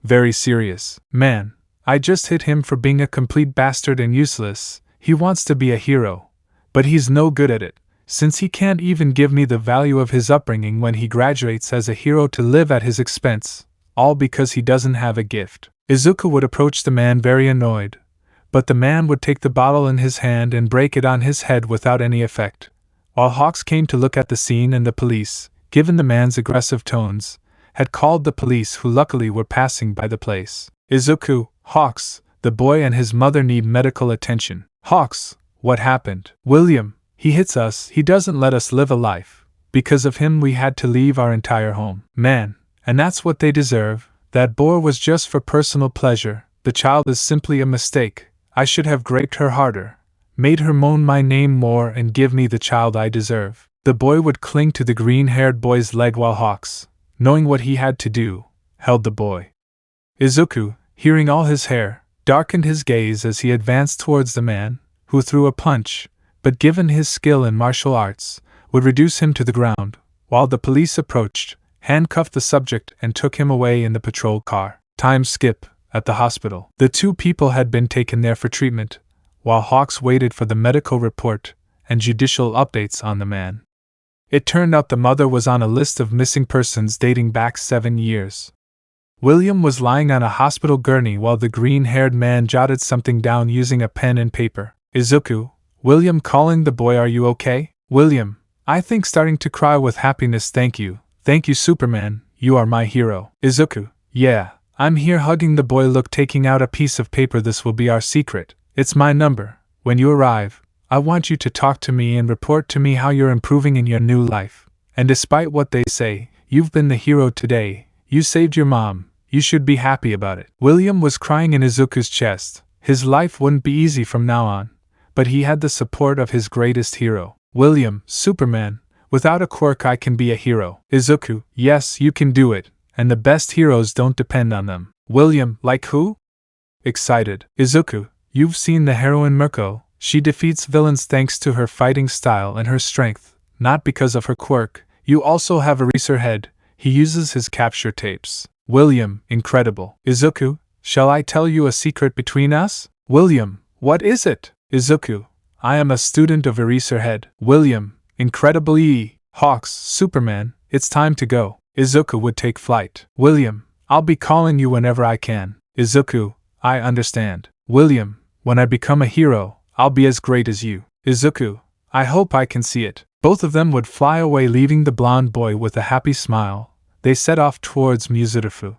Very serious. "Man, I just hit him for being a complete bastard and useless. He wants to be a hero, but he's no good at it, since he can't even give me the value of his upbringing when he graduates as a hero to live at his expense, all because he doesn't have a gift." Izuku would approach the man very annoyed, but the man would take the bottle in his hand and break it on his head without any effect. While Hawks came to look at the scene, and the police, given the man's aggressive tones, had called the police, who luckily were passing by the place. "Izuku, Hawks, the boy and his mother need medical attention." "Hawks, what happened?" "William, he hits us, he doesn't let us live a life. Because of him we had to leave our entire home." "Man, and that's what they deserve. That boar was just for personal pleasure. The child is simply a mistake. I should have graped her harder, made her moan my name more, and give me the child I deserve." The boy would cling to the green-haired boy's leg while Hawks, knowing what he had to do, held the boy. Izuku, hearing all his hair, darkened his gaze as he advanced towards the man, who threw a punch, but given his skill in martial arts, would reduce him to the ground, while the police approached, handcuffed the subject and took him away in the patrol car. Time skip. At the hospital, the two people had been taken there for treatment, while Hawks waited for the medical report and judicial updates on the man. It turned out the mother was on a list of missing persons dating back 7 years. William was lying on a hospital gurney while the green-haired man jotted something down using a pen and paper. "Izuku," William calling the boy, "are you okay?" "William, I think, starting to cry with happiness, thank you, Superman, you are my hero." "Izuku, yeah, I'm here," hugging the boy. "Look," taking out a piece of paper, "this will be our secret. It's my number. When you arrive, I want you to talk to me and report to me how you're improving in your new life. And despite what they say, you've been the hero today. You saved your mom. You should be happy about it." William was crying in Izuku's chest. His life wouldn't be easy from now on, but he had the support of his greatest hero. "William, Superman, without a quirk I can be a hero." "Izuku, yes, you can do it. And the best heroes don't depend on them." "William, like who?" excited. Izuku, you've seen the heroine Mirko. She defeats villains thanks to her fighting style and her strength, not because of her quirk. You also have Eraserhead. He uses his capture tapes. William, incredible. Izuku, shall I tell you a secret between us? William, what is it? Izuku, I am a student of Eraserhead. William, incredibly. Hawks, Superman, it's time to go. Izuku would take flight. William, I'll be calling you whenever I can. Izuku, I understand. William, when I become a hero, I'll be as great as you. Izuku, I hope I can see it. Both of them would fly away, leaving the blonde boy with a happy smile. They set off towards Muzurifu.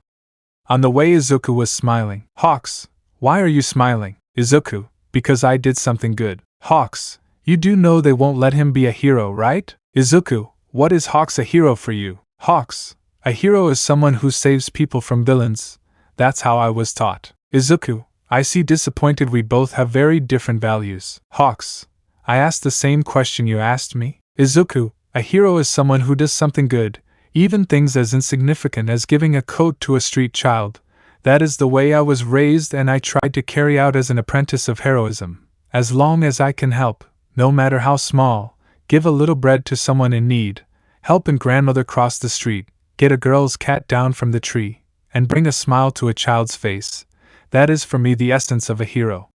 On the way, Izuku was smiling. Hawks, why are you smiling? Izuku, because I did something good. Hawks, you do know they won't let him be a hero, right? Izuku, what is Hawks a hero for you? Hawks, a hero is someone who saves people from villains. That's how I was taught. Izuku, I see. Disappointed. We both have very different values. Hawks, I asked the same question you asked me. Izuku, a hero is someone who does something good, even things as insignificant as giving a coat to a street child. That is the way I was raised, and I tried to carry out as an apprentice of heroism. As long as I can help, no matter how small, give a little bread to someone in need, help a grandmother cross the street, get a girl's cat down from the tree, and bring a smile to a child's face, that is for me the essence of a hero.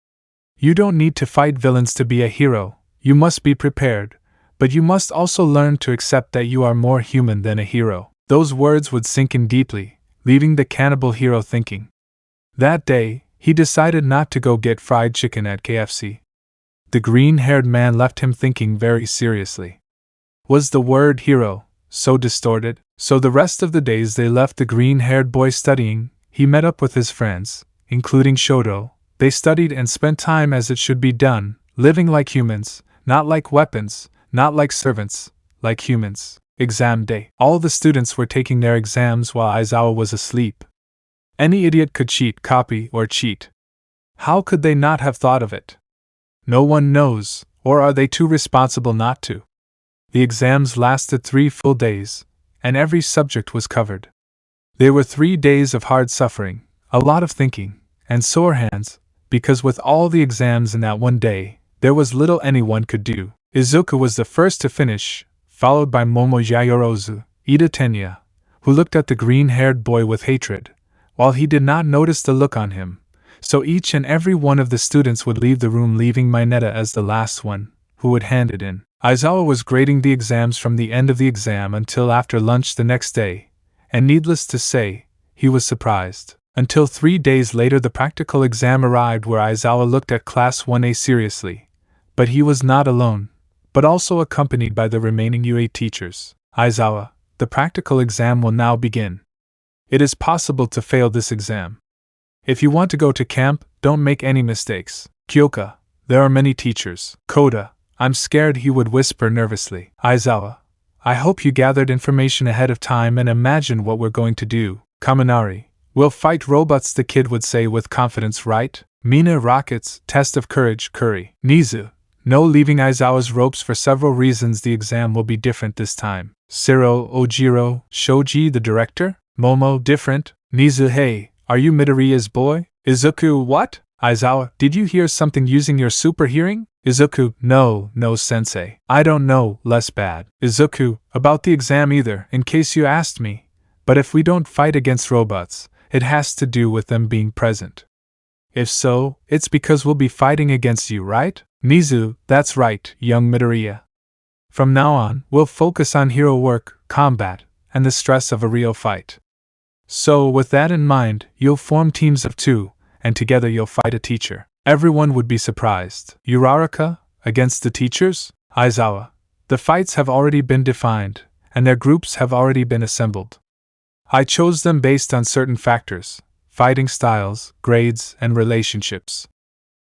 You don't need to fight villains to be a hero. You must be prepared, but you must also learn to accept that you are more human than a hero. Those words would sink in deeply, leaving the cannibal hero thinking. That day, he decided not to go get fried chicken at KFC. The green-haired man left him thinking very seriously. Was the word hero so distorted? So the rest of the days they left the green-haired boy studying. He met up with his friends, including Shoto. They studied and spent time as it should be done, living like humans, not like weapons, not like servants, like humans. Exam day. All the students were taking their exams while Aizawa was asleep. Any idiot could cheat, copy, or cheat. How could they not have thought of it? No one knows, or are they too responsible not to? The exams lasted 3 full days, and every subject was covered. They were 3 days of hard suffering, a lot of thinking, and sore hands, because with all the exams in that one day, there was little anyone could do. Izuku was the first to finish, followed by Momo Yayorozu, Ida Tenya, who looked at the green-haired boy with hatred, while he did not notice the look on him. So each and every one of the students would leave the room, leaving Mineta as the last one, who would hand it in. Aizawa was grading the exams from the end of the exam until after lunch the next day, and needless to say, he was surprised. Until 3 days later the practical exam arrived, where Aizawa looked at Class 1A seriously. But he was not alone, but also accompanied by the remaining UA teachers. Aizawa, the practical exam will now begin. It is possible to fail this exam. If you want to go to camp, don't make any mistakes. Kyoka, there are many teachers. Koda, I'm scared, he would whisper nervously. Aizawa, I hope you gathered information ahead of time and imagined what we're going to do. Kaminari, we'll fight robots, the kid would say with confidence, right? Mina, rockets, test of courage, Curry. Nizu, no leaving Aizawa's ropes for several reasons. The exam will be different this time. Siro, Ojiro, Shoji, the director? Momo, different. Nizu, hey, are you Midoriya's boy? Izuku, what? Aizawa, did you hear something using your super hearing? Izuku, no, sensei. I don't know, less bad. Izuku, about the exam either, in case you asked me. But if we don't fight against robots, it has to do with them being present. If so, it's because we'll be fighting against you, right? Nizu, that's right, young Midoriya. From now on, we'll focus on hero work, combat, and the stress of a real fight. So, with that in mind, you'll form teams of 2, and together you'll fight a teacher. Everyone would be surprised. Uraraka, against the teachers? Aizawa, the fights have already been defined, and their groups have already been assembled. I chose them based on certain factors: fighting styles, grades, and relationships.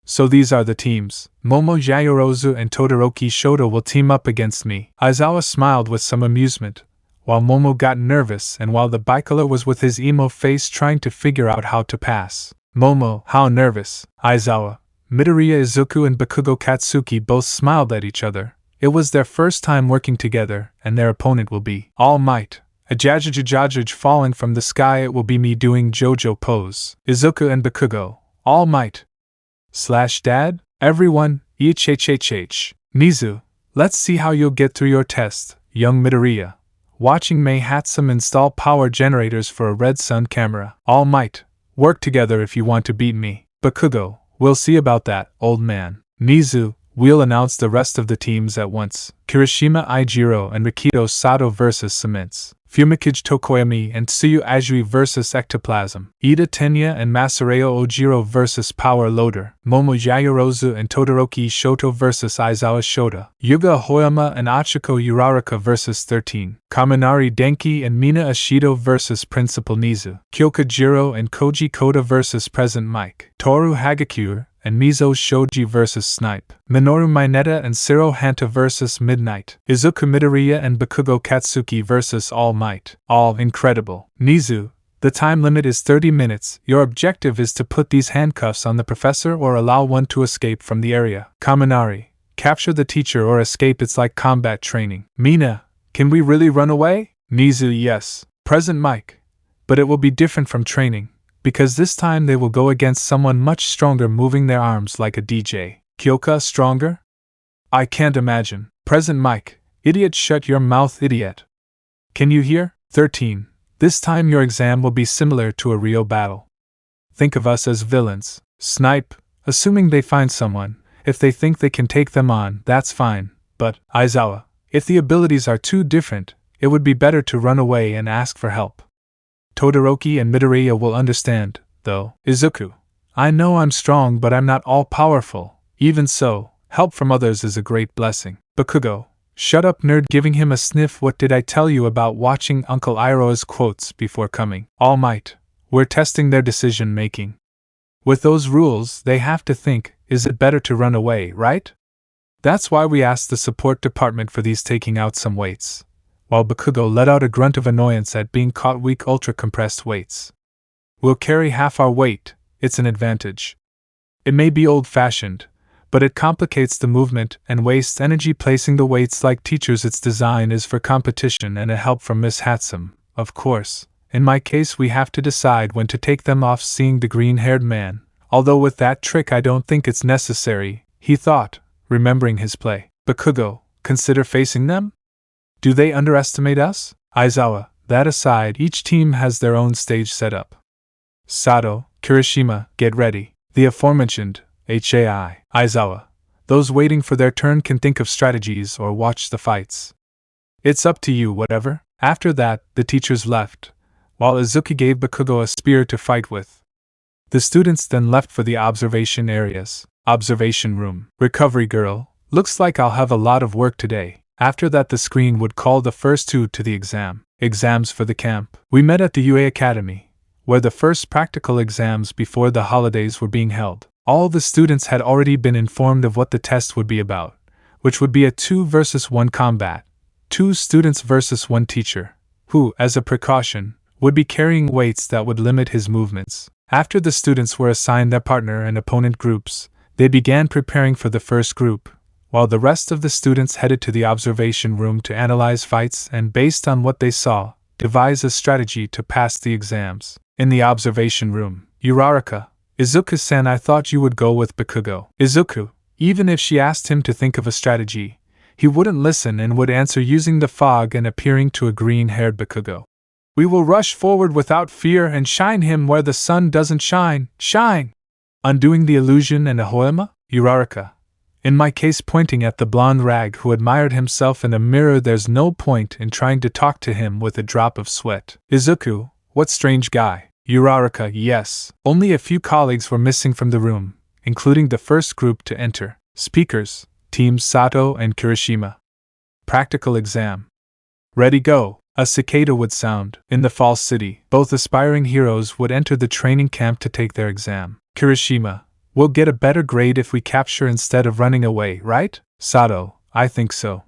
So these are the teams. Momo Yayorozu and Todoroki Shoto will team up against me. Aizawa smiled with some amusement, while Momo got nervous and while the bicolor was with his emo face trying to figure out how to pass. Momo, how nervous? Aizawa, Midoriya, Izuku, and Bakugo Katsuki both smiled at each other. It was their first time working together, and their opponent will be Almight. A Jajajajajaj falling from the sky. It will be me doing JoJo pose. Izuku and Bakugo, Almight. Dad, everyone, HHHH. Nizu, let's see how you'll get through your test, young Midoriya. Watching Mei Hatsum install power generators for a red sun camera. Almight, work together if you want to beat me. Bakugo, we'll see about that, old man. Nizu, we'll announce the rest of the teams at once. Kirishima Ijiro and Rikito Sato vs. Cements. Fumikage Tokoyami and Tsuyu Ajui vs. Ectoplasm. Ida Tenya and Masareo Ojiro vs. Power Loader. Momo Yayorozu and Todoroki Shoto vs. Aizawa Shota. Yuga Hoyama and Achiko Uraraka vs. 13. Kaminari Denki and Mina Ashido vs. Principal Nizu. Kyoka Jiro and Koji Koda vs. Present Mike. Toru Hagakure and Mizo Shoji vs. Snipe. Minoru Mineta and Siro Hanta vs. Midnight. Izuku Midoriya and Bakugo Katsuki vs. All Might. All incredible. Nizu, the time limit is 30 minutes. Your objective is to put these handcuffs on the professor or allow one to escape from the area. Kaminari, capture the teacher or escape. It's like combat training. Mina, can we really run away? Nizu, yes. Present Mike. But it will be different from training, because this time they will go against someone much stronger moving their arms like a DJ. Kyoka stronger? I can't imagine. Present Mike. Idiot, shut your mouth, idiot. Can you hear? 13. This time your exam will be similar to a real battle. Think of us as villains. Snipe, assuming they find someone. If they think they can take them on, that's fine. But, Aizawa, if the abilities are too different, it would be better to run away and ask for help. Todoroki and Midoriya will understand, though. Izuku, I know I'm strong, but I'm not all-powerful. Even so, help from others is a great blessing. Bakugo, shut up, nerd, giving him a sniff. What did I tell you about watching Uncle Iroha's quotes before coming? All Might, we're testing their decision-making. With those rules, they have to think, is it better to run away, right? That's why we asked the support department for these, taking out some weights. While Bakugo let out a grunt of annoyance at being caught weak ultra-compressed weights. We'll carry half our weight, it's an advantage. It may be old-fashioned, but it complicates the movement and wastes energy placing the weights like teachers. Its design is for competition and a help from Miss Hatsum, of course. In my case we have to decide when to take them off. Seeing the green-haired man, although with that trick I don't think it's necessary, he thought, remembering his play. Bakugo, consider facing them? Do they underestimate us? Aizawa, that aside, each team has their own stage set up. Sato, Kirishima, get ready. The aforementioned, HAI, Aizawa. Those waiting for their turn can think of strategies or watch the fights. It's up to you, whatever. After that, the teachers left, while Izuku gave Bakugo a spear to fight with. The students then left for the observation areas. Observation room. Recovery girl, looks like I'll have a lot of work today. After that the screen would call the first two to the exam. Exams for the camp. We met at the UA Academy, where the first practical exams before the holidays were being held. All the students had already been informed of what the test would be about, which would be a 2 versus 1 combat. 2 students versus 1 teacher, who, as a precaution, would be carrying weights that would limit his movements. After the students were assigned their partner and opponent groups, they began preparing for the first group, while the rest of the students headed to the observation room to analyze fights and, based on what they saw, devise a strategy to pass the exams. In the observation room, Uraraka, Izuku-san, I thought you would go with Bakugo. Izuku, even if she asked him to think of a strategy, he wouldn't listen and would answer using the fog and appearing to a green-haired Bakugo. We will rush forward without fear and shine him where the sun doesn't shine. Shine! Undoing the illusion and Ahoyama? Uraraka. In my case, pointing at the blonde rag who admired himself in a mirror. There's no point in trying to talk to him with a drop of sweat. Izuku, what strange guy. Uraraka, yes. Only a few colleagues were missing from the room, including the first group to enter. Speakers, Teams Sato and Kirishima. Practical exam. Ready, go. A cicada would sound. In the false city, both aspiring heroes would enter the training camp to take their exam. Kirishima, we'll get a better grade if we capture instead of running away, right? Sato, I think so.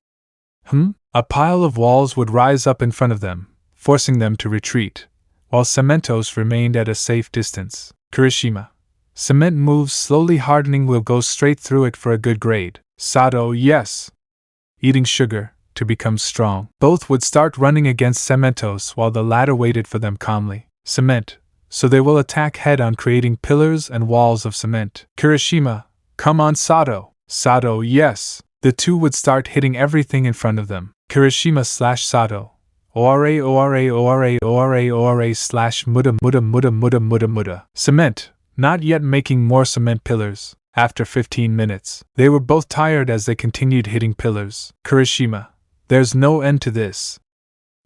A pile of walls would rise up in front of them, forcing them to retreat, while Cementos remained at a safe distance. Kirishima, cement moves slowly, hardening, will go straight through it for a good grade. Sato, yes. Eating sugar, to become strong. Both would start running against Cementos while the latter waited for them calmly. Cement, so they will attack head-on, creating pillars and walls of cement. Kirishima, come on Sato. Sato, yes. The two would start hitting everything in front of them. Kirishima/Sato. Ora slash muda. Cement, not yet making more cement pillars. After 15 minutes, they were both tired as they continued hitting pillars. Kirishima, there's no end to this.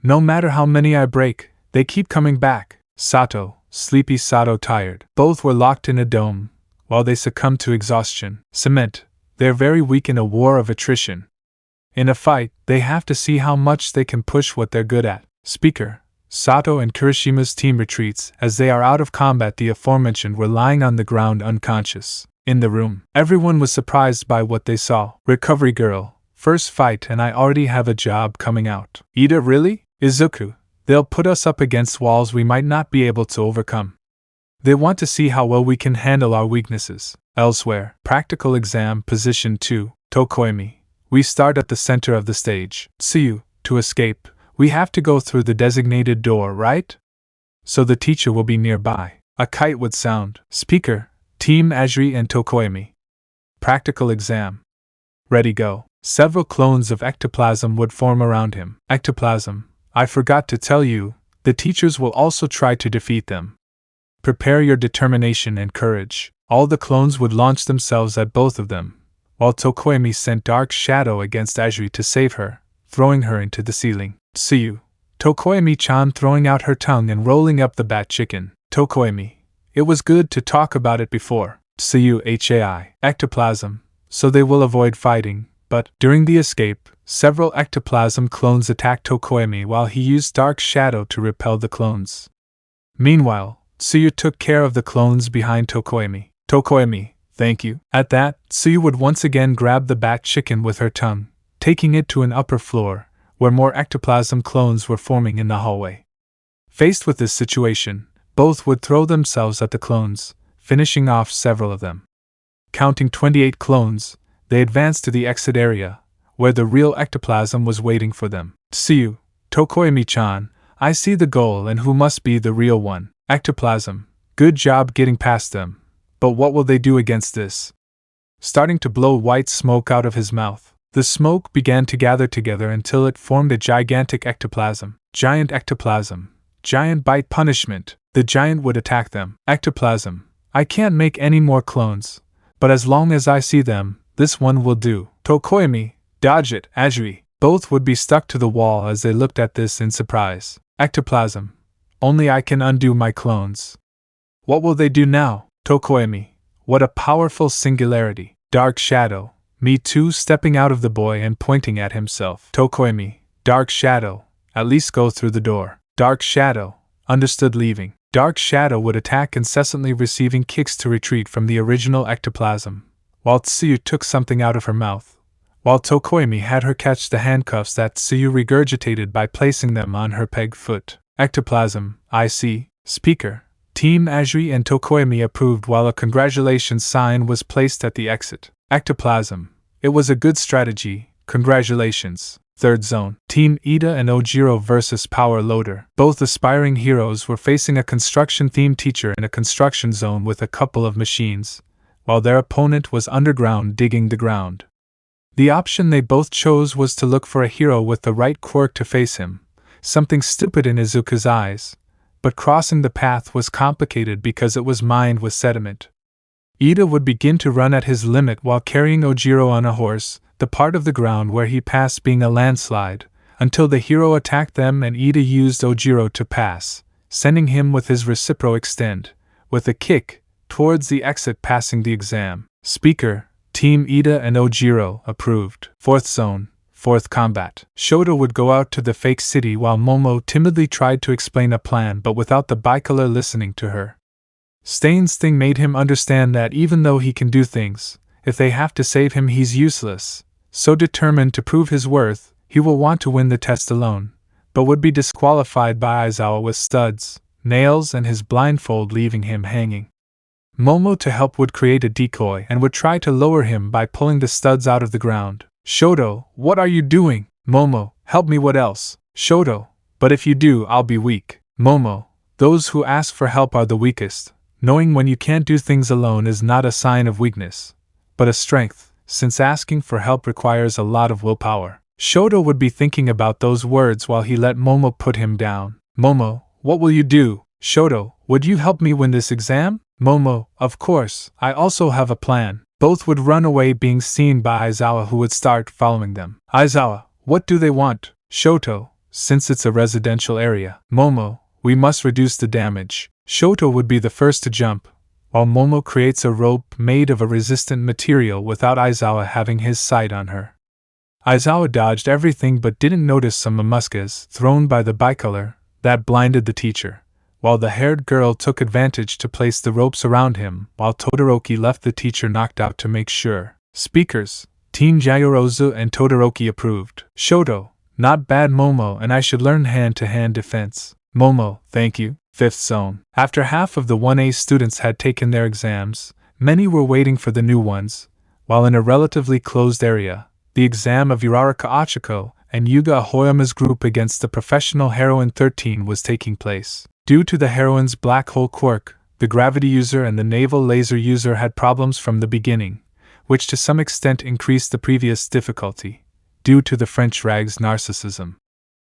No matter how many I break, they keep coming back. Sato, sleepy Sato tired. Both were locked in a dome, while they succumbed to exhaustion. Cement, they're very weak in a war of attrition. In a fight, they have to see how much they can push what they're good at. Speaker, Sato and Kirishima's team retreats as they are out of combat. The aforementioned were lying on the ground unconscious. In the room, everyone was surprised by what they saw. Recovery girl, first fight and I already have a job coming out. Ida, really? Izuku, they'll put us up against walls we might not be able to overcome. They want to see how well we can handle our weaknesses. Elsewhere, practical exam position 2, Tokoemi. We start at the center of the stage. Tsuyu, to escape, we have to go through the designated door, right? So the teacher will be nearby. A kite would sound. Speaker, Team Ajri and Tokoemi. Practical exam. Ready, go. Several clones of ectoplasm would form around him. Ectoplasm, I forgot to tell you, the teachers will also try to defeat them. Prepare your determination and courage. All the clones would launch themselves at both of them, while Tokoemi sent Dark Shadow against Ajri to save her, throwing her into the ceiling. Tsuyu, Tokoemi-chan throwing out her tongue and rolling up the bat chicken. Tokoemi, it was good to talk about it before. Tsuyu HAI. Ectoplasm, so they will avoid fighting, but during the escape, several ectoplasm clones attacked Tokoemi while he used Dark Shadow to repel the clones. Meanwhile, Tsuyu took care of the clones behind Tokoemi. Tokoemi, thank you. At that, Tsuyu would once again grab the bat chicken with her tongue, taking it to an upper floor, where more ectoplasm clones were forming in the hallway. Faced with this situation, both would throw themselves at the clones, finishing off several of them. Counting 28 clones, they advanced to the exit area, where the real ectoplasm was waiting for them. Tsuyu, Tokoemi-chan, I see the goal and who must be the real one. Ectoplasm, good job getting past them. But what will they do against this? Starting to blow white smoke out of his mouth, the smoke began to gather together until it formed a gigantic ectoplasm. Giant ectoplasm. Giant bite punishment. The giant would attack them. Ectoplasm, I can't make any more clones, but as long as I see them, this one will do. Tokoemi, dodge it, Ajri. Both would be stuck to the wall as they looked at this in surprise. Ectoplasm, only I can undo my clones. What will they do now? Tokoemi, what a powerful singularity. Dark Shadow, me too, stepping out of the boy and pointing at himself. Tokoemi, Dark Shadow, at least go through the door. Dark Shadow, understood, leaving. Dark Shadow would attack incessantly, receiving kicks to retreat from the original ectoplasm, while Tsuyu took something out of her mouth, while Tokoemi had her catch the handcuffs that Tsuyu regurgitated by placing them on her peg foot. Ectoplasm, I see. Speaker, Team Ajri and Tokoemi approved while a congratulations sign was placed at the exit. Ectoplasm, it was a good strategy, congratulations. Third zone, Team Ida and Ojiro vs Power Loader. Both aspiring heroes were facing a construction-themed teacher in a construction zone with a couple of machines, while their opponent was underground digging the ground. The option they both chose was to look for a hero with the right quirk to face him, something stupid in Izuku's eyes, but crossing the path was complicated because it was mined with sediment. Ida would begin to run at his limit while carrying Ojiro on a horse, the part of the ground where he passed being a landslide, until the hero attacked them and Ida used Ojiro to pass, sending him with his reciprocal extend, with a kick, towards the exit, passing the exam. Speaker, Team Ida and Ojiro approved. Fourth zone, fourth combat. Shoto would go out to the fake city while Momo timidly tried to explain a plan but without the bicolor listening to her. Stain's thing made him understand that even though he can do things, if they have to save him he's useless. So determined to prove his worth, he will want to win the test alone, but would be disqualified by Aizawa with studs, nails and his blindfold leaving him hanging. Momo to help would create a decoy and would try to lower him by pulling the studs out of the ground. Shoto, what are you doing? Momo, help me, what else? Shoto, but if you do I'll be weak. Momo, Those who ask for help are the weakest. Knowing when you can't do things alone is not a sign of weakness, but a strength, since asking for help requires a lot of willpower. Shoto would be thinking about those words while he let Momo put him down. Momo, what will you do? Shoto, would you help me win this exam? Momo, of course, I also have a plan. Both would run away, being seen by Aizawa, who would start following them. Aizawa, what do they want? Shoto, since it's a residential area. Momo, we must reduce the damage. Shoto would be the first to jump, while Momo creates a rope made of a resistant material without Aizawa having his sight on her. Aizawa dodged everything but didn't notice some mamuskas thrown by the bicolor that blinded the teacher, while the haired girl took advantage to place the ropes around him, while Todoroki left the teacher knocked out to make sure. Speakers, Team Jayorozu and Todoroki approved. Shoto, not bad Momo, and I should learn hand-to-hand defense. Momo, thank you. Fifth zone. After half of the 1A students had taken their exams, many were waiting for the new ones, while in a relatively closed area, the exam of Uraraka Ochiko and Yuga Ahoyama's group against the professional heroine 13 was taking place. Due to the heroine's black hole quirk, the gravity user and the naval laser user had problems from the beginning, which to some extent increased the previous difficulty, due to the French rag's narcissism.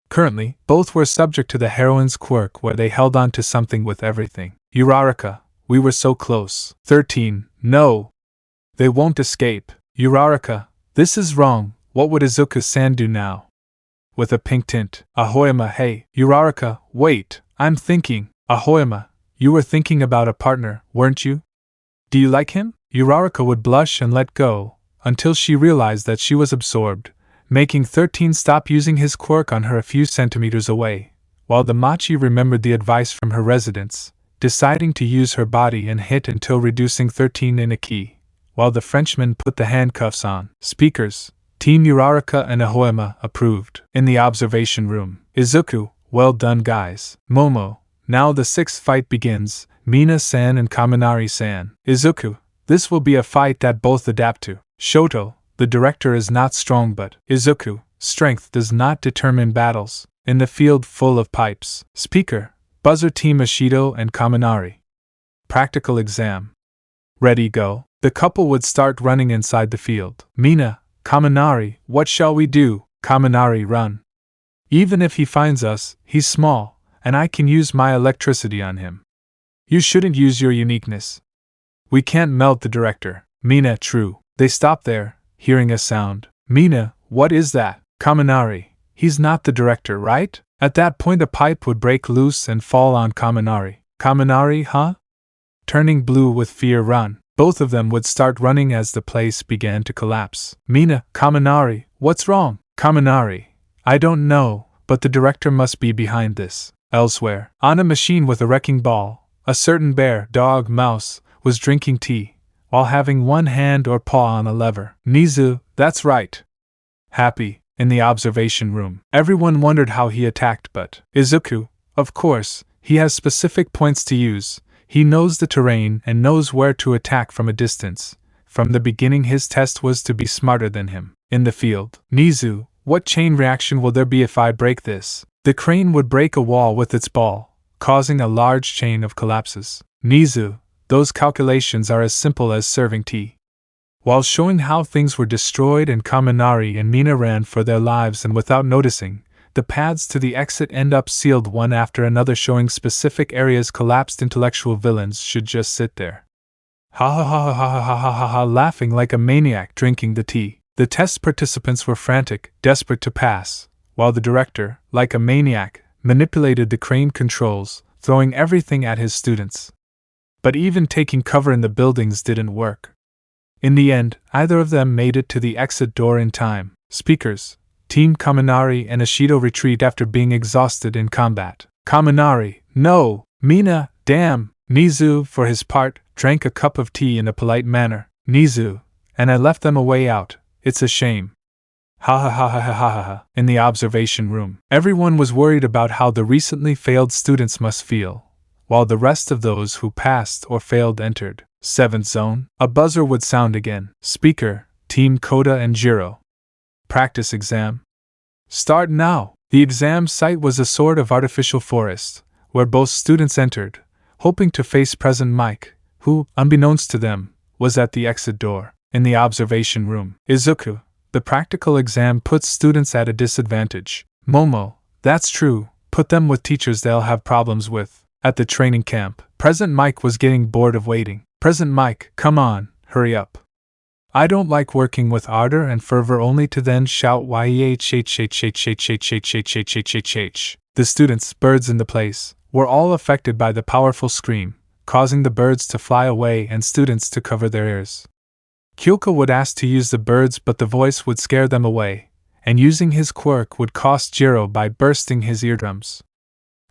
Currently, both were subject to the heroine's quirk, where they held on to something with everything. Uraraka, we were so close. 13, no. They won't escape. Uraraka, this is wrong, what would Izuku-san do now? With a pink tint. Ahoyama, hey. Uraraka, wait, I'm thinking. Ahoyama, you were thinking about a partner, weren't you? Do you like him? Uraraka would blush and let go, until she realized that she was absorbed, making 13 stop using his quirk on her a few centimeters away, while the Machi remembered the advice from her residents, deciding to use her body and hit until reducing 13 in a key, while the Frenchman put the handcuffs on. Speakers, Team Uraraka and Ahoyama approved. In the observation room, Izuku, well done guys. Momo, now the sixth fight begins, Mina-san and Kaminari-san. Izuku, this will be a fight that both adapt to. Shoto, the director is not strong, but Izuku, strength does not determine battles. In the field full of pipes. Speaker, Buzzer Team Ishido and Kaminari. Practical exam. Ready, go. The couple would start running inside the field. Mina, Kaminari, what shall we do? Kaminari, run. Even if he finds us, he's small, and I can use my electricity on him. You shouldn't use your uniqueness. We can't melt the director. Mina, true. They stop there, hearing a sound. Mina, what is that? Kaminari, he's not the director, right? At that point a pipe would break loose and fall on Kaminari. Kaminari, huh? Turning blue with fear, run. Both of them would start running as the place began to collapse. Mina, Kaminari, what's wrong? Kaminari, I don't know, but the director must be behind this. Elsewhere, on a machine with a wrecking ball, a certain bear, dog, mouse, was drinking tea, while having one hand or paw on a lever. Nizu, that's right. Happy, in the observation room. Everyone wondered how he attacked, but Izuku, of course, he has specific points to use. He knows the terrain and knows where to attack from a distance. From the beginning his test was to be smarter than him. In the field, Nizu, what chain reaction will there be if I break this? The crane would break a wall with its ball, causing a large chain of collapses. Nizu, those calculations are as simple as serving tea. While showing how things were destroyed and Kaminari and Mina ran for their lives, and without noticing, the paths to the exit end up sealed one after another, showing specific areas collapsed. Intellectual villains should just sit there. Ha ha ha ha ha ha ha ha ha, laughing like a maniac drinking the tea. The test participants were frantic, desperate to pass, while the director, like a maniac, manipulated the crane controls, throwing everything at his students. But even taking cover in the buildings didn't work. In the end, either of them made it to the exit door in time. Speakers, Team Kaminari and Ishido retreat after being exhausted in combat. Kaminari, no! Mina, damn! Nizu, for his part, drank a cup of tea in a polite manner. Nizu, and I left them a way out. It's a shame. Ha ha ha ha ha ha ha. In the observation room, everyone was worried about how the recently failed students must feel, while the rest of those who passed or failed entered. 7th zone. A buzzer would sound again. Speaker, Team Koda and Jiro. Practice exam. Start now. The exam site was a sort of artificial forest, where both students entered, hoping to face President Mike, who, unbeknownst to them, was at the exit door. In the observation room, Izuku, the practical exam puts students at a disadvantage. Momo, that's true, put them with teachers they'll have problems with. At the training camp, President Mike was getting bored of waiting. President Mike, come on, hurry up. I don't like working with ardor and fervor only to then shout YEHHHHHHHHHHHHH. The students, birds in the place, were all affected by the powerful scream, causing the birds to fly away and students to cover their ears. Kyoka would ask to use the birds, but the voice would scare them away, and using his quirk would cost Jiro by bursting his eardrums.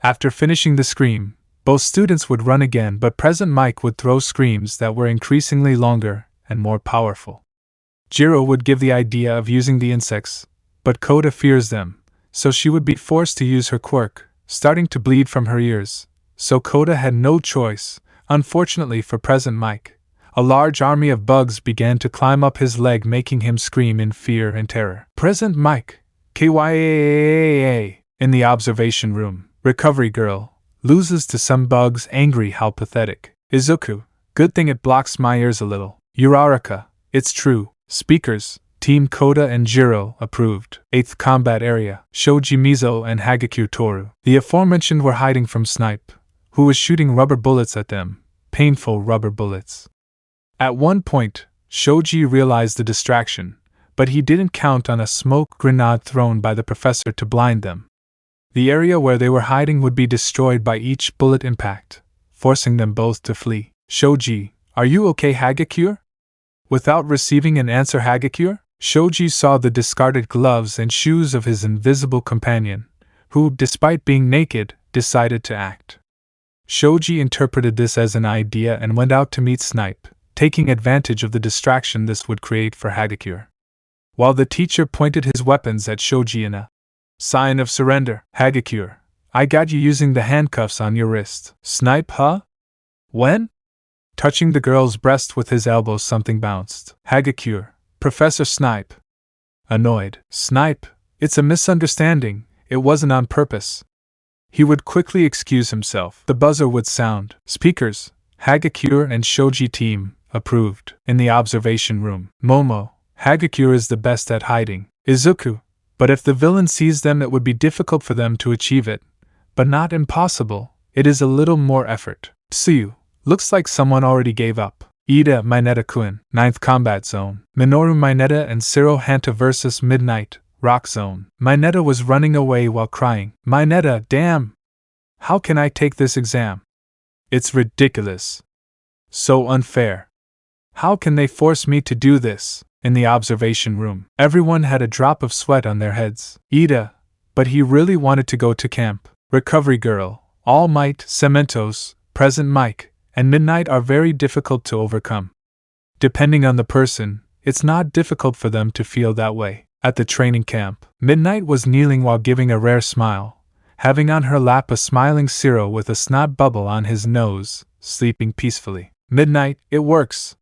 After finishing the scream, both students would run again, but President Mike would throw screams that were increasingly longer and more powerful. Jiro would give the idea of using the insects, but Koda fears them, so she would be forced to use her quirk, starting to bleed from her ears. So Koda had no choice. Unfortunately for President Mike, a large army of bugs began to climb up his leg, making him scream in fear and terror. President Mike, KYAAAA. In the observation room, Recovery Girl loses to some bugs, angry how pathetic. Izuku, good thing it blocks my ears a little. Uraraka, it's true. Speakers, Team Koda and Jiro approved. 8th Combat Area, Shoji Mizo and Hagakure Toru. The aforementioned were hiding from Snipe, who was shooting rubber bullets at them. Painful rubber bullets. At one point, Shoji realized the distraction, but he didn't count on a smoke grenade thrown by the professor to blind them. The area where they were hiding would be destroyed by each bullet impact, forcing them both to flee. Shoji, are you okay, Hagakure? Without receiving an answer, Hagakure, Shoji saw the discarded gloves and shoes of his invisible companion, who, despite being naked, decided to act. Shoji interpreted this as an idea and went out to meet Snipe, taking advantage of the distraction this would create for Hagakure. While the teacher pointed his weapons at Shoji in a sign of surrender. Hagakure, I got you using the handcuffs on your wrist. Snipe, huh? When? Touching the girl's breast with his elbow, something bounced. Hagakure, Professor Snipe. Annoyed. Snipe, it's a misunderstanding, it wasn't on purpose. He would quickly excuse himself. The buzzer would sound. Speakers, Hagakure and Shoji team, approved. In the observation room, Momo, Hagakure is the best at hiding. Izuku, but if the villain sees them it would be difficult for them to achieve it. But not impossible, it is a little more effort. Tsuyu, looks like someone already gave up. Ida Mineta-kun, 9th Combat Zone. Minoru Mineta and Ciro Hanta vs. Midnight, Rock Zone. Mineta was running away while crying. Mineta, damn! How can I take this exam? It's ridiculous. So unfair. How can they force me to do this? In the observation room, everyone had a drop of sweat on their heads. Ida, but he really wanted to go to camp. Recovery Girl, Almight, Cementos, President Mike, and Midnight are very difficult to overcome. Depending on the person, it's not difficult for them to feel that way. At the training camp, Midnight was kneeling while giving a rare smile, having on her lap a smiling Ciro with a snot bubble on his nose, sleeping peacefully. Midnight, it works.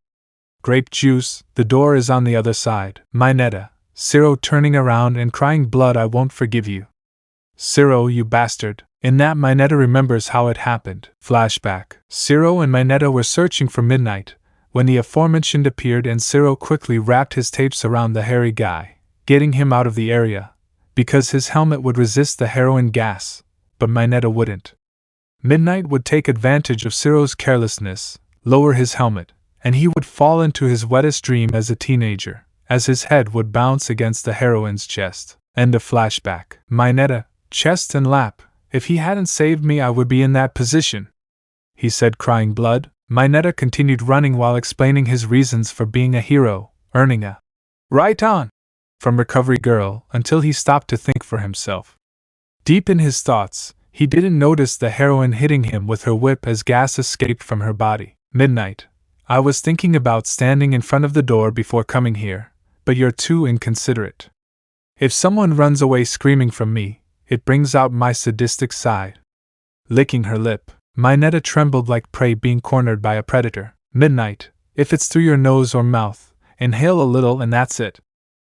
Grape juice, the door is on the other side. Mineta, Ciro turning around and crying, blood, I won't forgive you. Ciro, you bastard. In that, Mineta remembers how it happened. Flashback. Ciro and Mineta were searching for Midnight when the aforementioned appeared, and Ciro quickly wrapped his tapes around the hairy guy, getting him out of the area, because his helmet would resist the heroin gas, but Mineta wouldn't. Midnight would take advantage of Ciro's carelessness, lower his helmet, and he would fall into his wettest dream as a teenager, as his head would bounce against the heroine's chest. End of flashback. Mineta, chest and lap, if he hadn't saved me I would be in that position, he said, crying blood. Mineta continued running while explaining his reasons for being a hero, earning a right on from Recovery Girl until he stopped to think for himself. Deep in his thoughts, he didn't notice the heroine hitting him with her whip as gas escaped from her body. Midnight, I was thinking about standing in front of the door before coming here, but you're too inconsiderate. If someone runs away screaming from me, it brings out my sadistic side. Licking her lip, Mineta trembled like prey being cornered by a predator. Midnight, if it's through your nose or mouth, inhale a little and that's it.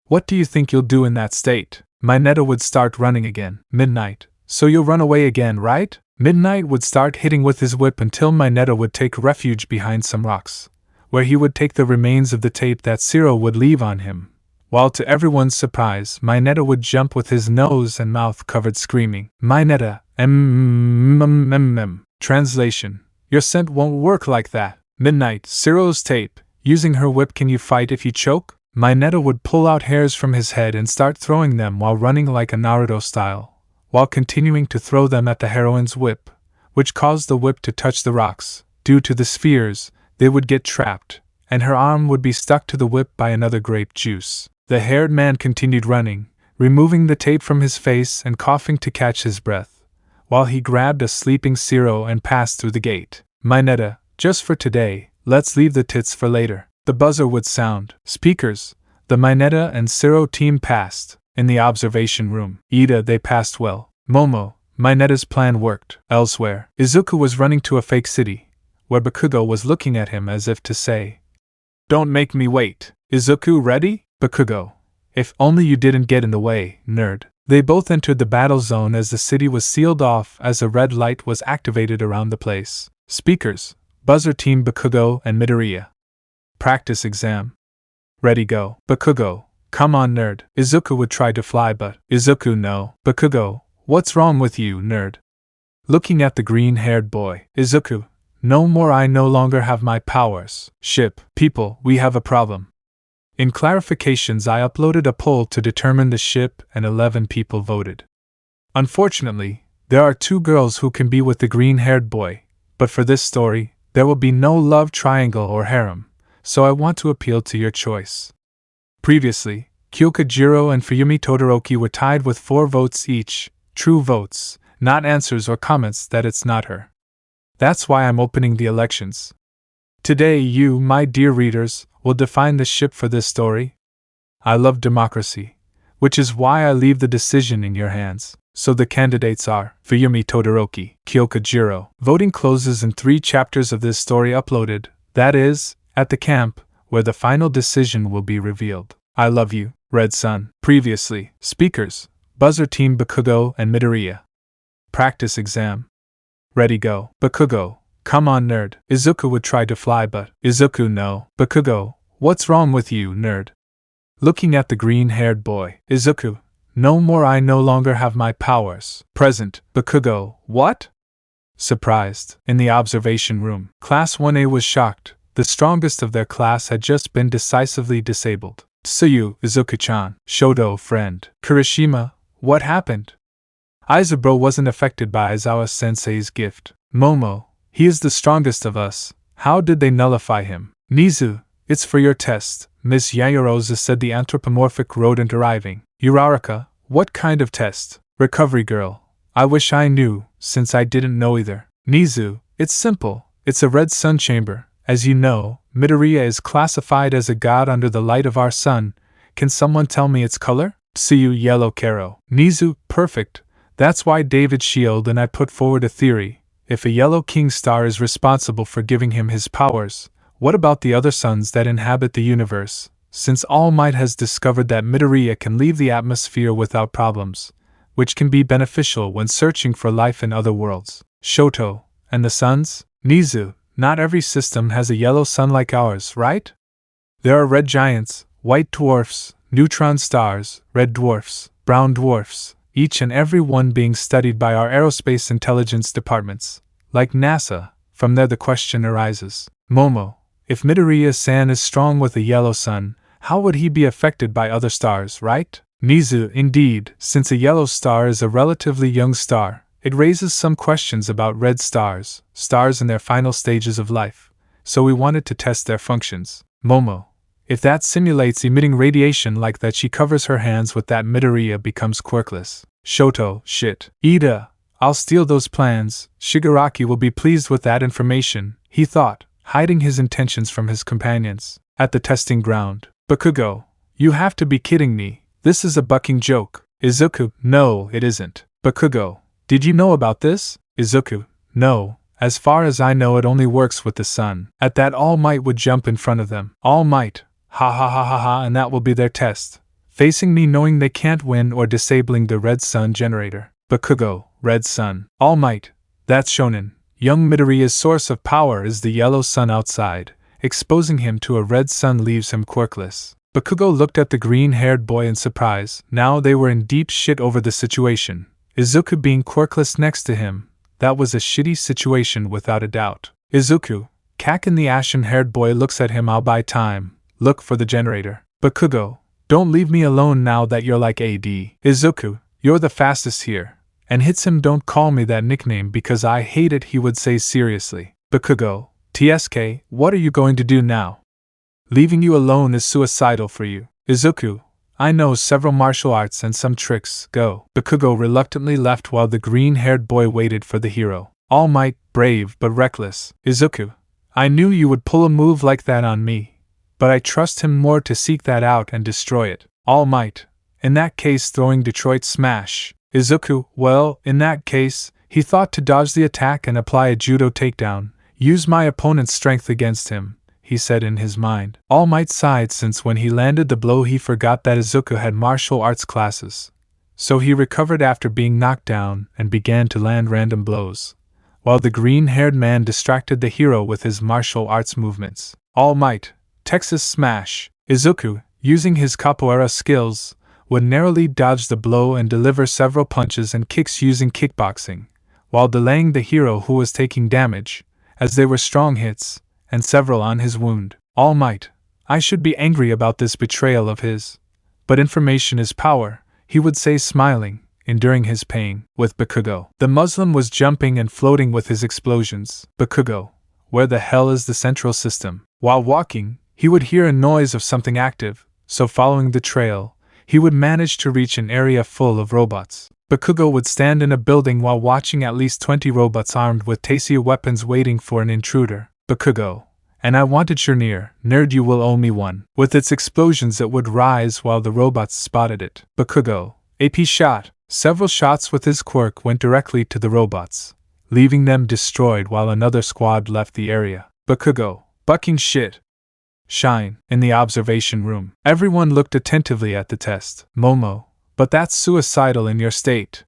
What do you think you'll do in that state? Mineta would start running again. Midnight, so you'll run away again, right? Midnight would start hitting with his whip until Mañana would take refuge behind some rocks, where he would take the remains of the tape that Zero would leave on him, while to everyone's surprise, Mañana would jump with his nose and mouth covered screaming, Mañana, Translation: Your scent won't work like that. Midnight, Zero's tape. Using her whip, can you fight if you choke? Mañana would pull out hairs from his head and start throwing them while running like a Naruto style, while continuing to throw them at the heroine's whip, which caused the whip to touch the rocks. Due to the spheres, they would get trapped, and her arm would be stuck to the whip by another grape juice. The haired man continued running, removing the tape from his face and coughing to catch his breath, while he grabbed a sleeping Zero and passed through the gate. Mañana, just for today, let's leave the tits for later. The buzzer would sound. Speakers. The Mañana and Zero team passed. In the observation room. Ida, they passed well. Momo, Mañana's plan worked. Elsewhere, Izuku was running to a fake city, where Bakugo was looking at him as if to say, "Don't make me wait." Izuku ready? Bakugo, if only you didn't get in the way, nerd. They both entered the battle zone as the city was sealed off as a red light was activated around the place. Speakers. Buzzer team Bakugo and Midoriya. Practice exam. Ready go. Bakugo, come on nerd. Izuku would try to fly but Izuku no. Bakugo, what's wrong with you, nerd? Looking at the green-haired boy. Izuku, no more, I no longer have my powers. Ship. People, we have a problem. In clarifications, I uploaded a poll to determine the ship and 11 people voted. Unfortunately, there are 2 girls who can be with the green-haired boy, but for this story, there will be no love triangle or harem, so I want to appeal to your choice. Previously, Kyokujiro and Fuyumi Todoroki were tied with 4 votes each, true votes, not answers or comments that it's not her. That's why I'm opening the elections. Today you, my dear readers, will define the ship for this story. I love democracy, which is why I leave the decision in your hands. So the candidates are Fuyumi Todoroki, Kyokujiro. Voting closes in 3 chapters of this story uploaded, that is, at the camp, where the final decision will be revealed. I love you, Red Sun. Previously, speakers, Buzzer Team Bakugo and Midoriya. Practice exam. Ready go. Bakugo, come on nerd. Izuku would try to fly but Izuku no. Bakugo, what's wrong with you, nerd? Looking at the green-haired boy. Izuku, no more, I no longer have my powers. Present. Bakugo, what? Surprised. In the observation room. Class 1A was shocked. The strongest of their class had just been decisively disabled. Tsuyu, Izuku-chan. Shoto, friend. Kirishima, what happened? Izaburo wasn't affected by Aizawa-sensei's gift. Momo, he is the strongest of us. How did they nullify him? Nizu, it's for your test. Miss Yayorosa said, the anthropomorphic rodent arriving. Uraraka, what kind of test? Recovery girl. I wish I knew, since I didn't know either. Nizu, it's simple. It's a red sun chamber. As you know, Midoriya is classified as a god under the light of our sun. Can someone tell me its color? Tsuyu, yellow Karo. Nizu, perfect. That's why David Shield and I put forward a theory. If a yellow king star is responsible for giving him his powers, what about the other suns that inhabit the universe? Since Almight has discovered that Midoriya can leave the atmosphere without problems, which can be beneficial when searching for life in other worlds. Shoto, and the suns? Nizu, not every system has a yellow sun like ours, right? There are red giants, white dwarfs, neutron stars, red dwarfs, brown dwarfs, each and every one being studied by our aerospace intelligence departments, like NASA. From there the question arises. Momo, if Midoriya-san is strong with a yellow sun, how would he be affected by other stars, right? Nizu, indeed, since a yellow star is a relatively young star, it raises some questions about red stars, stars in their final stages of life, so we wanted to test their functions. Momo, if that simulates emitting radiation like that, she covers her hands with that, Midoriya becomes quirkless. Shoto, shit. Ida, I'll steal those plans. Shigaraki will be pleased with that information, he thought, hiding his intentions from his companions. At the testing ground. Bakugo, you have to be kidding me. This is a bucking joke. Izuku, no, it isn't. Bakugo, did you know about this? Izuku, no. As far as I know, it only works with the sun. At that, All Might would jump in front of them. All Might, ha ha ha ha ha, and that will be their test. Facing me knowing they can't win or disabling the red sun generator. Bakugo, red sun. All Might, That's shonen. Young Midoriya's source of power is the yellow sun outside. Exposing him to a red sun leaves him quirkless. Bakugo looked at the green-haired boy in surprise. Now they were in deep shit over the situation. Izuku being quirkless next to him. That was a shitty situation without a doubt. Izuku, cack in the ashen-haired boy looks at him. I'll buy time. Look for the generator. Bakugo, don't leave me alone now that you're like AD. Izuku, you're the fastest here. And hits him. Don't call me that nickname because I hate it, he would say seriously. Bakugo, TSK, what are you going to do now? Leaving you alone is suicidal for you. Izuku, I know several martial arts and some tricks, go. Bakugo reluctantly left while the green-haired boy waited for the hero. All Might, brave but reckless. Izuku, I knew you would pull a move like that on me, but I trust him more to seek that out and destroy it. All Might, in that case throwing Detroit Smash. Izuku, well, in that case, he thought to dodge the attack and apply a judo takedown, use my opponent's strength against him, he said in his mind. All Might sighed since when he landed the blow he forgot that Izuku had martial arts classes. So he recovered after being knocked down and began to land random blows, while the green-haired man distracted the hero with his martial arts movements. All Might, Texas Smash. Izuku, using his capoeira skills, would narrowly dodge the blow and deliver several punches and kicks using kickboxing, while delaying the hero who was taking damage, as they were strong hits, and several on his wound. All Might, I should be angry about this betrayal of his, but information is power, he would say smiling, enduring his pain. With Bakugo, the Muslim was jumping and floating with his explosions. Bakugo, where the hell is the central system? While walking, he would hear a noise of something active, so following the trail, he would manage to reach an area full of robots. Bakugo would stand in a building while watching at least 20 robots armed with Seiya weapons waiting for an intruder. Bakugo, and I wanted your nerd, you will owe me one. With its explosions it would rise while the robots spotted it. Bakugo, AP shot. Several shots with his quirk went directly to the robots, leaving them destroyed while another squad left the area. Bakugo, bucking shit. Shine. In the observation room, everyone looked attentively at the test. Momo, but that's suicidal in your state,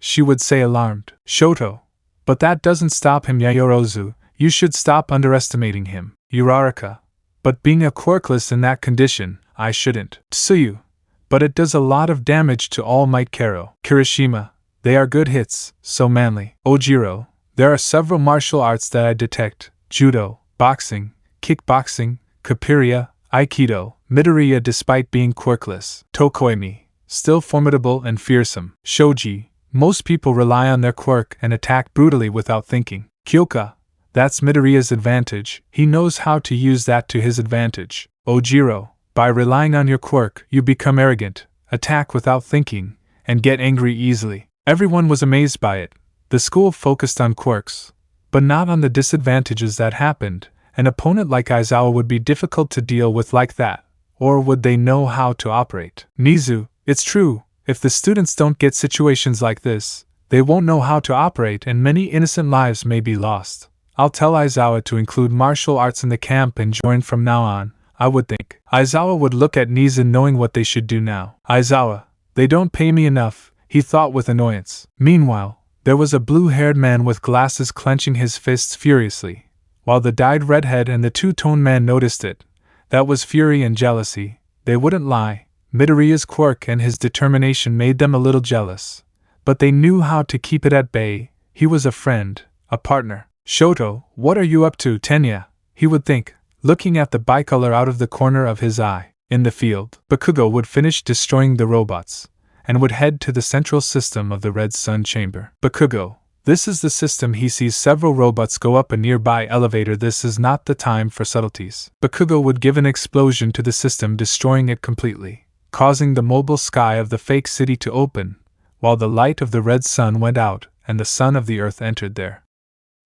she would say alarmed. Shoto, but that doesn't stop him. Yayorozu, you should stop underestimating him. Uraraka, but being a quirkless in that condition, I shouldn't. Tsuyu, but it does a lot of damage to All Might. Kero, Kirishima, they are good hits, so manly. Ojiro, there are several martial arts that I detect: judo, boxing, kickboxing, capoeira, aikido. Midoriya despite being quirkless. Tokoimi, still formidable and fearsome. Shoji, most people rely on their quirk and attack brutally without thinking. Kyoka, that's Midoriya's advantage, he knows how to use that to his advantage. Ojiro, by relying on your quirk, you become arrogant, attack without thinking, and get angry easily. Everyone was amazed by it. The school focused on quirks, but not on the disadvantages that happened. An opponent like Aizawa would be difficult to deal with like that, or would they know how to operate? Nizu, it's true, if the students don't get situations like this, they won't know how to operate and many innocent lives may be lost. I'll tell Aizawa to include martial arts in the camp and join from now on, I would think. Aizawa would look at Nizu knowing what they should do now. Aizawa, they don't pay me enough, he thought with annoyance. Meanwhile, there was a blue-haired man with glasses clenching his fists furiously, while the dyed redhead and the two-tone man noticed it. That was fury and jealousy, they wouldn't lie. Midoriya's quirk and his determination made them a little jealous, but they knew how to keep it at bay. He was a friend, a partner. Shoto, what are you up to, Tenya? He would think, looking at the bicolor out of the corner of his eye. In the field, Bakugo would finish destroying the robots, and would head to the central system of the Red Sun Chamber. Bakugo, this is the system. He sees several robots go up a nearby elevator. This is not the time for subtleties. Bakugo would give an explosion to the system, destroying it completely, causing the mobile sky of the fake city to open, while the light of the red sun went out and the sun of the earth entered there.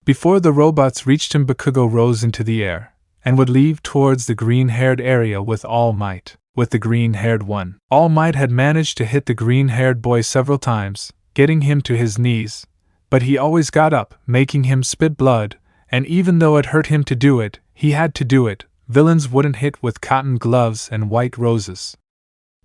Before the robots reached him, Bakugo rose into the air, and would leave towards the green-haired area with All Might. With the green-haired one, All Might had managed to hit the green-haired boy several times, getting him to his knees, but he always got up, making him spit blood, and even though it hurt him to do it, he had to do it. Villains wouldn't hit with cotton gloves and white roses.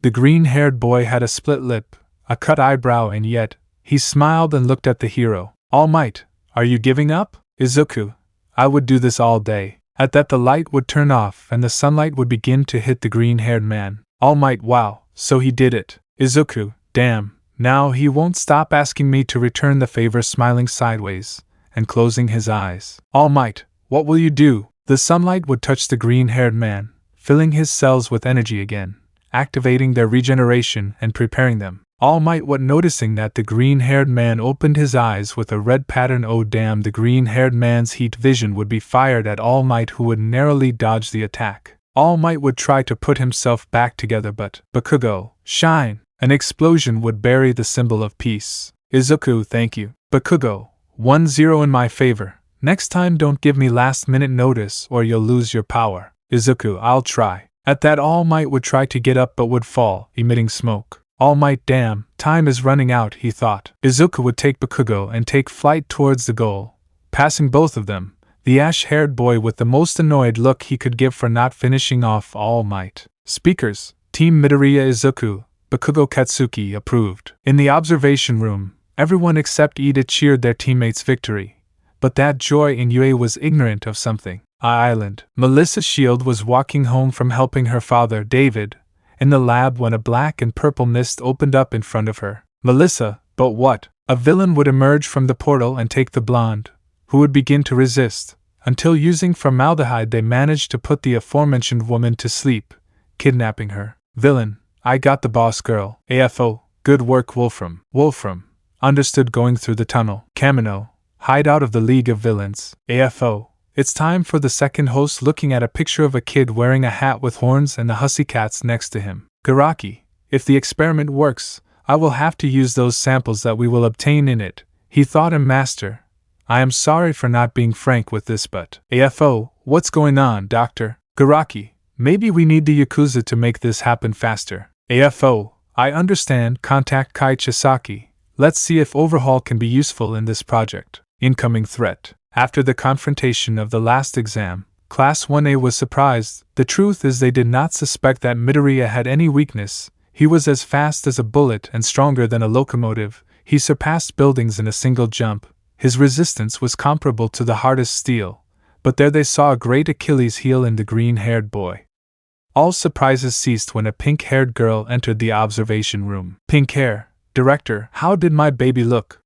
The green-haired boy had a split lip, a cut eyebrow, and yet, he smiled and looked at the hero. All Might, Are you giving up? Izuku, I would do this all day. At that the light would turn off and the sunlight would begin to hit the green-haired man. Almight, wow, so he did it. Izuku, damn, now he won't stop asking me to return the favor, smiling sideways and closing his eyes. Almight, what will you do? The sunlight would touch the green-haired man, filling his cells with energy again, activating their regeneration and preparing them. Almight, what, noticing that the green-haired man opened his eyes with a red pattern. Oh damn, the green-haired man's heat vision would be fired at Almight, who would narrowly dodge the attack. Almight would try to put himself back together, but Bakugo, shine! An explosion would bury the symbol of peace. Izuku, thank you. Bakugo, 1-0 in my favor. Next time don't give me last-minute notice or you'll lose your power. Izuku, I'll try. At that Almight would try to get up but would fall, emitting smoke. Almight, damn, time is running out, he thought. Izuku would take Bakugo and take flight towards the goal. Passing both of them, the ash-haired boy with the most annoyed look he could give for not finishing off Almight. Speakers, Team Midoriya Izuku, Bakugo Katsuki approved. In the observation room, everyone except Ida cheered their teammates' victory. But that joy in UA was ignorant of something. Island. Melissa Shield was walking home from helping her father, David, in the lab when a black and purple mist opened up in front of her. Melissa, but what? A villain would emerge from the portal and take the blonde, who would begin to resist, until using formaldehyde they managed to put the aforementioned woman to sleep, kidnapping her. Villain, I got the boss girl. AFO, good work Wolfram. Wolfram, understood, going through the tunnel. Kamino, hide out of the League of Villains. AFO, it's time for the second host, looking at a picture of a kid wearing a hat with horns and the hussy cats next to him. Garaki, if the experiment works, I will have to use those samples that we will obtain in it, he thought. And master, I am sorry for not being frank with this, but AFO, what's going on, doctor? Garaki, maybe we need the Yakuza to make this happen faster. AFO, I understand, contact Kai Chisaki. Let's see if overhaul can be useful in this project. Incoming threat. After the confrontation of the last exam, Class 1A was surprised. The truth is they did not suspect that Midoriya had any weakness. He was as fast as a bullet and stronger than a locomotive. He surpassed buildings in a single jump. His resistance was comparable to the hardest steel. But there they saw a great Achilles heel in the green-haired boy. All surprises ceased when a pink-haired girl entered the observation room. Pink hair. Director, how did my baby look?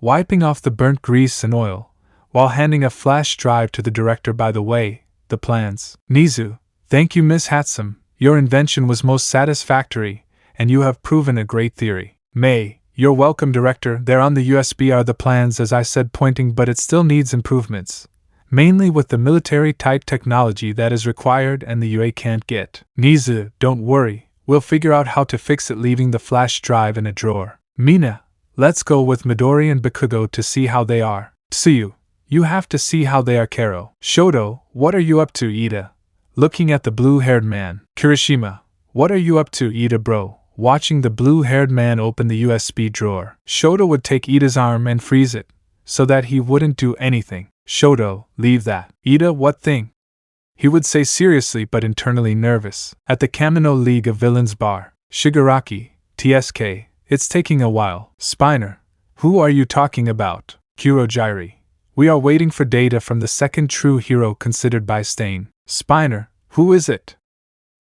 Wiping off the burnt grease and oil, while handing a flash drive to the director. By the way, the plans. Nizu, thank you Miss Hatsum, your invention was most satisfactory, and you have proven a great theory. May, you're welcome director, there on the USB are the plans as I said, pointing, but it still needs improvements. Mainly with the military-type technology that is required and the UA can't get. Nizu, don't worry, we'll figure out how to fix it, leaving the flash drive in a drawer. Mina, let's go with Midori and Bakugo to see how they are. Tsuyu, you have to see how they are. Karo. Shoto, what are you up to? Ida, looking at the blue-haired man. Kirishima, what are you up to? Ida bro, watching the blue-haired man open the USB drawer. Shoto would take Ida's arm and freeze it, so that he wouldn't do anything. Shoto, leave that. Ida, what thing? He would say seriously but internally nervous. At the Kamino League of Villains bar. Shigaraki, TSK, it's taking a while. Spiner, who are you talking about? Kurojairi, we are waiting for data from the second true hero considered by Stain. Spiner, who is it?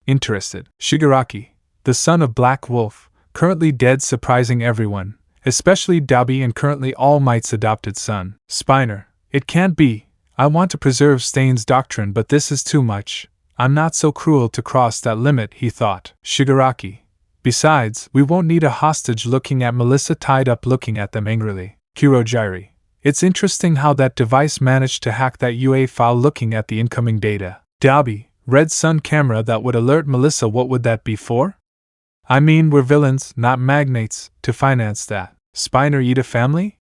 Interested. Shigaraki, the son of Black Wolf, currently dead, surprising everyone, especially Dabi, and currently All Might's adopted son. Spiner, it can't be. I want to preserve Stain's doctrine, but this is too much. I'm not so cruel to cross that limit, he thought. Shigaraki, besides, we won't need a hostage. Looking at Melissa tied up, looking at them angrily. Kurojairi, it's interesting how that device managed to hack that UA file. Looking at the incoming data. Dabi, red sun camera that would alert Melissa. What would that be for? I mean, we're villains, not magnates, to finance that. Spiner, Ida family?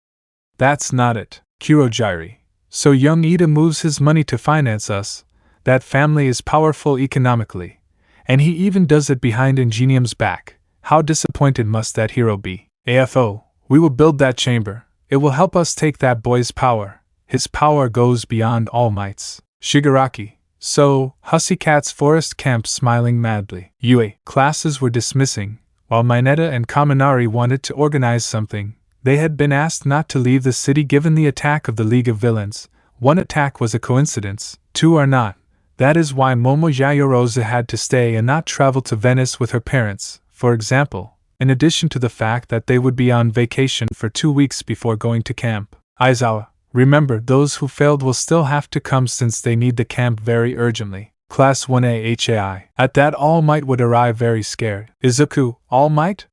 That's not it. Kurojairi, so young Ida moves his money to finance us. That family is powerful economically, and he even does it behind Ingenium's back. How disappointed must that hero be? AFO, we will build that chamber. It will help us take that boy's power. His power goes beyond All Might's. Shigaraki, so, Hussycat's forest camp, smiling madly. UA classes were dismissing, while Mineta and Kaminari wanted to organize something. They had been asked not to leave the city given the attack of the League of Villains. One attack was a coincidence, two are not. That is why Momo Yayorozu had to stay and not travel to Venice with her parents, for example, in addition to the fact that they would be on vacation for 2 weeks before going to camp. Aizawa, remember, those who failed will still have to come since they need the camp very urgently. Class 1A HAI. At that, All Might would arrive very scared. Izuku, All Might?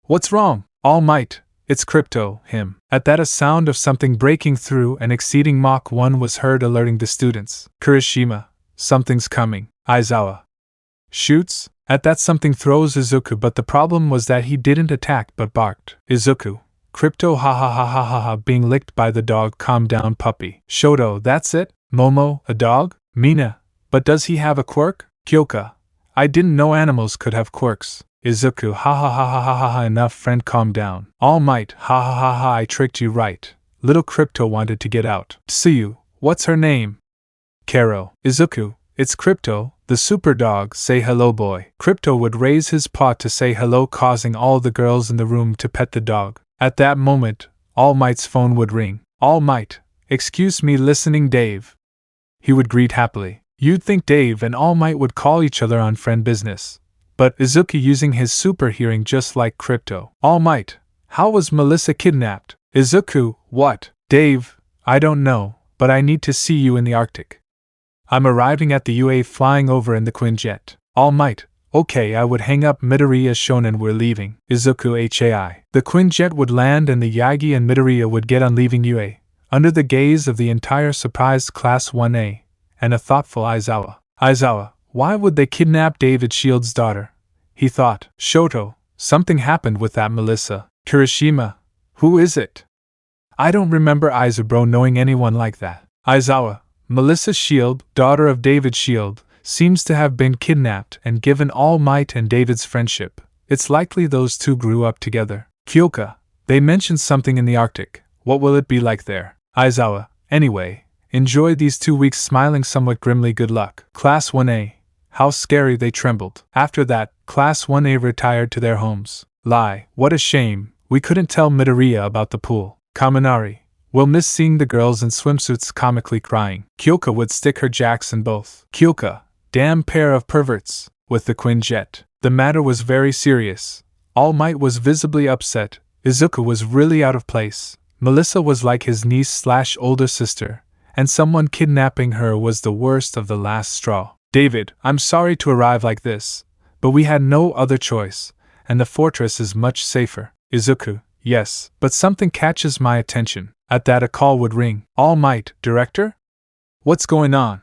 What's wrong? All Might, it's Crypto, him. At that, a sound of something breaking through and exceeding Mach 1 was heard, alerting the students. Kirishima, something's coming. Aizawa shoots. At that, something throws Izuku, but the problem was that he didn't attack but barked. Izuku, Crypto, ha ha ha ha ha ha, being licked by the dog. Calm down, puppy. Shoto, that's it? Momo, a dog? Mina, but does he have a quirk? Kyoka, I didn't know animals could have quirks. Izuku, ha ha ha ha ha ha ha, enough friend, calm down. All Might, ha ha ha ha, I tricked you right. Little Crypto wanted to get out. Tsuyu, what's her name? Kero. Izuku, it's Crypto, the super dog, say hello boy. Crypto would raise his paw to say hello, causing all the girls in the room to pet the dog. At that moment, All Might's phone would ring. All Might, excuse me, listening Dave. He would greet happily. You'd think Dave and All Might would call each other on friend business. But Izuku using his super hearing just like Crypto. All Might, how was Melissa kidnapped? Izuku, what? Dave, I don't know, but I need to see you in the Arctic. I'm arriving at the UA, flying over in the Quinjet. All Might, okay, I would hang up Midoriya Shonen, we're leaving. Izuku HAI. The Quinjet would land and the Yagi and Midoriya would get on, leaving UA, under the gaze of the entire surprised Class 1A, and a thoughtful Aizawa. Aizawa, why would they kidnap David Shield's daughter? He thought. Shoto, something happened with that Melissa. Kirishima, who is it? I don't remember Izabro knowing anyone like that. Aizawa, Melissa Shield, daughter of David Shield, seems to have been kidnapped, and given All Might and David's friendship, it's likely those two grew up together. Kyoka, they mentioned something in the Arctic. What will it be like there? Aizawa, anyway, enjoy these 2 weeks, smiling somewhat grimly. Good luck. Class 1A. How scary, they trembled. After that, Class 1A retired to their homes. Lie, what a shame, we couldn't tell Midoriya about the pool. Kaminari, we'll miss seeing the girls in swimsuits comically crying. Kyoka would stick her jacks in both. Kyoka, damn pair of perverts. With the Quinjet, the matter was very serious. All Might was visibly upset. Izuku was really out of place. Melissa was like his niece/older sister, and someone kidnapping her was the worst of the last straw. David, I'm sorry to arrive like this, but we had no other choice, and the fortress is much safer. Izuku, yes, but something catches my attention. At that, a call would ring. All Might, Director? What's going on?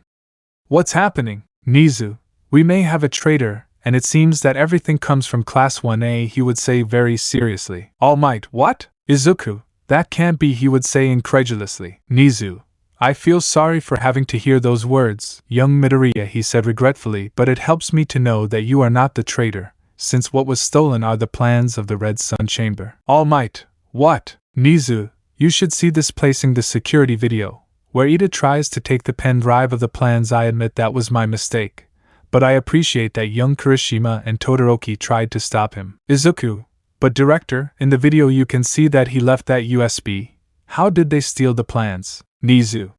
What's happening? Nizu, we may have a traitor, and it seems that everything comes from Class 1A, he would say very seriously. All Might, what? Izuku, that can't be, he would say incredulously. Nizu, I feel sorry for having to hear those words, young Midoriya, he said regretfully, but it helps me to know that you are not the traitor, since what was stolen are the plans of the Red Sun Chamber. All Might, what? Nizu, you should see this, placing the security video, where Ida tries to take the pen drive of the plans. I admit that was my mistake, but I appreciate that young Kirishima and Todoroki tried to stop him. Izuku, but Director, in the video you can see that he left that USB. How did they steal the plans? Nizu,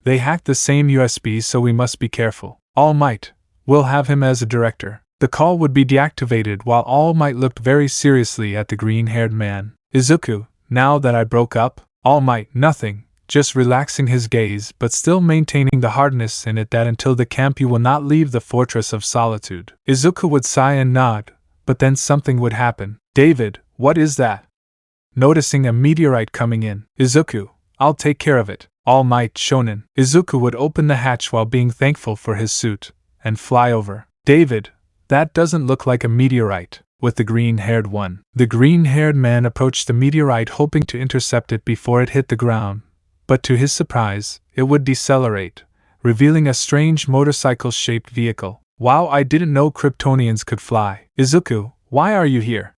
they hacked the same USB, so we must be careful. All Might, we'll have him as a director. The call would be deactivated while All Might looked very seriously at the green-haired man. Izuku, now that I broke up? All Might, nothing, just relaxing his gaze but still maintaining the hardness in it that until the camp you will not leave the Fortress of Solitude. Izuku would sigh and nod, but then something would happen. David, what is that? Noticing a meteorite coming in. Izuku, I'll take care of it. All Might Shonen. Izuku would open the hatch while being thankful for his suit, and fly over. David, that doesn't look like a meteorite. With the green-haired one. The green-haired man approached the meteorite hoping to intercept it before it hit the ground, but to his surprise, it would decelerate, revealing a strange motorcycle-shaped vehicle. Wow, I didn't know Kryptonians could fly. Izuku, why are you here?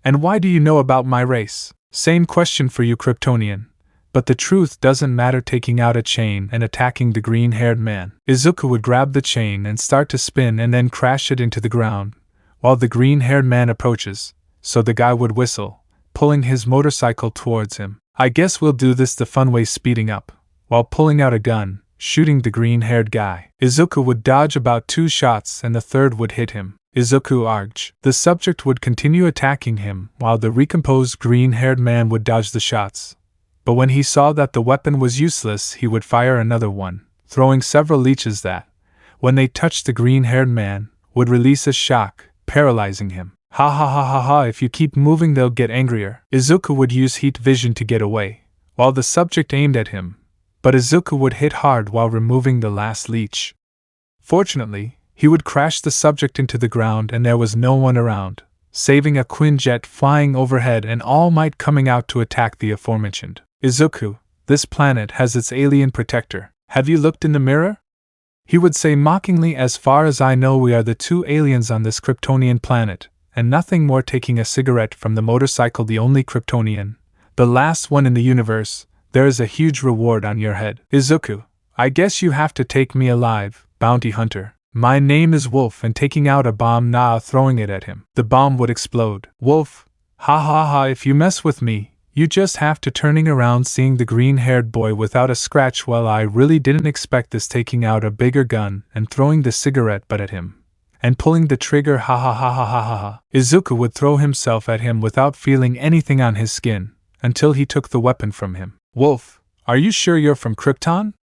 And why do you know about my race? Same question for you, Kryptonian. But the truth doesn't matter. Taking out a chain and attacking the green-haired man. Izuku would grab the chain and start to spin and then crash it into the ground, while the green-haired man approaches, so the guy would whistle, pulling his motorcycle towards him. I guess we'll do this the fun way, speeding up, while pulling out a gun, shooting the green-haired guy. Izuku would dodge about 2 shots and the third would hit him. Izuku arged. The subject would continue attacking him while the recomposed green-haired man would dodge the shots. But when he saw that the weapon was useless, he would fire another one, throwing several leeches that, when they touched the green-haired man, would release a shock, paralyzing him. Ha ha ha ha ha, if you keep moving they'll get angrier. Izuku would use heat vision to get away, while the subject aimed at him, but Izuku would hit hard while removing the last leech. Fortunately, he would crash the subject into the ground and there was no one around, saving a Quinjet flying overhead and All Might coming out to attack the aforementioned. Izuku, this planet has its alien protector. Have you looked in the mirror? He would say mockingly, as far as I know we are the 2 aliens on this Kryptonian planet, and nothing more. Taking a cigarette from the motorcycle, the only Kryptonian, the last one in the universe, there is a huge reward on your head. Izuku, I guess you have to take me alive, bounty hunter. My name is Wolf, and taking out a bomb, throwing it at him. The bomb would explode. Wolf, ha ha ha, if you mess with me, you just have to. Turning around, seeing the green-haired boy without a scratch. Well, I really didn't expect this. Taking out a bigger gun and throwing the cigarette butt at him, and pulling the trigger. Ha ha ha ha ha ha ha. Izuku would throw himself at him without feeling anything on his skin, until he took the weapon from him. Wolf, are you sure you're from Krypton?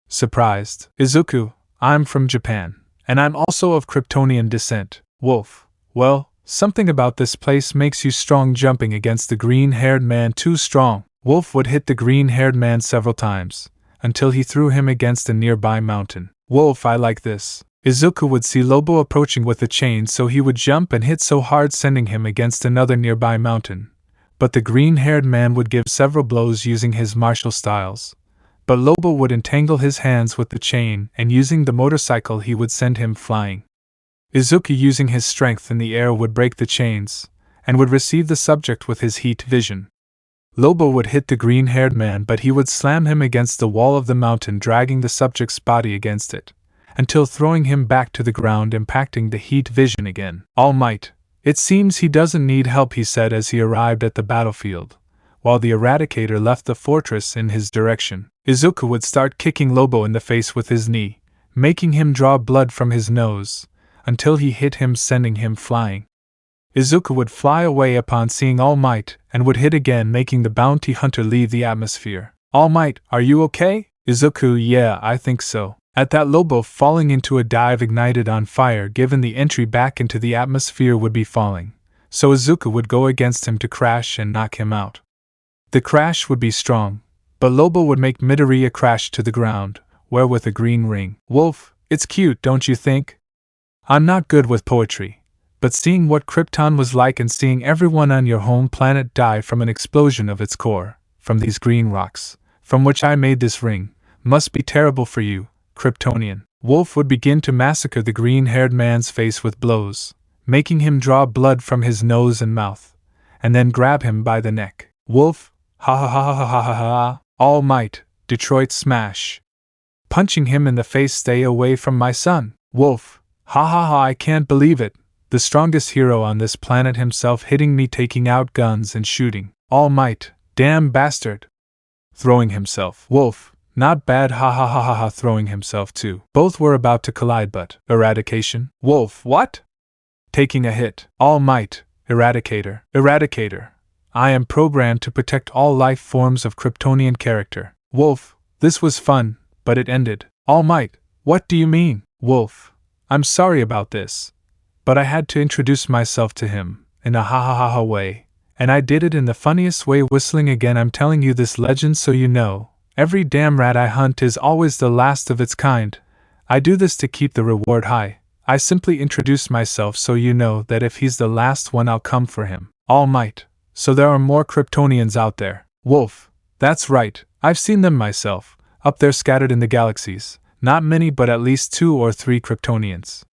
Surprised. Izuku, I'm from Japan, and I'm also of Kryptonian descent. Wolf, well, something about this place makes you strong. Jumping against the green-haired man, too strong. Wolf would hit the green-haired man several times, until he threw him against a nearby mountain. Wolf, I like this. Izuku would see Lobo approaching with a chain, so he would jump and hit so hard, sending him against another nearby mountain. But the green-haired man would give several blows using his martial styles. But Lobo would entangle his hands with the chain, and using the motorcycle he would send him flying. Izuku, using his strength in the air, would break the chains, and would receive the subject with his heat vision. Lobo would hit the green-haired man, but he would slam him against the wall of the mountain, dragging the subject's body against it, until throwing him back to the ground, impacting the heat vision again. All Might, it seems he doesn't need help, he said as he arrived at the battlefield, while the Eradicator left the fortress in his direction. Izuku would start kicking Lobo in the face with his knee, making him draw blood from his nose, until he hit him, sending him flying. Izuku would fly away upon seeing All Might, and would hit again, making the bounty hunter leave the atmosphere. All Might, are you okay? Izuku, yeah, I think so. At that, Lobo, falling into a dive, ignited on fire, given the entry back into the atmosphere would be falling, so Izuku would go against him to crash and knock him out. The crash would be strong, but Lobo would make Midoriya crash to the ground, where with a green ring. Wolf, it's cute, don't you think? I'm not good with poetry, but seeing what Krypton was like and seeing everyone on your home planet die from an explosion of its core, from these green rocks, from which I made this ring, must be terrible for you, Kryptonian. Wolf would begin to massacre the green-haired man's face with blows, making him draw blood from his nose and mouth, and then grab him by the neck. Wolf, ha ha ha ha ha ha ha, All Might, Detroit Smash. Punching him in the face, stay away from my son. Wolf, ha ha ha, I can't believe it, the strongest hero on this planet himself hitting me, taking out guns and shooting. All Might, damn bastard. Throwing himself. Wolf, not bad, ha ha ha ha ha, throwing himself too. Both were about to collide, but Eradication. Wolf, what? Taking a hit. All Might, Eradicator. Eradicator, I am programmed to protect all life forms of Kryptonian character. Wolf, this was fun, but it ended. All Might, what do you mean? Wolf, I'm sorry about this, but I had to introduce myself to him, in a ha ha ha ha way, and I did it in the funniest way. Whistling again, I'm telling you this legend so you know. Every damn rat I hunt is always the last of its kind. I do this to keep the reward high. I simply introduce myself so you know that if he's the last one, I'll come for him. All Might, so there are more Kryptonians out there. Wolf, that's right, I've seen them myself, up there scattered in the galaxies. Not many, but at least 2 or 3 Kryptonians.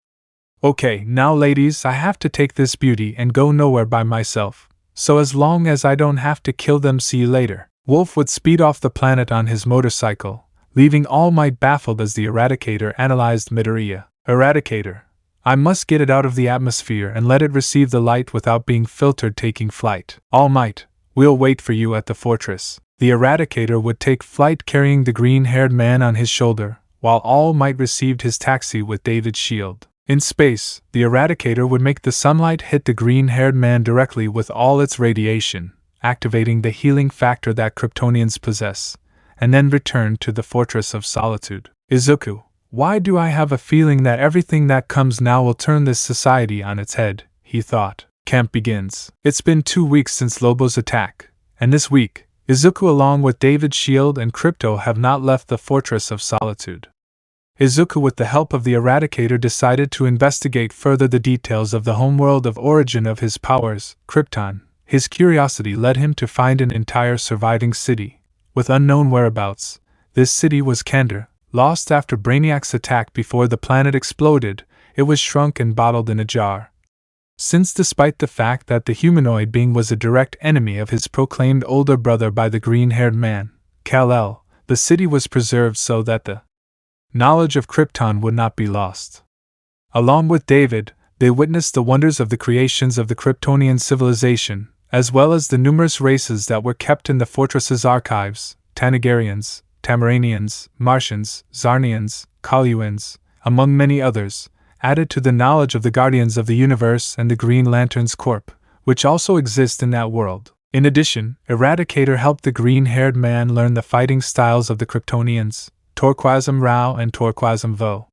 Okay, now ladies, I have to take this beauty and go nowhere by myself, so as long as I don't have to kill them, see you later. Wolf would speed off the planet on his motorcycle, leaving All Might baffled as the Eradicator analyzed Midoriya. Eradicator, I must get it out of the atmosphere and let it receive the light without being filtered, taking flight. All Might, We'll wait for you at the fortress. The Eradicator would take flight carrying the green-haired man on his shoulder, while All Might received his taxi with David's shield. In space, the Eradicator would make the sunlight hit the green-haired man directly with all its radiation, activating the healing factor that Kryptonians possess, and then return to the Fortress of Solitude. Izuku, why do I have a feeling that everything that comes now will turn this society on its head, he thought. Camp begins. It's been 2 weeks since Lobo's attack, and this week, Izuku along with David's shield and Crypto have not left the Fortress of Solitude. Izuku, with the help of the Eradicator, decided to investigate further the details of the homeworld of origin of his powers, Krypton. His curiosity led him to find an entire surviving city, with unknown whereabouts. This city was Kandor, lost after Brainiac's attack before the planet exploded. It was shrunk and bottled in a jar. Since despite the fact that the humanoid being was a direct enemy of his proclaimed older brother by the green-haired man, Kal-El, the city was preserved so that the knowledge of Krypton would not be lost. Along with David, they witnessed the wonders of the creations of the Kryptonian civilization, as well as the numerous races that were kept in the fortress's archives: Tanagarians, Tamaranians, Martians, Zarnians, Kaluans, among many others, added to the knowledge of the Guardians of the Universe and the Green Lanterns Corp., which also exist in that world. In addition, Eradicator helped the green-haired man learn the fighting styles of the Kryptonians, Torquasm Rao and Torquasm Vo.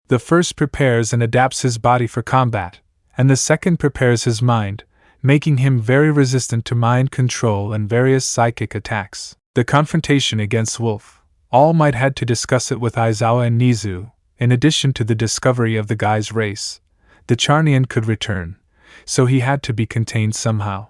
The first prepares and adapts his body for combat, and the second prepares his mind, making him very resistant to mind control and various psychic attacks. The confrontation against Wolf, All Might had to discuss it with Aizawa and Nizu. In addition to the discovery of the guy's race, the Charnian could return, so he had to be contained somehow.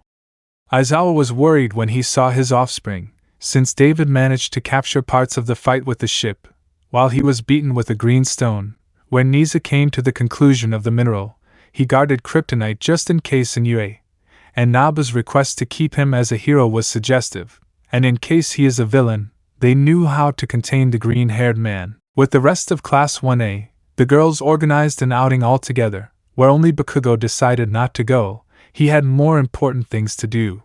Aizawa was worried when he saw his offspring, since David managed to capture parts of the fight with the ship, while he was beaten with a green stone. When Nizu came to the conclusion of the mineral, he guarded kryptonite just in case in UA, and Naba's request to keep him as a hero was suggestive, and in case he is a villain, they knew how to contain the green-haired man. With the rest of Class 1A, the girls organized an outing all together, where only Bakugo decided not to go. He had more important things to do.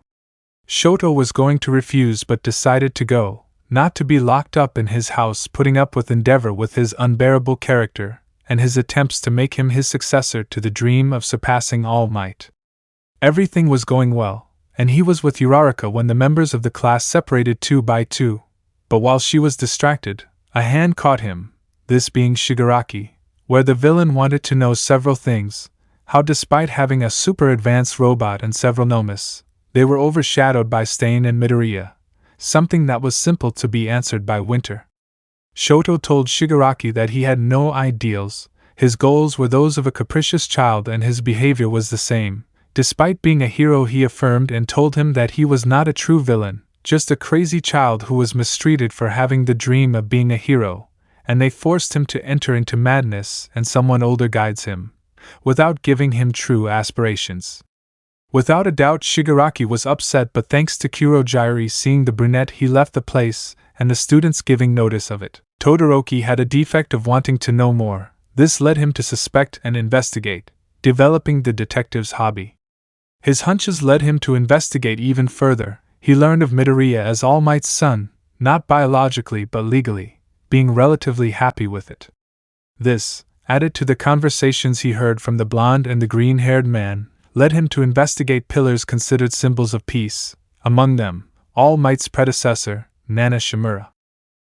Shoto was going to refuse but decided to go, not to be locked up in his house putting up with Endeavor with his unbearable character, and his attempts to make him his successor to the dream of surpassing All Might. Everything was going well, and he was with Uraraka when the members of the class separated 2 by 2, but while she was distracted, a hand caught him, this being Shigaraki, where the villain wanted to know several things: how despite having a super advanced robot and several nomas, they were overshadowed by Stain and Midoriya, something that was simple to be answered by Winter. Shoto told Shigaraki that he had no ideals, his goals were those of a capricious child and his behavior was the same. Despite being a hero, he affirmed and told him that he was not a true villain, just a crazy child who was mistreated for having the dream of being a hero, and they forced him to enter into madness and someone older guides him, without giving him true aspirations. Without a doubt Shigaraki was upset, but thanks to Kurojiri seeing the brunette he left the place, and the students giving notice of it. Todoroki had a defect of wanting to know more. This led him to suspect and investigate, developing the detective's hobby. His hunches led him to investigate even further. He learned of Midoriya as All Might's son, not biologically but legally, being relatively happy with it. This, added to the conversations he heard from the blonde and the green-haired man, led him to investigate pillars considered symbols of peace, among them, All Might's predecessor, Nana Shimura.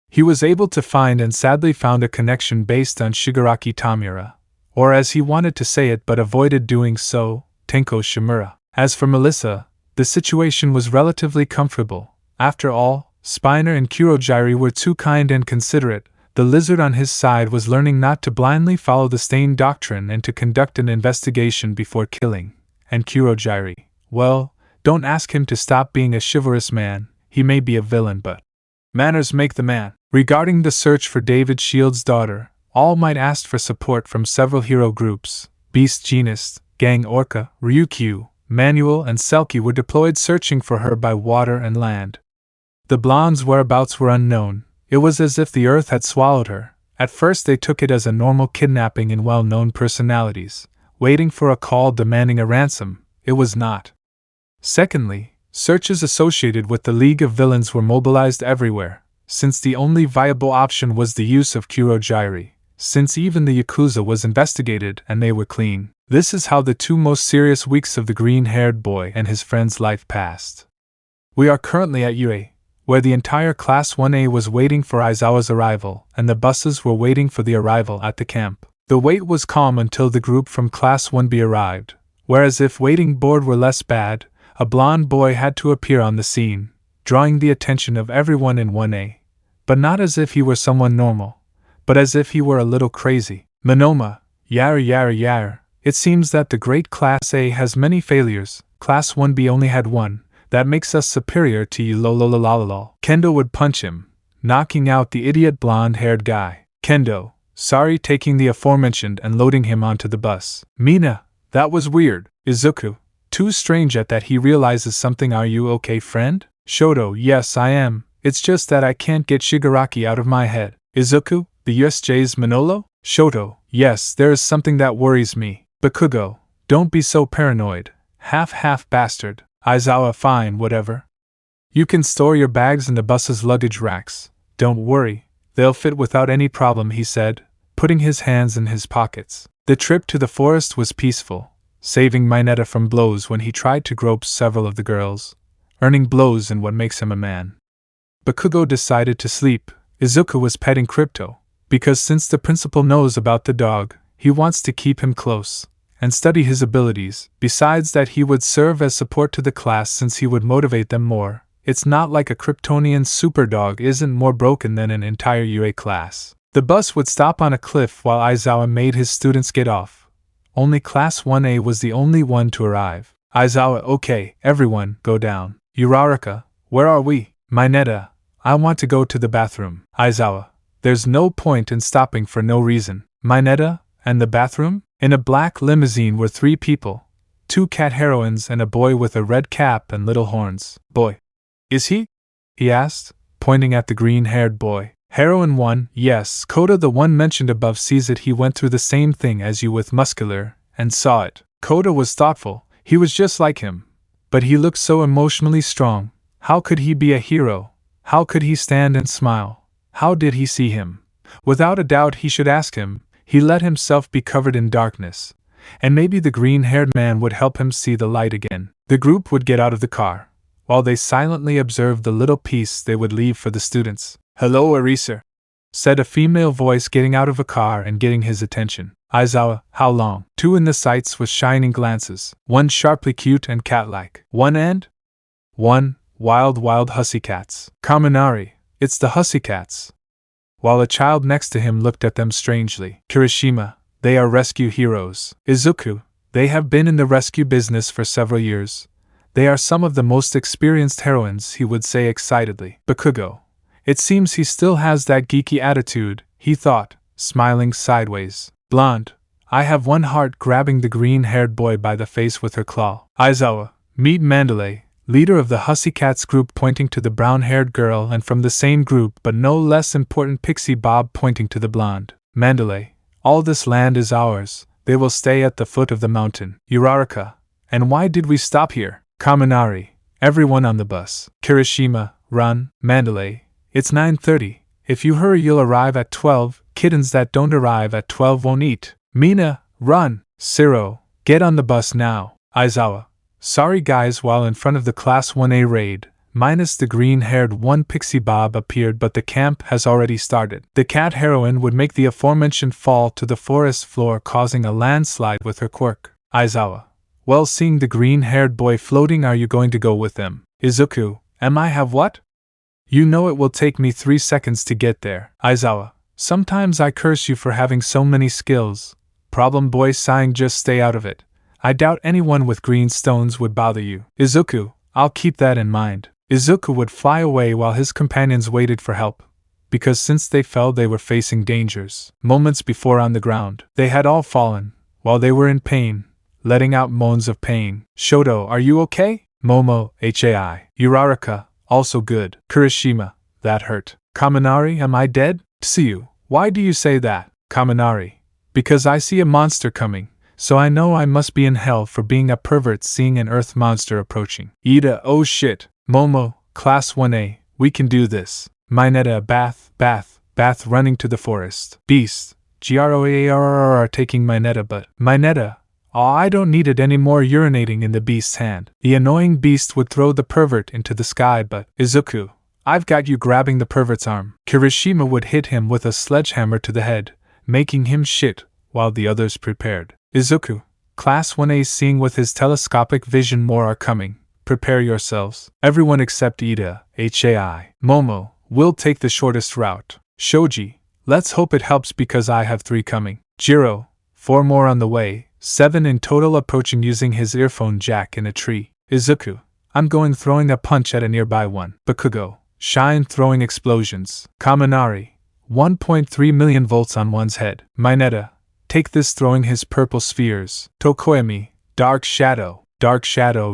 He was able to find and sadly found a connection based on Shigaraki Tamura, or as he wanted to say it but avoided doing so, Tenko Shimura. As for Melissa, the situation was relatively comfortable. After all, Spiner and Kurojiri were too kind and considerate. The lizard on his side was learning not to blindly follow the Stain doctrine and to conduct an investigation before killing. And Kurojiri, well, don't ask him to stop being a chivalrous man. He may be a villain, but manners make the man. Regarding the search for David Shield's daughter, All Might asked for support from several hero groups. Beast Genist, Gang Orca, Ryukyu, Manuel and Selkie were deployed searching for her by water and land. The blonde's whereabouts were unknown. It was as if the earth had swallowed her. At first they took it as a normal kidnapping in well-known personalities, waiting for a call demanding a ransom. It was not. Secondly, Searches associated with the League of Villains were mobilized everywhere, since the only viable option was the use of Kurogiri, since even the Yakuza was investigated and they were clean. This is how the 2 most serious weeks of the green-haired boy and his friend's life passed. We are currently at UA, where the entire Class 1A was waiting for Aizawa's arrival, and the buses were waiting for the arrival at the camp. The wait was calm until the group from Class 1B arrived, whereas if waiting bored were less bad, a blonde boy had to appear on the scene, drawing the attention of everyone in 1A, but not as if he were someone normal, but as if he were a little crazy. Monoma, yar. It seems that the great Class A has many failures, Class 1B only had one. That makes us superior to you, lololololol. Kendo would punch him, knocking out the idiot blonde-haired guy. Kendo, sorry, taking the aforementioned and loading him onto the bus. Mina, that was weird. Izuku, too strange at that he realizes something. Are you okay, friend? Shoto, yes I am, it's just that I can't get Shigaraki out of my head. Izuku, the USJ's Manolo? Shoto, yes, there is something that worries me. Bakugo, don't be so paranoid. Half bastard. Aizawa, fine, whatever. You can store your bags in the bus's luggage racks. Don't worry, they'll fit without any problem, he said, putting his hands in his pockets. The trip to the forest was peaceful, saving Mañana from blows when he tried to grope several of the girls, earning blows in what makes him a man. Bakugo decided to sleep. Izuku was petting Crypto, because since the principal knows about the dog, he wants to keep him close and study his abilities. Besides that, he would serve as support to the class since he would motivate them more. It's not like a Kryptonian super dog isn't more broken than an entire UA class. The bus would stop on a cliff while Aizawa made his students get off. Only Class 1A was the only one to arrive. Aizawa, okay, everyone, go down. Uraraka, where are we? Mañana, I want to go to the bathroom. Aizawa, there's no point in stopping for no reason. Mañana, and the bathroom? In a black limousine were 3 people, 2 cat heroines and a boy with a red cap and little horns. Boy. Is he? He asked, pointing at the green-haired boy. Heroine 1, yes, Koda, the one mentioned above, sees it. He went through the same thing as you with muscular, and saw it. Koda was thoughtful, he was just like him. But he looked so emotionally strong. How could he be a hero? How could he stand and smile? How did he see him? Without a doubt he should ask him. He let himself be covered in darkness, and maybe the green-haired man would help him see the light again. The group would get out of the car, while they silently observed the little piece they would leave for the students. Hello, Eraser, said a female voice, getting out of a car and getting his attention. Aizawa, how long? 2 in the sights with shining glances, 1 sharply cute and cat-like. 1 and? 1, wild hussycats. Kaminari, it's the hussycats. While a child next to him looked at them strangely. Kirishima, they are rescue heroes. Izuku, they have been in the rescue business for several years. They are some of the most experienced heroines, he would say excitedly. Bakugo, it seems he still has that geeky attitude, he thought, smiling sideways. Blonde, I have one heart, grabbing the green-haired boy by the face with her claw. Aizawa, meet Mandalay, leader of the Hussycats group, pointing to the brown-haired girl, and from the same group but no less important Pixie Bob, pointing to the blonde. Mandalay, all this land is ours, they will stay at the foot of the mountain. Uraraka, and why did we stop here? Kaminari, everyone on the bus. Kirishima, run. Mandalay, it's 9:30, if you hurry you'll arrive at 12, kittens that don't arrive at 12 won't eat. Mina, run. Siro, get on the bus now. Aizawa, sorry guys. While in front of the Class 1A raid, minus the green-haired one, Pixie Bob appeared, but the camp has already started. The cat heroine would make the aforementioned fall to the forest floor, causing a landslide with her quirk. Aizawa, well, seeing the green-haired boy floating, are you going to go with them? Izuku, am I have what? You know it will take me 3 seconds to get there. Aizawa, sometimes I curse you for having so many skills. Problem boy sighing, just stay out of it. I doubt anyone with green stones would bother you. Izuku, I'll keep that in mind. Izuku would fly away while his companions waited for help, because since they fell they were facing dangers. Moments before, on the ground, they had all fallen, while they were in pain, letting out moans of pain. Shoto, are you okay? Momo, HAI. Uraraka, also good. Kirishima, that hurt. Kaminari, am I dead? Tsuyu, why do you say that? Kaminari, because I see a monster coming, so I know I must be in hell for being a pervert seeing an earth monster approaching. Ida, oh shit. Momo, Class 1A, we can do this. Mañana, bath, running to the forest. Beast, Groarr taking Mañana, but Mañana, oh, I don't need it anymore, urinating in the beast's hand. The annoying beast would throw the pervert into the sky, but Izuku, I've got you, grabbing the pervert's arm. Kirishima would hit him with a sledgehammer to the head, making him shit, while the others prepared. Izuku, Class 1A, seeing with his telescopic vision more are coming. Prepare yourselves. Everyone except Ida, HAI. Momo, we'll take the shortest route. Shoji, let's hope it helps because I have 3 coming. Jiro, 4 more on the way, 7 in total approaching using his earphone jack in a tree. Izuku, I'm going throwing a punch at a nearby one. Bakugo, Shine throwing explosions. Kaminari, 1.3 million volts on one's head. Mañana, take this, throwing his purple spheres. Tokoyami, Dark Shadow,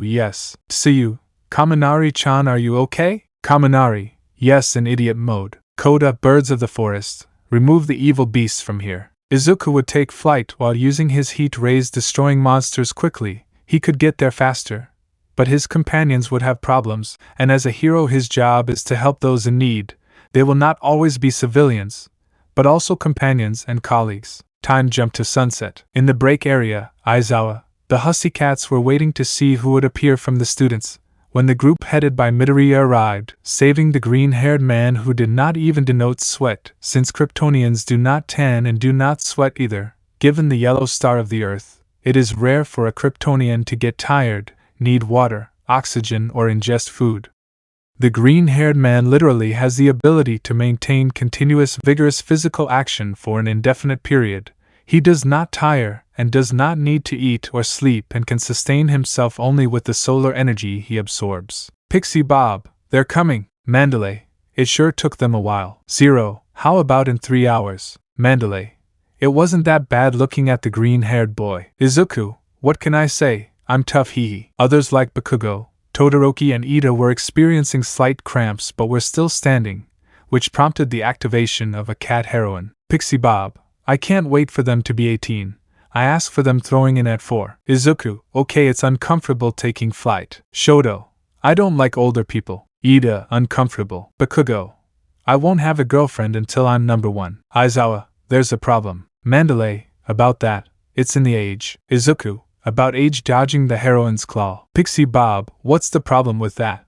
yes. Tsuyu, Kaminari-chan, are you okay? Kaminari, yes, in idiot mode. Koda, Birds of the Forest, remove the evil beasts from here. Izuku would take flight while using his heat rays, destroying monsters quickly. He could get there faster, but his companions would have problems, and as a hero his job is to help those in need. They will not always be civilians, but also companions and colleagues. Time jump to sunset. In the break area, Aizawa, the hussy cats were waiting to see who would appear from the students, when the group headed by Midoriya arrived, saving the green-haired man who did not even denote sweat, since Kryptonians do not tan and do not sweat either. Given the yellow star of the earth, it is rare for a Kryptonian to get tired, need water, oxygen, or ingest food. The green-haired man literally has the ability to maintain continuous, vigorous physical action for an indefinite period. He does not tire, and does not need to eat or sleep, and can sustain himself only with the solar energy he absorbs. Pixie Bob, they're coming. Mandalay, it sure took them a while. Zero, how about in 3 hours? Mandalay, it wasn't that bad looking at the green-haired boy. Izuku, what can I say, I'm tough, hee. Others like Bakugo, Todoroki and Ida were experiencing slight cramps but were still standing, which prompted the activation of a cat heroine. Pixie Bob, I can't wait for them to be 18. I ask for them throwing in at 4. Izuku, okay, it's uncomfortable taking flight. Shoto, I don't like older people. Ida, uncomfortable. Bakugo, I won't have a girlfriend until I'm number 1. Aizawa, there's a problem. Mandalay, about that, it's in the age. Izuku, about age, dodging the heroine's claw. Pixie Bob, what's the problem with that?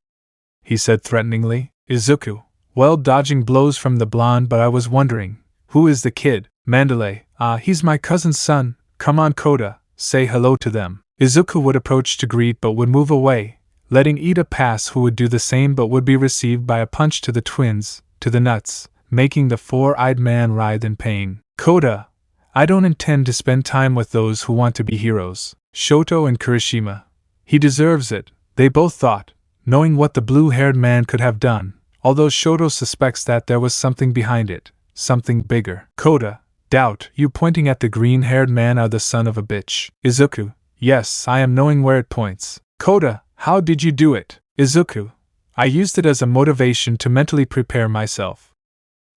He said threateningly. Izuku, well, dodging blows from the blonde, but I was wondering, who is the kid? Mandalay, he's my cousin's son. Come on, Koda, say hello to them. Izuku would approach to greet but would move away, letting Ida pass, who would do the same but would be received by a punch to the twins, to the nuts, making the 4-eyed man writhe in pain. Koda, I don't intend to spend time with those who want to be heroes. Shoto and Kirishima, he deserves it, they both thought, knowing what the blue-haired man could have done, although Shoto suspects that there was something behind it, something bigger. Koda, doubt, you pointing at the green-haired man are the son of a bitch. Izuku, yes, I am, knowing where it points. Koda, how did you do it? Izuku, I used it as a motivation to mentally prepare myself.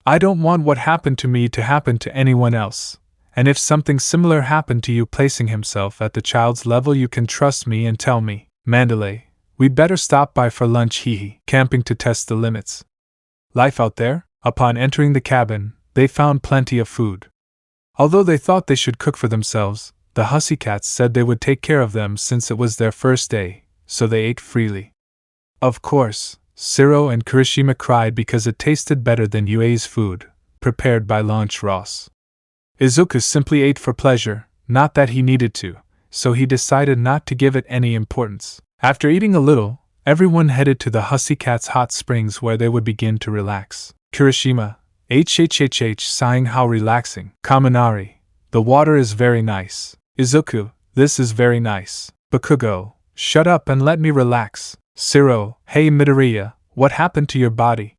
I don't want what happened to me to happen to anyone else. And if something similar happened to you, placing himself at the child's level, you can trust me and tell me. Mandalay, we'd better stop by for lunch, hee. Camping to test the limits. Life out there? Upon entering the cabin, they found plenty of food. Although they thought they should cook for themselves, the hussy cats said they would take care of them since it was their first day, so they ate freely. Of course, Zero and Kirishima cried because it tasted better than UA's food, prepared by Launch Ross. Izuku simply ate for pleasure, not that he needed to, so he decided not to give it any importance. After eating a little, everyone headed to the hussy cat's hot springs where they would begin to relax. Kirishima, HHHH, sighing, how relaxing. Kaminari, the water is very nice. Izuku, this is very nice. Bakugo, shut up and let me relax. Zero, hey Midoriya, what happened to your body?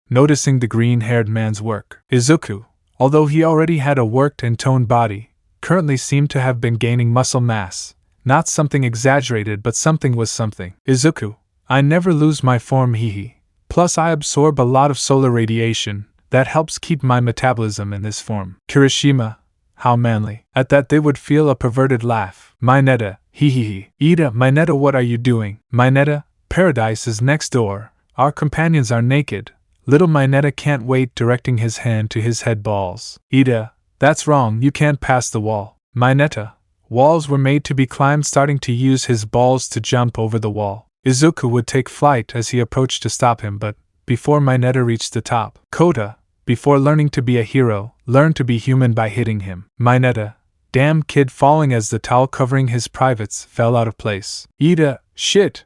Noticing the green-haired man's work, Izuku, although he already had a worked and toned body, currently seemed to have been gaining muscle mass. Not something exaggerated, but something was something. Izuku, I never lose my form, hee. Plus I absorb a lot of solar radiation, that helps keep my metabolism in this form. Kirishima, how manly. At that they would feel a perverted laugh. Mañana, hee hee hee. Ida, Mañana, what are you doing? Mañana, paradise is next door. Our companions are naked. Little Mañana can't wait, directing his hand to his head balls. Ida, that's wrong, you can't pass the wall. Mañana, walls were made to be climbed, starting to use his balls to jump over the wall. Izuku would take flight as he approached to stop him, but before Mañana reached the top, Kota, before learning to be a hero, learned to be human by hitting him. Mañana, damn kid, falling as the towel covering his privates fell out of place. Ida, shit!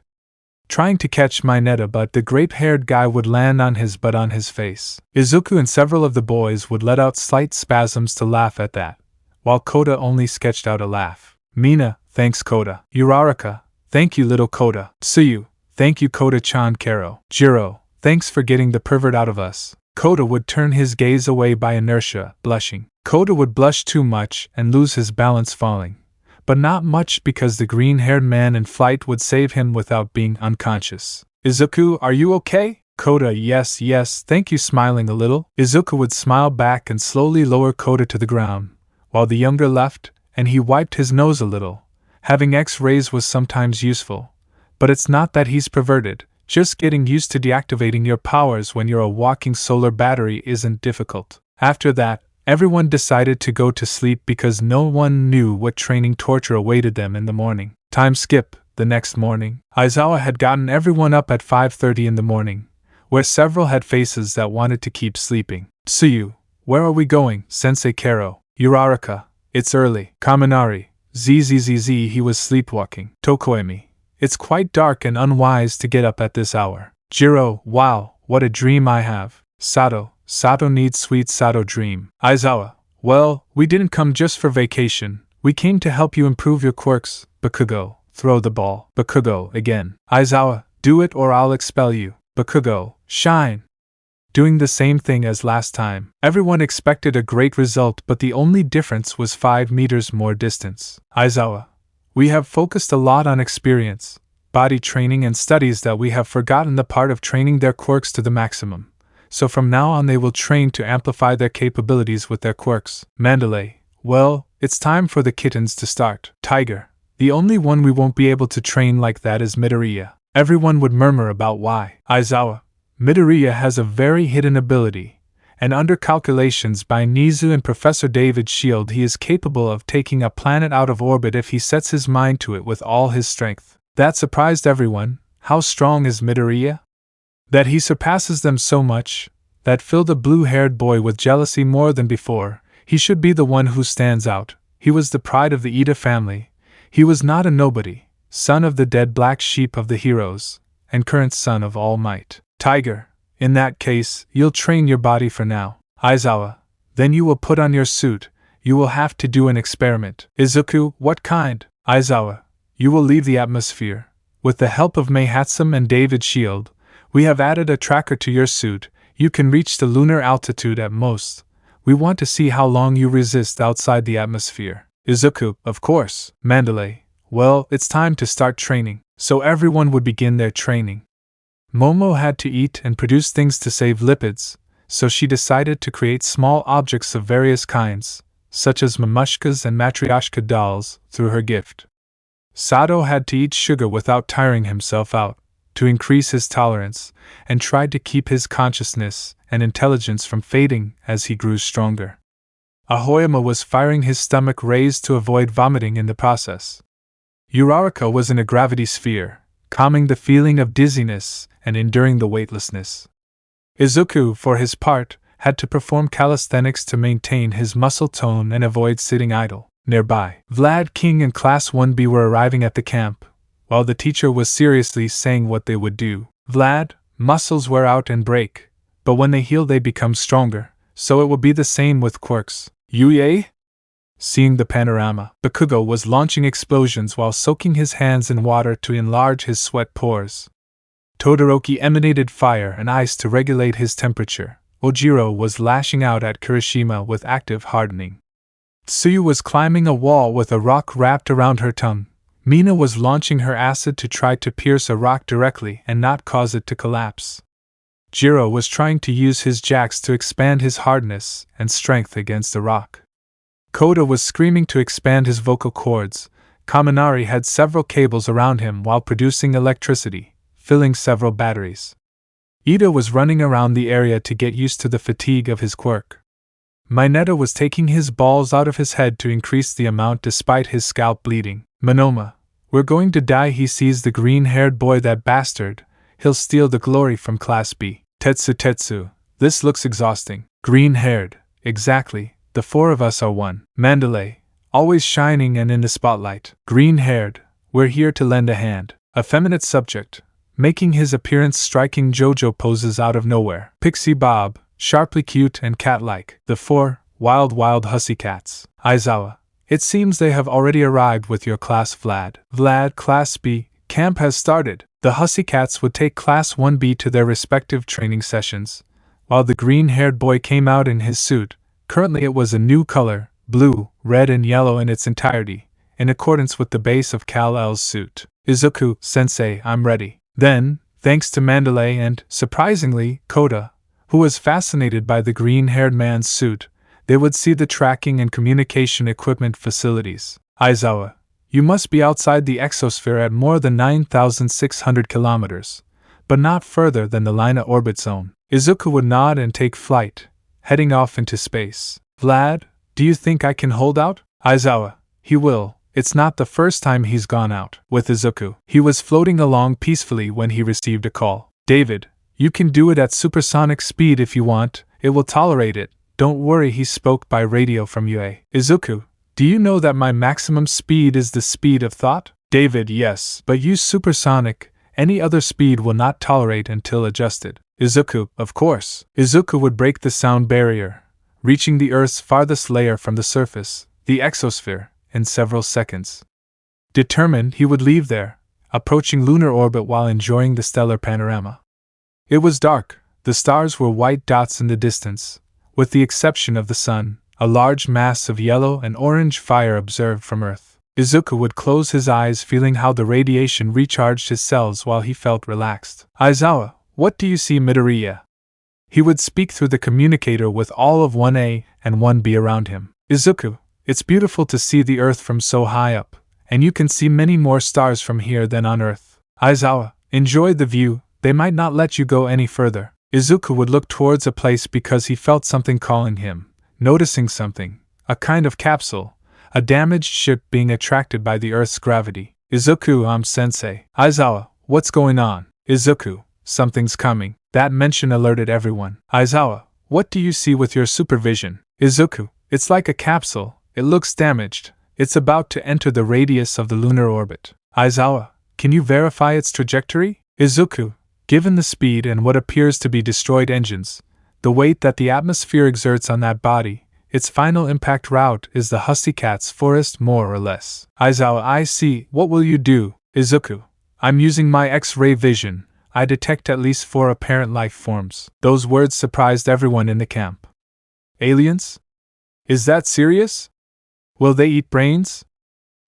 Trying to catch Mañana, but the grape-haired guy would land on his butt on his face. Izuku and several of the boys would let out slight spasms to laugh at that, while Kota only sketched out a laugh. Mina, thanks Kota. Uraraka, thank you little Kota. Tsuyu, thank you Kota-chan. Karo. Jiro, thanks for getting the pervert out of us. Kota would turn his gaze away by inertia, blushing. Kota would blush too much and lose his balance, falling. But not much, because the green-haired man in flight would save him without being unconscious. Izuku, are you okay? Kota, yes, thank you, smiling a little. Izuku would smile back and slowly lower Kota to the ground, while the younger left, and he wiped his nose a little. Having X-rays was sometimes useful, but it's not that he's perverted. Just getting used to deactivating your powers when you're a walking solar battery isn't difficult. After that, everyone decided to go to sleep because no one knew what training torture awaited them in the morning. Time skip. The next morning, Aizawa had gotten everyone up at 5:30 in the morning, where several had faces that wanted to keep sleeping. Tsuyu, where are we going? Sensei Karo. Uraraka, it's early. Kaminari, zzz, he was sleepwalking. Tokoemi, it's quite dark and unwise to get up at this hour. Jiro, wow, what a dream I have. Sato needs sweet Sato dream. Aizawa, well, we didn't come just for vacation. We came to help you improve your quirks. Bakugo, throw the ball. Bakugo, again. Aizawa, do it or I'll expel you. Bakugo, shine. Doing the same thing as last time. Everyone expected a great result, but the only difference was 5 meters more distance. Aizawa, we have focused a lot on experience, body training and studies that we have forgotten the part of training their quirks to the maximum. So from now on they will train to amplify their capabilities with their quirks. Mandalay, well, it's time for the kittens to start. Tiger, the only one we won't be able to train like that is Midoriya. Everyone would murmur about why. Aizawa, Midoriya has a very hidden ability, and under calculations by Nizu and Professor David Shield, he is capable of taking a planet out of orbit if he sets his mind to it with all his strength. That surprised everyone. How strong is Midoriya? That he surpasses them so much, that filled the blue-haired boy with jealousy more than before. He should be the one who stands out. He was the pride of the Ida family. He was not a nobody, son of the dead black sheep of the heroes, and current son of Almight. Tiger, in that case, you'll train your body for now. Aizawa, then you will put on your suit. You will have to do an experiment. Izuku, what kind? Aizawa, you will leave the atmosphere. With the help of Meihatsum and David Shield, we have added a tracker to your suit. You can reach the lunar altitude at most. We want to see how long you resist outside the atmosphere. Izuku, of course. Mandalay, well, it's time to start training. So everyone would begin their training. Momo had to eat and produce things to save lipids, so she decided to create small objects of various kinds, such as mamushkas and matryoshka dolls, through her gift. Sato had to eat sugar without tiring himself out, to increase his tolerance, and tried to keep his consciousness and intelligence from fading as he grew stronger. Ahoyama was firing his stomach raised to avoid vomiting in the process. Uraraka was in a gravity sphere, calming the feeling of dizziness and enduring the weightlessness. Izuku, for his part, had to perform calisthenics to maintain his muscle tone and avoid sitting idle. Nearby, Vlad King and Class 1B were arriving at the camp, while the teacher was seriously saying what they would do. Vlad, muscles wear out and break, but when they heal they become stronger, so it will be the same with quirks. Yuye? Seeing the panorama, Bakugo was launching explosions while soaking his hands in water to enlarge his sweat pores. Todoroki emanated fire and ice to regulate his temperature. Ojiro was lashing out at Kirishima with active hardening. Tsuyu was climbing a wall with a rock wrapped around her tongue. Mina was launching her acid to try to pierce a rock directly and not cause it to collapse. Jiro was trying to use his jacks to expand his hardness and strength against the rock. Koda was screaming to expand his vocal cords. Kaminari had several cables around him while producing electricity, filling several batteries. Ida was running around the area to get used to the fatigue of his quirk. Mineta was taking his balls out of his head to increase the amount despite his scalp bleeding. Monoma, we're going to die. He sees the green-haired boy. That bastard. He'll steal the glory from Class B. Tetsu, this looks exhausting. Green-haired, exactly, the four of us are one. Mandalay, always shining and in the spotlight. Green-haired, we're here to lend a hand. Effeminate subject, making his appearance striking JoJo poses out of nowhere. Pixie Bob, sharply cute and cat-like. The four, wild hussy cats. Aizawa, it seems they have already arrived with your class. Vlad, Class B, camp has started. The hussy cats would take Class 1B to their respective training sessions, while the green-haired boy came out in his suit. Currently it was a new color, blue, red and yellow in its entirety, in accordance with the base of Kal-El's suit. Izuku, sensei, I'm ready. Then, thanks to Mandalay and, surprisingly, Koda, who was fascinated by the green-haired man's suit, they would see the tracking and communication equipment facilities. Aizawa, you must be outside the exosphere at more than 9,600 kilometers, but not further than the Lina orbit zone. Izuku would nod and take flight, heading off into space. Vlad, do you think I can hold out? Aizawa, he will. It's not the first time he's gone out. With Izuku, he was floating along peacefully when he received a call. David, you can do it at supersonic speed if you want, it will tolerate it. Don't worry, he spoke by radio from UA. Izuku, do you know that my maximum speed is the speed of thought? David, yes, but use supersonic, any other speed will not tolerate until adjusted. Izuku, of course. Izuku would break the sound barrier, reaching the Earth's farthest layer from the surface, the exosphere, in several seconds. Determined, he would leave there, approaching lunar orbit while enjoying the stellar panorama. It was dark, the stars were white dots in the distance, with the exception of the sun, a large mass of yellow and orange fire observed from Earth. Izuku would close his eyes, feeling how the radiation recharged his cells while he felt relaxed. Aizawa, what do you see, Midoriya? He would speak through the communicator with all of 1A and 1B around him. Izuku, it's beautiful to see the Earth from so high up, and you can see many more stars from here than on Earth. Aizawa, enjoy the view, they might not let you go any further. Izuku would look towards a place because he felt something calling him, noticing something, a kind of capsule, a damaged ship being attracted by the Earth's gravity. Izuku, sensei. Aizawa, what's going on? Izuku, something's coming. That mention alerted everyone. Aizawa, what do you see with your supervision? Izuku, it's like a capsule, it looks damaged, it's about to enter the radius of the lunar orbit. Aizawa, can you verify its trajectory? Izuku, given the speed and what appears to be destroyed engines, the weight that the atmosphere exerts on that body, its final impact route is the Hussy Cat's forest more or less. Aizawa, I see, what will you do? Izuku, I'm using my X-ray vision, I detect at least 4 apparent life forms. Those words surprised everyone in the camp. Aliens? Is that serious? Will they eat brains?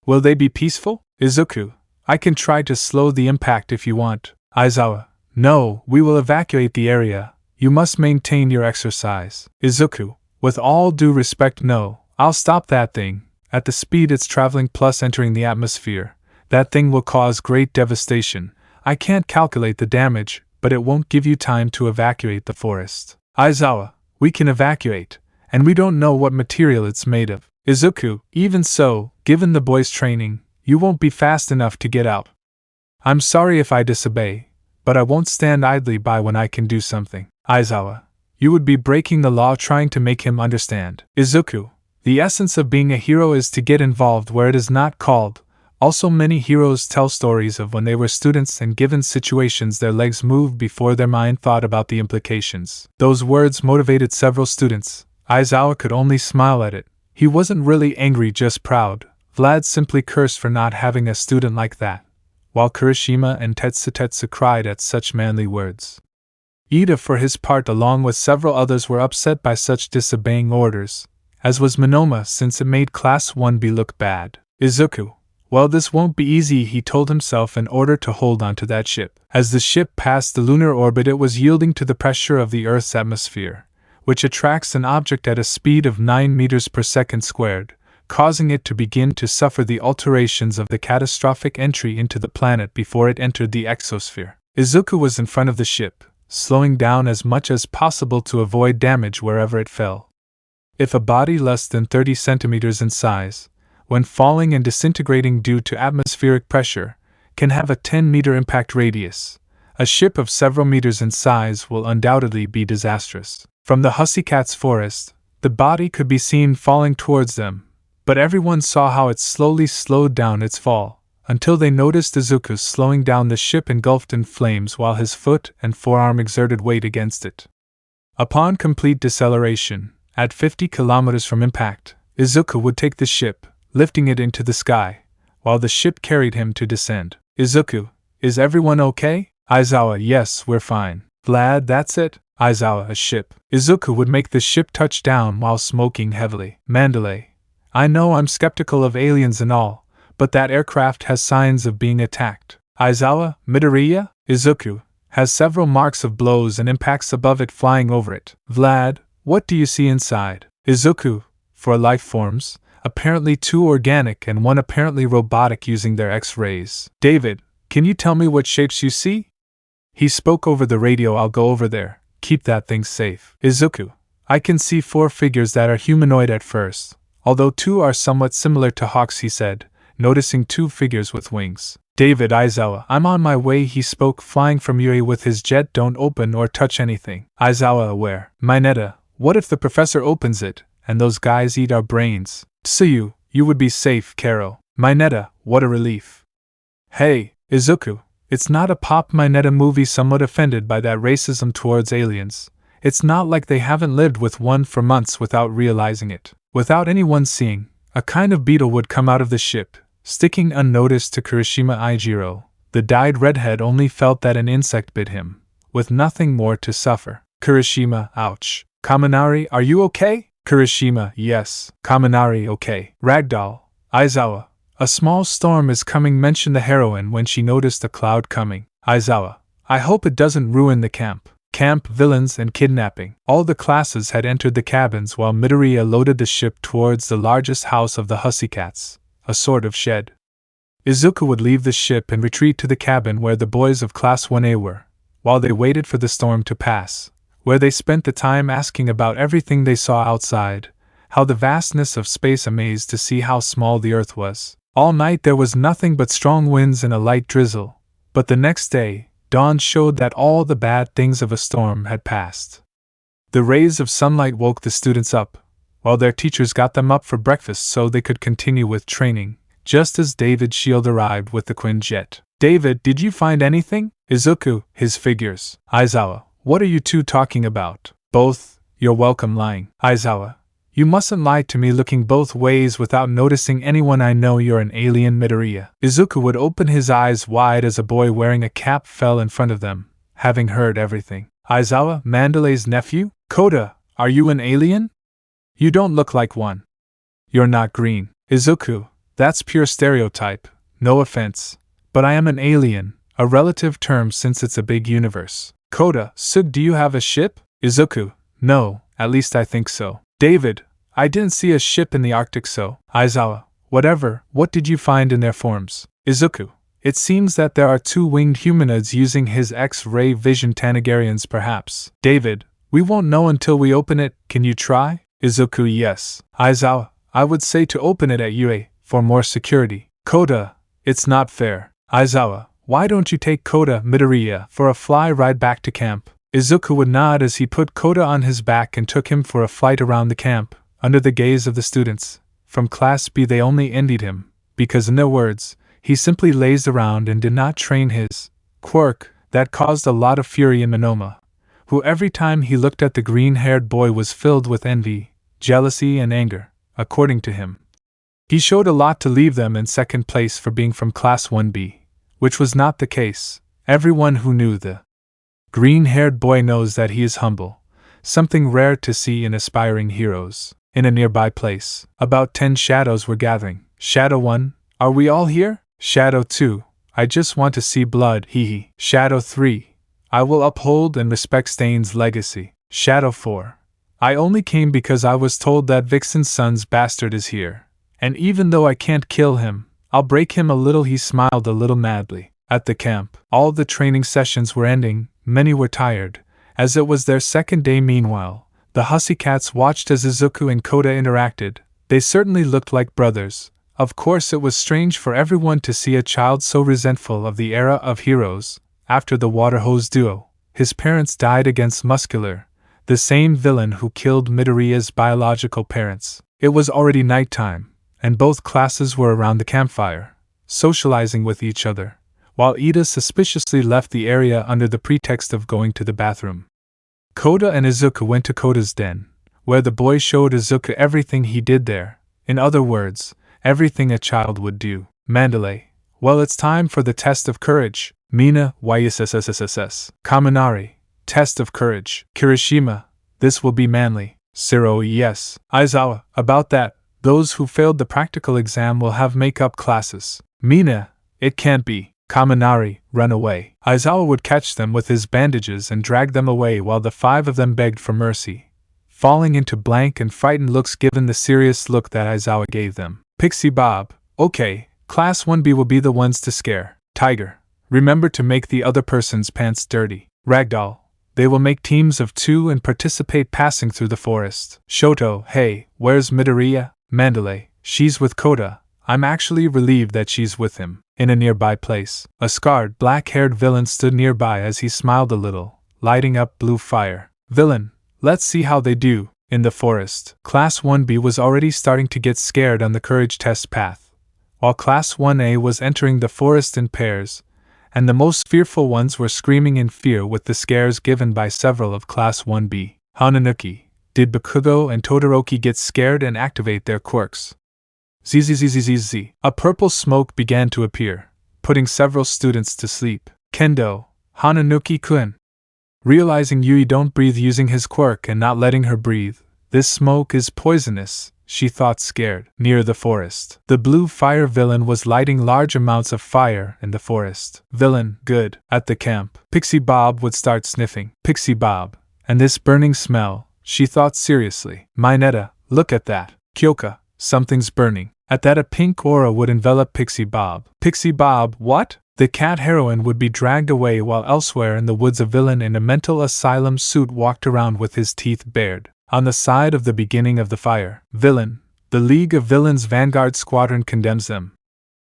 Will they be peaceful? Izuku, I can try to slow the impact if you want. Aizawa, no, we will evacuate the area. You must maintain your exercise. Izuku, with all due respect, no, I'll stop that thing. At the speed it's traveling plus entering the atmosphere, that thing will cause great devastation. I can't calculate the damage, but it won't give you time to evacuate the forest. Aizawa, we can evacuate, and we don't know what material it's made of. Izuku, even so, given the boy's training, you won't be fast enough to get out. I'm sorry if I disobey, but I won't stand idly by when I can do something. Aizawa, you would be breaking the law trying to make him understand. Izuku, the essence of being a hero is to get involved where it is not called. Also, many heroes tell stories of when they were students and given situations their legs moved before their mind thought about the implications. Those words motivated several students. Aizawa could only smile at it. He wasn't really angry, just proud. Vlad simply cursed for not having a student like that, while Kirishima and Tetsu cried at such manly words. Ida, for his part, along with several others, were upset by such disobeying orders, as was Monoma, since it made Class 1B look bad. Izuku, well, this won't be easy, he told himself in order to hold on to that ship. As the ship passed the lunar orbit, it was yielding to the pressure of the Earth's atmosphere, which attracts an object at a speed of 9 meters per second squared, causing it to begin to suffer the alterations of the catastrophic entry into the planet before it entered the exosphere. Izuku was in front of the ship, slowing down as much as possible to avoid damage wherever it fell. If a body less than 30 centimeters in size, when falling and disintegrating due to atmospheric pressure, can have a 10-meter impact radius, a ship of several meters in size will undoubtedly be disastrous. From the Hussycats forest, the body could be seen falling towards them, but everyone saw how it slowly slowed down its fall, until they noticed Izuku slowing down the ship engulfed in flames while his foot and forearm exerted weight against it. Upon complete deceleration, at 50 kilometers from impact, Izuku would take the ship, lifting it into the sky, while the ship carried him to descend. Izuku, is everyone okay? Aizawa, yes, we're fine. Vlad, that's it? Aizawa, a ship. Izuku would make the ship touch down while smoking heavily. Mandalay, I know I'm skeptical of aliens and all, but that aircraft has signs of being attacked. Aizawa, Midoriya? Izuku, has several marks of blows and impacts above it flying over it. Vlad, what do you see inside? Izuku, 4 life forms, apparently 2 organic and 1 apparently robotic using their X-rays. David, can you tell me what shapes you see? He spoke over the radio. I'll go over there. Keep that thing safe. Izuku, I can see 4 figures that are humanoid at first, although 2 are somewhat similar to hawks, he said, noticing 2 figures with wings. David, Aizawa, I'm on my way. He spoke, flying from Yui with his jet. Don't open or touch anything. Aizawa, aware. Mineta, what if the professor opens it, and those guys eat our brains? Tsuyu, you would be safe. Karo, Mineta, what a relief. Hey, Izuku, it's not a pop. Mineta movie, somewhat offended by that racism towards aliens. It's not like they haven't lived with one for months without realizing it. Without anyone seeing, a kind of beetle would come out of the ship, sticking unnoticed to Kirishima. Ijiro, the dyed redhead, only felt that an insect bit him, with nothing more to suffer. Kirishima, ouch. Kaminari, are you okay? Kirishima, yes. Kaminari, okay. Ragdoll, Aizawa, a small storm is coming, mentioned the heroine when she noticed a cloud coming. Aizawa, I hope it doesn't ruin the camp. Camp, villains, and kidnapping. All the classes had entered the cabins while Midoriya loaded the ship towards the largest house of the Hussycats, a sort of shed. Izuku would leave the ship and retreat to the cabin where the boys of Class 1A were, while they waited for the storm to pass, where they spent the time asking about everything they saw outside, how the vastness of space, amazed to see how small the earth was. All night there was nothing but strong winds and a light drizzle, but the next day, dawn showed that all the bad things of a storm had passed. The rays of sunlight woke the students up, while their teachers got them up for breakfast so they could continue with training, just as David Shield arrived with the Quinjet. David, did you find anything? Izuku, his figures. Aizawa, what are you two talking about? Both, you're welcome lying. Aizawa, you mustn't lie to me, looking both ways without noticing anyone. I know you're an alien. Midoriya. Izuku would open his eyes wide as a boy wearing a cap fell in front of them, having heard everything. Aizawa, Mandalay's nephew? Kota, are you an alien? You don't look like one. You're not green. Izuku, that's pure stereotype, no offense, but I am an alien, a relative term since it's a big universe. Kota, Sug, do you have a ship? Izuku, no, at least I think so. David, I didn't see a ship in the Arctic. So. Aizawa, whatever, what did you find in their forms? Izuku, it seems that there are 2 winged humanoids using his X-ray vision. Tanagarians, perhaps. David, we won't know until we open it. Can you try? Izuku, yes. Aizawa, I would say to open it at UA, for more security. Kota, it's not fair. Aizawa, why don't you take Kota, Midoriya, for a fly ride back to camp? Izuku would nod as he put Kota on his back and took him for a flight around the camp, under the gaze of the students. From Class B they only envied him, because in their words, he simply lazed around and did not train his quirk. That caused a lot of fury in Monoma, who every time he looked at the green-haired boy was filled with envy, jealousy, and anger, according to him. He showed a lot to leave them in second place for being from Class 1B, which was not the case. Everyone who knew the green-haired boy knows that he is humble, something rare to see in aspiring heroes. In a nearby place, about 10 shadows were gathering. Shadow 1, are we all here? Shadow 2, I just want to see blood, hee hee. Shadow 3, I will uphold and respect Stain's legacy. Shadow 4, I only came because I was told that Vixen's son's bastard is here. And even though I can't kill him, I'll break him a little. He smiled a little madly. At the camp, all the training sessions were ending, many were tired, as it was their second day. Meanwhile, the Hussycats watched as Izuku and Koda interacted. They certainly looked like brothers. Of course, it was strange for everyone to see a child so resentful of the era of heroes. After the water hose duo, his parents died against Muscular, the same villain who killed Midoriya's biological parents. It was already nighttime, and both classes were around the campfire, socializing with each other, while Ida suspiciously left the area under the pretext of going to the bathroom. Koda and Izuku went to Koda's den, where the boy showed Izuku everything he did there. In other words, everything a child would do. Mandalay. Well, it's time for the test of courage. Mina, YSSSSS. Kaminari. Test of courage. Kirishima. This will be manly. Zero, yes. Aizawa. About that, those who failed the practical exam will have makeup classes. Mina. It can't be. Kaminari. Run away. Aizawa would catch them with his bandages and drag them away while the five of them begged for mercy, falling into blank and frightened looks given the serious look that Aizawa gave them. Pixie Bob. Okay, Class 1B will be the ones to scare. Tiger. Remember to make the other person's pants dirty. Ragdoll. They will make teams of 2 and participate passing through the forest. Shoto. Hey, where's Midoriya? Mandalay. She's with Koda. I'm actually relieved that she's with him. In a nearby place, a scarred, black-haired villain stood nearby as he smiled a little, lighting up blue fire. Villain. Let's see how they do. In the forest, Class 1B was already starting to get scared on the courage test path, while Class 1A was entering the forest in pairs, and the most fearful ones were screaming in fear with the scares given by several of Class 1B. Hananuki. Did Bakugo and Todoroki get scared and activate their quirks? Zzzzzzz. A purple smoke began to appear, putting several students to sleep. Kendo. Hananuki-kun. Realizing Yui don't breathe using his quirk and not letting her breathe, this smoke is poisonous, she thought scared. Near the forest, the blue fire villain was lighting large amounts of fire in the forest. Villain, good. At the camp, Pixie Bob would start sniffing. Pixie Bob. And this burning smell, she thought seriously. Mineta, look at that. Kyoka, something's burning. At that a pink aura would envelop Pixie Bob. Pixie Bob, what? The cat heroine would be dragged away while elsewhere in the woods a villain in a mental asylum suit walked around with his teeth bared. On the side of the beginning of the fire, villain. The League of Villains Vanguard Squadron condemns them.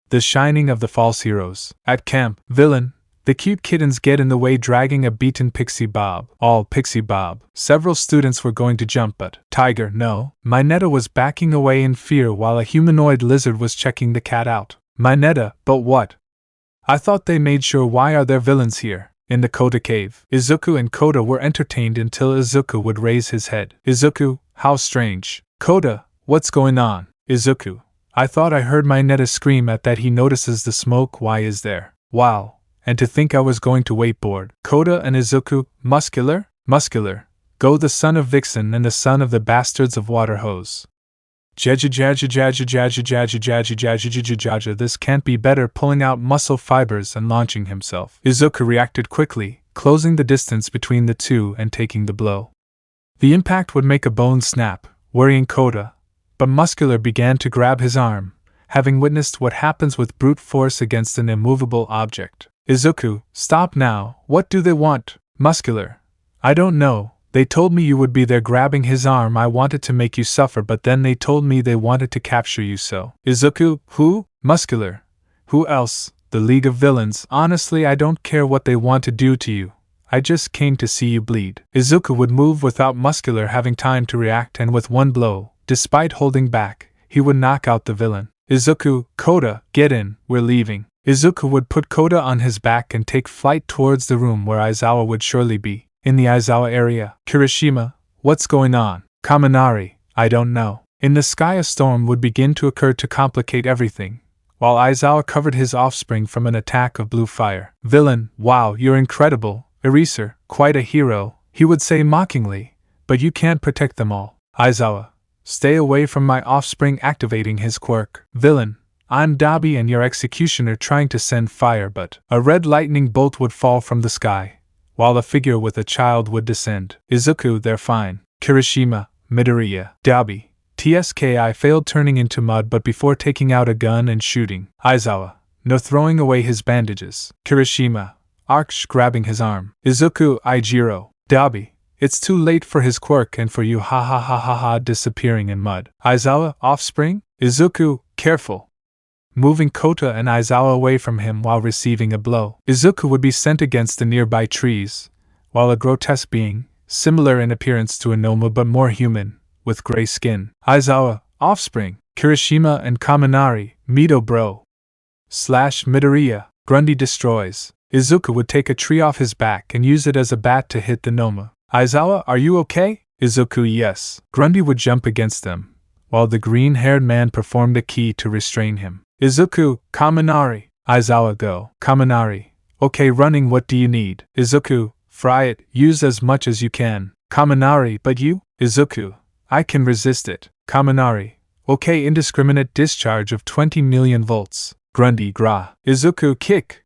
The shining of the false heroes. At camp, villain. The cute kittens get in the way dragging a beaten Pixie Bob. All Pixie Bob. Several students were going to jump but, Tiger, no. Mineta was backing away in fear while a humanoid lizard was checking the cat out. Mineta, but what? I thought they made sure. Why are there villains here? In the Koda cave, Izuku and Koda were entertained until Izuku would raise his head. Izuku, how strange. Koda, what's going on? Izuku, I thought I heard Mineta scream. At that he notices the smoke. Why is there? Wow. And to think I was going to wait bored. Koda and Izuku, muscular? Muscular. Go the son of Vixen and the son of the bastards of Water Hose. This can't be better. Pulling out muscle fibers and launching himself. Izuku reacted quickly, closing the distance between the two and taking the blow. The impact would make a bone snap, worrying Koda, but Muscular began to grab his arm, having witnessed what happens with brute force against an immovable object. Izuku, stop now. What do they want? Muscular. I don't know. They told me you would be there. Grabbing his arm. I wanted to make you suffer, but then they told me they wanted to capture you. So Izuku, who? Muscular. Who else? The League of Villains. Honestly, I don't care what they want to do to you. I just came to see you bleed. Izuku would move without Muscular having time to react, and with one blow, despite holding back, he would knock out the villain. Izuku, Koda, get in, we're leaving. Izuku would put Koda on his back and take flight towards the room where Aizawa would surely be. In the Aizawa area. Kirishima, what's going on? Kaminari, I don't know. In the sky a storm would begin to occur to complicate everything, while Aizawa covered his offspring from an attack of blue fire. Villain, wow, you're incredible. Eraser, quite a hero, he would say mockingly, but you can't protect them all. Aizawa, stay away from my offspring. Activating his quirk. Villain, I'm Dabi and your executioner trying to send fire, but a red lightning bolt would fall from the sky, while a figure with a child would descend. Izuku, they're fine. Kirishima, Midoriya, Dabi. TSKI failed turning into mud but before taking out a gun and shooting. Aizawa, no throwing away his bandages. Kirishima, Arch grabbing his arm. Izuku, Ijiro, Dabi. It's too late for his quirk and for you ha ha ha ha ha disappearing in mud. Aizawa, offspring? Izuku, careful. Moving Kota and Aizawa away from him while receiving a blow. Izuku would be sent against the nearby trees, while a grotesque being, similar in appearance to a Noma but more human, with gray skin. Aizawa, offspring. Kirishima and Kaminari, Mido bro. Midoriya, Grundy destroys. Izuku would take a tree off his back and use it as a bat to hit the Noma. Aizawa, are you okay? Izuku, yes. Grundy would jump against them, while the green-haired man performed a key to restrain him. Izuku, Kaminari. Aizawa, go. Kaminari, okay, running, what do you need? Izuku, fry it, use as much as you can. Kaminari, but you? Izuku, I can resist it. Kaminari, okay, indiscriminate discharge of 20 million volts. Grundy, gra. Izuku, kick.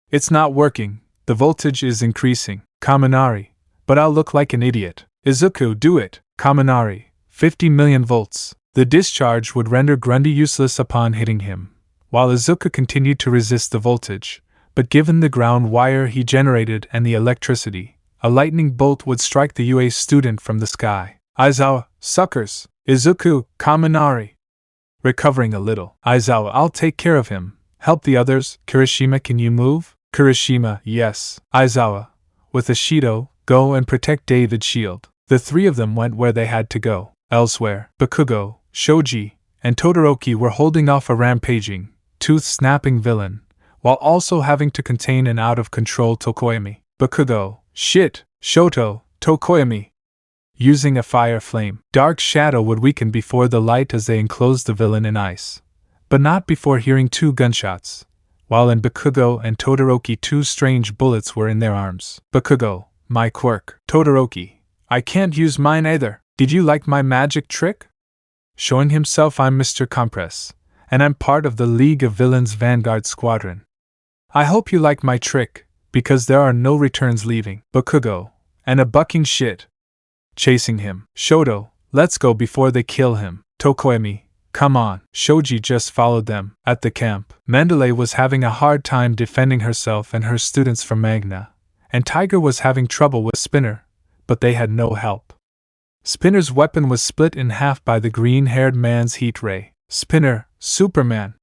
It's not working, the voltage is increasing. Kaminari, but I'll look like an idiot. Izuku, do it. Kaminari, 50 million volts. The discharge would render Grundy useless upon hitting him, while Izuku continued to resist the voltage, but given the ground wire he generated and the electricity, a lightning bolt would strike the UA student from the sky. Aizawa, suckers. Izuku, Kaminari. Recovering a little. Aizawa, I'll take care of him. Help the others. Kirishima, can you move? Kirishima, yes. Aizawa, with a Shido, go and protect David's shield. The three of them went where they had to go. Elsewhere, Bakugo, Shoji, and Todoroki were holding off a rampaging, tooth-snapping villain, while also having to contain an out-of-control Tokoyami. Bakugo, shit, Shoto, Tokoyami. Using a fire flame, dark shadow would weaken before the light as they enclosed the villain in ice, but not before hearing 2 gunshots, while in Bakugo and Todoroki 2 strange bullets were in their arms. Bakugo, my quirk. Todoroki, I can't use mine either. Did you like my magic trick? Showing himself, I'm Mr. Compress, and I'm part of the League of Villains Vanguard Squadron. I hope you like my trick, because there are no returns leaving. Bakugo, and a bucking shit. Chasing him. Shoto, let's go before they kill him. Tokoyami, come on. Shoji just followed them. At the camp, Mandalay was having a hard time defending herself and her students from Magna, and Tiger was having trouble with Spinner, but they had no help. Spinner's weapon was split in half by the green-haired man's heat ray. Spinner, Superman.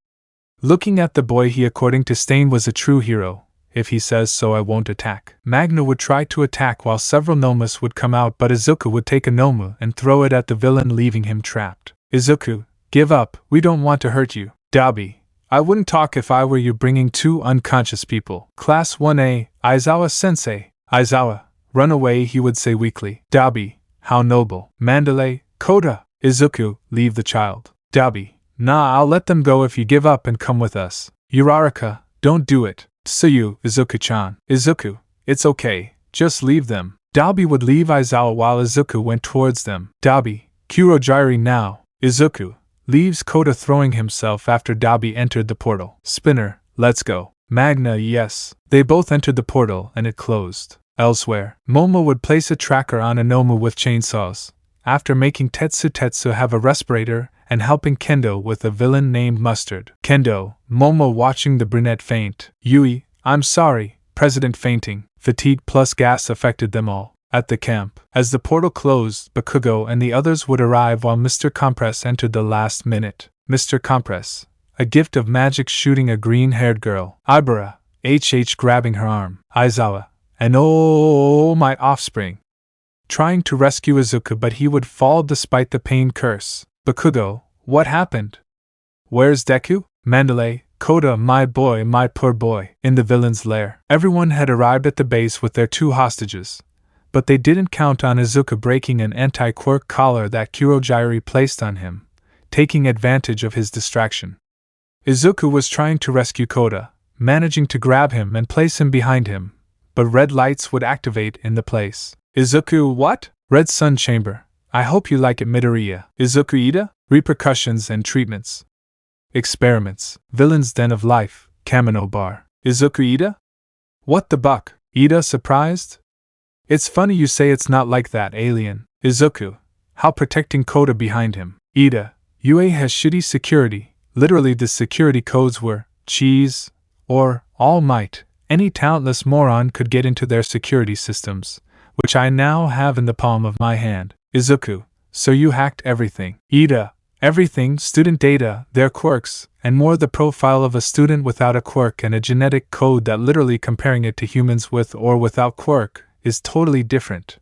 Looking at the boy, he according to Stain was a true hero. If he says so, I won't attack. Magna would try to attack while several Nomas would come out, but Izuku would take a Noma and throw it at the villain, leaving him trapped. Izuku, give up, we don't want to hurt you. Dabi, I wouldn't talk if I were you, bringing 2 unconscious people. Class 1A, Aizawa-sensei. Aizawa, run away, he would say weakly. Dabi, how noble. Mandalay, Kota. Izuku, leave the child. Dabi, nah, I'll let them go if you give up and come with us. Uraraka, don't do it. Tsuyu, Izuku-chan. Izuku, it's okay, just leave them. Dabi would leave Aizawa while Izuku went towards them. Dabi, Kurojiri now. Izuku, leaves Kota throwing himself after Dabi entered the portal. Spinner, let's go. Magna, yes. They both entered the portal and it closed. Elsewhere, Momo would place a tracker on a Noma with chainsaws, after making Tetsu have a respirator and helping Kendo with a villain named Mustard. Kendo, Momo watching the brunette faint. Yui, I'm sorry, President fainting. Fatigue plus gas affected them all. At the camp, as the portal closed, Bakugo and the others would arrive while Mr. Compress entered the last minute. Mr. Compress, a gift of magic, shooting a green-haired girl. Ibara, HH grabbing her arm. Aizawa, and oh, my offspring. Trying to rescue Izuku, but he would fall despite the pain curse. Bakugo, what happened? Where's Deku? Mandalay, Kota, my boy, my poor boy. In the villain's lair, everyone had arrived at the base with their 2 hostages, but they didn't count on Izuku breaking an anti-quirk collar that Kurojiri placed on him, taking advantage of his distraction. Izuku was trying to rescue Kota, managing to grab him and place him behind him, but red lights would activate in the place. Izuku, what? Red Sun Chamber. I hope you like it, Midoriya. Izuku Ida? Repercussions and treatments. Experiments. Villain's Den of Life. Kamino Bar. Izuku Ida? What the buck? Ida surprised? It's funny you say, it's not like that, alien. Izuku, how protecting Kota behind him. Ida, UA has shitty security. Literally the security codes were cheese or Almight. Any talentless moron could get into their security systems, which I now have in the palm of my hand. Izuku, so you hacked everything. Ida, everything, student data, their quirks, and more. The profile of a student without a quirk and a genetic code that literally comparing it to humans with or without quirk is totally different.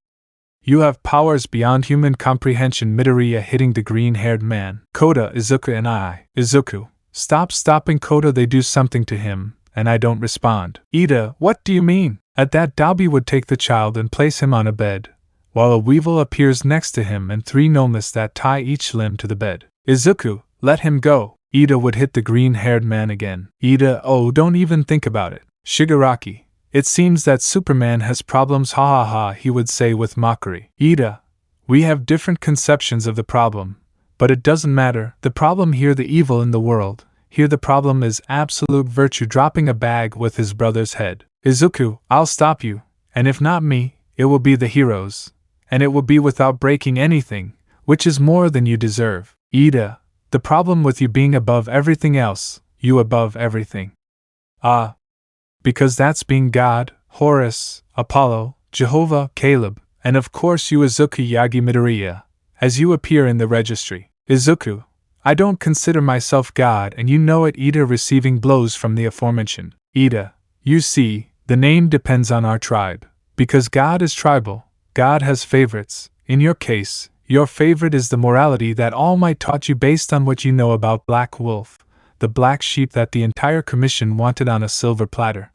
You have powers beyond human comprehension. Midoriya hitting the green-haired man. Kota, Izuku and I. Izuku, stop stopping Kota, they do something to him, and I don't respond. Ida, what do you mean? At that, Dabi would take the child and place him on a bed, while a weevil appears next to him and 3 gnomes that tie each limb to the bed. Izuku, let him go. Ida would hit the green-haired man again. Ida, oh, don't even think about it. Shigaraki, it seems that Superman has problems, ha ha ha, he would say with mockery. Ida, we have different conceptions of the problem, but it doesn't matter. The problem here, the evil in the world, here the problem is absolute virtue, dropping a bag with his brother's head. Izuku, I'll stop you, and if not me, it will be the heroes, and it will be without breaking anything, which is more than you deserve. Ida, the problem with you being above everything else, you above everything. Ah. Because that's being God, Horus, Apollo, Jehovah, Caleb, and of course you Izuku Yagi Midoriya, as you appear in the registry. Izuku, I don't consider myself God and you know it. Ida receiving blows from the aforementioned. Ida, you see, the name depends on our tribe. Because God is tribal, God has favorites. In your case, your favorite is the morality that All Might taught you based on what you know about Black Wolf, the black sheep that the entire commission wanted on a silver platter.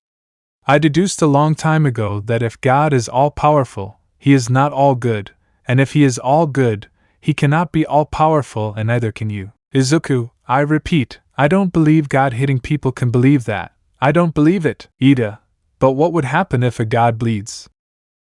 I deduced a long time ago that if God is all-powerful, he is not all good, and if he is all good, he cannot be all-powerful and neither can you. Izuku, I repeat, I don't believe God hitting people can believe that. I don't believe it. Ida, but what would happen if a god bleeds?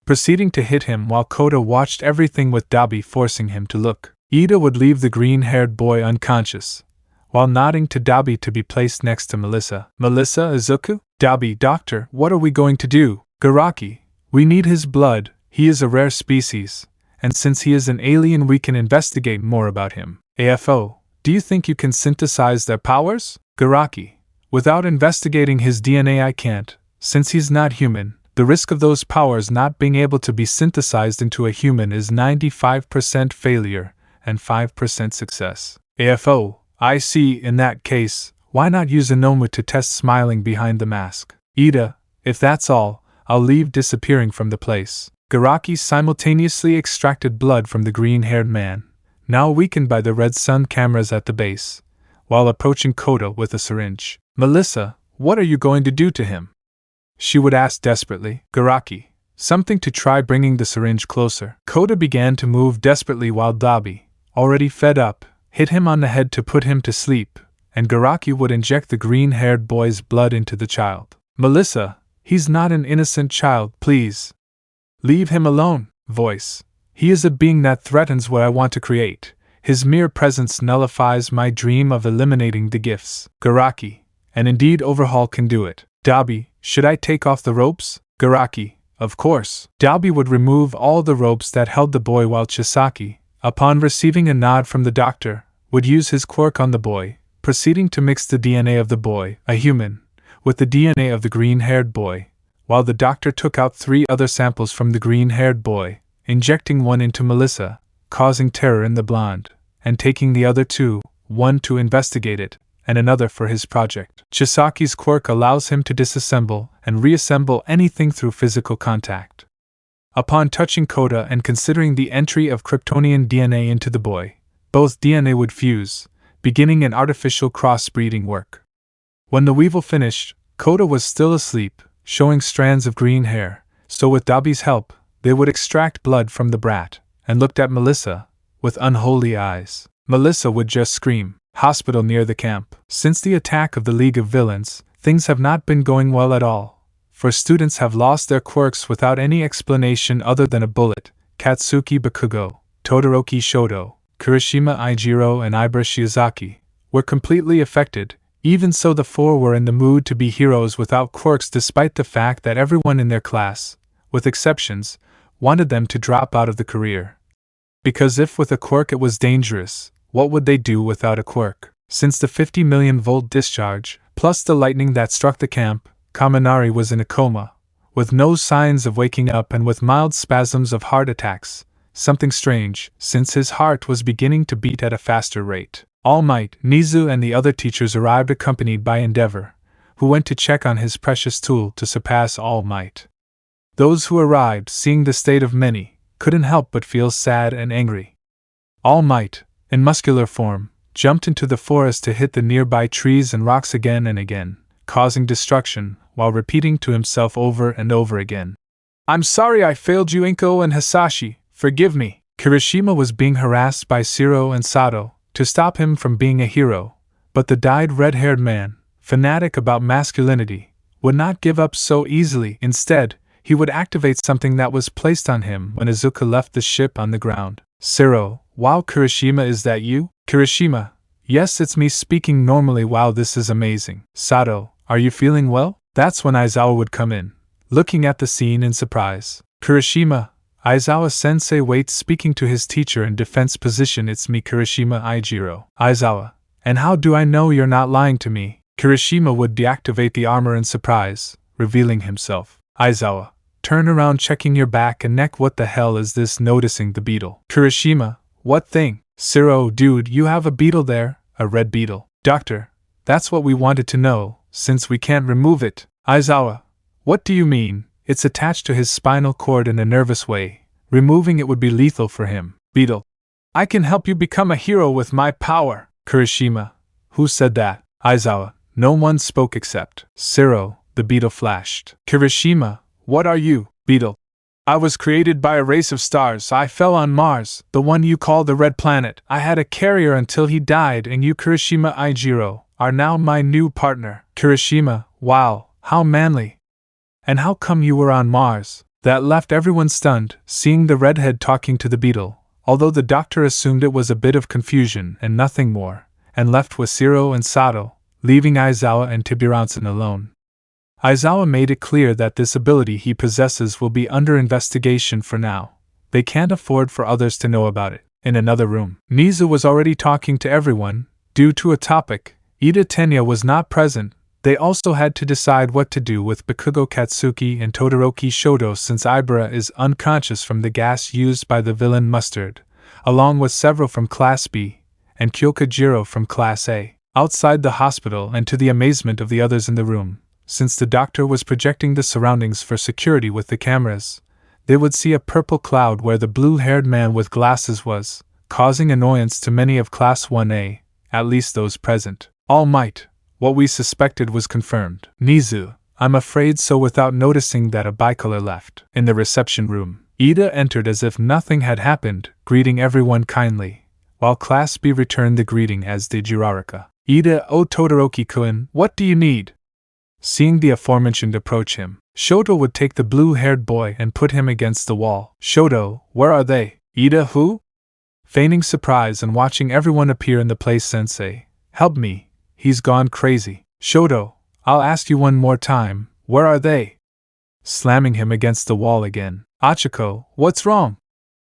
Proceeding to hit him while Kota watched everything with Dabi forcing him to look. Ida would leave the green-haired boy unconscious, while nodding to Dabi to be placed next to Melissa. Melissa, Izuku? Dabi, doctor, what are we going to do? Shigaraki, we need his blood, he is a rare species, and since he is an alien we can investigate more about him. AFO, do you think you can synthesize their powers? Shigaraki, without investigating his DNA I can't, since he's not human. The risk of those powers not being able to be synthesized into a human is 95% failure and 5% success. AFO, I see, in that case, why not use a gnome to test smiling behind the mask? Ida, if that's all, I'll leave disappearing from the place. Shigaraki simultaneously extracted blood from the green-haired man, now weakened by the red sun cameras at the base, while approaching Kota with a syringe. Melissa, what are you going to do to him? She would ask desperately. Shigaraki, something to try bringing the syringe closer. Kota began to move desperately while Dabi, already fed up, hit him on the head to put him to sleep, and Shigaraki would inject the green-haired boy's blood into the child. Melissa, he's not an innocent child, please. Leave him alone. Voice, he is a being that threatens what I want to create. His mere presence nullifies my dream of eliminating the gifts. Shigaraki, and indeed Overhaul can do it. Dabi, should I take off the ropes? Shigaraki, of course. Dabi would remove all the ropes that held the boy while Chisaki, upon receiving a nod from the doctor, would use his quirk on the boy, proceeding to mix the DNA of the boy, a human, with the DNA of the green-haired boy, while the doctor took out 3 other samples from the green-haired boy, injecting one into Melissa, causing terror in the blonde, and taking the other 2, one to investigate it, and another for his project. Chisaki's quirk allows him to disassemble and reassemble anything through physical contact. Upon touching Kota and considering the entry of Kryptonian DNA into the boy, both DNA would fuse, beginning an artificial crossbreeding work. When the weevil finished, Kota was still asleep, showing strands of green hair, so with Dabi's help, they would extract blood from the brat, and looked at Melissa, with unholy eyes. Melissa would just scream. Hospital near the camp. Since the attack of the League of Villains, things have not been going well at all, for students have lost their quirks without any explanation other than a bullet. Katsuki Bakugo, Todoroki Shoto, Kirishima Ijiro and Ibara Shiozaki were completely affected. Even so, the 4 were in the mood to be heroes without quirks, despite the fact that everyone in their class, with exceptions, wanted them to drop out of the career. Because if with a quirk it was dangerous, what would they do without a quirk? Since the 50 million volt discharge, plus the lightning that struck the camp, Kaminari was in a coma, with no signs of waking up and with mild spasms of heart attacks, something strange, since his heart was beginning to beat at a faster rate. Almight, Nizu and the other teachers arrived accompanied by Endeavor, who went to check on his precious tool to surpass Almight. Those who arrived, seeing the state of many, couldn't help but feel sad and angry. Almight, in muscular form, jumped into the forest to hit the nearby trees and rocks again and again, causing destruction, while repeating to himself over and over again, "I'm sorry I failed you, Inko and Hasashi, forgive me." Kirishima was being harassed by Shiro and Sato to stop him from being a hero, but the dyed red-haired man, fanatic about masculinity, would not give up so easily. Instead, he would activate something that was placed on him when Izuku left the ship on the ground. "Shiro, wow, Kirishima, is that you?" "Kirishima, yes, it's me speaking normally. Wow, this is amazing." "Sato, are you feeling well?" That's when Aizawa would come in, looking at the scene in surprise. "Kirishima, Aizawa-sensei waits, speaking to his teacher in defense position. "It's me, Kirishima Aijiro." "Aizawa, and how do I know you're not lying to me?" Kirishima would deactivate the armor in surprise, revealing himself. "Aizawa, turn around, checking your back and neck. What the hell is this?" Noticing the beetle. "Kirishima, what thing?" "Shiro, dude, you have a beetle there, a red beetle." "Doctor, that's what we wanted to know, since we can't remove it." "Aizawa, what do you mean? It's attached to his spinal cord in a nervous way. Removing it would be lethal for him." "Beetle, I can help you become a hero with my power." "Kirishima, who said that?" "Aizawa, no one spoke except Shiro." The beetle flashed. "Kirishima, what are you?" "Beetle, I was created by a race of stars. I fell on Mars, the one you call the Red Planet. I had a carrier until he died, and you, Kirishima Aijiro, are now my new partner." "Kirishima, wow, how manly. And how come you were on Mars?" That left everyone stunned, seeing the redhead talking to the beetle, although the doctor assumed it was a bit of confusion and nothing more, and left with Shiro and Sato, leaving Aizawa and Tiburonson alone. Aizawa made it clear that this ability he possesses will be under investigation for now. They can't afford for others to know about it. In another room, Nizu was already talking to everyone. Due to a topic, Ida Tenya was not present. They also had to decide what to do with Bakugo Katsuki and Todoroki Shoto, since Ibara is unconscious from the gas used by the villain Mustard, along with several from Class B, and Kyokajiro from Class A. Outside the hospital, and to the amazement of the others in the room, since the doctor was projecting the surroundings for security with the cameras, they would see a purple cloud where the blue-haired man with glasses was, causing annoyance to many of Class 1A, at least those present. Almight, what we suspected was confirmed. "Nizu, I'm afraid so." Without noticing that a bicolor left. In the reception room, Ida entered as if nothing had happened, greeting everyone kindly, while Class B returned the greeting, as did Uraraka. "Ida, oh Todoroki-kun, what do you need?" Seeing the aforementioned approach him, Shoto would take the blue-haired boy and put him against the wall. "Shoto, where are they?" "Ida who?" Feigning surprise and watching everyone appear in the place. "Sensei, help me, he's gone crazy." "Shoto, I'll ask you one more time, where are they?" Slamming him against the wall again. "Achiko, what's wrong?"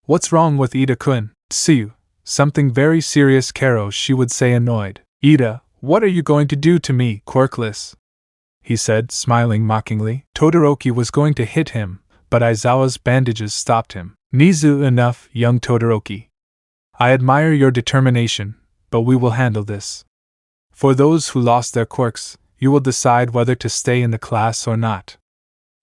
"What's wrong with Ida-kun?" "Tsuyu, something very serious, Karo," she would say, annoyed. "Ida, what are you going to do to me, Quirkless?" he said, smiling mockingly. Todoroki was going to hit him, but Aizawa's bandages stopped him. "Nizu, enough, young Todoroki. I admire your determination, but we will handle this. For those who lost their quirks, you will decide whether to stay in the class or not.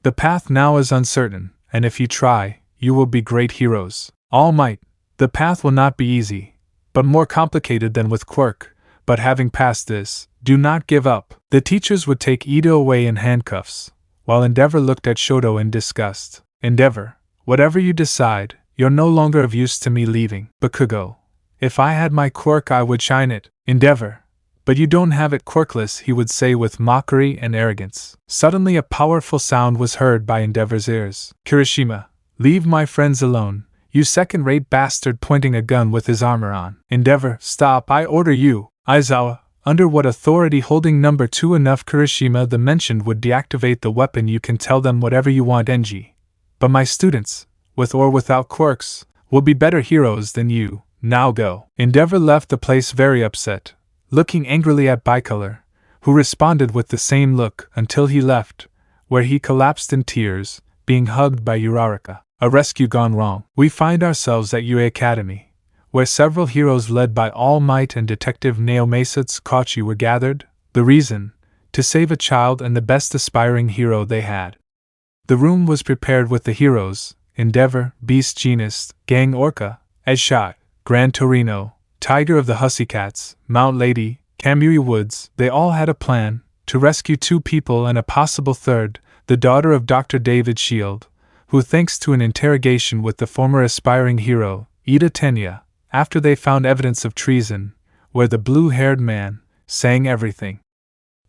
The path now is uncertain, and if you try, you will be great heroes." "Almight, the path will not be easy, but more complicated than with Quirk, but having passed this, do not give up." The teachers would take Ida away in handcuffs, while Endeavor looked at Shoto in disgust. "Endeavor, whatever you decide, you're no longer of use to me leaving." "Bakugo, if I had my quirk I would shine it." "Endeavor, but you don't have it, Quirkless," he would say with mockery and arrogance. Suddenly a powerful sound was heard by Endeavor's ears. "Kirishima, leave my friends alone, you second-rate bastard," pointing a gun with his armor on. "Endeavor, stop, I order you." "Aizawa, under what authority?" "Holding number 2 enough, Kirishima. The mentioned would deactivate the weapon. You can tell them whatever you want, Enji. But my students, with or without quirks, We'll be better heroes than you, now go. Endeavor left the place very upset, looking angrily at Bicolor, who responded with the same look until he left, where he collapsed in tears, being hugged by Uraraka. A rescue gone wrong. We find ourselves at UA Academy, where several heroes led by All Might and Detective Nicuchio were gathered. The reason? To save a child and the best aspiring hero they had. The room was prepared with the heroes: Endeavor, Beast Genist, Gang Orca, Edshot, Gran Torino, Tiger of the Hussycats, Mount Lady, Kamui Woods. They all had a plan to rescue 2 people and a possible third, the daughter of Dr. David Shield, who, thanks to an interrogation with the former aspiring hero, Ida Tenya, after they found evidence of treason, where the blue-haired man sang everything.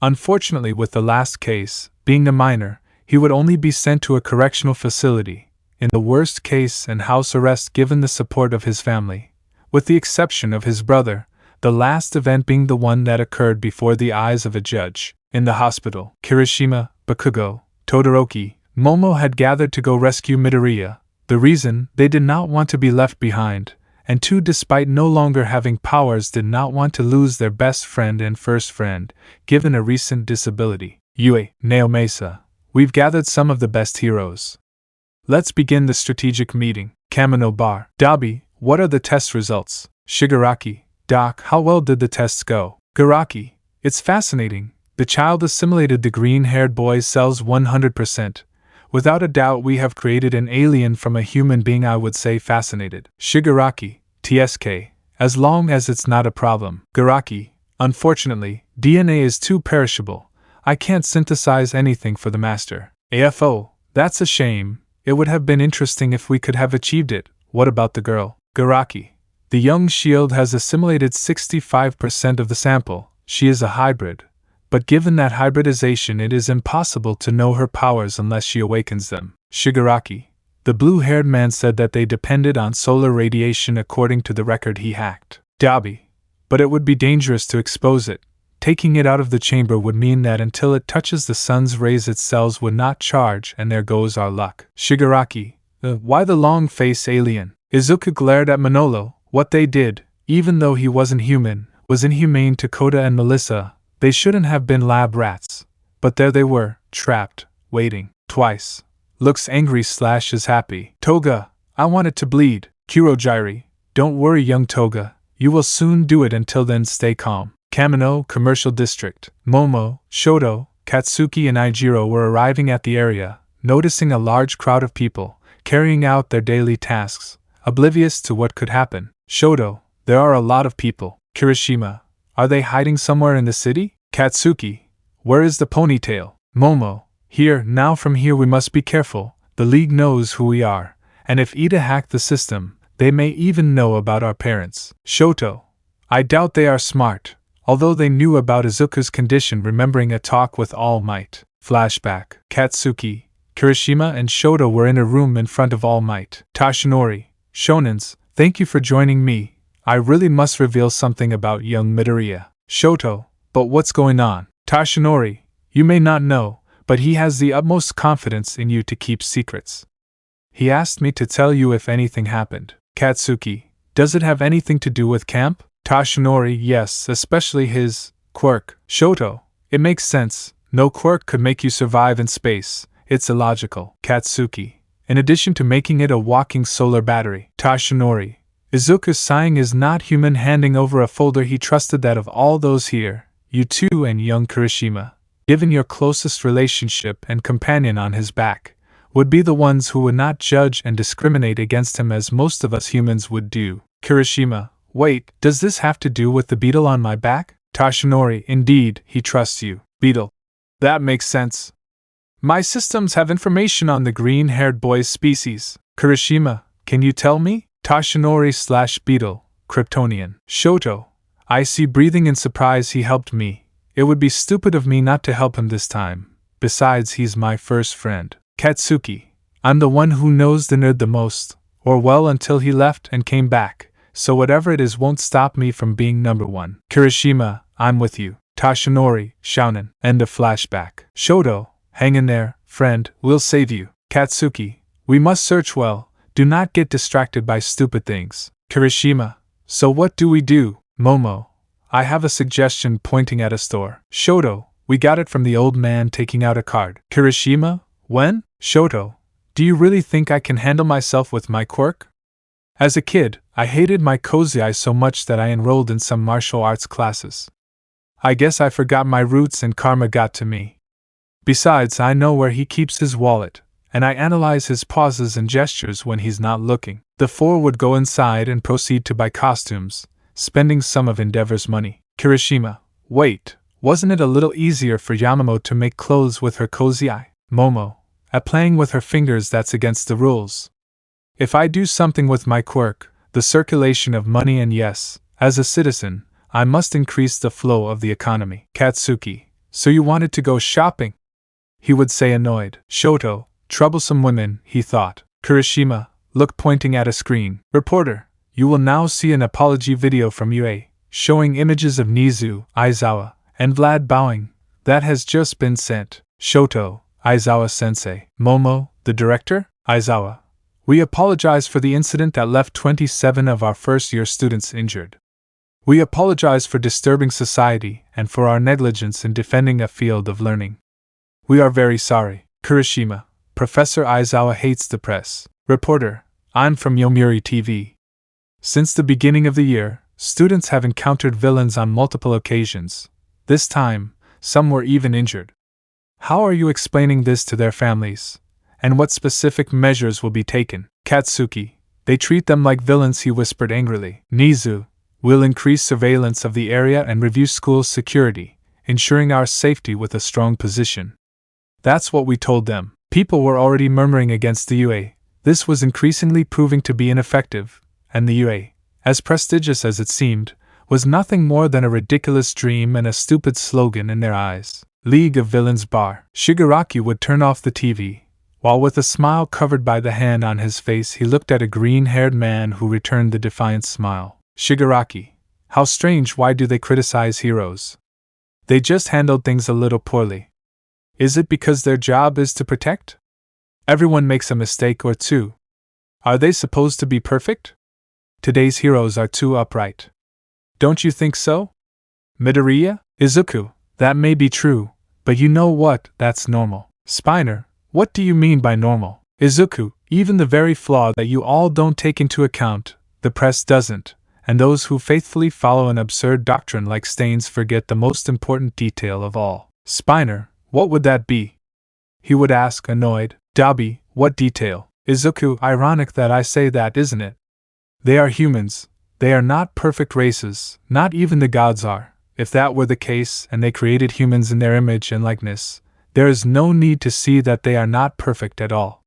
Unfortunately, with the last case, being a minor, he would only be sent to a correctional facility, in the worst case and house arrest given the support of his family, with the exception of his brother, the last event being the one that occurred before the eyes of a judge. In the hospital, Kirishima, Bakugo, Todoroki, Momo had gathered to go rescue Midoriya. The reason? They did not want to be left behind, and 2, despite no longer having powers, did not want to lose their best friend and first friend, given a recent disability. Yue, Naomesa, we've gathered some of the best heroes. Let's begin the strategic meeting. Kamino Bar. Dabi, what are the test results? Shigaraki, Doc, how well did the tests go? Garaki, it's fascinating. The child assimilated the green-haired boy's cells 100%. Without a doubt, we have created an alien from a human being. I would say fascinated. Shigaraki, TSK, as long as it's not a problem. Garaki, unfortunately, DNA is too perishable. I can't synthesize anything for the master. AFO, that's a shame. It would have been interesting if we could have achieved it. What about the girl? Garaki, the young shield has assimilated 65% of the sample. She is a hybrid. But given that hybridization, it is impossible to know her powers unless she awakens them. Shigaraki, the blue-haired man said that they depended on solar radiation according to the record he hacked. Dabi, but it would be dangerous to expose it. Taking it out of the chamber would mean that until it touches the sun's rays its cells would not charge, and there goes our luck. Shigaraki, why the long-face alien? Izuku glared at Manolo. What they did, even though he wasn't human, was inhumane to Kota and Melissa. They shouldn't have been lab rats. But there they were, trapped, waiting. Twice. Looks angry / is happy. Toga, I want it to bleed. Kurojiri, don't worry young Toga, you will soon do it. Until then stay calm. Kamino Commercial District. Momo, Shoto, Katsuki and Ijiro were arriving at the area, noticing a large crowd of people, carrying out their daily tasks, oblivious to what could happen. Shoto, there are a lot of people. Kirishima, are they hiding somewhere in the city? Katsuki, where is the ponytail? Momo, here. Now from here we must be careful. The League knows who we are, and if Ida hacked the system, they may even know about our parents. Shoto, I doubt they are smart, although they knew about Izuku's condition, remembering a talk with All Might. Flashback. Katsuki, Kirishima and Shoto were in a room in front of All Might. Tashinori, Shonins, thank you for joining me. I really must reveal something about young Midoriya. Shoto, but what's going on? Tashinori, you may not know, but he has the utmost confidence in you to keep secrets. He asked me to tell you if anything happened. Katsuki, does it have anything to do with camp? Tashinori, yes, especially his quirk. Shoto, it makes sense. No quirk could make you survive in space. It's illogical. Katsuki, in addition to making it a walking solar battery. Tashinori, Izuku's sighing is not human. Handing over a folder, he trusted that of all those here, you two and young Kirishima, given your closest relationship and companion on his back, would be the ones who would not judge and discriminate against him as most of us humans would do. Kirishima, wait, does this have to do with the beetle on my back? Tashinori, indeed, he trusts you. Beetle. That makes sense. My systems have information on the green-haired boy's species. Kirishima, can you tell me? Tashinori / beetle, Kryptonian. Shoto, I see. Breathing in surprise, he helped me. It would be stupid of me not to help him this time. Besides, he's my first friend. Katsuki, I'm the one who knows the nerd the most, or well, until he left and came back, so whatever it is won't stop me from being number one. Kirishima, I'm with you. Tashinori, Shounen. End of flashback. Shoto, hang in there, friend, we'll save you. Katsuki, we must search well. Do not get distracted by stupid things. Kirishima, so what do we do? Momo, I have a suggestion, pointing at a store. Shoto, we got it from the old man, taking out a card. Kirishima, when? Shoto, do you really think I can handle myself with my quirk? As a kid, I hated my kozai so much that I enrolled in some martial arts classes. I guess I forgot my roots and karma got to me. Besides, I know where he keeps his wallet, and I analyze his pauses and gestures when he's not looking. The four would go inside and proceed to buy costumes, spending some of Endeavor's money. Kirishima, wait, wasn't it a little easier for Yamamoto to make clothes with her kozai? Momo, at playing with her fingers, that's against the rules. If I do something with my quirk, the circulation of money, and yes, as a citizen, I must increase the flow of the economy. Katsuki, so you wanted to go shopping? He would say, annoyed. Shoto, troublesome women, he thought. Kirishima, look, pointing at a screen. Reporter, you will now see an apology video from UA, showing images of Nizu, Aizawa, and Vlad bowing. That has just been sent. Shoto, Aizawa-sensei. Momo, the director? Aizawa, we apologize for the incident that left 27 of our first-year students injured. We apologize for disturbing society and for our negligence in defending a field of learning. We are very sorry. Kirishima, Professor Aizawa hates the press. Reporter, I'm from Yomiuri TV. Since the beginning of the year, students have encountered villains on multiple occasions. This time, some were even injured. How are you explaining this to their families? And what specific measures will be taken? Katsuki, they treat them like villains, he whispered angrily. Nizu, we'll increase surveillance of the area and review school security, ensuring our safety with a strong position. That's what we told them. People were already murmuring against the UA. This was increasingly proving to be ineffective, and the UA, as prestigious as it seemed, was nothing more than a ridiculous dream and a stupid slogan in their eyes. League of Villains Bar. Shigaraki would turn off the TV, while with a smile covered by the hand on his face he looked at a green-haired man who returned the defiant smile. Shigaraki, how strange, why do they criticize heroes? They just handled things a little poorly. Is it because their job is to protect? Everyone makes a mistake or two. Are they supposed to be perfect? Today's heroes are too upright. Don't you think so? Midoriya? Izuku, that may be true, but you know what, that's normal. Spyro, what do you mean by normal? Izuku, even the very flaw that you all don't take into account, the press doesn't, and those who faithfully follow an absurd doctrine like Stains forget the most important detail of all. Spyro, what would that be? He would ask, annoyed. Dabi, what detail? Izuku, ironic that I say that, isn't it? They are humans. They are not perfect races, not even the gods are. If that were the case, and they created humans in their image and likeness, there is no need to see that they are not perfect at all.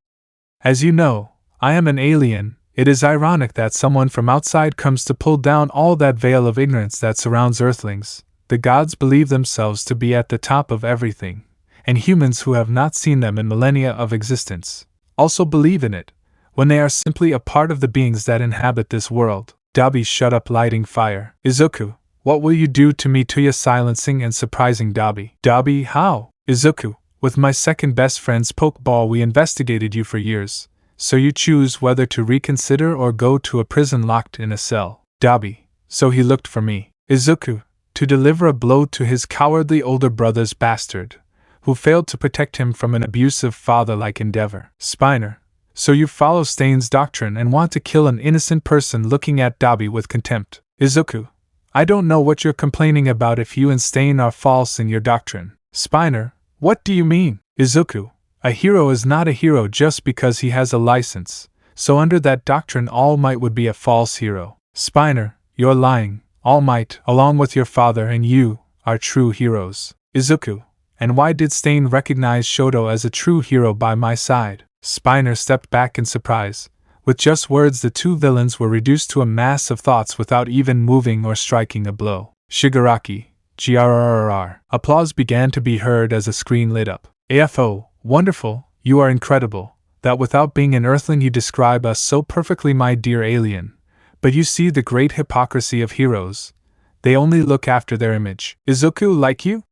As you know, I am an alien. It is ironic that someone from outside comes to pull down all that veil of ignorance that surrounds Earthlings. The gods believe themselves to be at the top of everything, and humans who have not seen them in millennia of existence also believe in it, when they are simply a part of the beings that inhabit this world. Dabi, shut up, lighting fire. Izuku, what will you do to me? Tuya, silencing and surprising Dabi. Dabi, how? Izuku, with my second best friend's pokeball we investigated you for years, so you choose whether to reconsider or go to a prison locked in a cell. Dabi, so he looked for me. Izuku, to deliver a blow to his cowardly older brother's bastard, who failed to protect him from an abusive father like Endeavor. Spyro, so you follow Stain's doctrine and want to kill an innocent person, looking at Dabi with contempt. Izuku, I don't know what you're complaining about if you and Stain are false in your doctrine. Spyro, what do you mean? Izuku, a hero is not a hero just because he has a license, so under that doctrine All Might would be a false hero. Spyro, you're lying. All Might, along with your father and you, are true heroes. Izuku, and why did Stain recognize Shoto as a true hero by my side? Spyro stepped back in surprise. With just words the two villains were reduced to a mass of thoughts without even moving or striking a blow. Shigaraki, grrrr. Applause began to be heard as a screen lit up. AFO, wonderful, you are incredible, that without being an Earthling you describe us so perfectly, my dear alien. But you see the great hypocrisy of heroes. They only look after their image. Izuku, like you?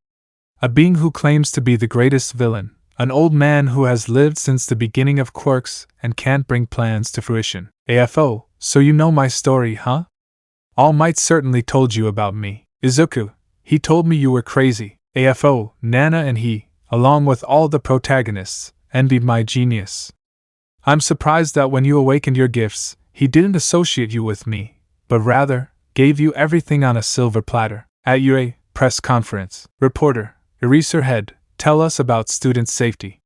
A being who claims to be the greatest villain, An old man who has lived since the beginning of Quirks and can't bring plans to fruition. AFO, so you know my story, huh? Almight certainly told you about me. Izuku, he told me you were crazy. AFO, Nana and he, along with all the protagonists, envied my genius. I'm surprised that when you awakened your gifts, he didn't associate you with me, but rather, gave you everything on a silver platter. At your press conference, reporter, Eraserhead, tell us about student safety.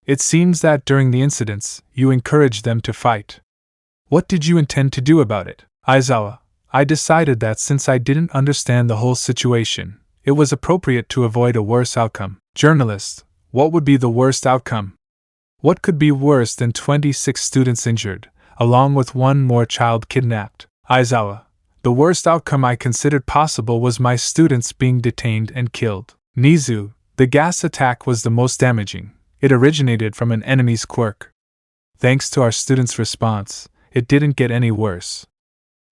It seems that during the incidents, you encouraged them to fight. What did you intend to do about it? Aizawa, I decided that since I didn't understand the whole situation, it was appropriate to avoid a worse outcome. Journalist, what would be the worst outcome? What could be worse than 26 students injured, along with one more child kidnapped? Aizawa, the worst outcome I considered possible was my students being detained and killed. Nizu, the gas attack was the most damaging. It originated from an enemy's quirk. Thanks to our students' response, it didn't get any worse.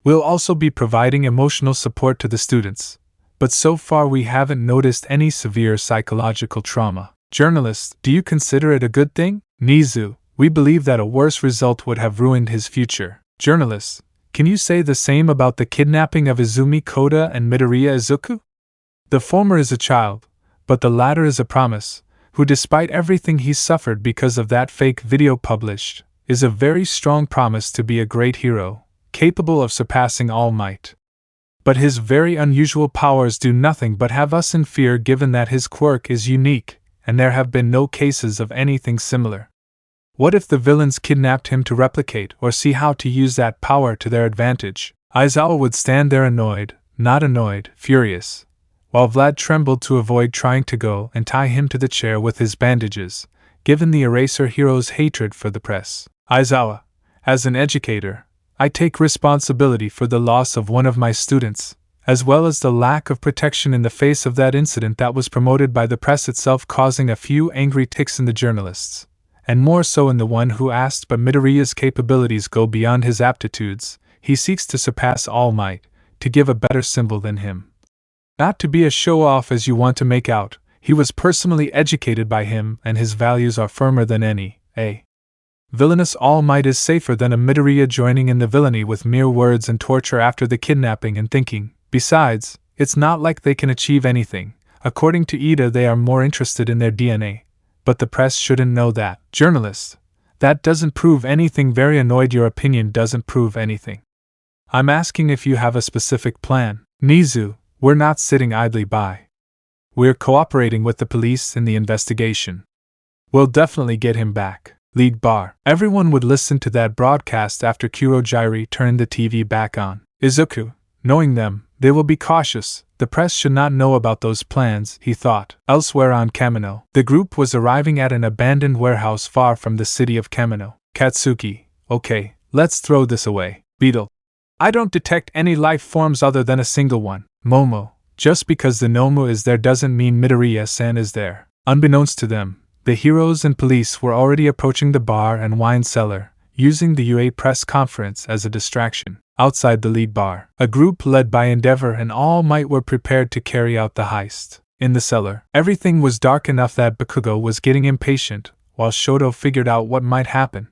We'll also be providing emotional support to the students, but so far we haven't noticed any severe psychological trauma. Journalist, do you consider it a good thing? Nizu, we believe that a worse result would have ruined his future. Journalist, can you say the same about the kidnapping of Izumi Koda and Midoriya Izuku? The former is a child, but the latter is a promise, who despite everything he's suffered because of that fake video published, is a very strong promise to be a great hero, capable of surpassing All Might. But his very unusual powers do nothing but have us in fear given that his quirk is unique, and there have been no cases of anything similar. What if the villains kidnapped him to replicate or see how to use that power to their advantage? Aizawa would stand there annoyed, not annoyed, furious, while Vlad trembled to avoid trying to go and tie him to the chair with his bandages, given the Eraser hero's hatred for the press. Aizawa, as an educator, I take responsibility for the loss of one of my students, as well as the lack of protection in the face of that incident that was promoted by the press itself, causing a few angry tics in the journalists, and more so in the one who asked. But Midoriya's capabilities go beyond his aptitudes. He seeks to surpass All Might, to give a better symbol than him. Not to be a show-off as you want to make out, he was personally educated by him and his values are firmer than any, villainous All Might is safer than a Midoriya joining in the villainy with mere words and torture after the kidnapping and thinking. Besides, it's not like they can achieve anything. According to Ida, they are more interested in their DNA. But the press shouldn't know that. Journalist, that doesn't prove anything. Very annoyed. Your opinion doesn't prove anything. I'm asking if you have a specific plan. Nizu, we're not sitting idly by. We're cooperating with the police in the investigation. We'll definitely get him back. League bar. Everyone would listen to that broadcast after Kurojairi turned the TV back on. Izuku, knowing them, they will be cautious. The press should not know about those plans, he thought. Elsewhere on Kamino, the group was arriving at an abandoned warehouse far from the city of Kamino. Katsuki, okay, let's throw this away. Beetle, I don't detect any life forms other than a single one. Momo, just because the Nomu is there doesn't mean Midoriya-san is there. Unbeknownst to them, the heroes and police were already approaching the bar and wine cellar, using the UA press conference as a distraction. Outside the lead bar, a group led by Endeavor and All Might were prepared to carry out the heist. In the cellar, everything was dark enough that Bakugo was getting impatient, while Shoto figured out what might happen.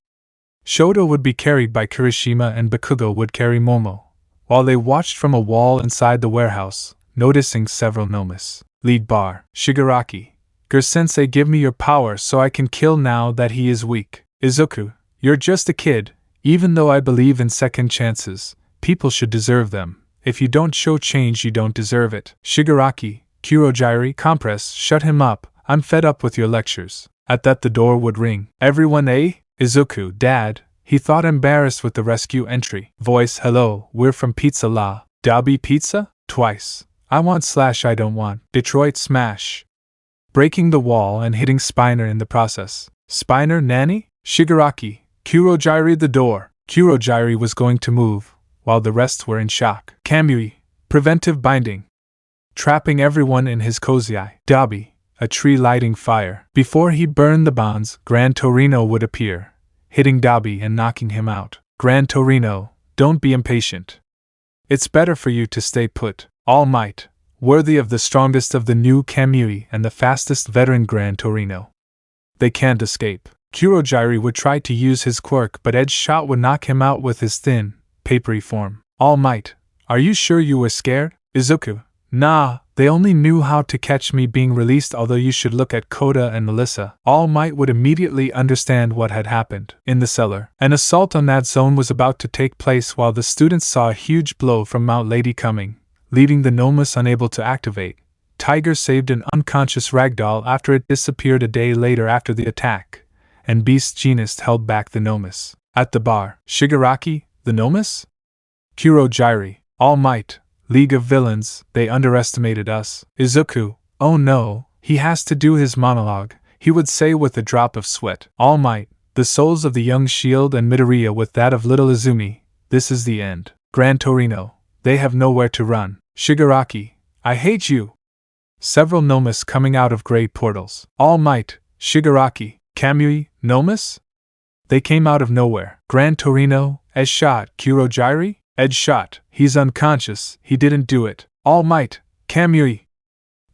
Shoto would be carried by Kirishima and Bakugo would carry Momo, while they watched from a wall inside the warehouse, noticing several Nomus. Lead bar. Shigaraki, Gur-sensei, give me your power so I can kill now that he is weak. Izuku, you're just a kid. Even though I believe in second chances, people should deserve them. If you don't show change, you don't deserve it. Shigaraki, Kurojairi, compress, shut him up. I'm fed up with your lectures. At that, the door would ring. Everyone, Izuku, Dad. He thought, embarrassed with the rescue entry. Voice, hello, we're from Pizza La. Dabi Pizza? Twice. I want / I don't want. Detroit smash. Breaking the wall and hitting Spiner in the process. Spiner, Nanny? Shigaraki, Kurojairi, the door. Kurojairi was going to move, while the rest were in shock. Kamui, preventive binding. Trapping everyone in his cozy eye. Dabi, a tree lighting fire. Before he burned the bonds, Gran Torino would appear, hitting Dabi and knocking him out. Gran Torino, don't be impatient. It's better for you to stay put. All Might, worthy of the strongest of the new Kamui and the fastest veteran Gran Torino. They can't escape. Kurojiri would try to use his quirk, but Edge Shot would knock him out with his thin, papery form. All Might, are you sure you were scared? Izuku, nah, they only knew how to catch me being released, although you should look at Koda and Melissa. All Might would immediately understand what had happened. In the cellar, an assault on that zone was about to take place while the students saw a huge blow from Mount Lady coming, leaving the Nomus unable to activate. Tiger saved an unconscious ragdoll after it disappeared a day later after the attack, and Beast Genist held back the Nomus. At the bar, Shigaraki, the Nomus? Kurojiri, All Might, League of Villains, they underestimated us. Izuku, oh no, he has to do his monologue, he would say with a drop of sweat. All Might, the souls of the young Shield and Midoriya with that of little Izumi, this is the end. Gran Torino, they have nowhere to run. Shigaraki, I hate you. Several Nomus coming out of gray portals. All Might, Shigaraki, Kamui, Nomus? They came out of nowhere. Gran Torino, Edge Shot, Kurojiri? Edge Shot, he's unconscious, he didn't do it. All Might, Kamui.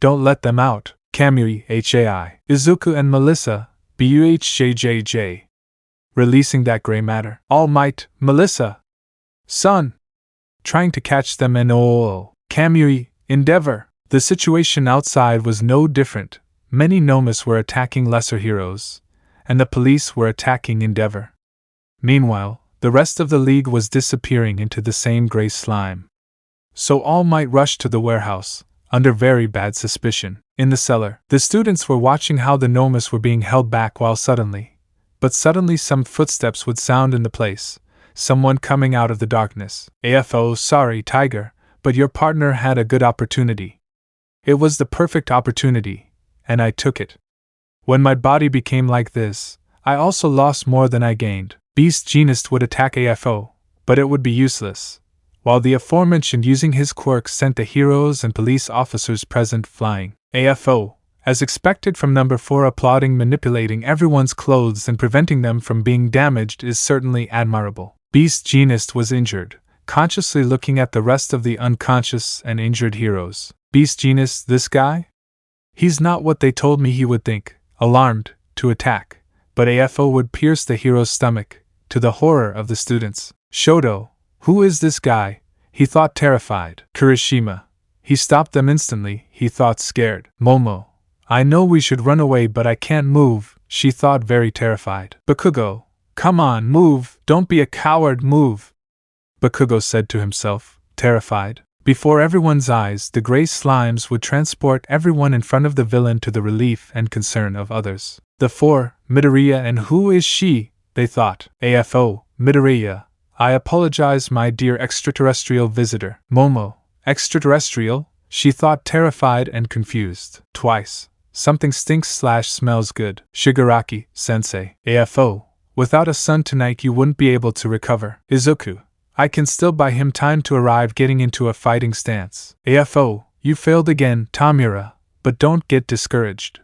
Don't let them out. Kamui, HAI. Izuku and Melissa, BUHJJJ. Releasing that gray matter. All Might, Melissa. Son. Trying to catch them and Kamui, Endeavor. The situation outside was no different. Many Nomus were attacking lesser heroes, and the police were attacking Endeavor. Meanwhile, the rest of the league was disappearing into the same gray slime. So All Might rushed to the warehouse, under very bad suspicion. In the cellar, the students were watching how the Nomus were being held back while suddenly some footsteps would sound in the place, someone coming out of the darkness. AFO, sorry Tiger, but your partner had a good opportunity. It was the perfect opportunity, and I took it. When my body became like this, I also lost more than I gained. Beast Genist would attack AFO, but it would be useless, while the aforementioned using his quirk sent the heroes and police officers present flying. AFO, as expected from number 4, applauding manipulating everyone's clothes and preventing them from being damaged is certainly admirable. Beast Genist was injured, consciously looking at the rest of the unconscious and injured heroes. Beast Genist, this guy? He's not what they told me he would think, alarmed, to attack, but AFO would pierce the hero's stomach, to the horror of the students. Shoto, who is this guy? He thought, terrified. Kirishima, he stopped them instantly, he thought, scared. Momo, I know we should run away but I can't move, she thought, very terrified. Bakugo, come on, move, don't be a coward, move. Bakugo said to himself, terrified. Before everyone's eyes, the gray slimes would transport everyone in front of the villain to the relief and concern of others. The 4, Midoriya, and who is she? They thought. AFO, Midoriya, I apologize, my dear extraterrestrial visitor. Momo, extraterrestrial? She thought, terrified and confused. Twice. Something stinks/smells good. Shigaraki, sensei. AFO, without a son tonight you wouldn't be able to recover. Izuku, I can still buy him time to arrive getting into a fighting stance. AFO, you failed again, Tamura, but don't get discouraged.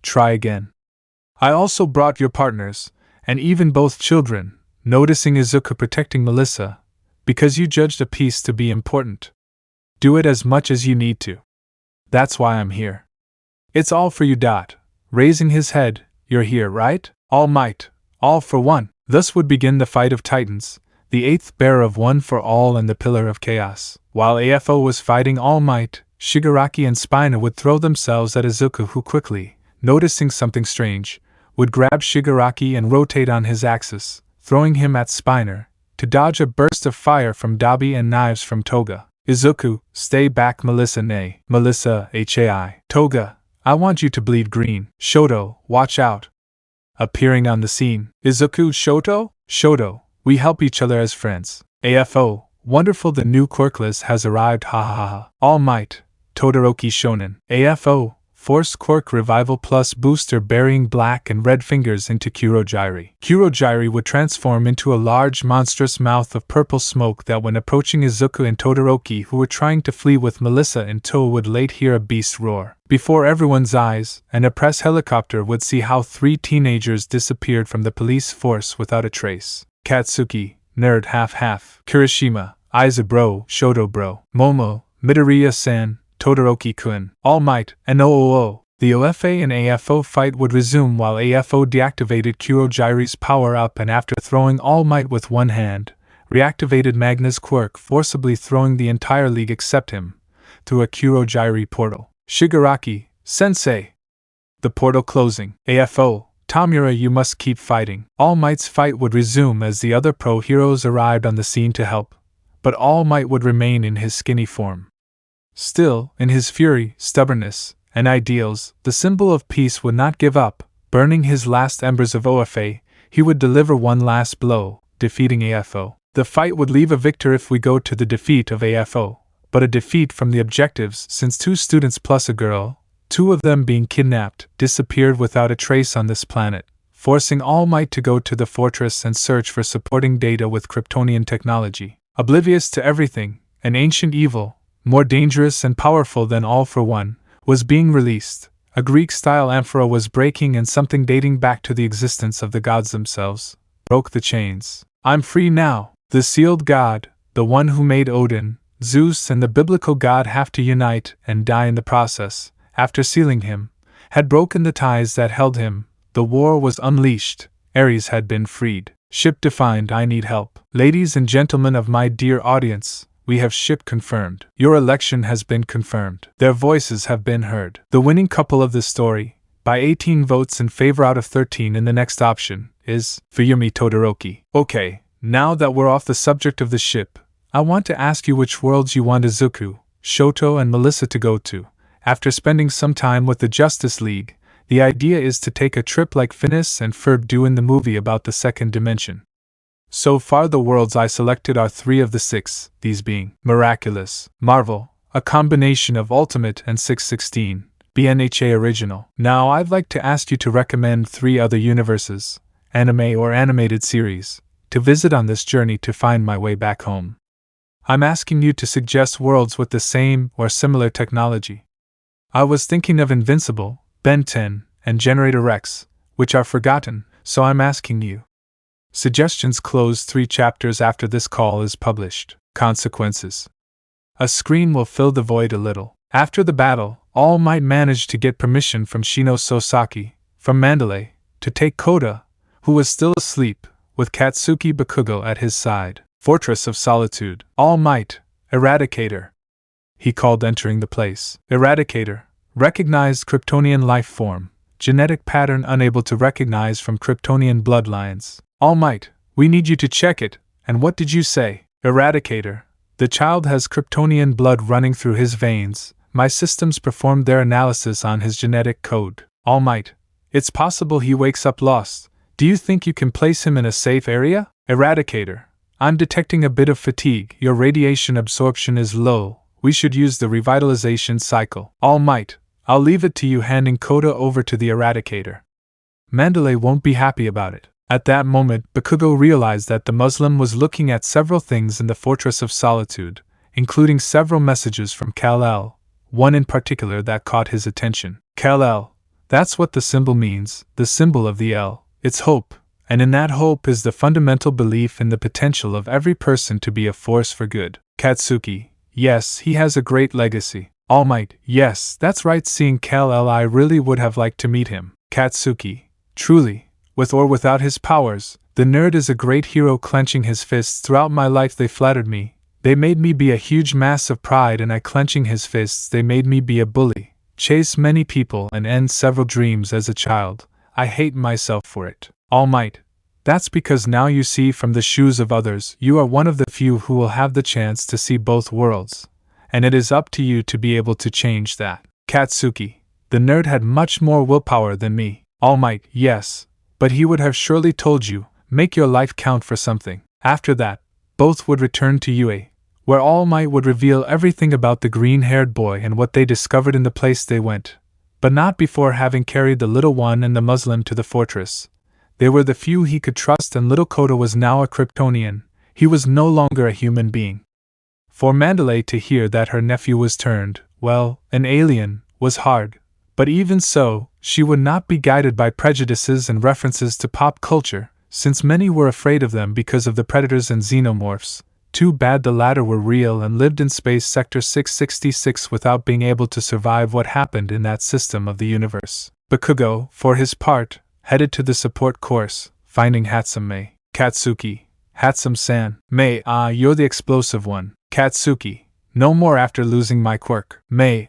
Try again. I also brought your partners, and even both children, noticing Izuku protecting Melissa, because you judged a piece to be important. Do it as much as you need to. That's why I'm here. It's all for you. Raising his head, you're here, right? All Might, all for one. Thus would begin the fight of Titans, the 8th bearer of One for All and the Pillar of Chaos. While AFO was fighting All Might, Shigaraki and Spina would throw themselves at Izuku, who quickly, noticing something strange, would grab Shigaraki and rotate on his axis, throwing him at Spina, to dodge a burst of fire from Dabi and knives from Toga. Izuku, stay back. Melissa, nay. Melissa, HAI. Toga, I want you to bleed green. Shoto, watch out. Appearing on the scene. Izuku, Shoto? Shoto, we help each other as friends. AFO, wonderful, the new Quirkless has arrived, ha ha ha ha. All Might, Todoroki Shonen. AFO, Force Quirk Revival Plus Booster, burying black and red fingers into Kurojiri. Kurojiri would transform into a large monstrous mouth of purple smoke that when approaching Izuku and Todoroki, who were trying to flee with Melissa in tow, would late hear a beast roar. Before everyone's eyes, an press helicopter would see how 3 teenagers disappeared from the police force without a trace. Katsuki, nerd half-half. Kirishima, Aiza bro, Shoto bro. Momo, Midoriya-san, Todoroki-kun. All Might, and The OFA and AFO fight would resume while AFO deactivated Kurogiri's power-up and after throwing All Might with one hand, reactivated Magna's quirk, forcibly throwing the entire league except him through a Kurogiri portal. Shigaraki, Sensei! The portal closing. AFO, Tamura, you must keep fighting. All Might's fight would resume as the other pro heroes arrived on the scene to help, but All Might would remain in his skinny form. Still, in his fury, stubbornness, and ideals, the symbol of peace would not give up. Burning his last embers of OFA, he would deliver one last blow, defeating AFO. The fight would leave a victor if we go to the defeat of AFO, but a defeat from the objectives since 2 students plus a girl, 2 of them being kidnapped, disappeared without a trace on this planet, forcing All Might to go to the fortress and search for supporting data with Kryptonian technology. Oblivious to everything, an ancient evil, more dangerous and powerful than All for One, was being released. A Greek-style amphora was breaking and something dating back to the existence of the gods themselves broke the chains. I'm free now. The sealed god, the one who made Odin, Zeus and the biblical god have to unite and die in the process. After sealing him, had broken the ties that held him, the war was unleashed. Ares had been freed. Ship defined. I need help. Ladies and gentlemen of my dear audience, we have ship confirmed. Your election has been confirmed. Their voices have been heard. The winning couple of this story, by 18 votes in favor out of 13 in the next option, is Fuyumi Todoroki. Okay, now that we're off the subject of the ship, I want to ask you which worlds you want Izuku, Shoto and Melissa to go to. After spending some time with the Justice League, the idea is to take a trip like Phineas and Ferb do in the movie about the second dimension. So far the worlds I selected are 3 of the 6, these being Miraculous, Marvel, a combination of Ultimate and 616, BNHA Original. Now I'd like to ask you to recommend 3 other universes, anime or animated series, to visit on this journey to find my way back home. I'm asking you to suggest worlds with the same or similar technology. I was thinking of Invincible, Ben 10, and Generator Rex, which are forgotten, so I'm asking you. Suggestions close 3 chapters after this call is published. Consequences. A screen will fill the void a little. After the battle, All Might manage to get permission from Shino Sosaki, from Mandalay, to take Koda, who was still asleep, with Katsuki Bakugo at his side. Fortress of Solitude. All Might, Eradicator, he called entering the place. Eradicator, recognized Kryptonian life form, genetic pattern unable to recognize from Kryptonian bloodlines. All Might, we need you to check it, and what did you say? Eradicator, the child has Kryptonian blood running through his veins, my systems performed their analysis on his genetic code. All Might, it's possible he wakes up lost. Do you think you can place him in a safe area? Eradicator, I'm detecting a bit of fatigue, your radiation absorption is low, we should use the revitalization cycle. All Might, I'll leave it to you handing Koda over to the Eradicator. Mandalay won't be happy about it. At that moment, Bakugo realized that the Muslim was looking at several things in the Fortress of Solitude, including several messages from Kal-El, one in particular that caught his attention. Kal-El, that's what the symbol means, the symbol of the L. It's hope, and in that hope is the fundamental belief in the potential of every person to be a force for good. Katsuki, yes, he has a great legacy. All Might, yes, that's right, seeing Kal-El I really would have liked to meet him. Katsuki, truly. With or without his powers, the nerd is a great hero. Clenching his fists. Throughout my life they flattered me. They made me be a huge mass of pride, and I clenching his fists they made me be a bully, chase many people and end several dreams as a child. I hate myself for it. All Might, that's because now you see from the shoes of others. You are one of the few who will have the chance to see both worlds, and it is up to you to be able to change that. Katsuki, the nerd had much more willpower than me. All Might, yes. But he would have surely told you, make your life count for something. After that, both would return to UA, where All Might would reveal everything about the green-haired boy and what they discovered in the place they went, but not before having carried the little one and the Muslim to the fortress. They were the few he could trust, and little Koda was now a Kryptonian. He was no longer a human being. For Mandalay to hear that her nephew was turned, well, an alien, was hard. But even so, she would not be guided by prejudices and references to pop culture, since many were afraid of them because of the predators and xenomorphs. too bad the latter were real and lived in Space Sector 666 without being able to survive what happened in that system of the universe. Bakugo, for his part, headed to the support course, finding Hatsune. Katsuki. Hatsune-san. You're the explosive one. Katsuki. No more after losing my quirk.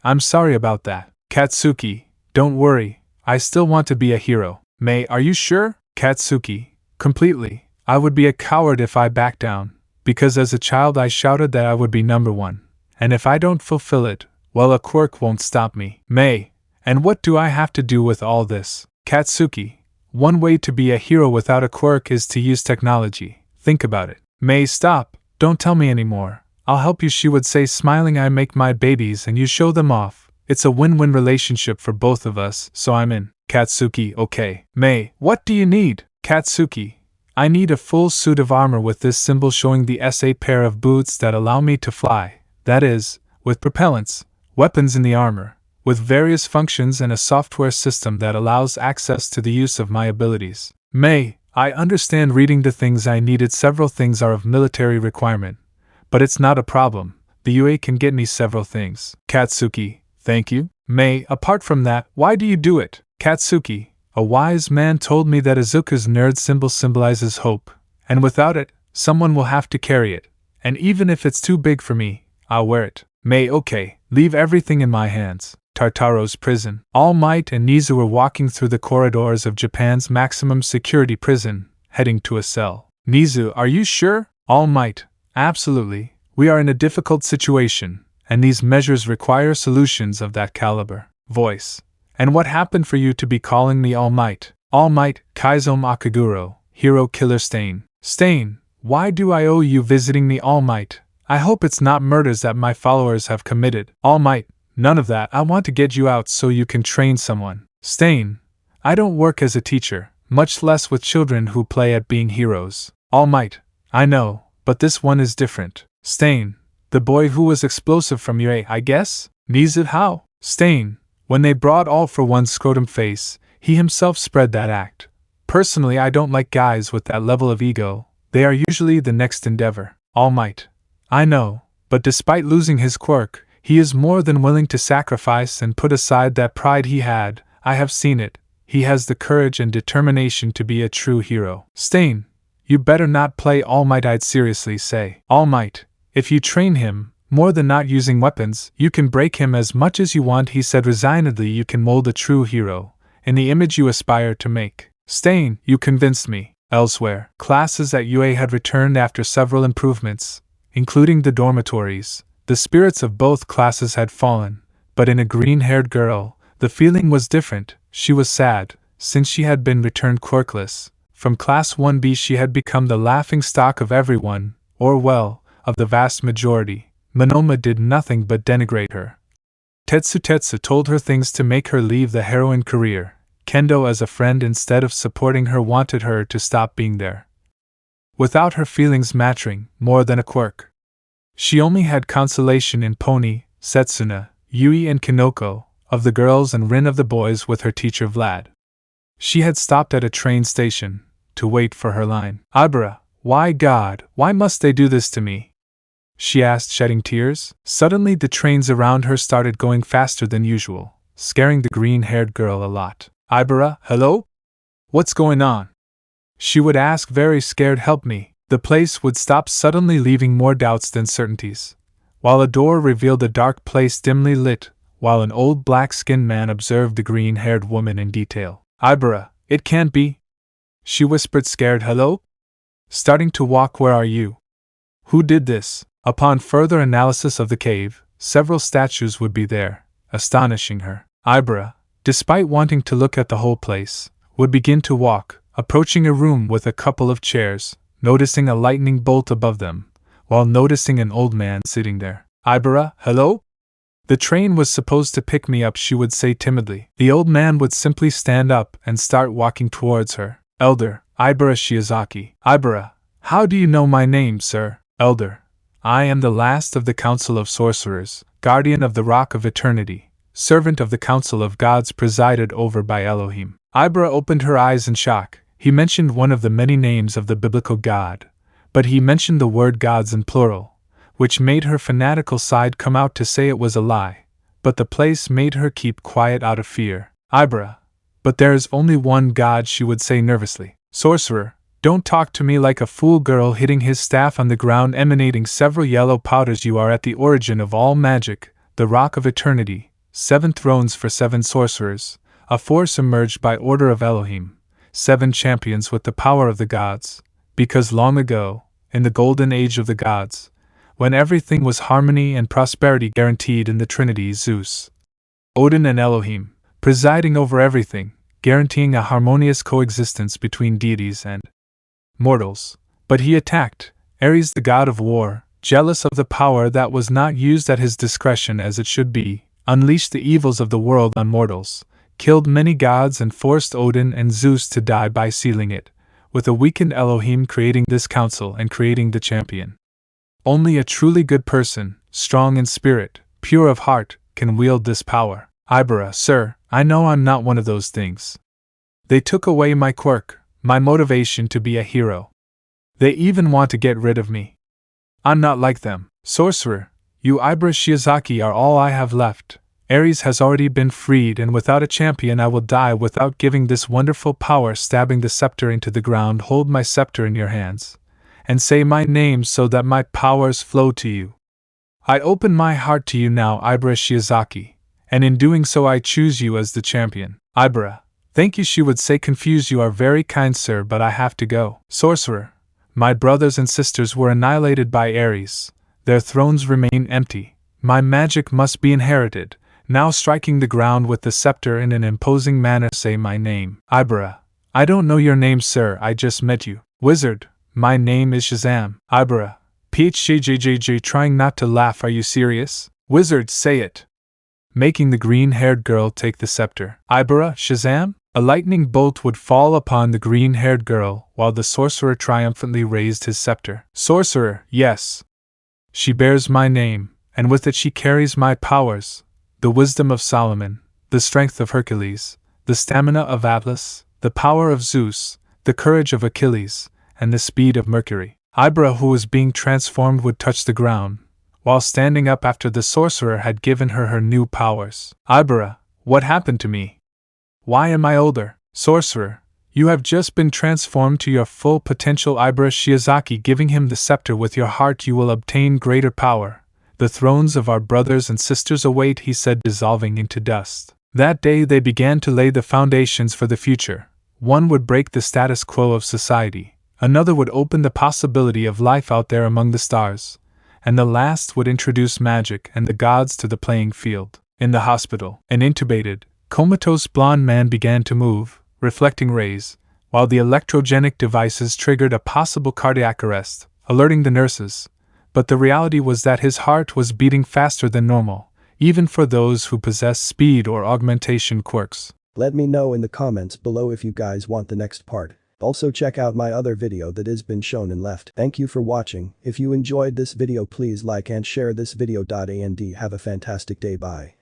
I'm sorry about that. Katsuki. Don't worry. I still want to be a hero. Are you sure? Katsuki. Completely. I would be a coward if I back down, because as a child I shouted that I would be number one. And if I don't fulfill it, well, a quirk won't stop me. And what do I have to do with all this? Katsuki. One way to be a hero without a quirk is to use technology. Think about it. Stop. Don't tell me anymore. I'll help you, she would say, smiling. I make my babies and you show them off. It's a win-win relationship for both of us, so I'm in. Katsuki. Okay. What do you need? Katsuki. I need a full suit of armor with this symbol showing the S8 pair of boots that allow me to fly. That is, with propellants, weapons in the armor, with various functions and a software system that allows access to the use of my abilities. I understand reading the things I needed. Several things are of military requirement, but it's not a problem. The UA can get me several things. Katsuki. Thank you. Apart from that, why do you do it? Katsuki. A wise man told me that Izuku's nerd symbol symbolizes hope, and without it, someone will have to carry it, and even if it's too big for me, I'll wear it. Okay, leave everything in my hands. Tartaro's prison. All Might and Nizu were walking through the corridors of Japan's maximum security prison, heading to a cell. Nizu, are you sure? All Might. Absolutely. We are in a difficult situation, and these measures require solutions of that caliber. Voice. And what happened for you to be calling me All Might? All Might, Kaizome Akaguro, Hero Killer Stain. Stain, why do I owe you visiting me? All Might. I hope it's not murders that my followers have committed. All Might. None of that. I want to get you out so you can train someone. Stain. I don't work as a teacher, much less with children who play at being heroes. All Might. I know, but this one is different. Stain. The boy who was explosive from UA, I guess? Nizu, how? Stain. When they brought All for One's scrotum face, he himself spread that act. Personally, I don't like guys with that level of ego. They are usually the next endeavor. All Might. I know, but despite losing his quirk, he is more than willing to sacrifice and put aside that pride he had. I have seen it. He has the courage and determination to be a true hero. Stain, you better not play All Might, I'd seriously say. All Might, if you train him, more than not using weapons, you can break him as much as you want, he said resignedly. You can mold a true hero in the image you aspire to make. Stain, you convinced me. Elsewhere, classes at UA had returned after several improvements, including the dormitories. The spirits of both classes had fallen, but in a green-haired girl, the feeling was different. She was sad, since she had been returned quirkless. From Class 1B she had become the laughingstock of everyone, or well, of the vast majority. Monoma did nothing but denigrate her. Tetsu told her things to make her leave the heroine career. Kendo, as a friend instead of supporting her, wanted her to stop being there. Without her feelings mattering more than a quirk. She only had consolation in Pony, Setsuna, Yui and Kinoko, of the girls, and Rin of the boys with her teacher Vlad. She had stopped at a train station to wait for her line. Abra, why God, why must they do this to me? She asked, shedding tears. Suddenly the trains around her started going faster than usual, scaring the green-haired girl a lot. Ibara, hello? What's going on? She would ask, very scared. Help me. The place would stop suddenly, leaving more doubts than certainties, while a door revealed a dark place dimly lit, while an old black-skinned man observed the green-haired woman in detail. Ibara, it can't be. She whispered, scared. Hello? Starting to walk. Where are you? Who did this? Upon further analysis of the cave, several statues would be there, astonishing her. Ibara, despite wanting to look at the whole place, would begin to walk, approaching a room with a couple of chairs, noticing a lightning bolt above them, while noticing an old man sitting there. Ibara, hello? The train was supposed to pick me up, she would say timidly. The old man would simply stand up and start walking towards her. Elder, Ibara Shiozaki. Ibara, how do you know my name, sir? Elder, I am the last of the Council of Sorcerers, guardian of the Rock of Eternity, servant of the Council of Gods presided over by Elohim. Ibara opened her eyes in shock. He mentioned one of the many names of the biblical God, But he mentioned the word gods in plural, which made her fanatical side come out to say it was a lie, but the place made her keep quiet out of fear. Ibra. But there is only one god, she would say nervously. Sorcerer, don't talk to me like a fool girl, hitting his staff on the ground emanating several yellow powders. You are at the origin of all magic, the rock of eternity, 7 thrones for 7 sorcerers, a force emerged by order of Elohim, 7 champions with the power of the gods, because long ago, in the golden age of the gods, when everything was harmony and prosperity guaranteed in the Trinity, Zeus, Odin and Elohim, presiding over everything, guaranteeing a harmonious coexistence between deities and mortals. But he attacked, Ares the god of war, jealous of the power that was not used at his discretion as it should be, unleashed the evils of the world on mortals, killed many gods and forced Odin and Zeus to die by sealing it, with a weakened Elohim creating this council and creating the champion. Only a truly good person, strong in spirit, pure of heart, can wield this power. Ibra, sir, I know I'm not one of those things. They took away my quirk, my motivation to be a hero. They even want to get rid of me. I'm not like them. Sorcerer, you Ibra Shiozaki are all I have left. Ares has already been freed, and without a champion I will die without giving this wonderful power. Stabbing the scepter into the ground, hold my scepter in your hands, and say my name so that my powers flow to you. I open my heart to you now, Ibra Shiozaki, and in doing so I choose you as the champion. Ibra, thank you, she would say confused. You are very kind, sir, but I have to go. Sorcerer, my brothers and sisters were annihilated by Ares. Their thrones remain empty. My magic must be inherited. Now striking the ground with the scepter in an imposing manner, say my name. Ibra, I don't know your name, sir, I just met you. Wizard, my name is Shazam. Ibra, PHJJJJ, trying not to laugh, are you serious? Wizard, say it. Making the green-haired girl take the scepter. Ibra, Shazam? A lightning bolt would fall upon the green-haired girl, while the sorcerer triumphantly raised his scepter. Sorcerer, yes. She bears my name, and with it she carries my powers. The wisdom of Solomon, the strength of Hercules, the stamina of Atlas, the power of Zeus, the courage of Achilles, and the speed of Mercury. Ibra, who was being transformed, would touch the ground, while standing up after the sorcerer had given her new powers. Ibra, what happened to me? Why am I older? Sorcerer, you have just been transformed to your full potential. Ibra Shiozaki, giving him the scepter. With your heart you will obtain greater power. The thrones of our brothers and sisters await, he said, dissolving into dust. That day they began to lay the foundations for the future. One would break the status quo of society, another would open the possibility of life out there among the stars, and the last would introduce magic and the gods to the playing field. In the hospital, an intubated, comatose blonde man began to move, reflecting rays, while the electrogenic devices triggered a possible cardiac arrest, alerting the nurses. But the reality was that his heart was beating faster than normal, even for those who possess speed or augmentation quirks. Let me know in the comments below if you guys want the next part. Also check out my other video that has been shown and left. Thank you for watching. If you enjoyed this video, please like and share this video. And have a fantastic day. Bye.